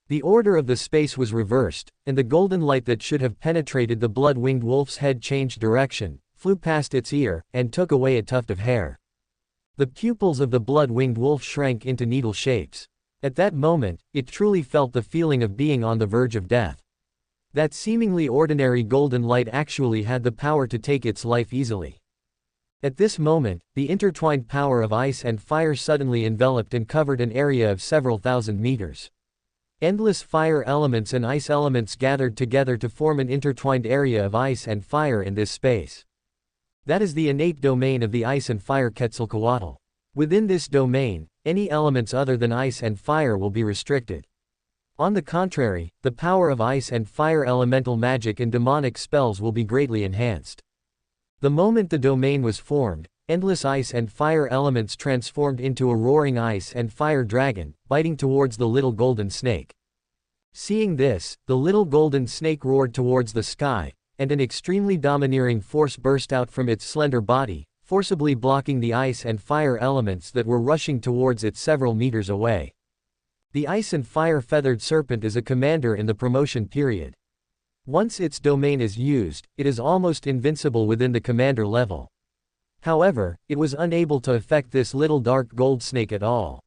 The order of the space was reversed, and the golden light that should have penetrated the blood-winged wolf's head changed direction, flew past its ear, and took away a tuft of hair. The pupils of the blood-winged wolf shrank into needle shapes. At that moment, it truly felt the feeling of being on the verge of death. That seemingly ordinary golden light actually had the power to take its life easily. At this moment, the intertwined power of ice and fire suddenly enveloped and covered an area of several thousand meters. Endless fire elements and ice elements gathered together to form an intertwined area of ice and fire in this space. That is the innate domain of the ice and fire Quetzalcoatl. Within this domain, any elements other than ice and fire will be restricted. On the contrary, the power of ice and fire elemental magic and demonic spells will be greatly enhanced. The moment the domain was formed, endless ice and fire elements transformed into a roaring ice and fire dragon, biting towards the little golden snake. Seeing this, the little golden snake roared towards the sky, and an extremely domineering force burst out from its slender body, forcibly blocking the ice and fire elements that were rushing towards it several meters away. The Ice and Fire Feathered Serpent is a commander in the promotion period. Once its domain is used, it is almost invincible within the commander level. However, it was unable to affect this little dark gold snake at all.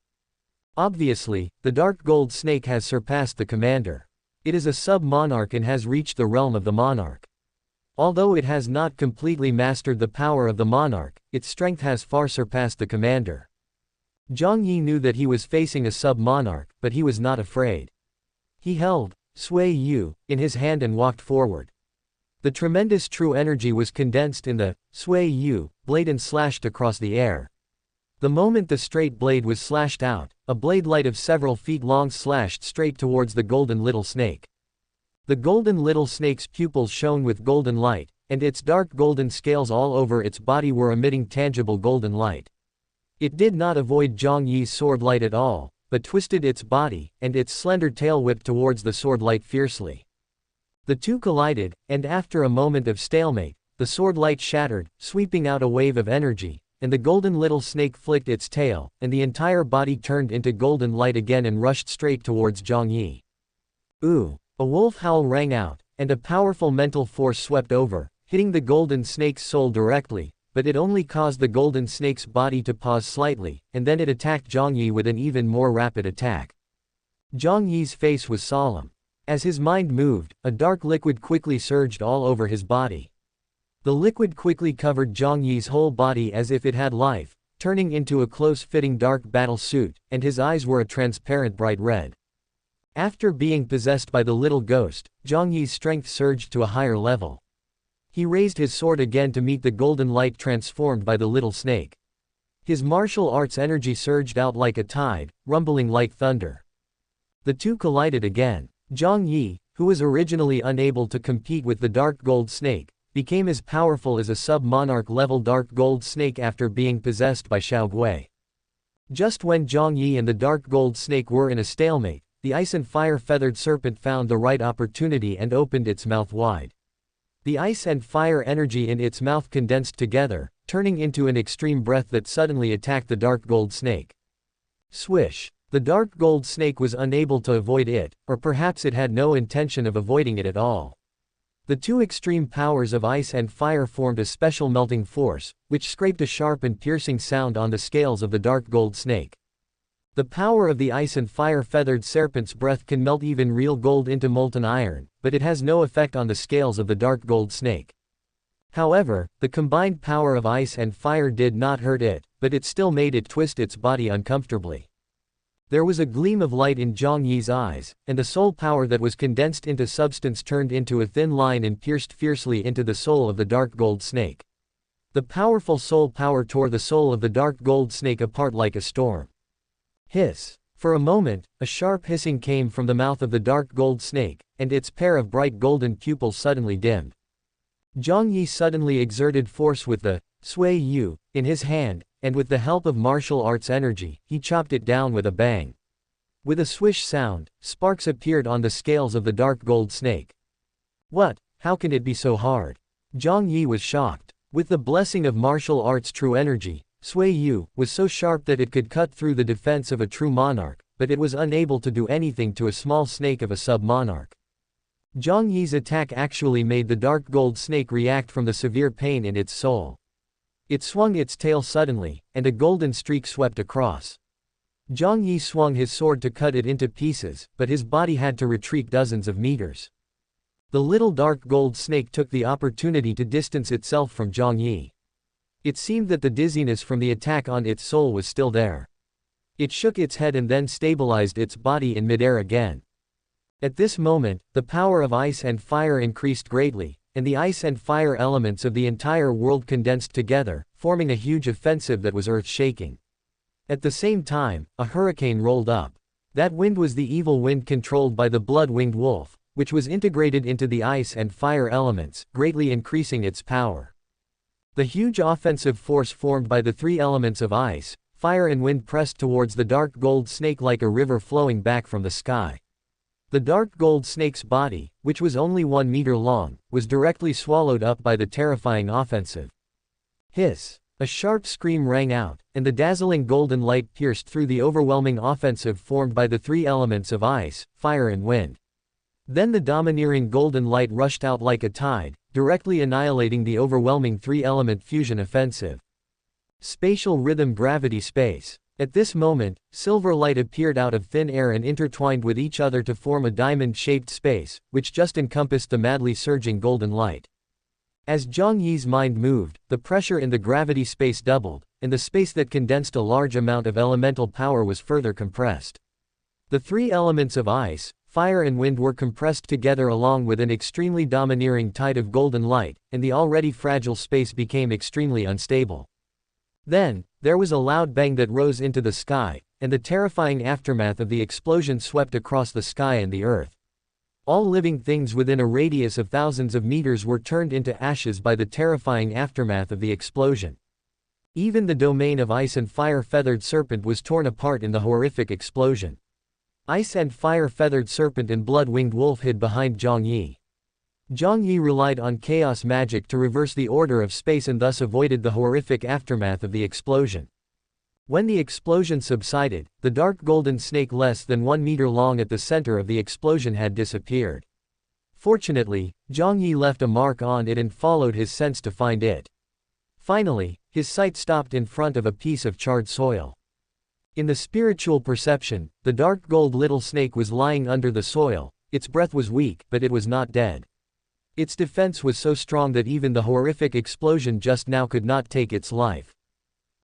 Obviously, the dark gold snake has surpassed the commander. It is a sub-monarch and has reached the realm of the monarch. Although it has not completely mastered the power of the monarch, its strength has far surpassed the commander. Jiang Yi knew that he was facing a sub-monarch, but he was not afraid. He held Sui Yu in his hand and walked forward. The tremendous true energy was condensed in the Sui Yu blade and slashed across the air. The moment the straight blade was slashed out, a blade light of several feet long slashed straight towards the golden little snake. The golden little snake's pupils shone with golden light, and its dark golden scales all over its body were emitting tangible golden light. It did not avoid Jiang Yi's sword light at all, but twisted its body, and its slender tail whipped towards the sword light fiercely. The two collided, and after a moment of stalemate, the sword light shattered, sweeping out a wave of energy, and the golden little snake flicked its tail, and the entire body turned into golden light again and rushed straight towards Jiang Yi. Ooh! A wolf howl rang out, and a powerful mental force swept over, hitting the golden snake's soul directly, but it only caused the golden snake's body to pause slightly, and then it attacked Jiang Yi with an even more rapid attack. Jiang Yi's face was solemn. As his mind moved, a dark liquid quickly surged all over his body. The liquid quickly covered Jiang Yi's whole body as if it had life, turning into a close-fitting dark battle suit, and his eyes were a transparent bright red. After being possessed by the little ghost, Jiang Yi's strength surged to a higher level. He raised his sword again to meet the golden light transformed by the little snake. His martial arts energy surged out like a tide, rumbling like thunder. The two collided again. Jiang Yi, who was originally unable to compete with the dark gold snake, became as powerful as a sub-monarch level dark gold snake after being possessed by Xiao Gui. Just when Jiang Yi and the dark gold snake were in a stalemate, the ice and fire feathered serpent found the right opportunity and opened its mouth wide. The ice and fire energy in its mouth condensed together, turning into an extreme breath that suddenly attacked the dark gold snake. Swish! The dark gold snake was unable to avoid it, or perhaps it had no intention of avoiding it at all. The two extreme powers of ice and fire formed a special melting force, which scraped a sharp and piercing sound on the scales of the dark gold snake. The power of the ice and fire feathered serpent's breath can melt even real gold into molten iron, but it has no effect on the scales of the dark gold snake. However, the combined power of ice and fire did not hurt it, but it still made it twist its body uncomfortably. There was a gleam of light in Jiang Yi's eyes, and the soul power that was condensed into substance turned into a thin line and pierced fiercely into the soul of the dark gold snake. The powerful soul power tore the soul of the dark gold snake apart like a storm. Hiss! For a moment, a sharp hissing came from the mouth of the dark gold snake, and its pair of bright golden pupils suddenly dimmed. Jiang Yi suddenly exerted force with the Sui Yu in his hand, and with the help of martial arts energy, he chopped it down with a bang. With a swish sound, sparks appeared on the scales of the dark gold snake. What? How can it be so hard? Jiang Yi was shocked. With the blessing of martial arts true energy, Sui Yu was so sharp that it could cut through the defense of a true monarch, but it was unable to do anything to a small snake of a sub-monarch. Jiang Yi's attack actually made the dark gold snake react from the severe pain in its soul. It swung its tail suddenly, and a golden streak swept across. Jiang Yi swung his sword to cut it into pieces, but his body had to retreat dozens of meters. The little dark gold snake took the opportunity to distance itself from Jiang Yi. It seemed that the dizziness from the attack on its soul was still there. It shook its head and then stabilized its body in midair again. At this moment, the power of ice and fire increased greatly, and the ice and fire elements of the entire world condensed together, forming a huge offensive that was earth-shaking. At the same time, a hurricane rolled up. That wind was the evil wind controlled by the blood-winged wolf, which was integrated into the ice and fire elements, greatly increasing its power. The huge offensive force formed by the three elements of ice, fire and wind pressed towards the dark gold snake like a river flowing back from the sky. The dark gold snake's body, which was only 1 meter long, was directly swallowed up by the terrifying offensive. Hiss! A sharp scream rang out, and the dazzling golden light pierced through the overwhelming offensive formed by the three elements of ice, fire and wind. Then the domineering golden light rushed out like a tide, directly annihilating the overwhelming three-element fusion offensive. Spatial rhythm gravity space. At this moment, silver light appeared out of thin air and intertwined with each other to form a diamond-shaped space, which just encompassed the madly surging golden light. As Jiang Yi's mind moved, the pressure in the gravity space doubled, and the space that condensed a large amount of elemental power was further compressed. The three elements of ice, fire and wind were compressed together along with an extremely domineering tide of golden light, and the already fragile space became extremely unstable. Then, there was a loud bang that rose into the sky, and the terrifying aftermath of the explosion swept across the sky and the earth. All living things within a radius of thousands of meters were turned into ashes by the terrifying aftermath of the explosion. Even the domain of ice and fire feathered serpent was torn apart in the horrific explosion. Ice and fire feathered serpent and blood-winged wolf hid behind Jiang Yi. Jiang Yi relied on chaos magic to reverse the order of space and thus avoided the horrific aftermath of the explosion. When the explosion subsided, the dark golden snake less than 1 meter long at the center of the explosion had disappeared. Fortunately, Jiang Yi left a mark on it and followed his sense to find it. Finally, his sight stopped in front of a piece of charred soil. In the spiritual perception, the dark gold little snake was lying under the soil. Its breath was weak, but it was not dead. Its defense was so strong that even the horrific explosion just now could not take its life.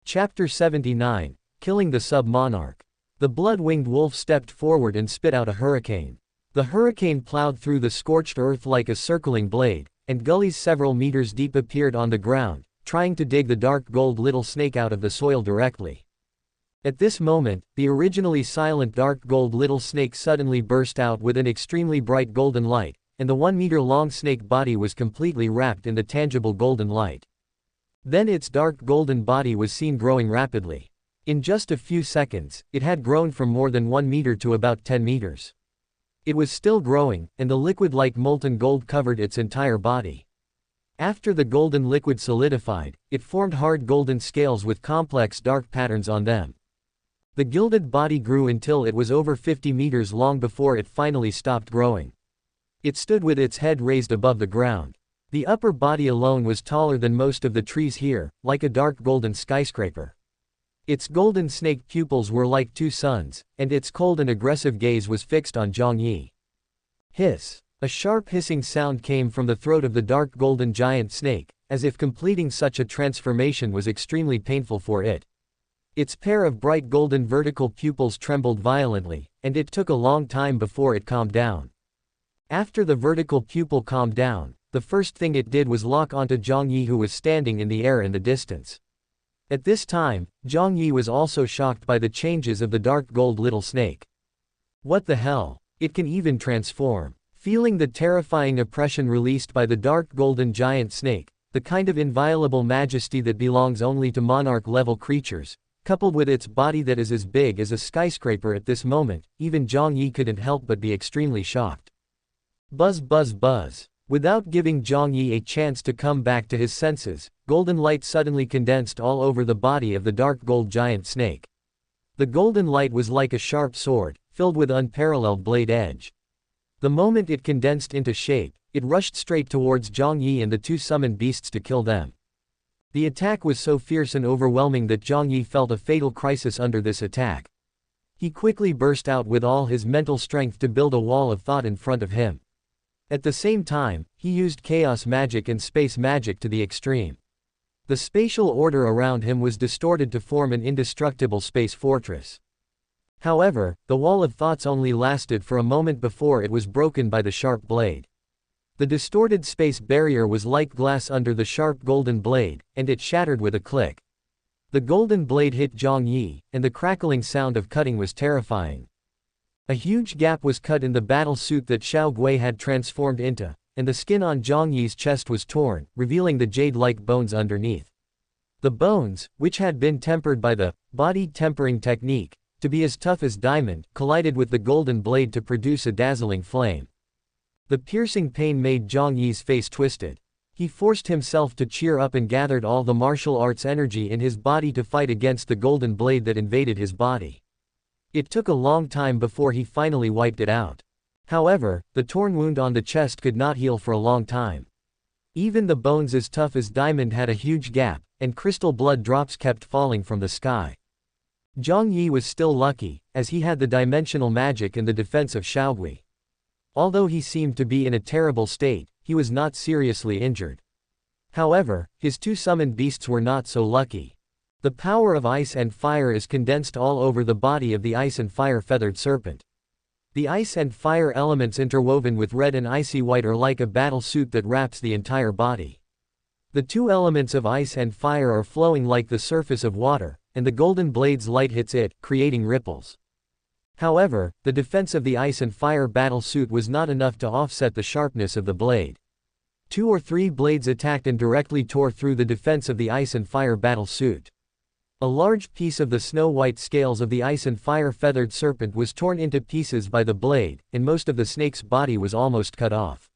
Chapter 79, Killing the Sub-Monarch. The blood-winged wolf stepped forward and spit out a hurricane. The hurricane plowed through the scorched earth like a circling blade, and gullies several meters deep appeared on the ground, trying to dig the dark gold little snake out of the soil directly. At this moment, the originally silent dark gold little snake suddenly burst out with an extremely bright golden light, and the 1-meter-long snake body was completely wrapped in the tangible golden light. Then its dark golden body was seen growing rapidly. In just a few seconds, it had grown from more than 1 meter to about 10 meters. It was still growing, and the liquid like molten gold covered its entire body. After the golden liquid solidified, it formed hard golden scales with complex dark patterns on them. The gilded body grew until it was over 50 meters long before it finally stopped growing. It stood with its head raised above the ground. The upper body alone was taller than most of the trees here, like a dark golden skyscraper. Its golden snake pupils were like two suns, and its cold and aggressive gaze was fixed on Jiang Yi. Hiss! A sharp hissing sound came from the throat of the dark golden giant snake, as if completing such a transformation was extremely painful for it. Its pair of bright golden vertical pupils trembled violently, and it took a long time before it calmed down. After the vertical pupil calmed down, the first thing it did was lock onto Jiang Yi, who was standing in the air in the distance. At this time, Jiang Yi was also shocked by the changes of the dark gold little snake. What the hell? It can even transform. Feeling the terrifying oppression released by the dark golden giant snake, the kind of inviolable majesty that belongs only to monarch-level creatures, coupled with its body that is as big as a skyscraper at this moment, even Jiang Yi couldn't help but be extremely shocked. Buzz buzz buzz. Without giving Jiang Yi a chance to come back to his senses, golden light suddenly condensed all over the body of the dark gold giant snake. The golden light was like a sharp sword, filled with unparalleled blade edge. The moment it condensed into shape, it rushed straight towards Jiang Yi and the two summoned beasts to kill them. The attack was so fierce and overwhelming that Jiang Yi felt a fatal crisis under this attack. He quickly burst out with all his mental strength to build a wall of thought in front of him. At the same time, he used chaos magic and space magic to the extreme. The spatial order around him was distorted to form an indestructible space fortress. However, the wall of thoughts only lasted for a moment before it was broken by the sharp blade. The distorted space barrier was like glass under the sharp golden blade, and it shattered with a click. The golden blade hit Jiang Yi, and the crackling sound of cutting was terrifying. A huge gap was cut in the battle suit that Xiao Gui had transformed into, and the skin on Jiang Yi's chest was torn, revealing the jade-like bones underneath. The bones, which had been tempered by the body tempering technique, to be as tough as diamond, collided with the golden blade to produce a dazzling flame. The piercing pain made Jiang Yi's face twisted. He forced himself to cheer up and gathered all the martial arts energy in his body to fight against the golden blade that invaded his body. It took a long time before he finally wiped it out. However, the torn wound on the chest could not heal for a long time. Even the bones as tough as diamond had a huge gap, and crystal blood drops kept falling from the sky. Jiang Yi was still lucky, as he had the dimensional magic and the defense of Xiaogui. Although he seemed to be in a terrible state, he was not seriously injured. However, his two summoned beasts were not so lucky. The power of ice and fire is condensed all over the body of the ice and fire feathered serpent. The ice and fire elements interwoven with red and icy white are like a battle suit that wraps the entire body. The two elements of ice and fire are flowing like the surface of water, and the golden blade's light hits it, creating ripples. However, the defense of the ice and fire battle suit was not enough to offset the sharpness of the blade. 2 or 3 blades attacked and directly tore through the defense of the ice and fire battle suit. A large piece of the snow-white scales of the ice and fire feathered serpent was torn into pieces by the blade, and most of the snake's body was almost cut off.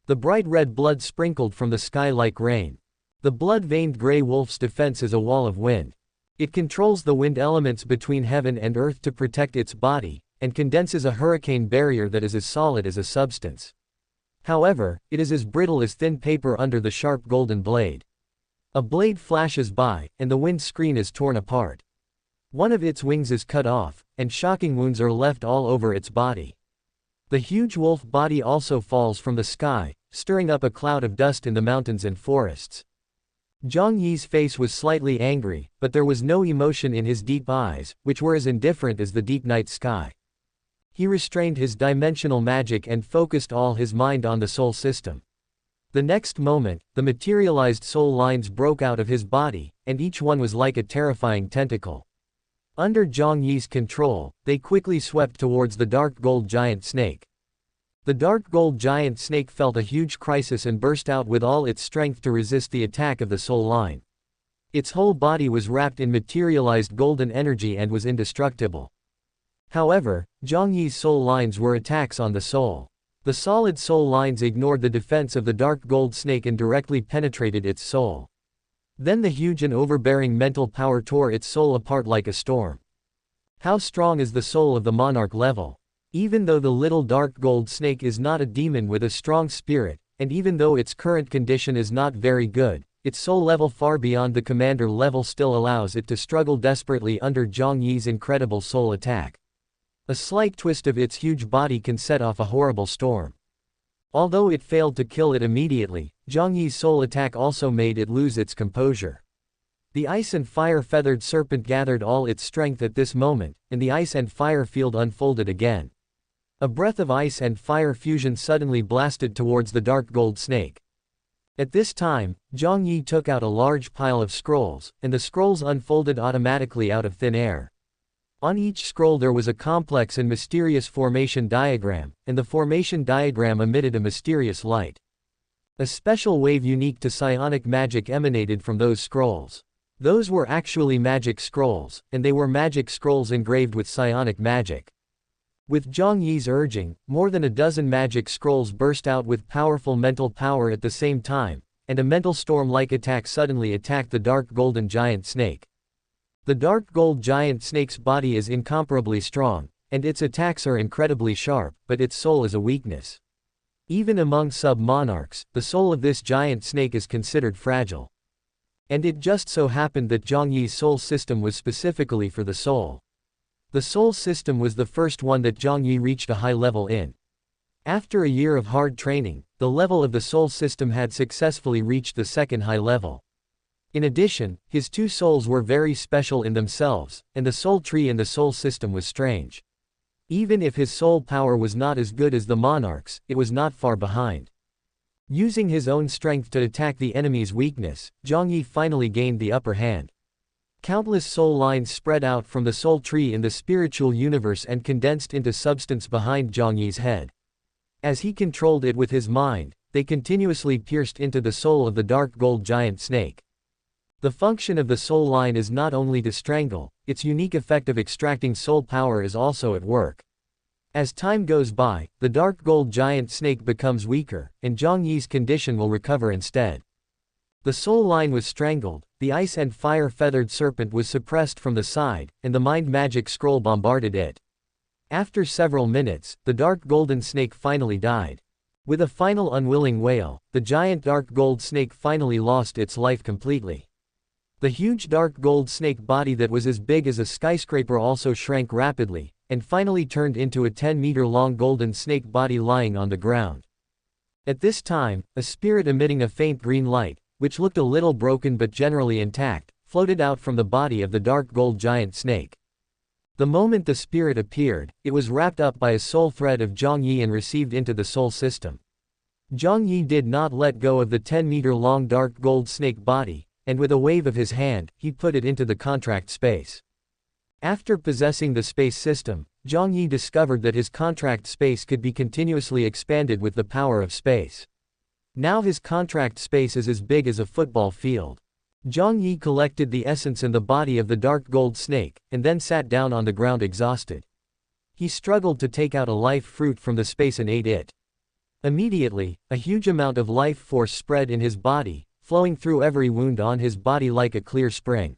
The bright red blood sprinkled from the sky like rain. The blood-veined gray wolf's defense is a wall of wind. It controls the wind elements between heaven and earth to protect its body, and condenses a hurricane barrier that is as solid as a substance. However, it is as brittle as thin paper under the sharp golden blade. A blade flashes by, and the wind screen is torn apart. One of its wings is cut off, and shocking wounds are left all over its body. The huge wolf body also falls from the sky, stirring up a cloud of dust in the mountains and forests. Jiang Yi's face was slightly angry, but there was no emotion in his deep eyes, which were as indifferent as the deep night sky. He restrained his dimensional magic and focused all his mind on the soul system. The next moment, the materialized soul lines broke out of his body, and each one was like a terrifying tentacle. Under Jiang Yi's control, they quickly swept towards the dark gold giant snake. The dark gold giant snake felt a huge crisis and burst out with all its strength to resist the attack of the soul line. Its whole body was wrapped in materialized golden energy and was indestructible. However, Jiang Yi's soul lines were attacks on the soul. The solid soul lines ignored the defense of the dark gold snake and directly penetrated its soul. Then the huge and overbearing mental power tore its soul apart like a storm. How strong is the soul of the monarch level? Even though the little dark gold snake is not a demon with a strong spirit, and even though its current condition is not very good, its soul level far beyond the commander level still allows it to struggle desperately under Jiang Yi's incredible soul attack. A slight twist of its huge body can set off a horrible storm. Although it failed to kill it immediately, Jiang Yi's soul attack also made it lose its composure. The ice and fire feathered serpent gathered all its strength at this moment, and the ice and fire field unfolded again. A breath of ice and fire fusion suddenly blasted towards the dark gold snake. At this time, Jiang Yi took out a large pile of scrolls, and the scrolls unfolded automatically out of thin air. On each scroll there was a complex and mysterious formation diagram, and the formation diagram emitted a mysterious light. A special wave unique to psionic magic emanated from those scrolls. Those were actually magic scrolls, and they were magic scrolls engraved with psionic magic. With Jiang Yi's urging, more than a dozen magic scrolls burst out with powerful mental power at the same time, and a mental storm-like attack suddenly attacked the dark golden giant snake. The dark gold giant snake's body is incomparably strong, and its attacks are incredibly sharp, but its soul is a weakness. Even among sub-monarchs, the soul of this giant snake is considered fragile. And it just so happened that Jiang Yi's soul system was specifically for the soul. The soul system was the first one that Jiang Yi reached a high level in. After a year of hard training, the level of the soul system had successfully reached the second high level. In addition, his two souls were very special in themselves, and the soul tree in the soul system was strange. Even if his soul power was not as good as the monarch's, it was not far behind. Using his own strength to attack the enemy's weakness, Jiang Yi finally gained the upper hand. Countless soul lines spread out from the soul tree in the spiritual universe and condensed into substance behind Jiang Yi's head. As he controlled it with his mind, they continuously pierced into the soul of the dark gold giant snake. The function of the soul line is not only to strangle, its unique effect of extracting soul power is also at work. As time goes by, the dark gold giant snake becomes weaker, and Jiang Yi's condition will recover instead. The soul line was strangled, the ice and fire feathered serpent was suppressed from the side, and the mind magic scroll bombarded it. After several minutes, the dark golden snake finally died. With a final unwilling wail, the giant dark gold snake finally lost its life completely. The huge dark gold snake body that was as big as a skyscraper also shrank rapidly, and finally turned into a 10-meter-long golden snake body lying on the ground. At this time, a spirit emitting a faint green light, which looked a little broken but generally intact, floated out from the body of the dark gold giant snake. The moment the spirit appeared, it was wrapped up by a soul thread of Jiang Yi and received into the soul system. Jiang Yi did not let go of the 10-meter-long dark gold snake body, and with a wave of his hand, he put it into the contract space. After possessing the space system, Jiang Yi discovered that his contract space could be continuously expanded with the power of space. Now his contract space is as big as a football field. Jiang Yi collected the essence in the body of the dark gold snake, and then sat down on the ground exhausted. He struggled to take out a life fruit from the space and ate it. Immediately, a huge amount of life force spread in his body, flowing through every wound on his body like a clear spring.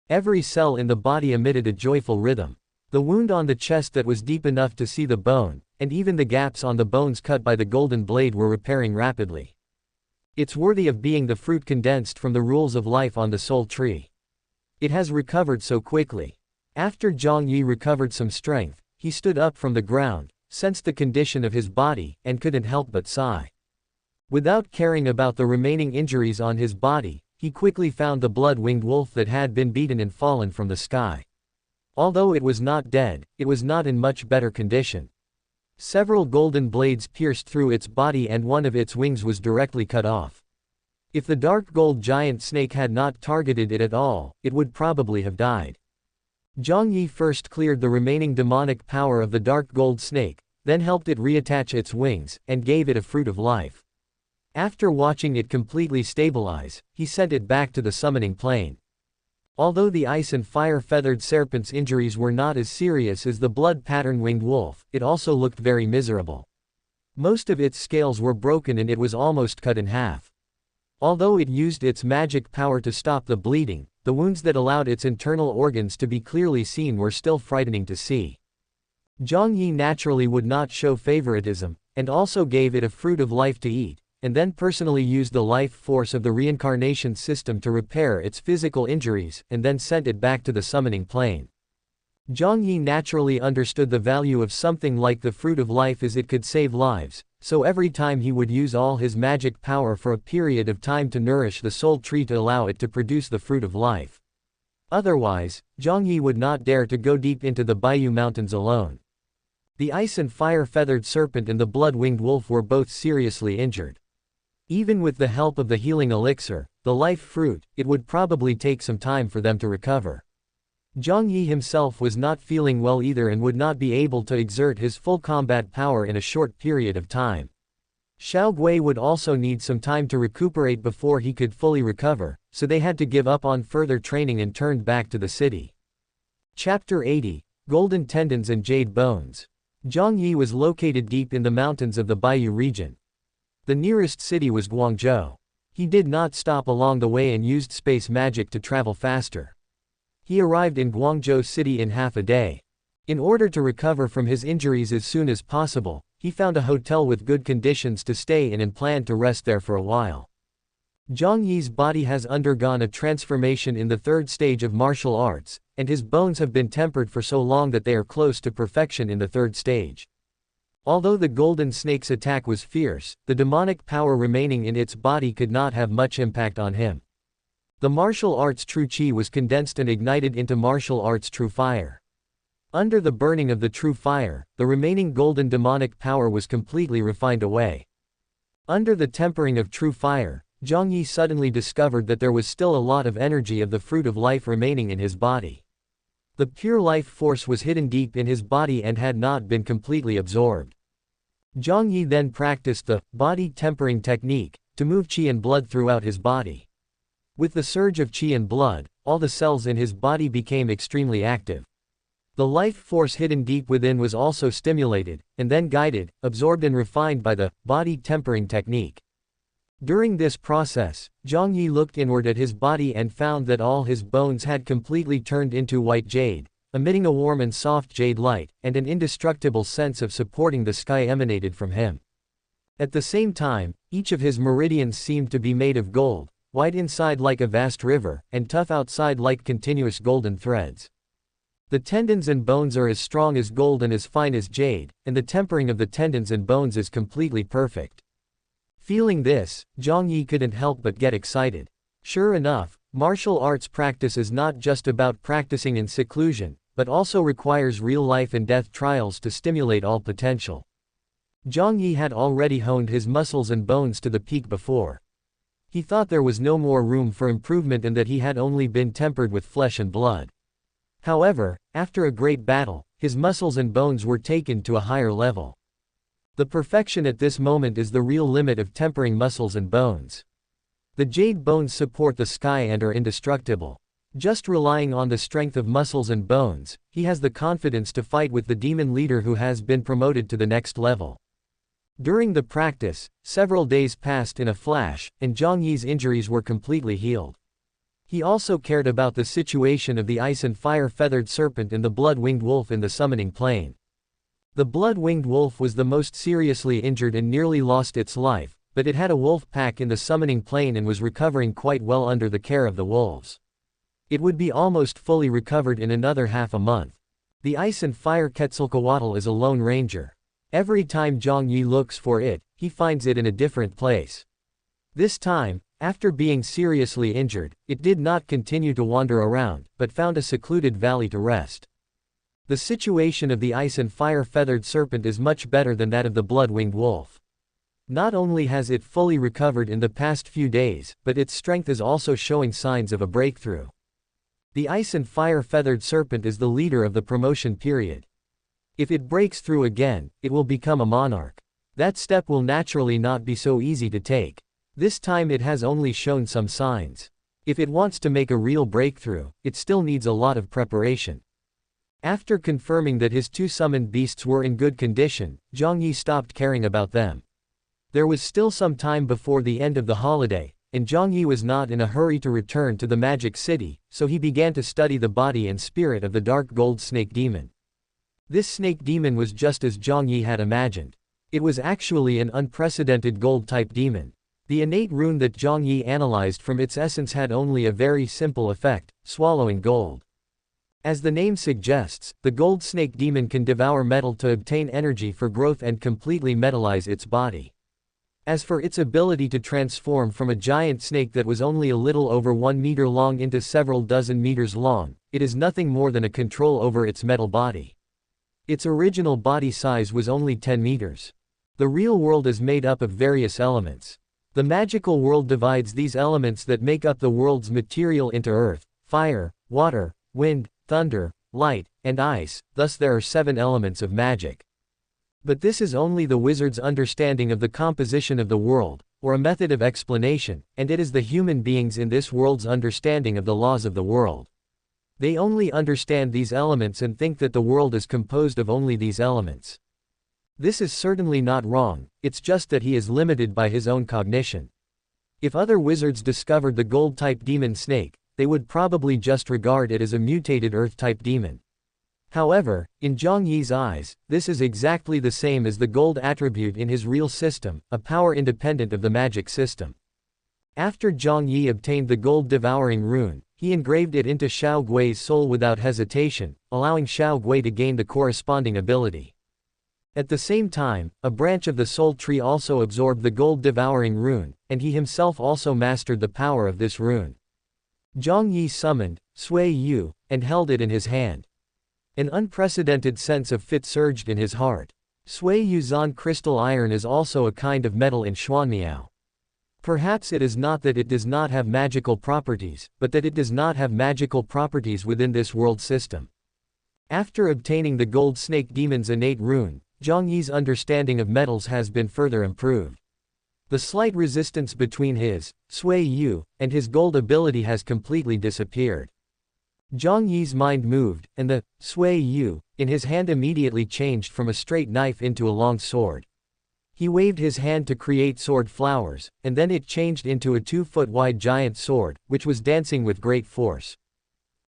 Every cell in the body emitted a joyful rhythm. The wound on the chest that was deep enough to see the bone, and even the gaps on the bones cut by the golden blade were repairing rapidly. It's worthy of being the fruit condensed from the rules of life on the soul tree. It has recovered so quickly. After Jiang Yi recovered some strength, he stood up from the ground, sensed the condition of his body, and couldn't help but sigh. Without caring about the remaining injuries on his body, he quickly found the blood-winged wolf that had been beaten and fallen from the sky. Although it was not dead, it was not in much better condition. Several golden blades pierced through its body and one of its wings was directly cut off. If the dark gold giant snake had not targeted it at all, it would probably have died. Jiang Yi first cleared the remaining demonic power of the dark gold snake, then helped it reattach its wings, and gave it a fruit of life. After watching it completely stabilize, he sent it back to the summoning plane. Although the ice and fire-feathered serpent's injuries were not as serious as the blood-pattern-winged wolf, it also looked very miserable. Most of its scales were broken and it was almost cut in half. Although it used its magic power to stop the bleeding, the wounds that allowed its internal organs to be clearly seen were still frightening to see. Jiang Yi naturally would not show favoritism, and also gave it a fruit of life to eat, and then personally used the life force of the reincarnation system to repair its physical injuries, and then sent it back to the summoning plane. Jiang Yi naturally understood the value of something like the fruit of life as it could save lives, so every time he would use all his magic power for a period of time to nourish the soul tree to allow it to produce the fruit of life. Otherwise, Jiang Yi would not dare to go deep into the Bayou Mountains alone. The ice and fire-feathered serpent and the blood-winged wolf were both seriously injured. Even with the help of the healing elixir, the life fruit, it would probably take some time for them to recover. Jiang Yi himself was not feeling well either and would not be able to exert his full combat power in a short period of time. Xiao Gui would also need some time to recuperate before he could fully recover, so they had to give up on further training and turned back to the city. Chapter 80, Golden Tendons and Jade Bones. Jiang Yi was located deep in the mountains of the Bayou region. The nearest city was Guangzhou. He did not stop along the way and used space magic to travel faster. He arrived in Guangzhou city in half a day. In order to recover from his injuries as soon as possible, he found a hotel with good conditions to stay in and planned to rest there for a while. Jiang Yi's body has undergone a transformation in the third stage of martial arts, and his bones have been tempered for so long that they are close to perfection in the third stage. Although the golden snake's attack was fierce, the demonic power remaining in its body could not have much impact on him. The martial arts true qi was condensed and ignited into martial arts true fire. Under the burning of the true fire, the remaining golden demonic power was completely refined away. Under the tempering of true fire, Jiang Yi suddenly discovered that there was still a lot of energy of the fruit of life remaining in his body. The pure life force was hidden deep in his body and had not been completely absorbed. Jiang Yi then practiced the body tempering technique to move qi and blood throughout his body. With the surge of qi and blood, all the cells in his body became extremely active. The life force hidden deep within was also stimulated, and then guided, absorbed and refined by the body tempering technique. During this process, Jiang Yi looked inward at his body and found that all his bones had completely turned into white jade, emitting a warm and soft jade light, and an indestructible sense of supporting the sky emanated from him. At the same time, each of his meridians seemed to be made of gold, white inside like a vast river, and tough outside like continuous golden threads. The tendons and bones are as strong as gold and as fine as jade, and the tempering of the tendons and bones is completely perfect. Feeling this, Jiang Yi couldn't help but get excited. Sure enough, martial arts practice is not just about practicing in seclusion, but also requires real life and death trials to stimulate all potential. Jiang Yi had already honed his muscles and bones to the peak before. He thought there was no more room for improvement and that he had only been tempered with flesh and blood. However, after a great battle, his muscles and bones were taken to a higher level. The perfection at this moment is the real limit of tempering muscles and bones. The jade bones support the sky and are indestructible. Just relying on the strength of muscles and bones, he has the confidence to fight with the demon leader who has been promoted to the next level. During the practice, several days passed in a flash, and Jiang Yi's injuries were completely healed. He also cared about the situation of the ice and fire-feathered serpent and the blood-winged wolf in the summoning plane. The blood-winged wolf was the most seriously injured and nearly lost its life, but it had a wolf pack in the summoning plane and was recovering quite well under the care of the wolves. It would be almost fully recovered in another half a month. The ice and fire Quetzalcoatl is a lone ranger. Every time Jiang Yi looks for it, he finds it in a different place. This time, after being seriously injured, it did not continue to wander around, but found a secluded valley to rest. The situation of the ice and fire-feathered serpent is much better than that of the blood-winged wolf. Not only has it fully recovered in the past few days, but its strength is also showing signs of a breakthrough. The ice and fire-feathered serpent is the leader of the promotion period. If it breaks through again, it will become a monarch. That step will naturally not be so easy to take. This time it has only shown some signs. If it wants to make a real breakthrough, it still needs a lot of preparation. After confirming that his 2 summoned beasts were in good condition, Jiang Yi stopped caring about them. There was still some time before the end of the holiday, and Jiang Yi was not in a hurry to return to the magic city, so he began to study the body and spirit of the dark gold snake demon. This snake demon was just as Jiang Yi had imagined. It was actually an unprecedented gold-type demon. The innate rune that Jiang Yi analyzed from its essence had only a very simple effect: swallowing gold. As the name suggests, the gold snake demon can devour metal to obtain energy for growth and completely metallize its body. As for its ability to transform from a giant snake that was only a little over 1 meter long into several dozen meters long, it is nothing more than a control over its metal body. Its original body size was only 10 meters. The real world is made up of various elements. The magical world divides these elements that make up the world's material into earth, fire, water, wind, thunder, light, and ice, thus there are 7 elements of magic. But this is only the wizard's understanding of the composition of the world, or a method of explanation, and it is the human beings in this world's understanding of the laws of the world. They only understand these elements and think that the world is composed of only these elements. This is certainly not wrong, it's just that he is limited by his own cognition. If other wizards discovered the gold-type demon snake, they would probably just regard it as a mutated earth-type demon. However, in Jiang Yi's eyes, this is exactly the same as the gold attribute in his real system, a power independent of the magic system. After Jiang Yi obtained the gold-devouring rune, he engraved it into Xiao Gui's soul without hesitation, allowing Xiao Gui to gain the corresponding ability. At the same time, a branch of the soul tree also absorbed the gold-devouring rune, and he himself also mastered the power of this rune. Jiang Yi summoned Sui Yu, and held it in his hand. An unprecedented sense of fit surged in his heart. Sui Yuzan crystal iron is also a kind of metal in Xuanmiao. Perhaps it is not that it does not have magical properties, but that it does not have magical properties within this world system. After obtaining the gold snake demon's innate rune, Jiang Yi's understanding of metals has been further improved. The slight resistance between his, Sui Yu, and his gold ability has completely disappeared. Jiang Yi's mind moved, and the Sui Yu in his hand immediately changed from a straight knife into a long sword. He waved his hand to create sword flowers, and then it changed into a 2-foot-wide giant sword, which was dancing with great force.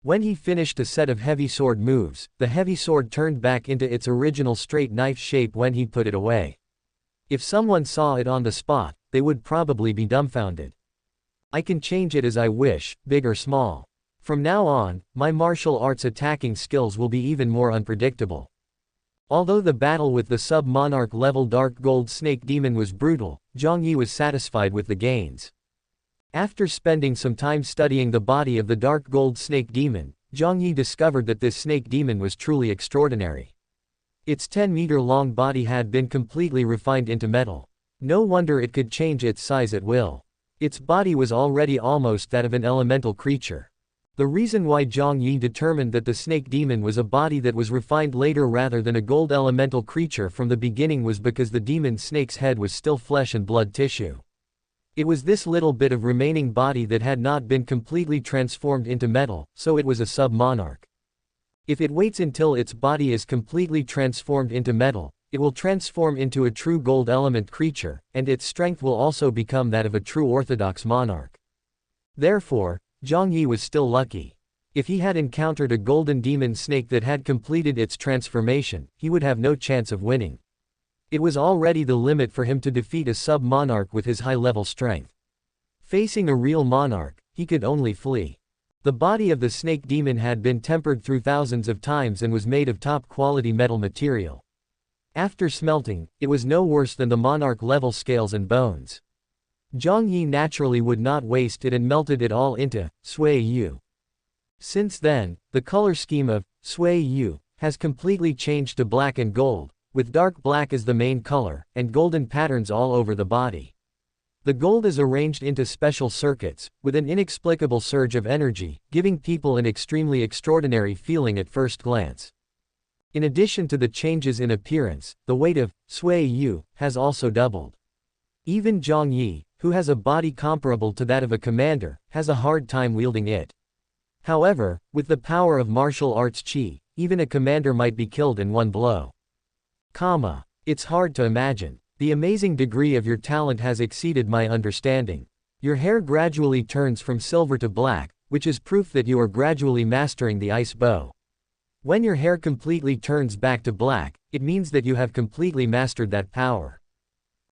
When he finished a set of heavy sword moves, the heavy sword turned back into its original straight knife shape when he put it away. If someone saw it on the spot, they would probably be dumbfounded. I can change it as I wish, big or small. From now on, my martial arts attacking skills will be even more unpredictable. Although the battle with the sub-monarch level dark gold snake demon was brutal, Jiang Yi was satisfied with the gains. After spending some time studying the body of the dark gold snake demon, Jiang Yi discovered that this snake demon was truly extraordinary. Its 10-meter-long body had been completely refined into metal. No wonder it could change its size at will. Its body was already almost that of an elemental creature. The reason why Jiang Yi determined that the snake demon was a body that was refined later rather than a gold elemental creature from the beginning was because the demon snake's head was still flesh and blood tissue. It was this little bit of remaining body that had not been completely transformed into metal, so it was a sub-monarch. If it waits until its body is completely transformed into metal, it will transform into a true gold element creature, and its strength will also become that of a true orthodox monarch. Therefore, Jiang Yi was still lucky. If he had encountered a golden demon snake that had completed its transformation, he would have no chance of winning. It was already the limit for him to defeat a sub-monarch with his high-level strength. Facing a real monarch, he could only flee. The body of the snake demon had been tempered through thousands of times and was made of top-quality metal material. After smelting, it was no worse than the monarch-level scales and bones. Jiang Yi naturally would not waste it and melted it all into Sui Yu. Since then, the color scheme of Sui Yu has completely changed to black and gold, with dark black as the main color, and golden patterns all over the body. The gold is arranged into special circuits, with an inexplicable surge of energy, giving people an extremely extraordinary feeling at first glance. In addition to the changes in appearance, the weight of Sui Yu has also doubled. Even Jiang Yi, who has a body comparable to that of a commander, has a hard time wielding it. However, with the power of martial arts qi, even a commander might be killed in one blow. It's hard to imagine. The amazing degree of your talent has exceeded my understanding. Your hair gradually turns from silver to black, which is proof that you are gradually mastering the ice bow. When your hair completely turns back to black, it means that you have completely mastered that power.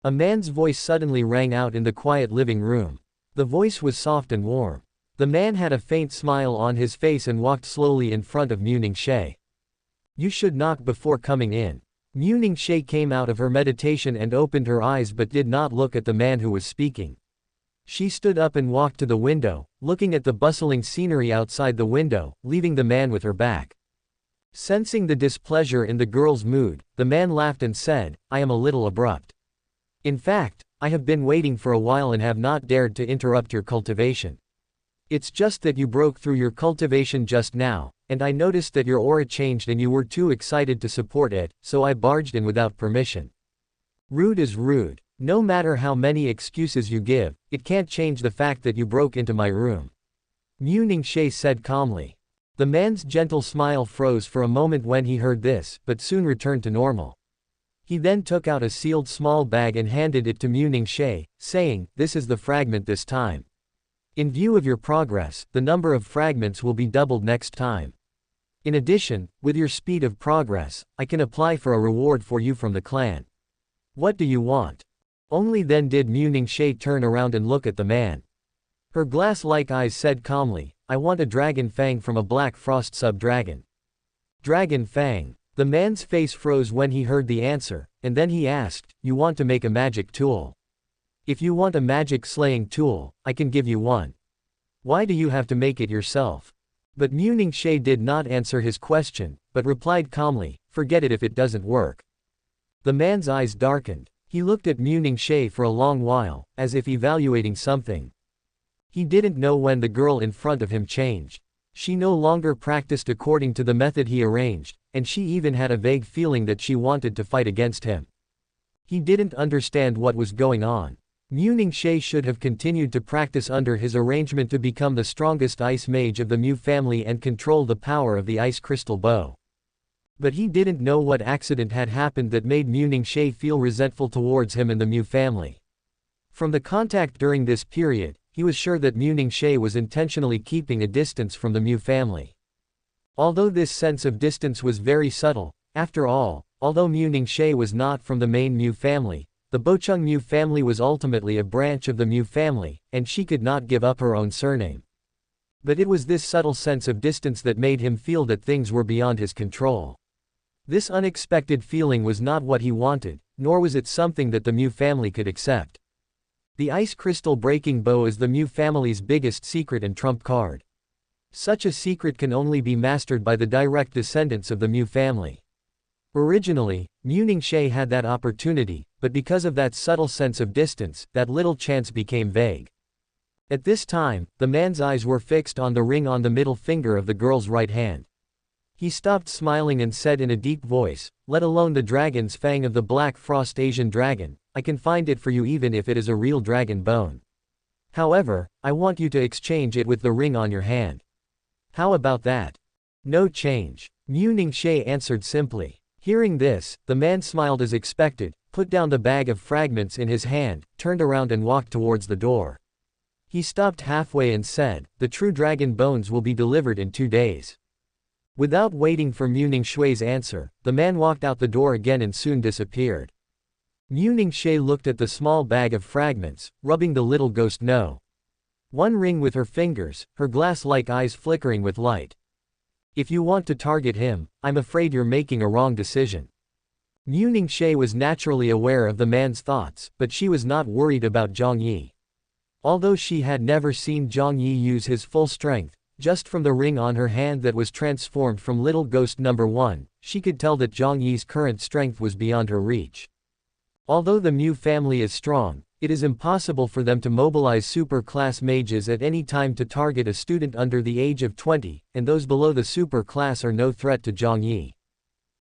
A man's voice suddenly rang out in the quiet living room. The voice was soft and warm. The man had a faint smile on his face and walked slowly in front of Lingqi. You should knock before coming in. Lingqi came out of her meditation and opened her eyes but did not look at the man who was speaking. She stood up and walked to the window, looking at the bustling scenery outside the window, leaving the man with her back. Sensing the displeasure in the girl's mood, the man laughed and said, "I am a little abrupt. In fact, I have been waiting for a while and have not dared to interrupt your cultivation. It's just that you broke through your cultivation just now, and I noticed that your aura changed and you were too excited to support it, so I barged in without permission. Rude is rude. No matter how many excuses you give, it can't change the fact that you broke into my room." Lingqi said calmly. The man's gentle smile froze for a moment when he heard this, but soon returned to normal. He then took out a sealed small bag and handed it to Lingqi, saying, "This is the fragment this time. In view of your progress, the number of fragments will be doubled next time. In addition, with your speed of progress, I can apply for a reward for you from the clan. What do you want?" Only then did Lingqi turn around and look at the man. Her glass-like eyes said calmly, "I want a dragon fang from a black frost sub-dragon." Dragon fang. The man's face froze when he heard the answer, and then he asked, "You want to make a magic tool? If you want a magic slaying tool, I can give you one. Why do you have to make it yourself?" But Lingqi did not answer his question, but replied calmly, "Forget it if it doesn't work." The man's eyes darkened. He looked at Lingqi for a long while, as if evaluating something. He didn't know when the girl in front of him changed. She no longer practiced according to the method he arranged, and she even had a vague feeling that she wanted to fight against him. He didn't understand what was going on. Lingqi should have continued to practice under his arrangement to become the strongest ice mage of the Mu family and control the power of the ice crystal bow. But he didn't know what accident had happened that made Lingqi feel resentful towards him and the Mu family. From the contact during this period, he was sure that Lingqi was intentionally keeping a distance from the Mu family. Although this sense of distance was very subtle, after all, although Lingqi was not from the main Mu family, the Bocheng Mu family was ultimately a branch of the Mu family, and she could not give up her own surname. But it was this subtle sense of distance that made him feel that things were beyond his control. This unexpected feeling was not what he wanted, nor was it something that the Mu family could accept. The ice crystal breaking bow is the Mu family's biggest secret and trump card. Such a secret can only be mastered by the direct descendants of the Mu family. Originally, Lingqi had that opportunity, but because of that subtle sense of distance, that little chance became vague. At this time, the man's eyes were fixed on the ring on the middle finger of the girl's right hand. He stopped smiling and said in a deep voice, "Let alone the dragon's fang of the black frost Asian dragon, I can find it for you even if it is a real dragon bone. However, I want you to exchange it with the ring on your hand. How about that?" "No change," Lingqi answered simply. Hearing this, the man smiled as expected, put down the bag of fragments in his hand, turned around and walked towards the door. He stopped halfway and said, "The true dragon bones will be delivered in 2 days." Without waiting for Lingqi's answer, the man walked out the door again and soon disappeared. Lingqi looked at the small bag of fragments, rubbing the little ghost one ring with her fingers, her glass-like eyes flickering with light. "If you want to target him, I'm afraid you're making a wrong decision." Lingqi was naturally aware of the man's thoughts, but she was not worried about Jiang Yi. Although she had never seen Jiang Yi use his full strength, just from the ring on her hand that was transformed from Little Ghost Number 1, she could tell that Jiang Yi's current strength was beyond her reach. Although the Mu family is strong, it is impossible for them to mobilize super-class mages at any time to target a student under the age of 20, and those below the super class are no threat to Jiang Yi.